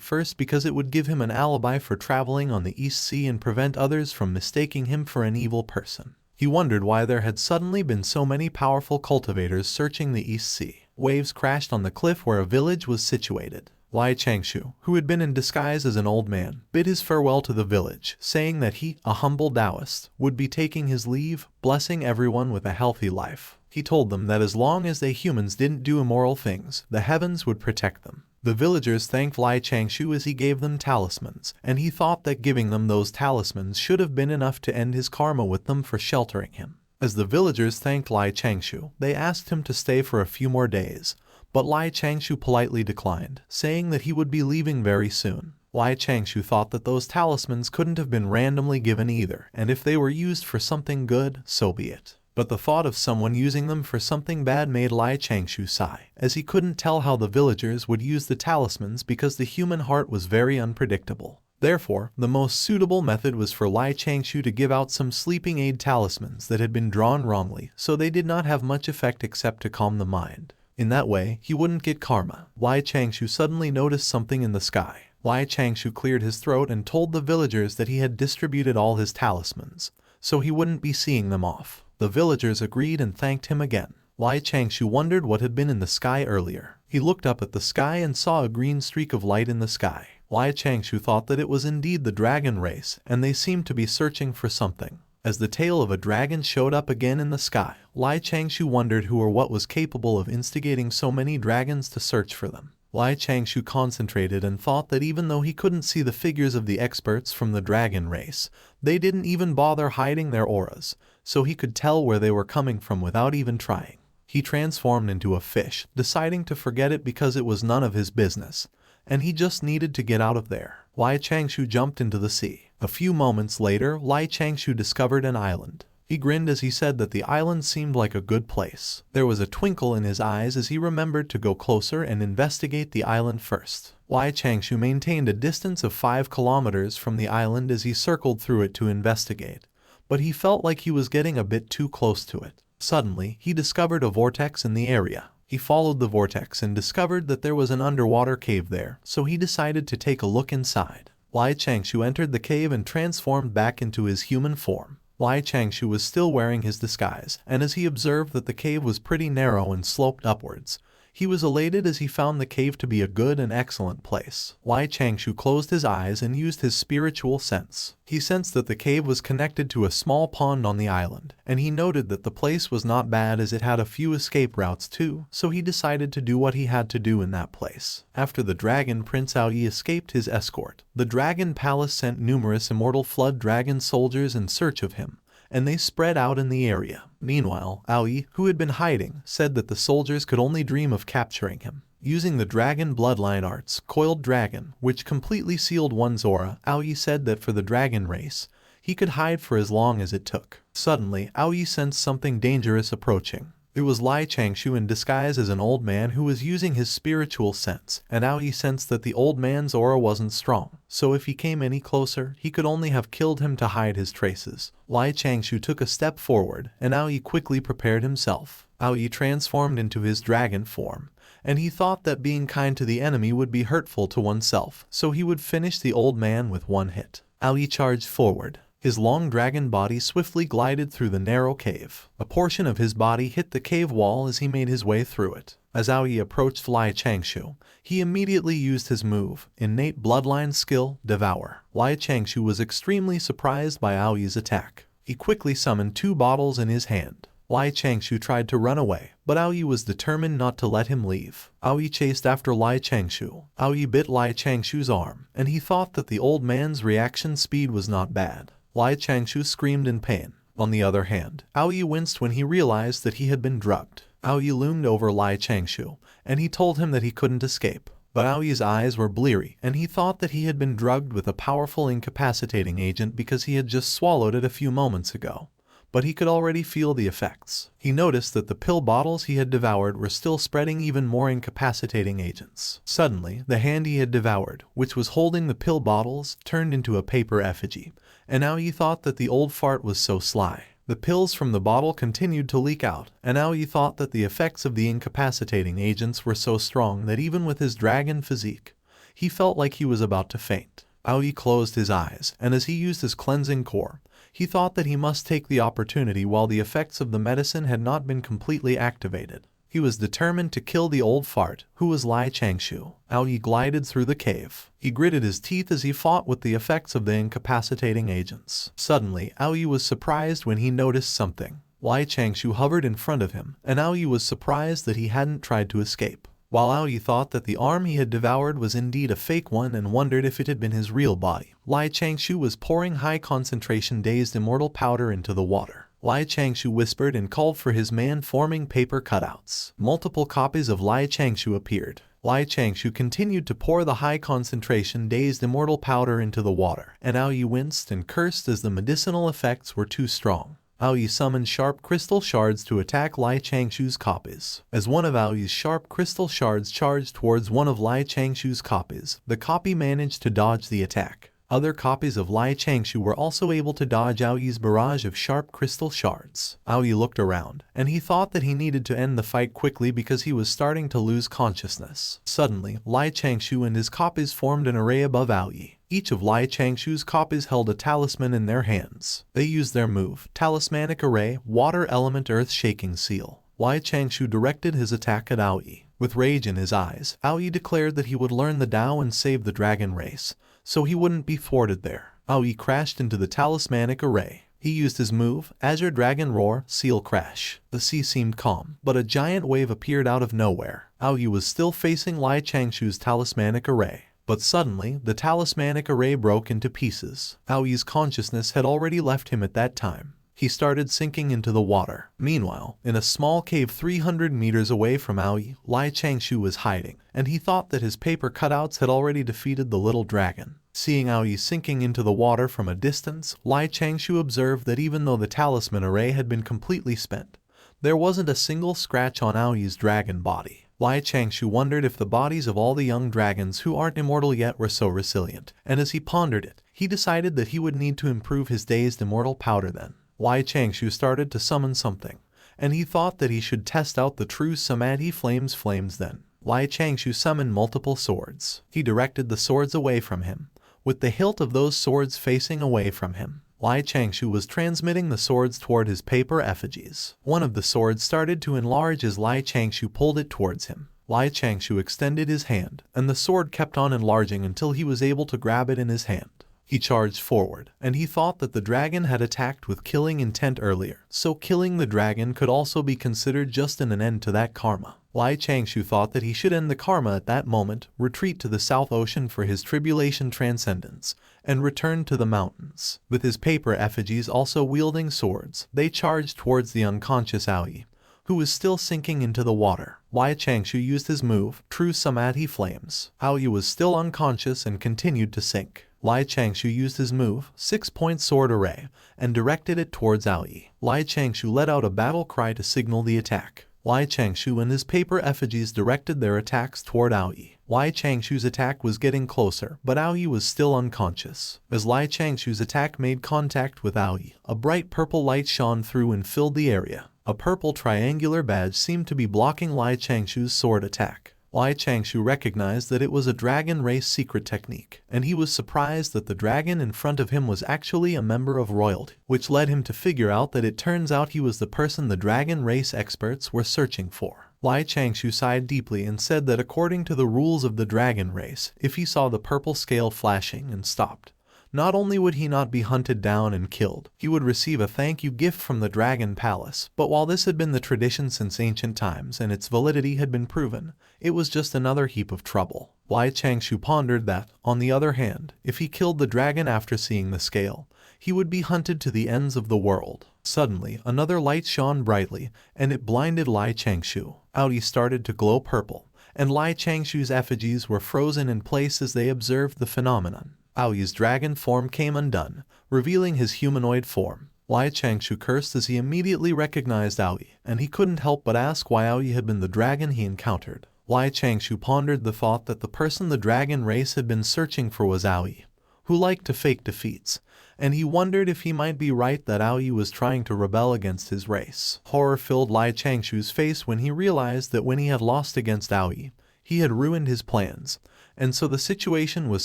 first because it would give him an alibi for traveling on the East Sea and prevent others from mistaking him for an evil person. He wondered why there had suddenly been so many powerful cultivators searching the East Sea. Waves crashed on the cliff where a village was situated. Changshou, who had been in disguise as an old man, bid his farewell to the village, saying that he, a humble Taoist, would be taking his leave, blessing everyone with a healthy life. He told them that as long as they humans didn't do immoral things, the heavens would protect them. The villagers thanked Changshou as he gave them talismans, and he thought that giving them those talismans should have been enough to end his karma with them for sheltering him. As the villagers thanked Changshou, they asked him to stay for a few more days, but Changshou politely declined, saying that he would be leaving very soon. Changshou thought that those talismans couldn't have been randomly given either, and if they were used for something good, so be it. But the thought of someone using them for something bad made Changshou sigh, as he couldn't tell how the villagers would use the talismans because the human heart was very unpredictable. Therefore, the most suitable method was for Changshou to give out some sleeping aid talismans that had been drawn wrongly, so they did not have much effect except to calm the mind. In that way, he wouldn't get karma. Changshou suddenly noticed something in the sky. Changshou cleared his throat and told the villagers that he had distributed all his talismans, so he wouldn't be seeing them off. The villagers agreed and thanked him again. Changshou wondered what had been in the sky earlier. He looked up at the sky and saw a green streak of light in the sky. Changshou thought that it was indeed the dragon race, and they seemed to be searching for something. As the tail of a dragon showed up again in the sky, Changshou wondered who or what was capable of instigating so many dragons to search for them. Changshou concentrated and thought that even though he couldn't see the figures of the experts from the dragon race, they didn't even bother hiding their auras, so he could tell where they were coming from without even trying. He transformed into a fish, deciding to forget it because it was none of his business, and he just needed to get out of there. Changshou jumped into the sea. A few moments later, Changshou discovered an island. He grinned as he said that the island seemed like a good place. There was a twinkle in his eyes as he remembered to go closer and investigate the island first. Changshou maintained a distance of 5 kilometers from the island as he circled through it to investigate, but he felt like he was getting a bit too close to it. Suddenly, he discovered a vortex in the area. He followed the vortex and discovered that there was an underwater cave there, so he decided to take a look inside. Changshou entered the cave and transformed back into his human form. Changshou was still wearing his disguise, and as he observed that the cave was pretty narrow and sloped upwards, He was elated as he found the cave to be a good and excellent place. Changshou closed his eyes and used his spiritual sense. He sensed that the cave was connected to a small pond on the island, and he noted that the place was not bad as it had a few escape routes too, so he decided to do what he had to do in that place. After the dragon Prince Aoi escaped his escort, the dragon palace sent numerous immortal flood dragon soldiers in search of him, and they spread out in the area. Meanwhile, Aoi, who had been hiding, said that the soldiers could only dream of capturing him. Using the dragon bloodline arts, Coiled Dragon, which completely sealed one's aura, Aoi said that for the dragon race, he could hide for as long as it took. Suddenly, Aoi sensed something dangerous approaching. It was Changshou in disguise as an old man who was using his spiritual sense, and Aoi sensed that the old man's aura wasn't strong, so if he came any closer, he could only have killed him to hide his traces. Changshou took a step forward, and Aoi quickly prepared himself. Aoi transformed into his dragon form, and he thought that being kind to the enemy would be hurtful to oneself, so he would finish the old man with one hit. Aoi charged forward. His long dragon body swiftly glided through the narrow cave. A portion of his body hit the cave wall as he made his way through it. As Aoi approached Changshou, he immediately used his move, innate bloodline skill, Devour. Changshou was extremely surprised by Aoi's attack. He quickly summoned 2 bottles in his hand. Changshou tried to run away, but Aoi was determined not to let him leave. Aoi chased after Changshou. Aoi bit Changshou's arm, and he thought that the old man's reaction speed was not bad. Changshou screamed in pain. On the other hand, Aoi winced when he realized that he had been drugged. Aoi loomed over Changshou, and he told him that he couldn't escape. But Aoi's eyes were bleary, and he thought that he had been drugged with a powerful incapacitating agent because he had just swallowed it a few moments ago. But he could already feel the effects. He noticed that the pill bottles he had devoured were still spreading even more incapacitating agents. Suddenly, the hand he had devoured, which was holding the pill bottles, turned into a paper effigy, and Aoi thought that the old fart was so sly. The pills from the bottle continued to leak out, and Aoi thought that the effects of the incapacitating agents were so strong that even with his dragon physique, he felt like he was about to faint. Aoi closed his eyes, and as he used his cleansing core, he thought that he must take the opportunity while the effects of the medicine had not been completely activated. He was determined to kill the old fart, who was Changshou. Aoi glided through the cave. He gritted his teeth as he fought with the effects of the incapacitating agents. Suddenly, Aoi was surprised when he noticed something. Changshou hovered in front of him, and Aoi was surprised that he hadn't tried to escape. While Aoi thought that the arm he had devoured was indeed a fake one and wondered if it had been his real body, Changshou was pouring high-concentration dazed immortal powder into the water. Changshou whispered and called for his man-forming paper cutouts. Multiple copies of Changshou appeared. Changshou continued to pour the high-concentration dazed immortal powder into the water, and Aoi winced and cursed as the medicinal effects were too strong. Aoi summoned sharp crystal shards to attack Changshou's copies. As one of Aoi's sharp crystal shards charged towards one of Changshou's copies, the copy managed to dodge the attack. Other copies of Changshou were also able to dodge Aoi's barrage of sharp crystal shards. Aoi looked around, and he thought that he needed to end the fight quickly because he was starting to lose consciousness. Suddenly, Changshou and his copies formed an array above Aoi. Each of Changshou's copies held a talisman in their hands. They used their move, Talismanic Array, Water Element Earth Shaking Seal. Changshou directed his attack at Aoi. With rage in his eyes, Aoi declared that he would learn the Tao and save the dragon race, so he wouldn't be thwarted there. Aoi crashed into the Talismanic Array. He used his move, Azure Dragon Roar, Seal Crash. The sea seemed calm, but a giant wave appeared out of nowhere. Aoi was still facing Changshou's Talismanic Array. But suddenly, the Talismanic Array broke into pieces. Aoi's consciousness had already left him at that time. He started sinking into the water. Meanwhile, in a small cave 300 meters away from Aoi, Changshou was hiding, and he thought that his paper cutouts had already defeated the little dragon. Seeing Aoi sinking into the water from a distance, Changshou observed that even though the talisman array had been completely spent, there wasn't a single scratch on Aoi's dragon body. Changshou wondered if the bodies of all the young dragons who aren't immortal yet were so resilient, and as he pondered it, he decided that he would need to improve his dazed immortal powder then. Changshou started to summon something, and he thought that he should test out the true Samadhi flames then. Changshou summoned multiple swords. He directed the swords away from him, with the hilt of those swords facing away from him. Changshou was transmitting the swords toward his paper effigies. One of the swords started to enlarge as Changshou pulled it towards him. Lai Changshou extended his hand, and the sword kept on enlarging until he was able to grab it in his hand. He charged forward, and he thought that the dragon had attacked with killing intent earlier, so killing the dragon could also be considered just an end to that karma. Lai Changshou thought that he should end the karma at that moment, retreat to the South Ocean for his tribulation transcendence, and return to the mountains. With his paper effigies also wielding swords, they charged towards the unconscious Aoi, who was still sinking into the water. Lai Changshou used his move, True Samadhi Flames. Aoi was still unconscious and continued to sink. Lai Changshou used his move, 6-point sword array, and directed it towards Aoi. Lai Changshou let out a battle cry to signal the attack. Lai Changshou and his paper effigies directed their attacks toward Aoi. Lai Changshou's attack was getting closer, but Aoi was still unconscious. As Lai Changshou's attack made contact with Aoi, a bright purple light shone through and filled the area. A purple triangular badge seemed to be blocking Lai Changshou's sword attack. Lai Changshou recognized that it was a dragon race secret technique, and he was surprised that the dragon in front of him was actually a member of royalty, which led him to figure out that it turns out he was the person the dragon race experts were searching for. Lai Changshou sighed deeply and said that according to the rules of the dragon race, if he saw the purple scale flashing and stopped, not only would he not be hunted down and killed, he would receive a thank you gift from the Dragon Palace. But while this had been the tradition since ancient times and its validity had been proven, it was just another heap of trouble. Lai Changshou pondered that, on the other hand, if he killed the dragon after seeing the scale, he would be hunted to the ends of the world. Suddenly, another light shone brightly, and it blinded Lai Changshou. Aoi started to glow purple, and Lai Changshou's effigies were frozen in place as they observed the phenomenon. Aoi's dragon form came undone, revealing his humanoid form. Lai Changshou cursed as he immediately recognized Aoi, and he couldn't help but ask why Aoi had been the dragon he encountered. Lai Changshou pondered the thought that the person the dragon race had been searching for was Aoi, who liked to fake defeats, and he wondered if he might be right that Aoi was trying to rebel against his race. Horror filled Lai Changshou's face when he realized that when he had lost against Aoi, he had ruined his plans, and so the situation was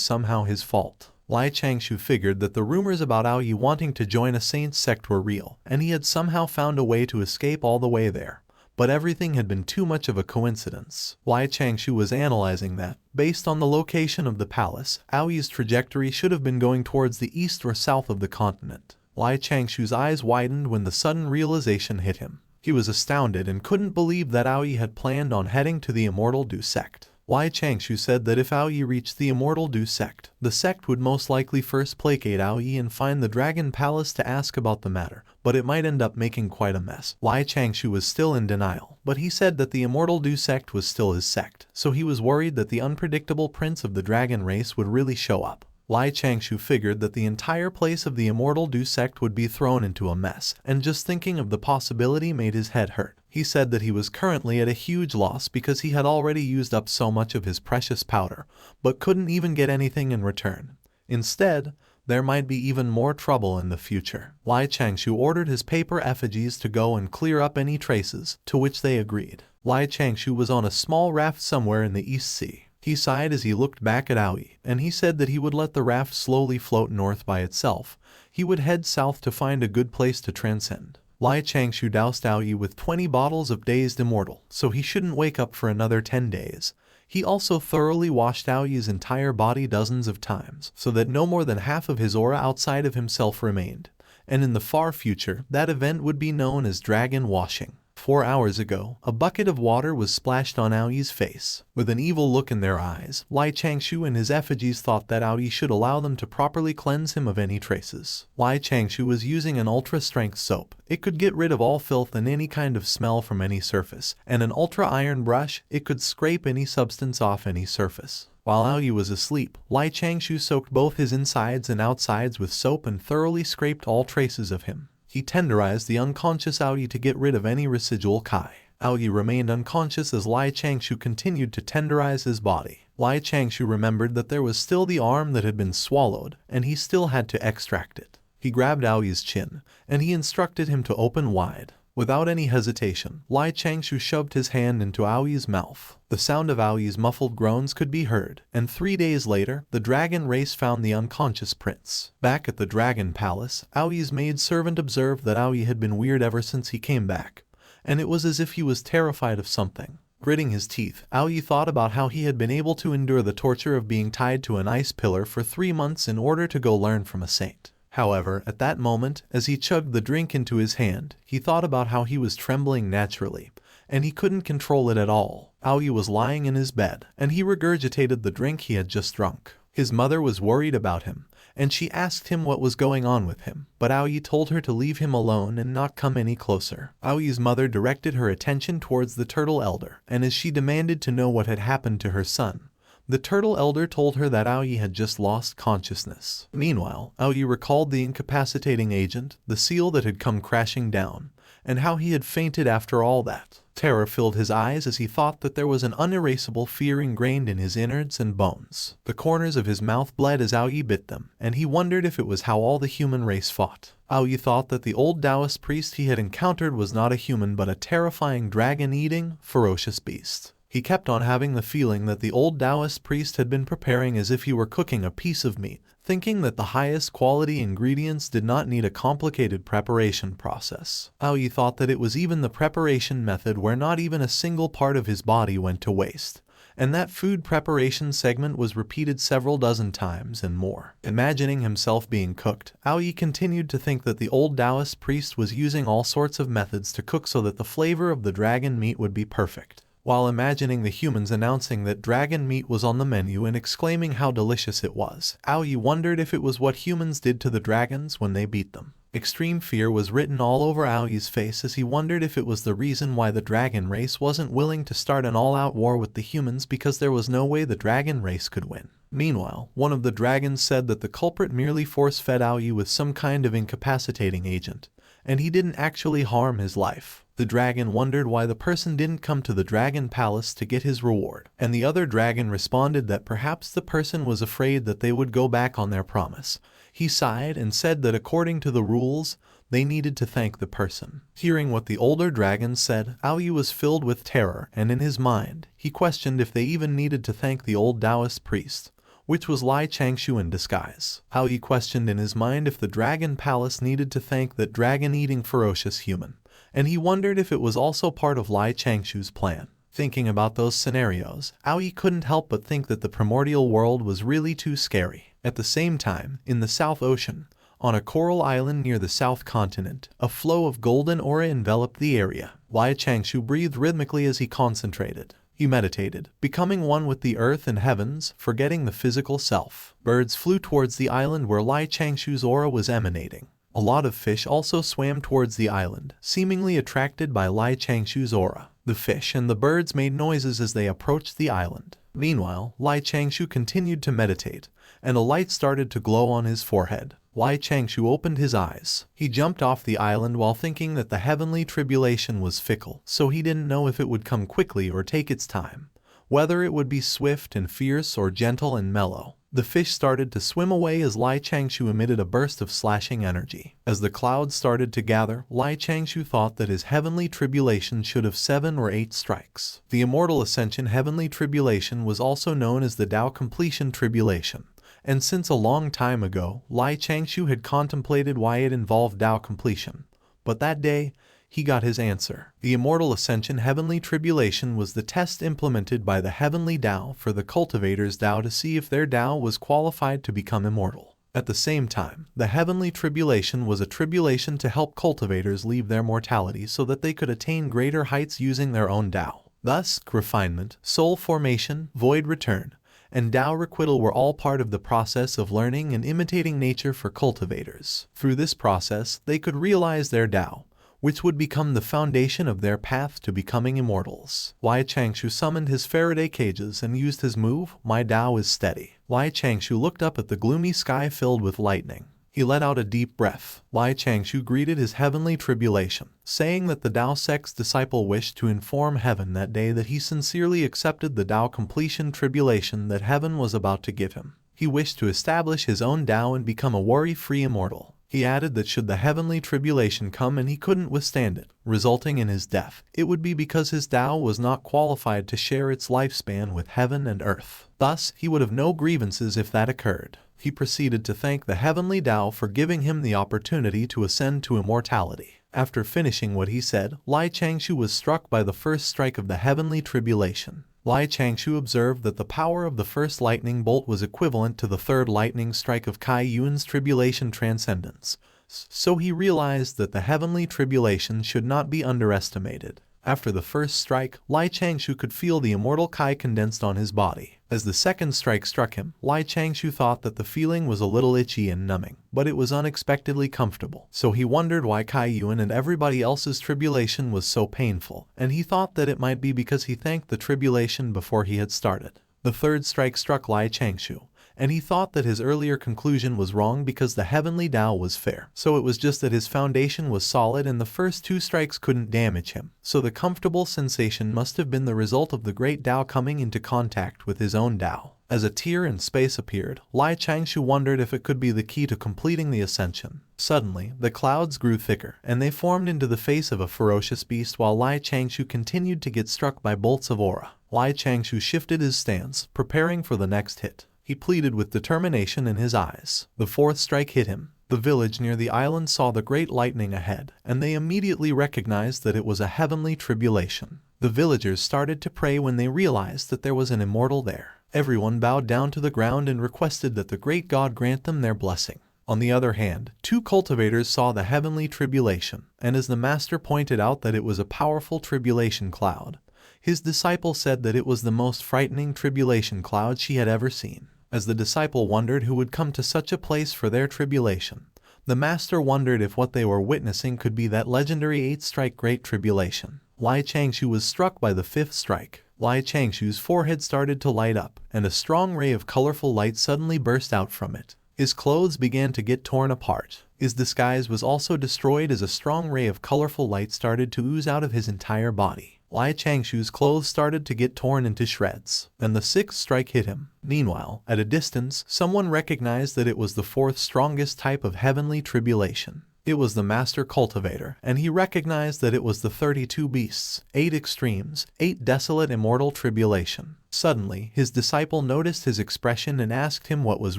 somehow his fault. Lai Changshou figured that the rumors about Aoi wanting to join a saint sect were real, and he had somehow found a way to escape all the way there. But everything had been too much of a coincidence. Lai Changshou was analyzing that, based on the location of the palace, Aoi's trajectory should have been going towards the east or south of the continent. Lai Changshou's eyes widened when the sudden realization hit him. He was astounded and couldn't believe that Aoi had planned on heading to the Immortal Du sect. Lai Changshou said that if Aoi reached the Immortal Du sect, the sect would most likely first placate Aoi and find the Dragon Palace to ask about the matter, but it might end up making quite a mess. Lai Changshou was still in denial, but he said that the Immortal Du sect was still his sect, so he was worried that the unpredictable prince of the dragon race would really show up. Lai Changshou figured that the entire place of the Immortal Du sect would be thrown into a mess, and just thinking of the possibility made his head hurt. He said that he was currently at a huge loss because he had already used up so much of his precious powder, but couldn't even get anything in return. Instead, there might be even more trouble in the future. Lai Changshou ordered his paper effigies to go and clear up any traces, to which they agreed. Lai Changshou was on a small raft somewhere in the East Sea. He sighed as he looked back at Aoi, and he said that he would let the raft slowly float north by itself. He would head south to find a good place to transcend. Lai Changshou doused Aoi with 20 bottles of Dazed Immortal, so he shouldn't wake up for another 10 days. He also thoroughly washed Aoi's entire body dozens of times, so that no more than half of his aura outside of himself remained, and in the far future, that event would be known as dragon washing. 4 hours ago, a bucket of water was splashed on Aoi's face. With an evil look in their eyes, Lai Changshou and his effigies thought that Aoi should allow them to properly cleanse him of any traces. Lai Changshou was using an ultra-strength soap. It could get rid of all filth and any kind of smell from any surface, and an ultra-iron brush, it could scrape any substance off any surface. While Aoi was asleep, Lai Changshou soaked both his insides and outsides with soap and thoroughly scraped all traces of him. He tenderized the unconscious Aoi to get rid of any residual Kai. Aoi remained unconscious as Lai Changshou continued to tenderize his body. Lai Changshou remembered that there was still the arm that had been swallowed, and he still had to extract it. He grabbed Aoi's chin, and he instructed him to open wide. Without any hesitation, Lai Changshou shoved his hand into Aoi's mouth. The sound of Aoi's muffled groans could be heard, and 3 days later, the dragon race found the unconscious prince. Back at the Dragon Palace, Aoi's maidservant observed that Aoi had been weird ever since he came back, and it was as if he was terrified of something. Gritting his teeth, Aoyi thought about how he had been able to endure the torture of being tied to an ice pillar for 3 months in order to go learn from a saint. However, at that moment, as he chugged the drink into his hand, he thought about how he was trembling naturally, and he couldn't control it at all. Aoyi was lying in his bed, and he regurgitated the drink he had just drunk. His mother was worried about him, and she asked him what was going on with him, but Aoyi told her to leave him alone and not come any closer. Aoyi's mother directed her attention towards the turtle elder, and as she demanded to know what had happened to her son, the turtle elder told her that Aoyi had just lost consciousness. Meanwhile, Aoyi recalled the incapacitating agent, the seal that had come crashing down, and how he had fainted after all that. Terror filled his eyes as he thought that there was an unerasable fear ingrained in his innards and bones. The corners of his mouth bled as Aoyi bit them, and he wondered if it was how all the human race fought. Aoyi thought that the old Taoist priest he had encountered was not a human but a terrifying dragon-eating, ferocious beast. He kept on having the feeling that the old Taoist priest had been preparing as if he were cooking a piece of meat, thinking that the highest quality ingredients did not need a complicated preparation process. Aoyi thought that it was even the preparation method where not even a single part of his body went to waste, and that food preparation segment was repeated several dozen times and more. Imagining himself being cooked, Aoyi continued to think that the old Taoist priest was using all sorts of methods to cook so that the flavor of the dragon meat would be perfect. While imagining the humans announcing that dragon meat was on the menu and exclaiming how delicious it was, Aoyi wondered if it was what humans did to the dragons when they beat them. Extreme fear was written all over Aoyi's face as he wondered if it was the reason why the dragon race wasn't willing to start an all-out war with the humans because there was no way the dragon race could win. Meanwhile, one of the dragons said that the culprit merely force-fed Aoyi with some kind of incapacitating agent, and he didn't actually harm his life. The dragon wondered why the person didn't come to the dragon palace to get his reward, and the other dragon responded that perhaps the person was afraid that they would go back on their promise. He sighed and said that according to the rules, they needed to thank the person. Hearing what the older dragon said, Aoyi was filled with terror, and in his mind, he questioned if they even needed to thank the old Taoist priest, which was Changshou in disguise. Aoyi questioned in his mind if the dragon palace needed to thank that dragon-eating ferocious human, and he wondered if it was also part of Changshou's plan. Thinking about those scenarios, Aoyi couldn't help but think that the primordial world was really too scary. At the same time, in the South Ocean, on a coral island near the South Continent, a flow of golden aura enveloped the area. Changshou breathed rhythmically as he concentrated. He meditated, becoming one with the earth and heavens, forgetting the physical self. Birds flew towards the island where Changshou's aura was emanating. A lot of fish also swam towards the island, seemingly attracted by Changshou's aura. The fish and the birds made noises as they approached the island. Meanwhile, Changshou continued to meditate, and a light started to glow on his forehead. Changshou opened his eyes. He jumped off the island while thinking that the heavenly tribulation was fickle, so he didn't know if it would come quickly or take its time, whether it would be swift and fierce or gentle and mellow. The fish started to swim away as Changshou emitted a burst of slashing energy. As the clouds started to gather, Changshou thought that his heavenly tribulation should have 7 or 8 strikes. The immortal ascension heavenly tribulation was also known as the Tao completion tribulation, and since a long time ago, Changshou had contemplated why it involved Tao completion. But that day, he got his answer. The immortal ascension heavenly tribulation was the test implemented by the heavenly Tao for the cultivator's Tao to see if their Tao was qualified to become immortal. At the same time, the heavenly tribulation was a tribulation to help cultivators leave their mortality so that they could attain greater heights using their own Tao. Thus, refinement, soul formation, void return, and Tao requital were all part of the process of learning and imitating nature for cultivators. Through this process, they could realize their Tao, which would become the foundation of their path to becoming immortals. Changshou summoned his Faraday cages and used his move, My Tao is Steady. Changshou looked up at the gloomy sky filled with lightning. He let out a deep breath. Changshou greeted his heavenly tribulation, saying that the Tao sect's disciple wished to inform heaven that day that he sincerely accepted the Tao completion tribulation that heaven was about to give him. He wished to establish his own Tao and become a worry-free immortal. He added that should the heavenly tribulation come and he couldn't withstand it, resulting in his death, it would be because his Tao was not qualified to share its lifespan with heaven and earth. Thus, he would have no grievances if that occurred. He proceeded to thank the heavenly Tao for giving him the opportunity to ascend to immortality. After finishing what he said, Changshou was struck by the first strike of the heavenly tribulation. Changshou observed that the power of the first lightning bolt was equivalent to the third lightning strike of Kai Yuan's tribulation transcendence, so he realized that the heavenly tribulation should not be underestimated. After the first strike, Changshou could feel the immortal Kai condensed on his body. As the second strike struck him, Changshou thought that the feeling was a little itchy and numbing, but it was unexpectedly comfortable. So he wondered why Kai Yuan and everybody else's tribulation was so painful, and he thought that it might be because he thanked the tribulation before he had started. The third strike struck Changshou, and he thought that his earlier conclusion was wrong because the heavenly Tao was fair. So it was just that his foundation was solid and the first two strikes couldn't damage him. So the comfortable sensation must have been the result of the great Tao coming into contact with his own Tao. As a tear in space appeared, Changshou wondered if it could be the key to completing the ascension. Suddenly, the clouds grew thicker, and they formed into the face of a ferocious beast while Changshou continued to get struck by bolts of aura. Changshou shifted his stance, preparing for the next hit. He pleaded with determination in his eyes. The fourth strike hit him. The village near the island saw the great lightning ahead, and they immediately recognized that it was a heavenly tribulation. The villagers started to pray when they realized that there was an immortal there. Everyone bowed down to the ground and requested that the great God grant them their blessing. On the other hand, two cultivators saw the heavenly tribulation, and as the master pointed out that it was a powerful tribulation cloud, his disciple said that it was the most frightening tribulation cloud she had ever seen. As the disciple wondered who would come to such a place for their tribulation, the master wondered if what they were witnessing could be that legendary eight-strike Great Tribulation. Changshou was struck by the fifth strike. Changshou's forehead started to light up, and a strong ray of colorful light suddenly burst out from it. His clothes began to get torn apart. His disguise was also destroyed as a strong ray of colorful light started to ooze out of his entire body. Changshou's clothes started to get torn into shreds, and the sixth strike hit him. Meanwhile, at a distance, someone recognized that it was the fourth strongest type of heavenly tribulation. It was the master cultivator, and he recognized that it was the 32 beasts, 8 extremes, 8 desolate immortal tribulation. Suddenly, his disciple noticed his expression and asked him what was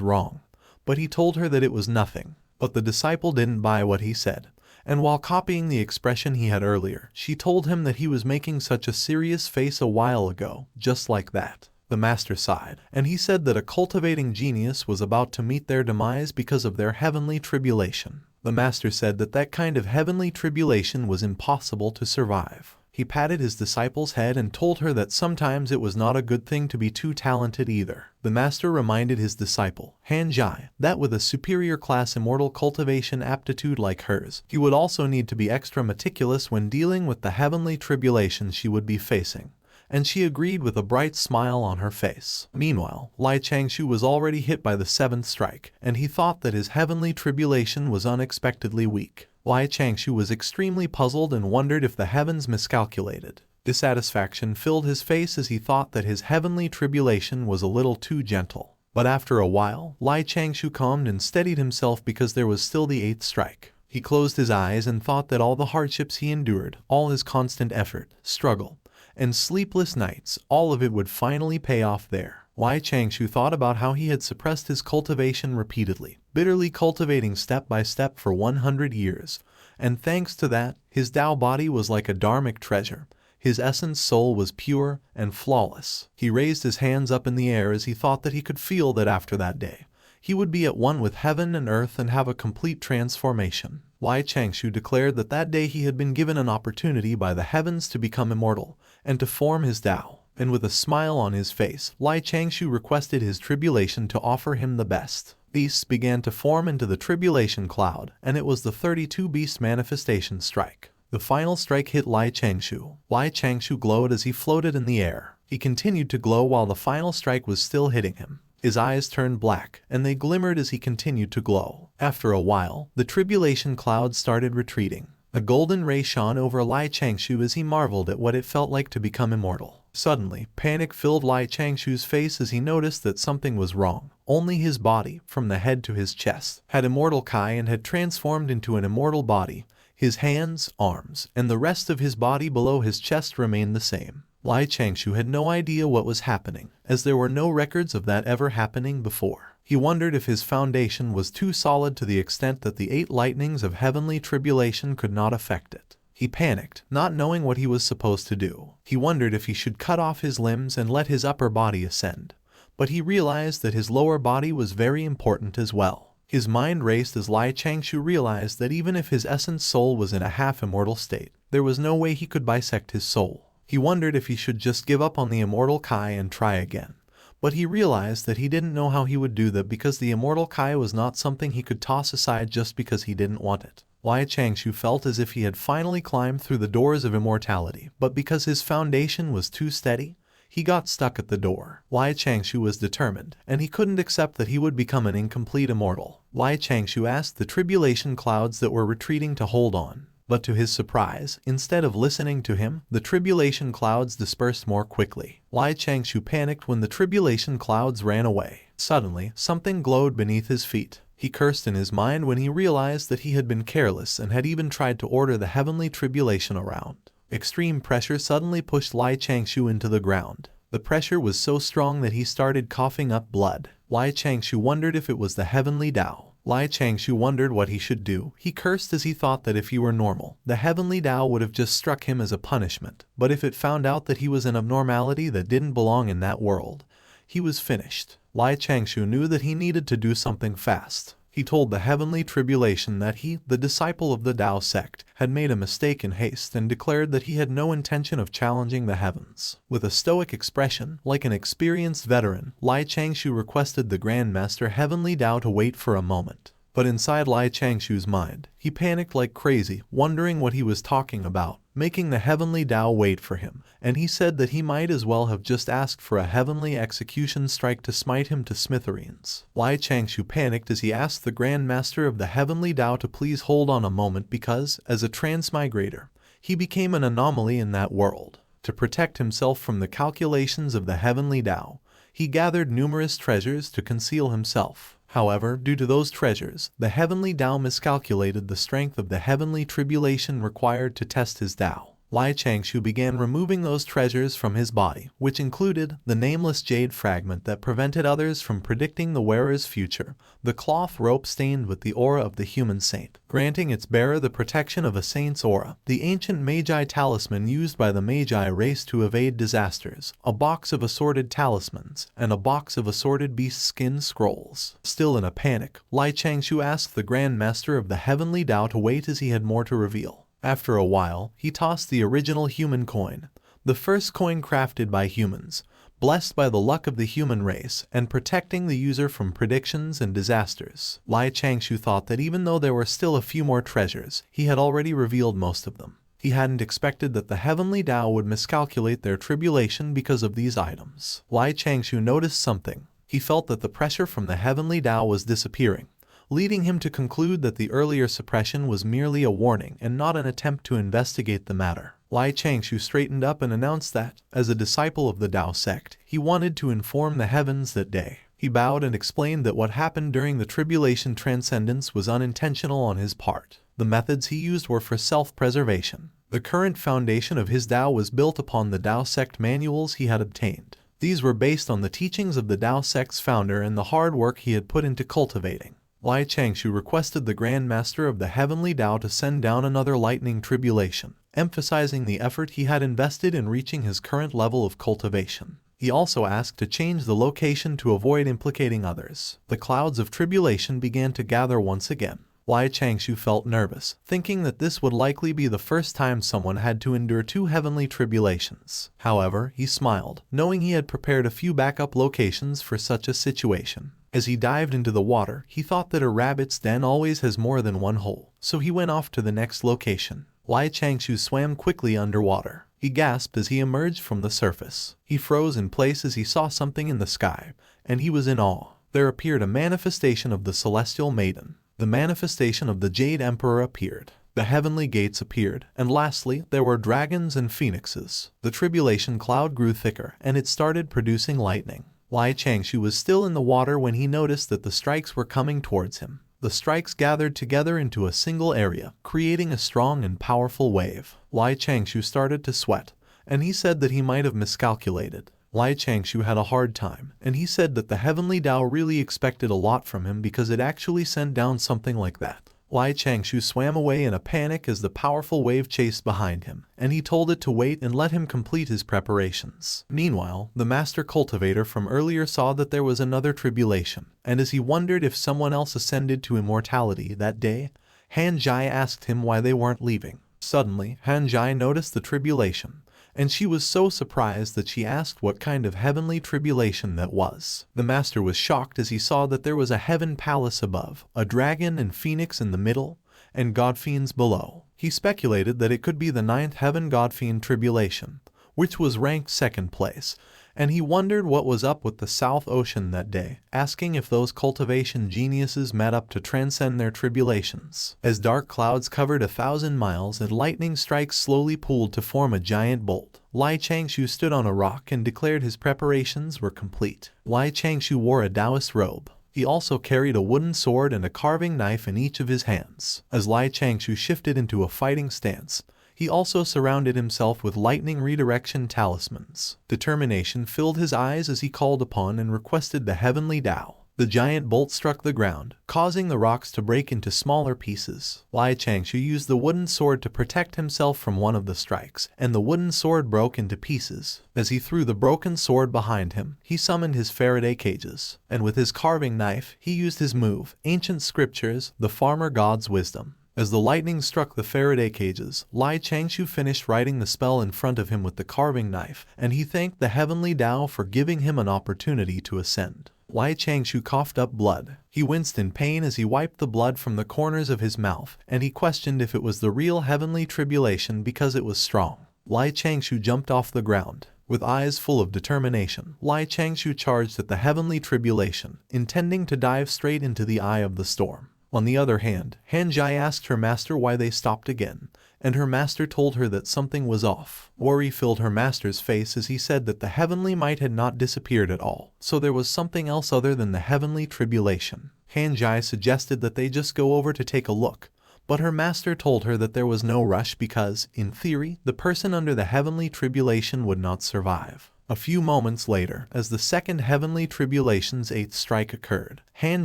wrong, but he told her that it was nothing. But the disciple didn't buy what he said. And while copying the expression he had earlier, she told him that he was making such a serious face a while ago, just like that. The master sighed, and he said that a cultivating genius was about to meet their demise because of their heavenly tribulation. The master said that that kind of heavenly tribulation was impossible to survive. He patted his disciple's head and told her that sometimes it was not a good thing to be too talented either. The master reminded his disciple, Han Zhai, that with a superior class immortal cultivation aptitude like hers, he would also need to be extra meticulous when dealing with the heavenly tribulation she would be facing. And she agreed with a bright smile on her face. Meanwhile, Changshou was already hit by the seventh strike, and he thought that his heavenly tribulation was unexpectedly weak. Changshou was extremely puzzled and wondered if the heavens miscalculated. Dissatisfaction filled his face as he thought that his heavenly tribulation was a little too gentle. But after a while, Changshou calmed and steadied himself because there was still the eighth strike. He closed his eyes and thought that all the hardships he endured, all his constant effort, struggle, and sleepless nights, all of it would finally pay off there. Changshou thought about how he had suppressed his cultivation repeatedly, bitterly cultivating step by step for 100 years, and thanks to that, his Tao body was like a dharmic treasure. His essence soul was pure and flawless. He raised his hands up in the air as he thought that he could feel that after that day, he would be at one with heaven and earth and have a complete transformation. Changshou declared that that day he had been given an opportunity by the heavens to become immortal and to form his Tao. And with a smile on his face, Changshou requested his tribulation to offer him the best. Beasts began to form into the tribulation cloud, and it was the 32 beast manifestation strike. The final strike hit Changshou. Changshou glowed as he floated in the air. He continued to glow while the final strike was still hitting him. His eyes turned black, and they glimmered as he continued to glow. After a while, the tribulation cloud started retreating. A golden ray shone over Changshou as he marveled at what it felt like to become immortal. Suddenly, panic filled Changshou's face as he noticed that something was wrong. Only his body, from the head to his chest, had immortal Kai and had transformed into an immortal body. His hands, arms, and the rest of his body below his chest remained the same. Changshou had no idea what was happening, as there were no records of that ever happening before. He wondered if his foundation was too solid to the extent that the 8 lightnings of heavenly tribulation could not affect it. He panicked, not knowing what he was supposed to do. He wondered if he should cut off his limbs and let his upper body ascend. But he realized that his lower body was very important as well. His mind raced as Changshou realized that even if his essence soul was in a half-immortal state, there was no way he could bisect his soul. He wondered if he should just give up on the immortal Kai and try again. But he realized that he didn't know how he would do that because the immortal Kai was not something he could toss aside just because he didn't want it. Changshou felt as if he had finally climbed through the doors of immortality, but because his foundation was too steady, he got stuck at the door. Changshou was determined, and he couldn't accept that he would become an incomplete immortal. Changshou asked the tribulation clouds that were retreating to hold on. But to his surprise, instead of listening to him, the tribulation clouds dispersed more quickly. Changshou panicked when the tribulation clouds ran away. Suddenly, something glowed beneath his feet. He cursed in his mind when he realized that he had been careless and had even tried to order the heavenly tribulation around. Extreme pressure suddenly pushed Changshou into the ground. The pressure was so strong that he started coughing up blood. Changshou wondered if it was the heavenly Tao. Changshou wondered what he should do. He cursed as he thought that if he were normal, the heavenly Tao would have just struck him as a punishment. But if it found out that he was an abnormality that didn't belong in that world, he was finished. Changshou knew that he needed to do something fast. He told the heavenly tribulation that he, the disciple of the Tao sect, had made a mistake in haste and declared that he had no intention of challenging the heavens. With a stoic expression, like an experienced veteran, Changshou requested the Grand Master Heavenly Tao to wait for a moment. But inside Changshou's mind, he panicked like crazy, wondering what he was talking about, making the heavenly Tao wait for him, and he said that he might as well have just asked for a heavenly execution strike to smite him to smithereens. Changshou panicked as he asked the Grand Master of the heavenly Tao to please hold on a moment because, as a transmigrator, he became an anomaly in that world. To protect himself from the calculations of the heavenly Tao, he gathered numerous treasures to conceal himself. However, due to those treasures, the heavenly Tao miscalculated the strength of the heavenly tribulation required to test his Tao. Changshou began removing those treasures from his body, which included the nameless jade fragment that prevented others from predicting the wearer's future, the cloth rope stained with the aura of the human saint, granting its bearer the protection of a saint's aura, the ancient Magi talisman used by the Magi race to evade disasters, a box of assorted talismans, and a box of assorted beast skin scrolls. Still in a panic, Changshou asked the Grand Master of the heavenly Tao to wait as he had more to reveal. After a while, he tossed the original human coin, the first coin crafted by humans, blessed by the luck of the human race and protecting the user from predictions and disasters. Changshou thought that even though there were still a few more treasures, he had already revealed most of them. He hadn't expected that the heavenly Tao would miscalculate their tribulation because of these items. Changshou noticed something. He felt that the pressure from the heavenly Tao was disappearing, leading him to conclude that the earlier suppression was merely a warning and not an attempt to investigate the matter. Changshou straightened up and announced that, as a disciple of the Tao sect, he wanted to inform the heavens that day. He bowed and explained that what happened during the tribulation transcendence was unintentional on his part. The methods he used were for self-preservation. The current foundation of his Tao was built upon the Tao sect manuals he had obtained. These were based on the teachings of the Tao sect's founder and the hard work he had put into cultivating. Changshou requested the Grand Master of the heavenly Tao to send down another lightning tribulation, emphasizing the effort he had invested in reaching his current level of cultivation. He also asked to change the location to avoid implicating others. The clouds of tribulation began to gather once again. Changshou felt nervous, thinking that this would likely be the first time someone had to endure 2 heavenly tribulations. However, he smiled, knowing he had prepared a few backup locations for such a situation. As he dived into the water, he thought that a rabbit's den always has more than one hole, so he went off to the next location. Changshou swam quickly underwater. He gasped as he emerged from the surface. He froze in place as he saw something in the sky, and he was in awe. There appeared a manifestation of the celestial maiden. The manifestation of the Jade Emperor appeared. The heavenly gates appeared, and lastly, there were dragons and phoenixes. The tribulation cloud grew thicker, and it started producing lightning. Changshou was still in the water when he noticed that the strikes were coming towards him. The strikes gathered together into a single area, creating a strong and powerful wave. Changshou started to sweat, and he said that he might have miscalculated. Lai Changshou had a hard time, and he said that the heavenly Tao really expected a lot from him because it actually sent down something like that. Lai Changshou swam away in a panic as the powerful wave chased behind him, and he told it to wait and let him complete his preparations. Meanwhile, the master cultivator from earlier saw that there was another tribulation, and as he wondered if someone else ascended to immortality that day, Han Jai asked him why they weren't leaving. Suddenly, Han Jai noticed the tribulation, and she was so surprised that she asked what kind of heavenly tribulation that was. The master was shocked as he saw that there was a heaven palace above, a dragon and phoenix in the middle, and godfiends below. He speculated that it could be the 9th heaven godfiend tribulation, which was ranked 2nd place, and he wondered what was up with the South Ocean that day, asking if those cultivation geniuses met up to transcend their tribulations. As dark clouds covered 1,000 miles and lightning strikes slowly pooled to form a giant bolt, Lai Changshou stood on a rock and declared his preparations were complete. Lai Changshou wore a Taoist robe. He also carried a wooden sword and a carving knife in each of his hands. As Lai Changshou shifted into a fighting stance, he also surrounded himself with lightning redirection talismans. Determination filled his eyes as he called upon and requested the heavenly Tao. The giant bolt struck the ground, causing the rocks to break into smaller pieces. Lai Changshou used the wooden sword to protect himself from one of the strikes, and the wooden sword broke into pieces. As he threw the broken sword behind him, he summoned his Faraday cages, and with his carving knife, he used his move, Ancient Scriptures, the Farmer God's Wisdom. As the lightning struck the Faraday cages, Lai Changshou finished writing the spell in front of him with the carving knife, and he thanked the heavenly Tao for giving him an opportunity to ascend. Lai Changshou coughed up blood. He winced in pain as he wiped the blood from the corners of his mouth, and he questioned if it was the real heavenly tribulation because it was strong. Lai Changshou jumped off the ground. With eyes full of determination, Lai Changshou charged at the heavenly tribulation, intending to dive straight into the eye of the storm. On the other hand, Han Jai asked her master why they stopped again, and her master told her that something was off. Worry filled her master's face as he said that the heavenly might had not disappeared at all, so there was something else other than the heavenly tribulation. Han Jai suggested that they just go over to take a look, but her master told her that there was no rush because, in theory, the person under the heavenly tribulation would not survive. A few moments later, as the 2nd heavenly tribulation's 8th strike occurred, Han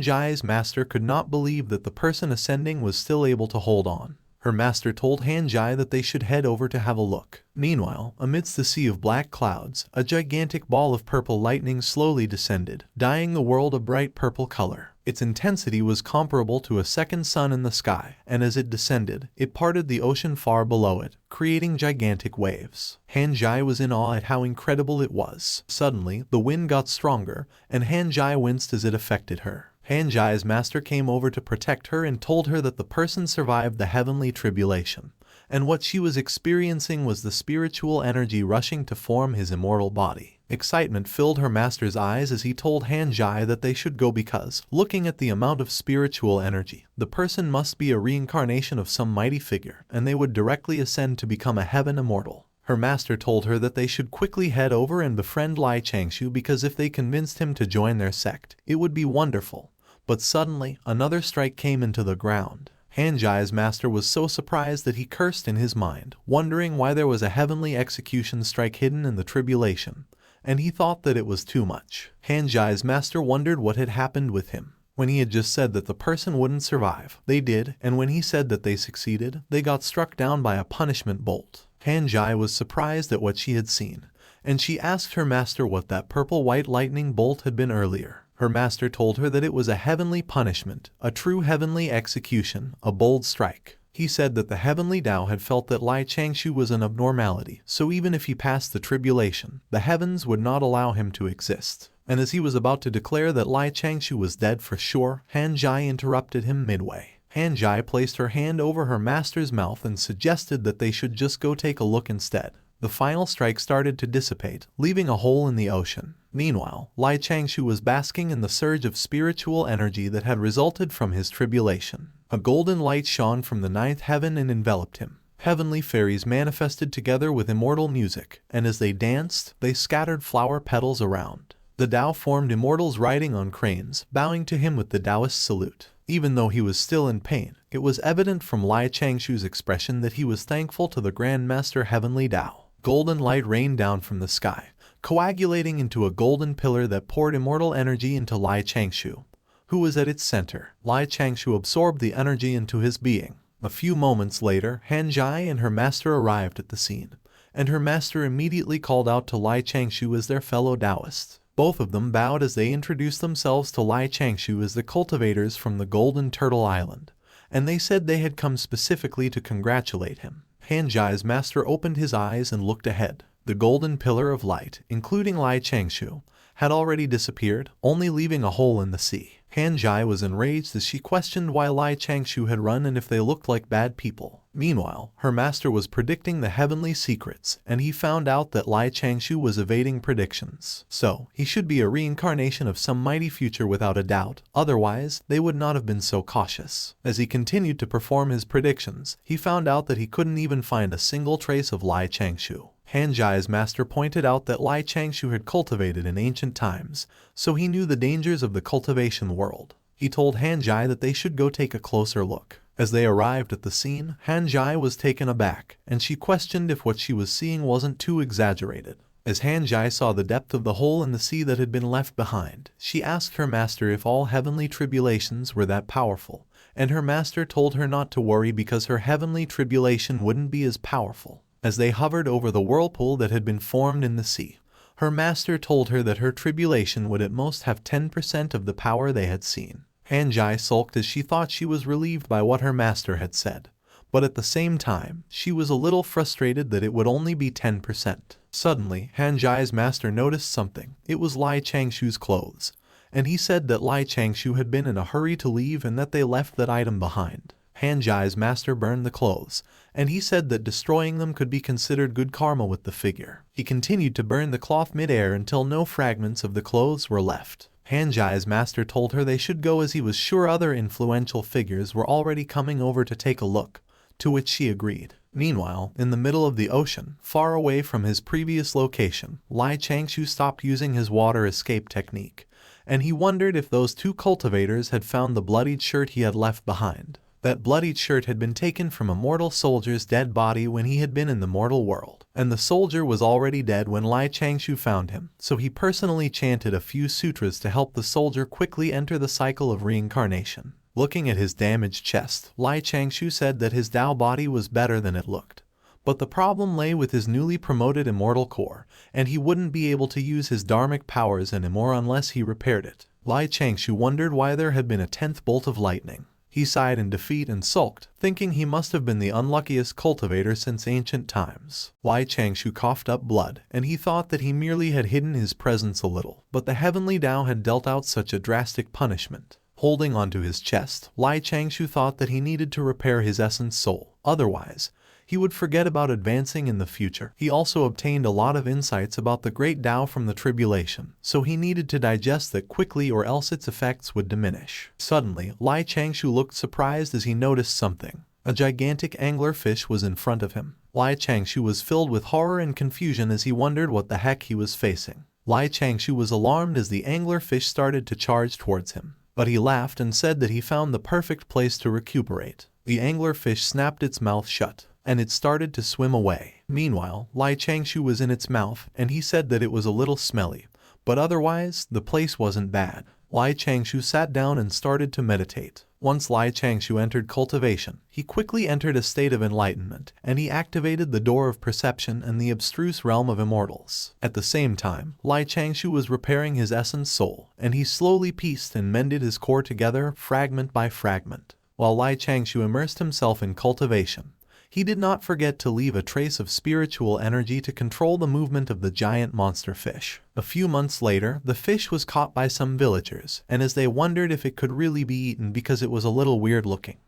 Jai's master could not believe that the person ascending was still able to hold on. Her master told Han Jai that they should head over to have a look. Meanwhile, amidst the sea of black clouds, a gigantic ball of purple lightning slowly descended, dyeing the world a bright purple color. Its intensity was comparable to a second sun in the sky, and as it descended, it parted the ocean far below it, creating gigantic waves. Han Jai was in awe at how incredible it was. Suddenly, the wind got stronger, and Han Jai winced as it affected her. Han Jai's master came over to protect her and told her that the person survived the heavenly tribulation, and what she was experiencing was the spiritual energy rushing to form his immortal body. Excitement filled her master's eyes as he told Han Jai that they should go because, looking at the amount of spiritual energy, the person must be a reincarnation of some mighty figure, and they would directly ascend to become a heaven immortal. Her master told her that they should quickly head over and befriend Lai Changshou because if they convinced him to join their sect, it would be wonderful. But suddenly, another strike came into the ground. Han Jai's master was so surprised that he cursed in his mind, wondering why there was a heavenly execution strike hidden in the tribulation, and he thought that it was too much. Han Jai's master wondered what had happened with him. When he had just said that the person wouldn't survive, they did, and when he said that they succeeded, they got struck down by a punishment bolt. Han Jai was surprised at what she had seen, and she asked her master what that purple-white lightning bolt had been earlier. Her master told her that it was a heavenly punishment, a true heavenly execution, a bold strike. He said that the heavenly Tao had felt that Lai Changshou was an abnormality, so even if he passed the tribulation, the heavens would not allow him to exist. And as he was about to declare that Lai Changshou was dead for sure, Han Jai interrupted him midway. Han Jai placed her hand over her master's mouth and suggested that they should just go take a look instead. The final strike started to dissipate, leaving a hole in the ocean. Meanwhile, Lai Changshou was basking in the surge of spiritual energy that had resulted from his tribulation. A golden light shone from the 9th heaven and enveloped him. Heavenly fairies manifested together with immortal music, and as they danced, they scattered flower petals around. The Tao formed immortals riding on cranes, bowing to him with the Taoist salute. Even though he was still in pain, it was evident from Lai Changshou's expression that he was thankful to the Grand Master Heavenly Tao. Golden light rained down from the sky, coagulating into a golden pillar that poured immortal energy into Lai Changshou, who was at its center. Lai Changshou absorbed the energy into his being. A few moments later, Han Zhai and her master arrived at the scene, and her master immediately called out to Lai Changshou as their fellow Taoists. Both of them bowed as they introduced themselves to Lai Changshou as the cultivators from the Golden Turtle Island, and they said they had come specifically to congratulate him. Han Zhai's master opened his eyes and looked ahead. The golden pillar of light, including Lai Changshou, had already disappeared, only leaving a hole in the sea. Han Zhai was enraged as she questioned why Lai Changshou had run and if they looked like bad people. Meanwhile, her master was predicting the heavenly secrets, and he found out that Lai Changshou was evading predictions. So, he should be a reincarnation of some mighty future without a doubt, otherwise, they would not have been so cautious. As he continued to perform his predictions, he found out that he couldn't even find a single trace of Lai Changshou. Han Zhai's master pointed out that Lai Changshou had cultivated in ancient times, so he knew the dangers of the cultivation world. He told Han Zhai that they should go take a closer look. As they arrived at the scene, Han Zhai was taken aback, and she questioned if what she was seeing wasn't too exaggerated. As Han Zhai saw the depth of the hole in the sea that had been left behind, she asked her master if all heavenly tribulations were that powerful, and her master told her not to worry because her heavenly tribulation wouldn't be as powerful. As they hovered over the whirlpool that had been formed in the sea, her master told her that her tribulation would at most have 10% of the power they had seen. Han Zhai sulked as she thought she was relieved by what her master had said, but at the same time, she was a little frustrated that it would only be 10%. Suddenly, Han Zhai's master noticed something. It was Lai Changshou's clothes, and he said that Lai Changshou had been in a hurry to leave and that they left that item behind. Han Zhai's master burned the clothes, and he said that destroying them could be considered good karma with the figure. He continued to burn the cloth mid-air until no fragments of the clothes were left. Han Zhai's master told her they should go as he was sure other influential figures were already coming over to take a look, to which she agreed. Meanwhile, in the middle of the ocean, far away from his previous location, Lai Changshou stopped using his water escape technique, and he wondered if those two cultivators had found the bloodied shirt he had left behind. That bloodied shirt had been taken from a mortal soldier's dead body when he had been in the mortal world, and the soldier was already dead when Lai Changshou found him, so he personally chanted a few sutras to help the soldier quickly enter the cycle of reincarnation. Looking at his damaged chest, Lai Changshou said that his Tao body was better than it looked. But the problem lay with his newly promoted immortal core, and he wouldn't be able to use his dharmic powers anymore unless he repaired it. Lai Changshou wondered why there had been a 10th bolt of lightning. He sighed in defeat and sulked, thinking he must have been the unluckiest cultivator since ancient times. Lai Changshou coughed up blood, and he thought that he merely had hidden his presence a little, but the heavenly Tao had dealt out such a drastic punishment. Holding onto his chest, Lai Changshou thought that he needed to repair his essence soul, otherwise, he would forget about advancing in the future. He also obtained a lot of insights about the great Tao from the tribulation, so he needed to digest that quickly or else its effects would diminish. Suddenly, Lai Changshou looked surprised as he noticed something. A gigantic anglerfish was in front of him. Lai Changshou was filled with horror and confusion as he wondered what the heck he was facing. Lai Changshou was alarmed as the anglerfish started to charge towards him, but he laughed and said that he found the perfect place to recuperate. The anglerfish snapped its mouth shut, and it started to swim away. Meanwhile, Lai Changshou was in its mouth, and he said that it was a little smelly, but otherwise, the place wasn't bad. Lai Changshou sat down and started to meditate. Once Lai Changshou entered cultivation, he quickly entered a state of enlightenment, and he activated the door of perception and the abstruse realm of immortals. At the same time, Lai Changshou was repairing his essence soul, and he slowly pieced and mended his core together, fragment by fragment. While Lai Changshou immersed himself in cultivation, he did not forget to leave a trace of spiritual energy to control the movement of the giant monster fish. A few months later, the fish was caught by some villagers, and as they wondered if it could really be eaten because it was a little weird looking,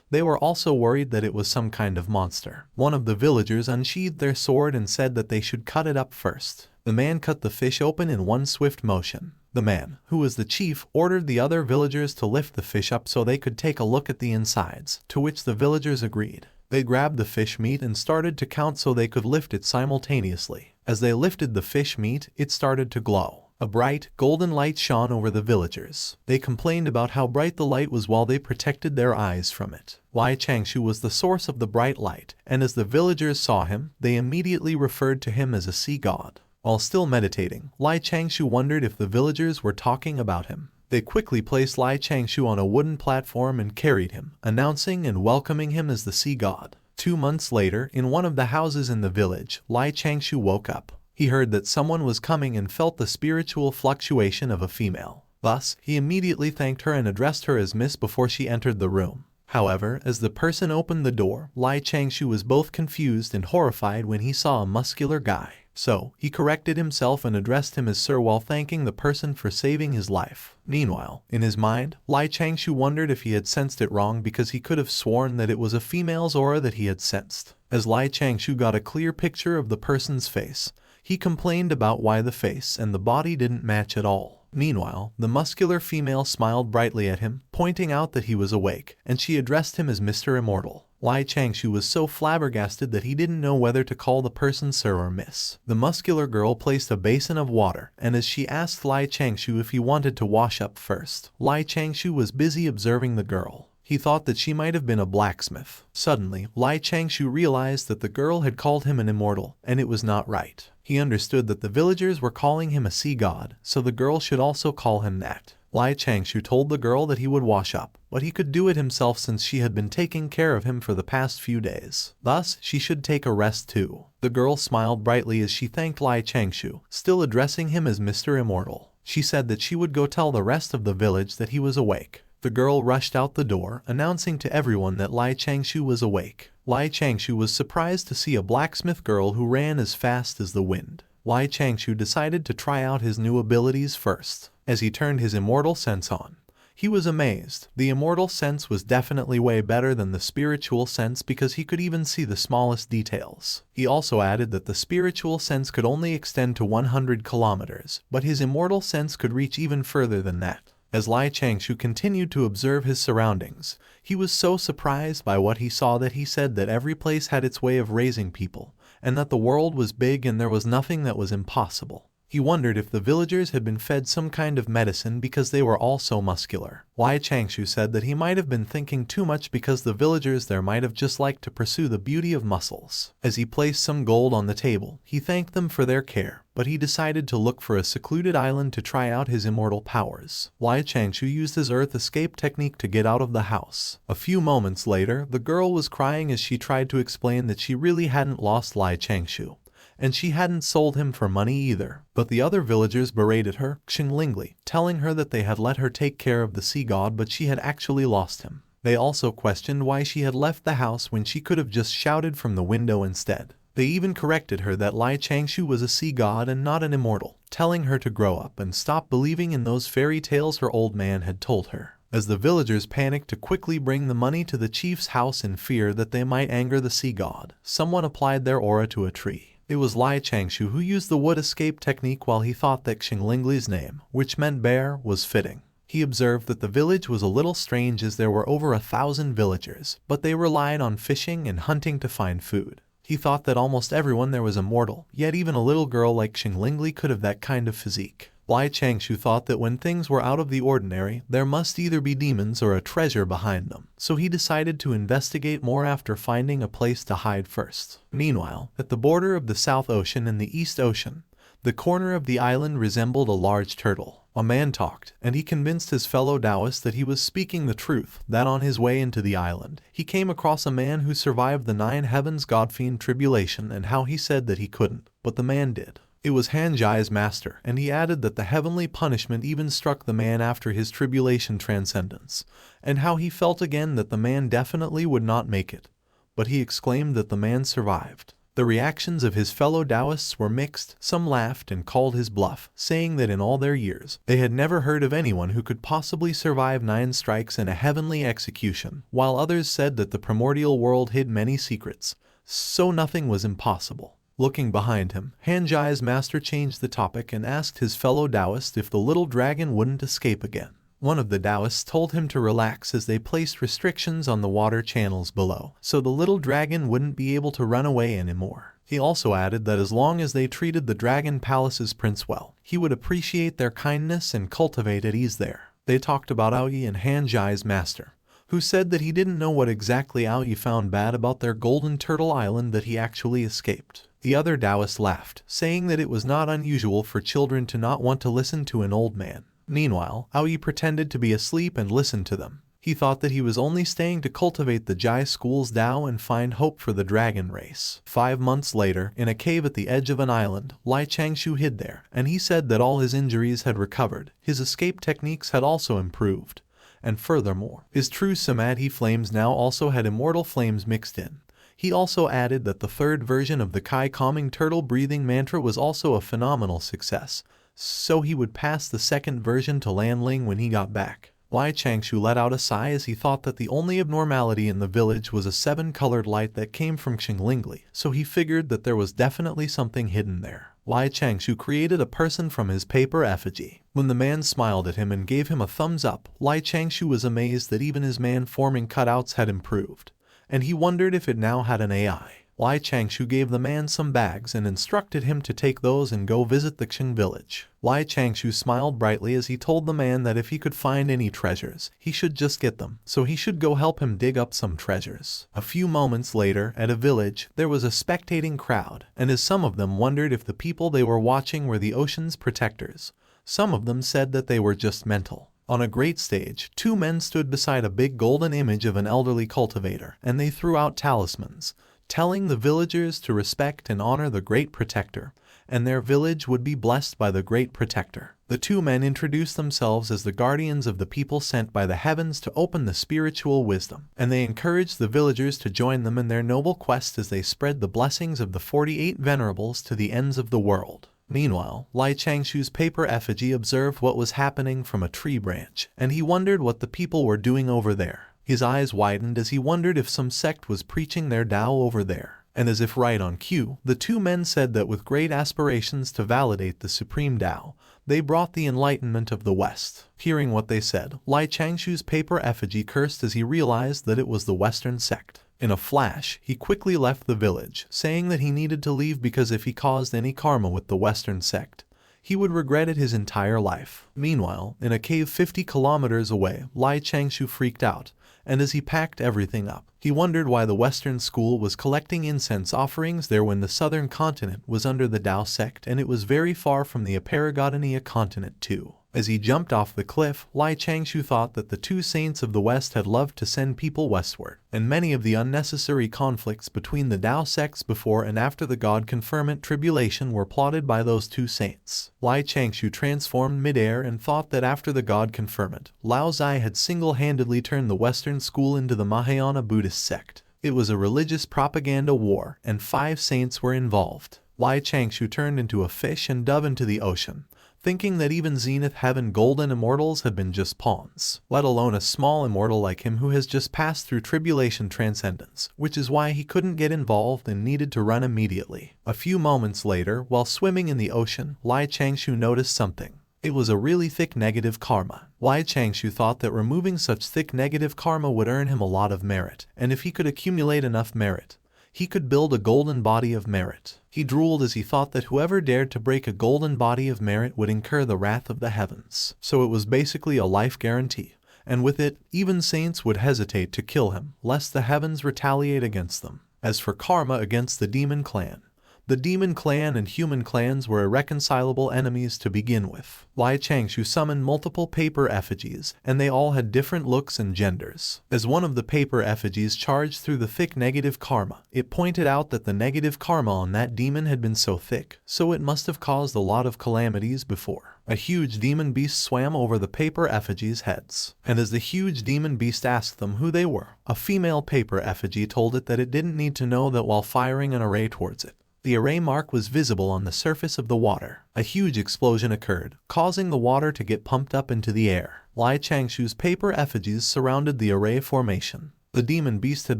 they were also worried that it was some kind of monster. One of the villagers unsheathed their sword and said that they should cut it up first. The man cut the fish open in one swift motion. The man, who was the chief, ordered the other villagers to lift the fish up so they could take a look at the insides, to which the villagers agreed. They grabbed the fish meat and started to count so they could lift it simultaneously. As they lifted the fish meat, it started to glow. A bright, golden light shone over the villagers. They complained about how bright the light was while they protected their eyes from it. Lai Changshou was the source of the bright light, and as the villagers saw him, they immediately referred to him as a sea god. While still meditating, Lai Changshu wondered if the villagers were talking about him. They quickly placed Lai Changshu on a wooden platform and carried him, announcing and welcoming him as the sea god. 2 months later, in one of the houses in the village, Lai Changshu woke up. He heard that someone was coming and felt the spiritual fluctuation of a female. Thus, he immediately thanked her and addressed her as Miss before she entered the room. However, as the person opened the door, Lai Changshu was both confused and horrified when he saw a muscular guy. So, he corrected himself and addressed him as sir while thanking the person for saving his life. Meanwhile, in his mind, Lai Changshu wondered if he had sensed it wrong because he could have sworn that it was a female's aura that he had sensed. As Lai Changshu got a clear picture of the person's face, he complained about why the face and the body didn't match at all. Meanwhile, the muscular female smiled brightly at him, pointing out that he was awake, and she addressed him as Mr. Immortal. Lai Changshu was so flabbergasted that he didn't know whether to call the person sir or miss. The muscular girl placed a basin of water, and as she asked Lai Changshu if he wanted to wash up first, Lai Changshu was busy observing the girl. He thought that she might have been a blacksmith. Suddenly, Lai Changshu realized that the girl had called him an immortal, and it was not right. He understood that the villagers were calling him a sea god, so the girl should also call him that. Lai Changshu told the girl that he would wash up, but he could do it himself since she had been taking care of him for the past few days. Thus, she should take a rest too. The girl smiled brightly as she thanked Lai Changshu, still addressing him as Mr. Immortal. She said that she would go tell the rest of the village that he was awake. The girl rushed out the door, announcing to everyone that Lai Changshu was awake. Lai Changshu was surprised to see a blacksmith girl who ran as fast as the wind. Lai Changshu decided to try out his new abilities first. As he turned his immortal sense on, he was amazed. The immortal sense was definitely way better than the spiritual sense because he could even see the smallest details. He also added that the spiritual sense could only extend to 100 kilometers, but his immortal sense could reach even further than that. As Lai Changshu continued to observe his surroundings, he was so surprised by what he saw that he said that every place had its way of raising people, and that the world was big and there was nothing that was impossible. He wondered if the villagers had been fed some kind of medicine because they were all so muscular. Lai Changshu said that he might have been thinking too much because the villagers there might have just liked to pursue the beauty of muscles. As he placed some gold on the table, he thanked them for their care, but he decided to look for a secluded island to try out his immortal powers. Lai Changshu used his earth escape technique to get out of the house. A few moments later, the girl was crying as she tried to explain that she really hadn't lost Lai Changshu, and she hadn't sold him for money either. But the other villagers berated her, Xinglingly, telling her that they had let her take care of the sea god but she had actually lost him. They also questioned why she had left the house when she could have just shouted from the window instead. They even corrected her that Lai Changshu was a sea god and not an immortal, telling her to grow up and stop believing in those fairy tales her old man had told her. As the villagers panicked to quickly bring the money to the chief's house in fear that they might anger the sea god, someone applied their aura to a tree. It was Lai Changshu who used the wood escape technique while he thought that Xinglingli's name, which meant bear, was fitting. He observed that the village was a little strange as there were over 1,000 villagers, but they relied on fishing and hunting to find food. He thought that almost everyone there was immortal, yet even a little girl like Xinglingli could have that kind of physique. Lai Changshu thought that when things were out of the ordinary, there must either be demons or a treasure behind them, so he decided to investigate more after finding a place to hide first. Meanwhile, at the border of the South Ocean and the East Ocean, the corner of the island resembled a large turtle. A man talked, and he convinced his fellow Taoists that he was speaking the truth, that on his way into the island, he came across a man who survived the 9 heavens godfiend tribulation and how he said that he couldn't, but the man did. It was Hanjai's master, and he added that the heavenly punishment even struck the man after his tribulation transcendence, and how he felt again that the man definitely would not make it, but he exclaimed that the man survived. The reactions of his fellow Taoists were mixed. Some laughed and called his bluff, saying that in all their years, they had never heard of anyone who could possibly survive 9 strikes and a heavenly execution, while others said that the primordial world hid many secrets, so nothing was impossible. Looking behind him, Hanjai's master changed the topic and asked his fellow Taoist if the little dragon wouldn't escape again. One of the Taoists told him to relax as they placed restrictions on the water channels below, so the little dragon wouldn't be able to run away anymore. He also added that as long as they treated the Dragon Palace's prince well, he would appreciate their kindness and cultivate at ease there. They talked about Aoyi and Hanjai's master, who said that he didn't know what exactly Aoyi found bad about their golden turtle island that he actually escaped. The other Taoist laughed, saying that it was not unusual for children to not want to listen to an old man. Meanwhile, Aoi pretended to be asleep and listened to them. He thought that he was only staying to cultivate the Jai school's Tao and find hope for the dragon race. 5 months later, in a cave at the edge of an island, Changshou hid there, and he said that all his injuries had recovered. His escape techniques had also improved. And furthermore, his true samadhi flames now also had immortal flames mixed in. He also added that the third version of the Kai calming turtle breathing mantra was also a phenomenal success, so he would pass the second version to Lanling when he got back. Changshou let out a sigh as he thought that the only abnormality in the village was a 7-colored light that came from Xinglingli, so he figured that there was definitely something hidden there. Changshou created a person from his paper effigy. When the man smiled at him and gave him a thumbs up, Changshou was amazed that even his man-forming cutouts had improved, and he wondered if it now had an AI. Changshou gave the man some bags and instructed him to take those and go visit the Xing village. Changshou smiled brightly as he told the man that if he could find any treasures, he should just get them, so he should go help him dig up some treasures. A few moments later, at a village, there was a spectating crowd, and as some of them wondered if the people they were watching were the ocean's protectors, some of them said that they were just mental. On a great stage, 2 men stood beside a big golden image of an elderly cultivator, and they threw out talismans, telling the villagers to respect and honor the Great Protector, and their village would be blessed by the Great Protector. The 2 men introduced themselves as the guardians of the people sent by the heavens to open the spiritual wisdom, and they encouraged the villagers to join them in their noble quest as they spread the blessings of the 48 venerables to the ends of the world. Meanwhile, Changshou's paper effigy observed what was happening from a tree branch, and he wondered what the people were doing over there. His eyes widened as he wondered if some sect was preaching their Tao over there. And as if right on cue, the 2 men said that with great aspirations to validate the supreme Tao, they brought the enlightenment of the West. Hearing what they said, Changshou's paper effigy cursed as he realized that it was the Western sect. In a flash, he quickly left the village, saying that he needed to leave because if he caused any karma with the Western sect, he would regret it his entire life. Meanwhile, in a cave 50 kilometers away, Changshou freaked out, and as he packed everything up, he wondered why the Western school was collecting incense offerings there when the southern continent was under the Tao sect and it was very far from the Aparagodania continent too. As he jumped off the cliff, Changshou thought that the 2 saints of the West had loved to send people westward, and many of the unnecessary conflicts between the Tao sects before and after the God-conferment tribulation were plotted by those 2 saints. Changshou transformed midair and thought that after the God-conferment, Lao Zai had single-handedly turned the Western school into the Mahayana Buddhist sect. It was a religious propaganda war, and 5 saints were involved. Changshou turned into a fish and dove into the ocean, thinking that even Zenith Heaven golden immortals had been just pawns, let alone a small immortal like him who has just passed through tribulation transcendence, which is why he couldn't get involved and needed to run immediately. A few moments later, while swimming in the ocean, Changshou noticed something. It was a really thick negative karma. Changshou thought that removing such thick negative karma would earn him a lot of merit, and if he could accumulate enough merit, he could build a golden body of merit. He drooled as he thought that whoever dared to break a golden body of merit would incur the wrath of the heavens. So it was basically a life guarantee, and with it, even saints would hesitate to kill him, lest the heavens retaliate against them. As for karma against the demon clan, the demon clan and human clans were irreconcilable enemies to begin with. Changshou summoned multiple paper effigies, and they all had different looks and genders. As one of the paper effigies charged through the thick negative karma, it pointed out that the negative karma on that demon had been so thick, so it must have caused a lot of calamities before. A huge demon beast swam over the paper effigies' heads, and as the huge demon beast asked them who they were, a female paper effigy told it that it didn't need to know that while firing an array towards it. The array mark was visible on the surface of the water. A huge explosion occurred, causing the water to get pumped up into the air. Changshou's paper effigies surrounded the array formation. The demon beast had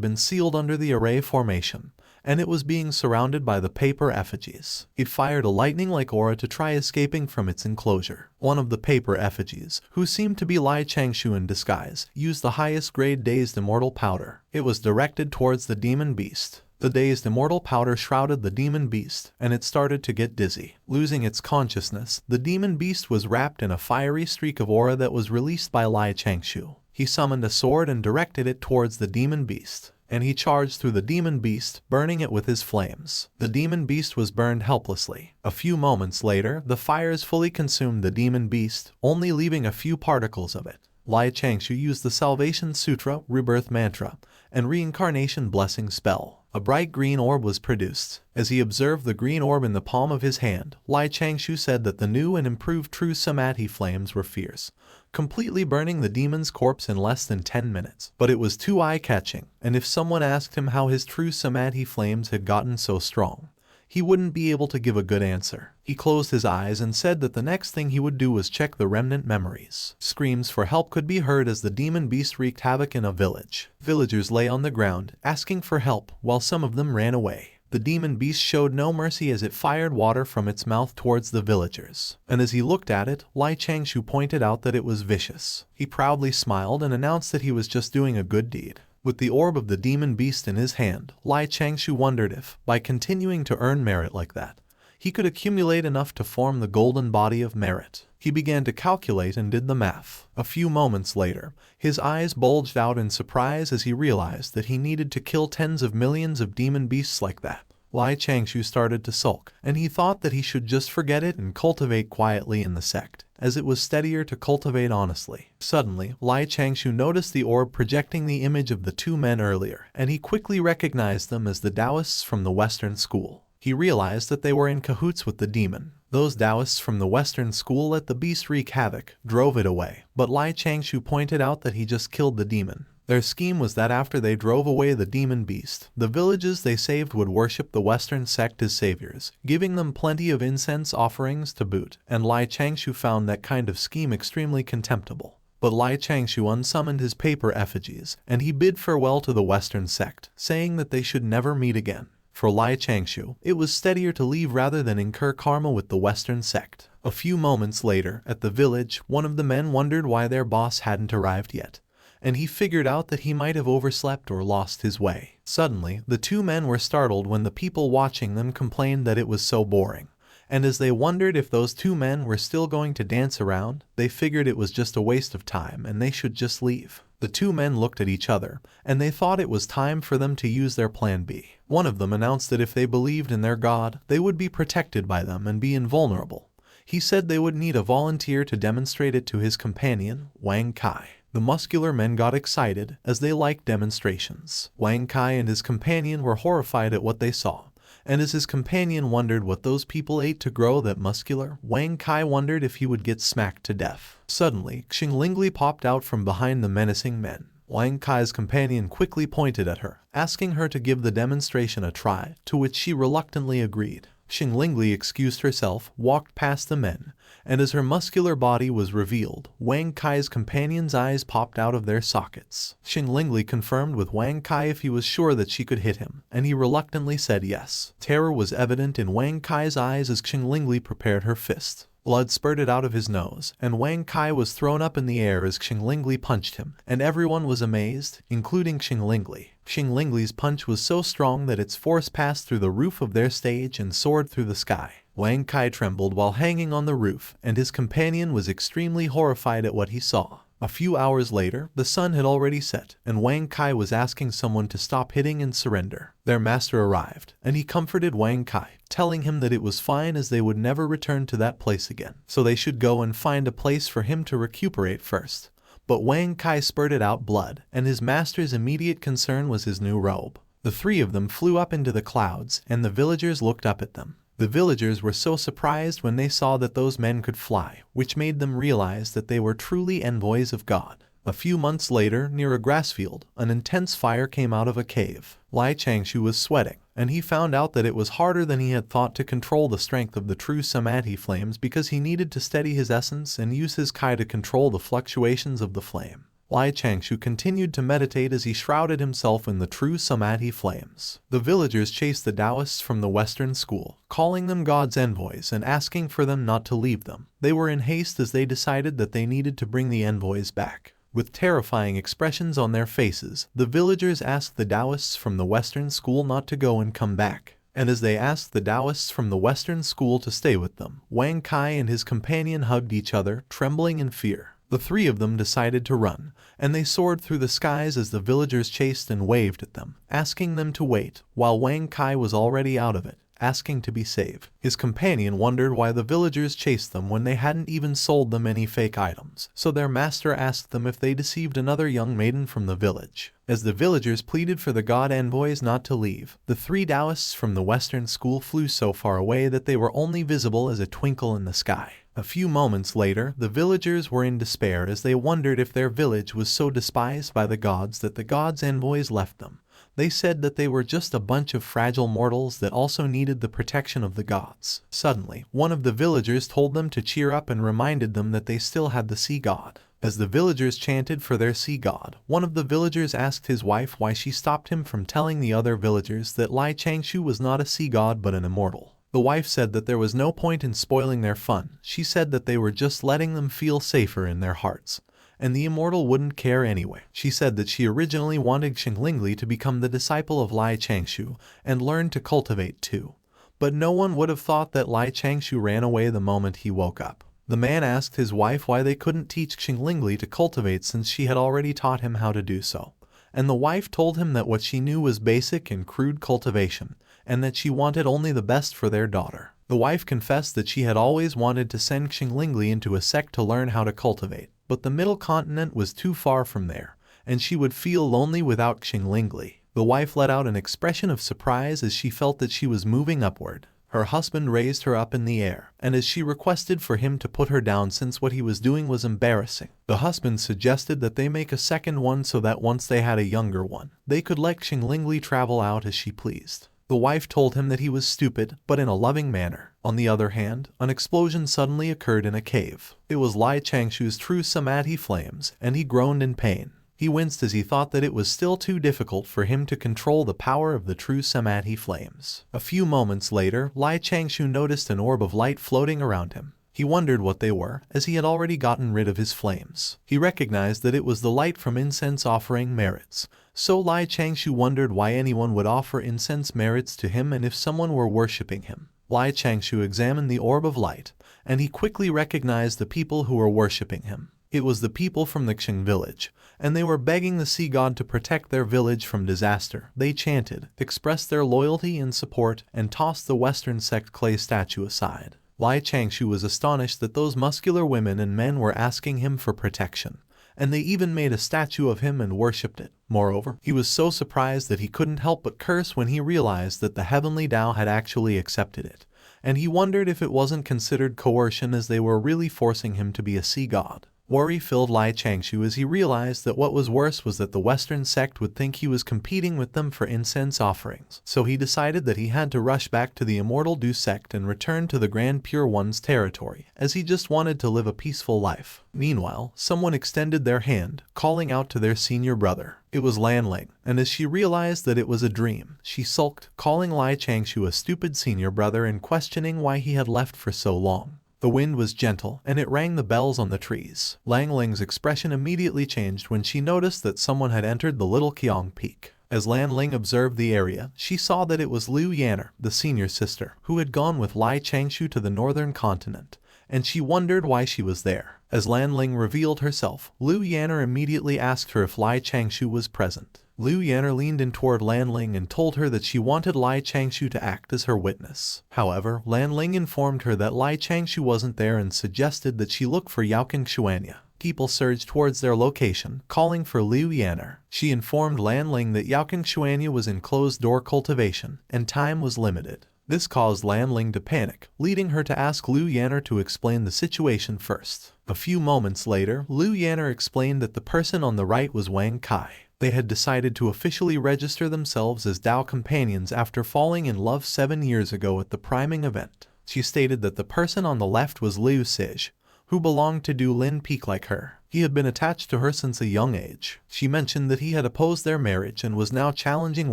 been sealed under the array formation, and it was being surrounded by the paper effigies. It fired a lightning-like aura to try escaping from its enclosure. One of the paper effigies, who seemed to be Changshou in disguise, used the highest grade dazed immortal powder. It was directed towards the demon beast. The dazed immortal powder shrouded the demon beast, and it started to get dizzy. Losing its consciousness, the demon beast was wrapped in a fiery streak of aura that was released by Changshou. He summoned a sword and directed it towards the demon beast. and he charged through the demon beast, burning it with his flames. The demon beast was burned helplessly. A few moments later, the fires fully consumed the demon beast, only leaving a few particles of it. Changshou used the Salvation Sutra, Rebirth Mantra, and Reincarnation Blessing spell. A bright green orb was produced. As he observed the green orb in the palm of his hand, Changshou said that the new and improved true samadhi flames were fierce, completely burning the demon's corpse in less than 10 minutes. But it was too eye-catching, and if someone asked him how his true samadhi flames had gotten so strong, he wouldn't be able to give a good answer. He closed his eyes and said that the next thing he would do was check the remnant memories. Screams for help could be heard as the demon beast wreaked havoc in a village. Villagers lay on the ground, asking for help, while some of them ran away. The demon beast showed no mercy as it fired water from its mouth towards the villagers. And as he looked at it, Changshou pointed out that it was vicious. He proudly smiled and announced that he was just doing a good deed. With the orb of the demon beast in his hand, Changshou wondered if, by continuing to earn merit like that, he could accumulate enough to form the golden body of merit. He began to calculate and did the math. A few moments later, his eyes bulged out in surprise as he realized that he needed to kill tens of millions of demon beasts like that. Changshou started to sulk, and he thought that he should just forget it and cultivate quietly in the sect, as it was steadier to cultivate honestly. Suddenly, Changshou noticed the orb projecting the image of the two men earlier, and he quickly recognized them as the Taoists from the Western school. He realized that they were in cahoots with the demon. Those Taoists from the Western school let the beast wreak havoc, drove it away, but Changshou pointed out that he just killed the demon. Their scheme was that after they drove away the demon beast, the villages they saved would worship the Western sect as saviors, giving them plenty of incense offerings to boot, and Changshou found that kind of scheme extremely contemptible. But Changshou unsummoned his paper effigies, and he bid farewell to the Western sect, saying that they should never meet again. For Changshou, it was steadier to leave rather than incur karma with the Western sect. A few moments later, at the village, one of the men wondered why their boss hadn't arrived yet, and he figured out that he might have overslept or lost his way. Suddenly, the two men were startled when the people watching them complained that it was so boring, and as they wondered if those two men were still going to dance around, they figured it was just a waste of time and they should just leave. The two men looked at each other, and they thought it was time for them to use their plan B. One of them announced that if they believed in their god, they would be protected by them and be invulnerable. He said they would need a volunteer to demonstrate it to his companion, Wang Kai. The muscular men got excited, as they liked demonstrations. Wang Kai and his companion were horrified at what they saw, and as his companion wondered what those people ate to grow that muscular, Wang Kai wondered if he would get smacked to death. Suddenly, Xinglingli popped out from behind the menacing men. Wang Kai's companion quickly pointed at her, asking her to give the demonstration a try, to which she reluctantly agreed. Xinglingli excused herself, walked past the men, and as her muscular body was revealed, Wang Kai's companion's eyes popped out of their sockets. Xinglingli confirmed with Wang Kai if he was sure that she could hit him, and he reluctantly said yes. Terror was evident in Wang Kai's eyes as Xinglingli prepared her fist. Blood spurted out of his nose, and Wang Kai was thrown up in the air as Xinglingli punched him, and everyone was amazed, including Xinglingli. Xinglingli's punch was so strong that its force passed through the roof of their stage and soared through the sky. Wang Kai trembled while hanging on the roof, and his companion was extremely horrified at what he saw. A few hours later, the sun had already set, and Wang Kai was asking someone to stop hitting and surrender. Their master arrived, and he comforted Wang Kai, telling him that it was fine as they would never return to that place again, so they should go and find a place for him to recuperate first. But Wang Kai spurted out blood, and his master's immediate concern was his new robe. The three of them flew up into the clouds, and the villagers looked up at them. The villagers were so surprised when they saw that those men could fly, which made them realize that they were truly envoys of God. A few months later, near a grass field, an intense fire came out of a cave. Changshou was sweating, and he found out that it was harder than he had thought to control the strength of the true samadhi flames because he needed to steady his essence and use his kai to control the fluctuations of the flame. Changshou continued to meditate as he shrouded himself in the true samadhi flames. The villagers chased the Taoists from the Western school, calling them God's envoys and asking for them not to leave them. They were in haste as they decided that they needed to bring the envoys back. With terrifying expressions on their faces, the villagers asked the Taoists from the Western school not to go and come back. And as they asked the Taoists from the Western school to stay with them, Wang Kai and his companion hugged each other, trembling in fear. The three of them decided to run, and they soared through the skies as the villagers chased and waved at them, asking them to wait, while Wang Kai was already out of it, asking to be saved. His companion wondered why the villagers chased them when they hadn't even sold them any fake items, so their master asked them if they deceived another young maiden from the village. As the villagers pleaded for the god envoys not to leave, the three Taoists from the Western school flew so far away that they were only visible as a twinkle in the sky. A few moments later, the villagers were in despair as they wondered if their village was so despised by the gods that the gods' envoys left them. They said that they were just a bunch of fragile mortals that also needed the protection of the gods. Suddenly, one of the villagers told them to cheer up and reminded them that they still had the sea god. As the villagers chanted for their sea god, one of the villagers asked his wife why she stopped him from telling the other villagers that Changshou was not a sea god but an immortal. The wife said that there was no point in spoiling their fun. She said that they were just letting them feel safer in their hearts, and the immortal wouldn't care anyway. She said that she originally wanted Xinglingli to become the disciple of Changshou and learn to cultivate too. But no one would have thought that Changshou ran away the moment he woke up. The man asked his wife why they couldn't teach Xinglingli to cultivate since she had already taught him how to do so. And the wife told him that what she knew was basic and crude cultivation, and that she wanted only the best for their daughter. The wife confessed that she had always wanted to send Xinglingli into a sect to learn how to cultivate, but the middle continent was too far from there, and she would feel lonely without Xinglingli. The wife let out an expression of surprise as she felt that she was moving upward. Her husband raised her up in the air, and as she requested for him to put her down since what he was doing was embarrassing, the husband suggested that they make a second one so that once they had a younger one, they could let Xinglingli travel out as she pleased. The wife told him that he was stupid, but in a loving manner. On the other hand, an explosion suddenly occurred in a cave. It was Changshou's true samadhi flames, and he groaned in pain. He winced as he thought that it was still too difficult for him to control the power of the true samadhi flames. A few moments later, Changshou noticed an orb of light floating around him. He wondered what they were, as he had already gotten rid of his flames. He recognized that it was the light from incense offering merits. So Changshou wondered why anyone would offer incense merits to him and if someone were worshipping him. Changshou examined the orb of light, and he quickly recognized the people who were worshipping him. It was the people from the Xing village, and they were begging the sea god to protect their village from disaster. They chanted, expressed their loyalty and support, and tossed the Western sect clay statue aside. Changshou was astonished that those muscular women and men were asking him for protection, and they even made a statue of him and worshipped it. Moreover, he was so surprised that he couldn't help but curse when he realized that the heavenly Tao had actually accepted it, and he wondered if it wasn't considered coercion as they were really forcing him to be a sea god. Worry filled Changshou as he realized that what was worse was that the Western sect would think he was competing with them for incense offerings. So he decided that he had to rush back to the Immortal Du sect and return to the Grand Pure One's territory, as he just wanted to live a peaceful life. Meanwhile, someone extended their hand, calling out to their senior brother. It was Lanling, and as she realized that it was a dream, she sulked, calling Changshou a stupid senior brother and questioning why he had left for so long. The wind was gentle, and it rang the bells on the trees. Langling's expression immediately changed when she noticed that someone had entered the little Qiang Peak. As Lanling observed the area, she saw that it was Liu Yanner, the senior sister, who had gone with Changshou to the northern continent, and she wondered why she was there. As Lanling revealed herself, Liu Yanner immediately asked her if Changshou was present. Liu Yanner leaned in toward Lanling and told her that she wanted Changshou to act as her witness. However, Lanling informed her that Changshou wasn't there and suggested that she look for Yaoqing Xuanya. People surged towards their location, calling for Liu Yanner. She informed Lanling that Yaoqing Xuanya was in closed-door cultivation, and time was limited. This caused Lanling to panic, leading her to ask Liu Yanner to explain the situation first. A few moments later, Liu Yanner explained that the person on the right was Wang Kai. They had decided to officially register themselves as Tao companions after falling in love 7 years ago at the priming event. She stated that the person on the left was Liu Sij, who belonged to Du Lin Peak like her. He had been attached to her since a young age. She mentioned that he had opposed their marriage and was now challenging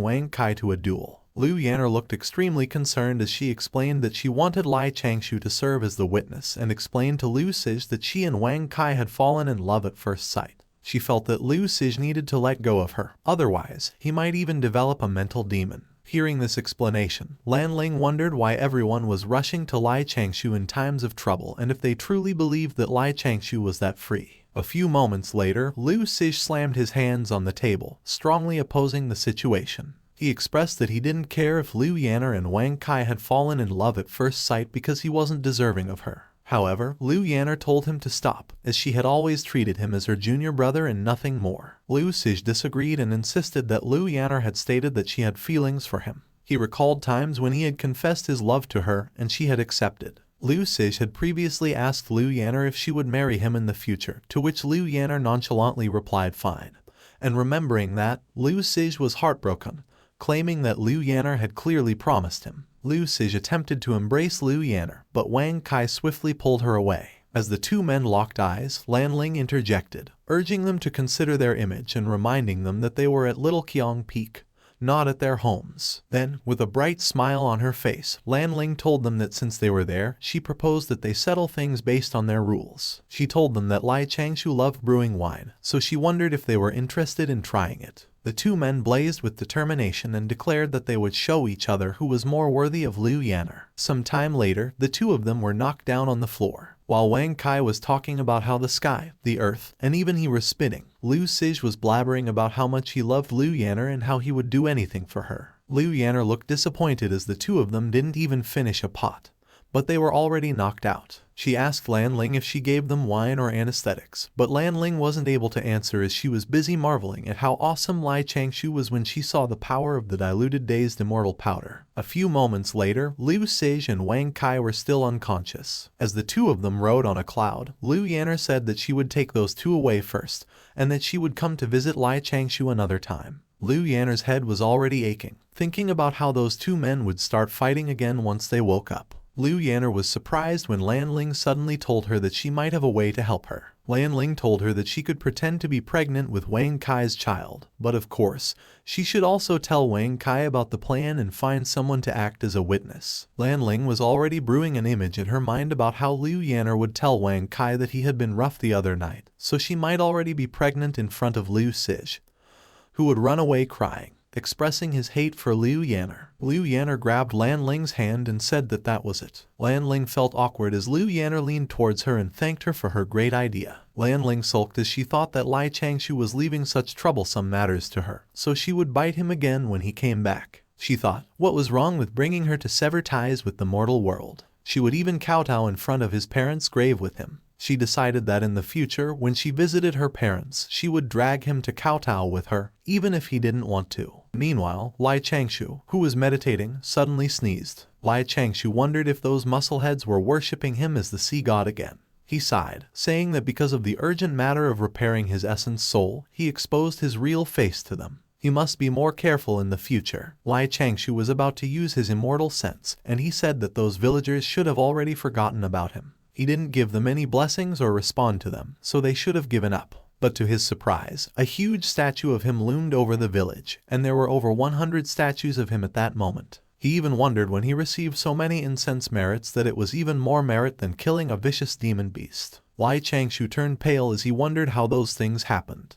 Wang Kai to a duel. Liu Yanner looked extremely concerned as she explained that she wanted Changshou to serve as the witness and explained to Liu Sij that she and Wang Kai had fallen in love at first sight. She felt that Liu Sij needed to let go of her, otherwise, he might even develop a mental demon. Hearing this explanation, Lan Ling wondered why everyone was rushing to Lai Changshou in times of trouble and if they truly believed that Lai Changshou was that free. A few moments later, Liu Sij slammed his hands on the table, strongly opposing the situation. He expressed that he didn't care if Liu Yanner and Wang Kai had fallen in love at first sight because he wasn't deserving of her. However, Liu Yanner told him to stop, as she had always treated him as her junior brother and nothing more. Liu Sij disagreed and insisted that Liu Yanner had stated that she had feelings for him. He recalled times when he had confessed his love to her and she had accepted. Liu Sij had previously asked Liu Yanner if she would marry him in the future, to which Liu Yanner nonchalantly replied fine. And remembering that, Liu Sij was heartbroken, claiming that Liu Yanner had clearly promised him. Liu Sij attempted to embrace Liu Yanner, but Wang Kai swiftly pulled her away. As the two men locked eyes, Lan Ling interjected, urging them to consider their image and reminding them that they were at Little Kiong Peak, not at their homes. Then, with a bright smile on her face, Lan Ling told them that since they were there, she proposed that they settle things based on their rules. She told them that Lai Changshou loved brewing wine, so she wondered if they were interested in trying it. The two men blazed with determination and declared that they would show each other who was more worthy of Liu Yanner. Some time later, the two of them were knocked down on the floor. While Wang Kai was talking about how the sky, the earth, and even he were spinning, Liu Sij was blabbering about how much he loved Liu Yanner and how he would do anything for her. Liu Yanner looked disappointed as the two of them didn't even finish a pot, but they were already knocked out. She asked Lan Ling if she gave them wine or anesthetics, but Lan Ling wasn't able to answer as she was busy marveling at how awesome Lai Changshou was when she saw the power of the diluted dazed immortal powder. A few moments later, Liu Sij and Wang Kai were still unconscious. As the two of them rode on a cloud, Liu Yanner said that she would take those two away first, and that she would come to visit Lai Changshou another time. Liu Yanner's head was already aching, thinking about how those two men would start fighting again once they woke up. Liu Yanner was surprised when Lan Ling suddenly told her that she might have a way to help her. Lan Ling told her that she could pretend to be pregnant with Wang Kai's child, but of course, she should also tell Wang Kai about the plan and find someone to act as a witness. Lan Ling was already brewing an image in her mind about how Liu Yanner would tell Wang Kai that he had been rough the other night, so she might already be pregnant in front of Liu Sij, who would run away crying, expressing his hate for Liu Yanner. Liu Yanner grabbed Lan Ling's hand and said that that was it. Lan Ling felt awkward as Liu Yanner leaned towards her and thanked her for her great idea. Lan Ling sulked as she thought that Lai Changshou was leaving such troublesome matters to her, so she would bite him again when he came back. She thought, what was wrong with bringing her to sever ties with the mortal world? She would even kowtow in front of his parents' grave with him. She decided that in the future, when she visited her parents, she would drag him to kowtow with her, even if he didn't want to. Meanwhile, Lai Changshou, who was meditating, suddenly sneezed. Lai Changshou wondered if those muscleheads were worshipping him as the sea god again. He sighed, saying that because of the urgent matter of repairing his essence soul, he exposed his real face to them. He must be more careful in the future. Lai Changshou was about to use his immortal sense, and he said that those villagers should have already forgotten about him. He didn't give them any blessings or respond to them, so they should have given up. But to his surprise, a huge statue of him loomed over the village, and there were over 100 statues of him at that moment. He even wondered when he received so many incense merits that it was even more merit than killing a vicious demon beast. Lai Changshou turned pale as he wondered how those things happened.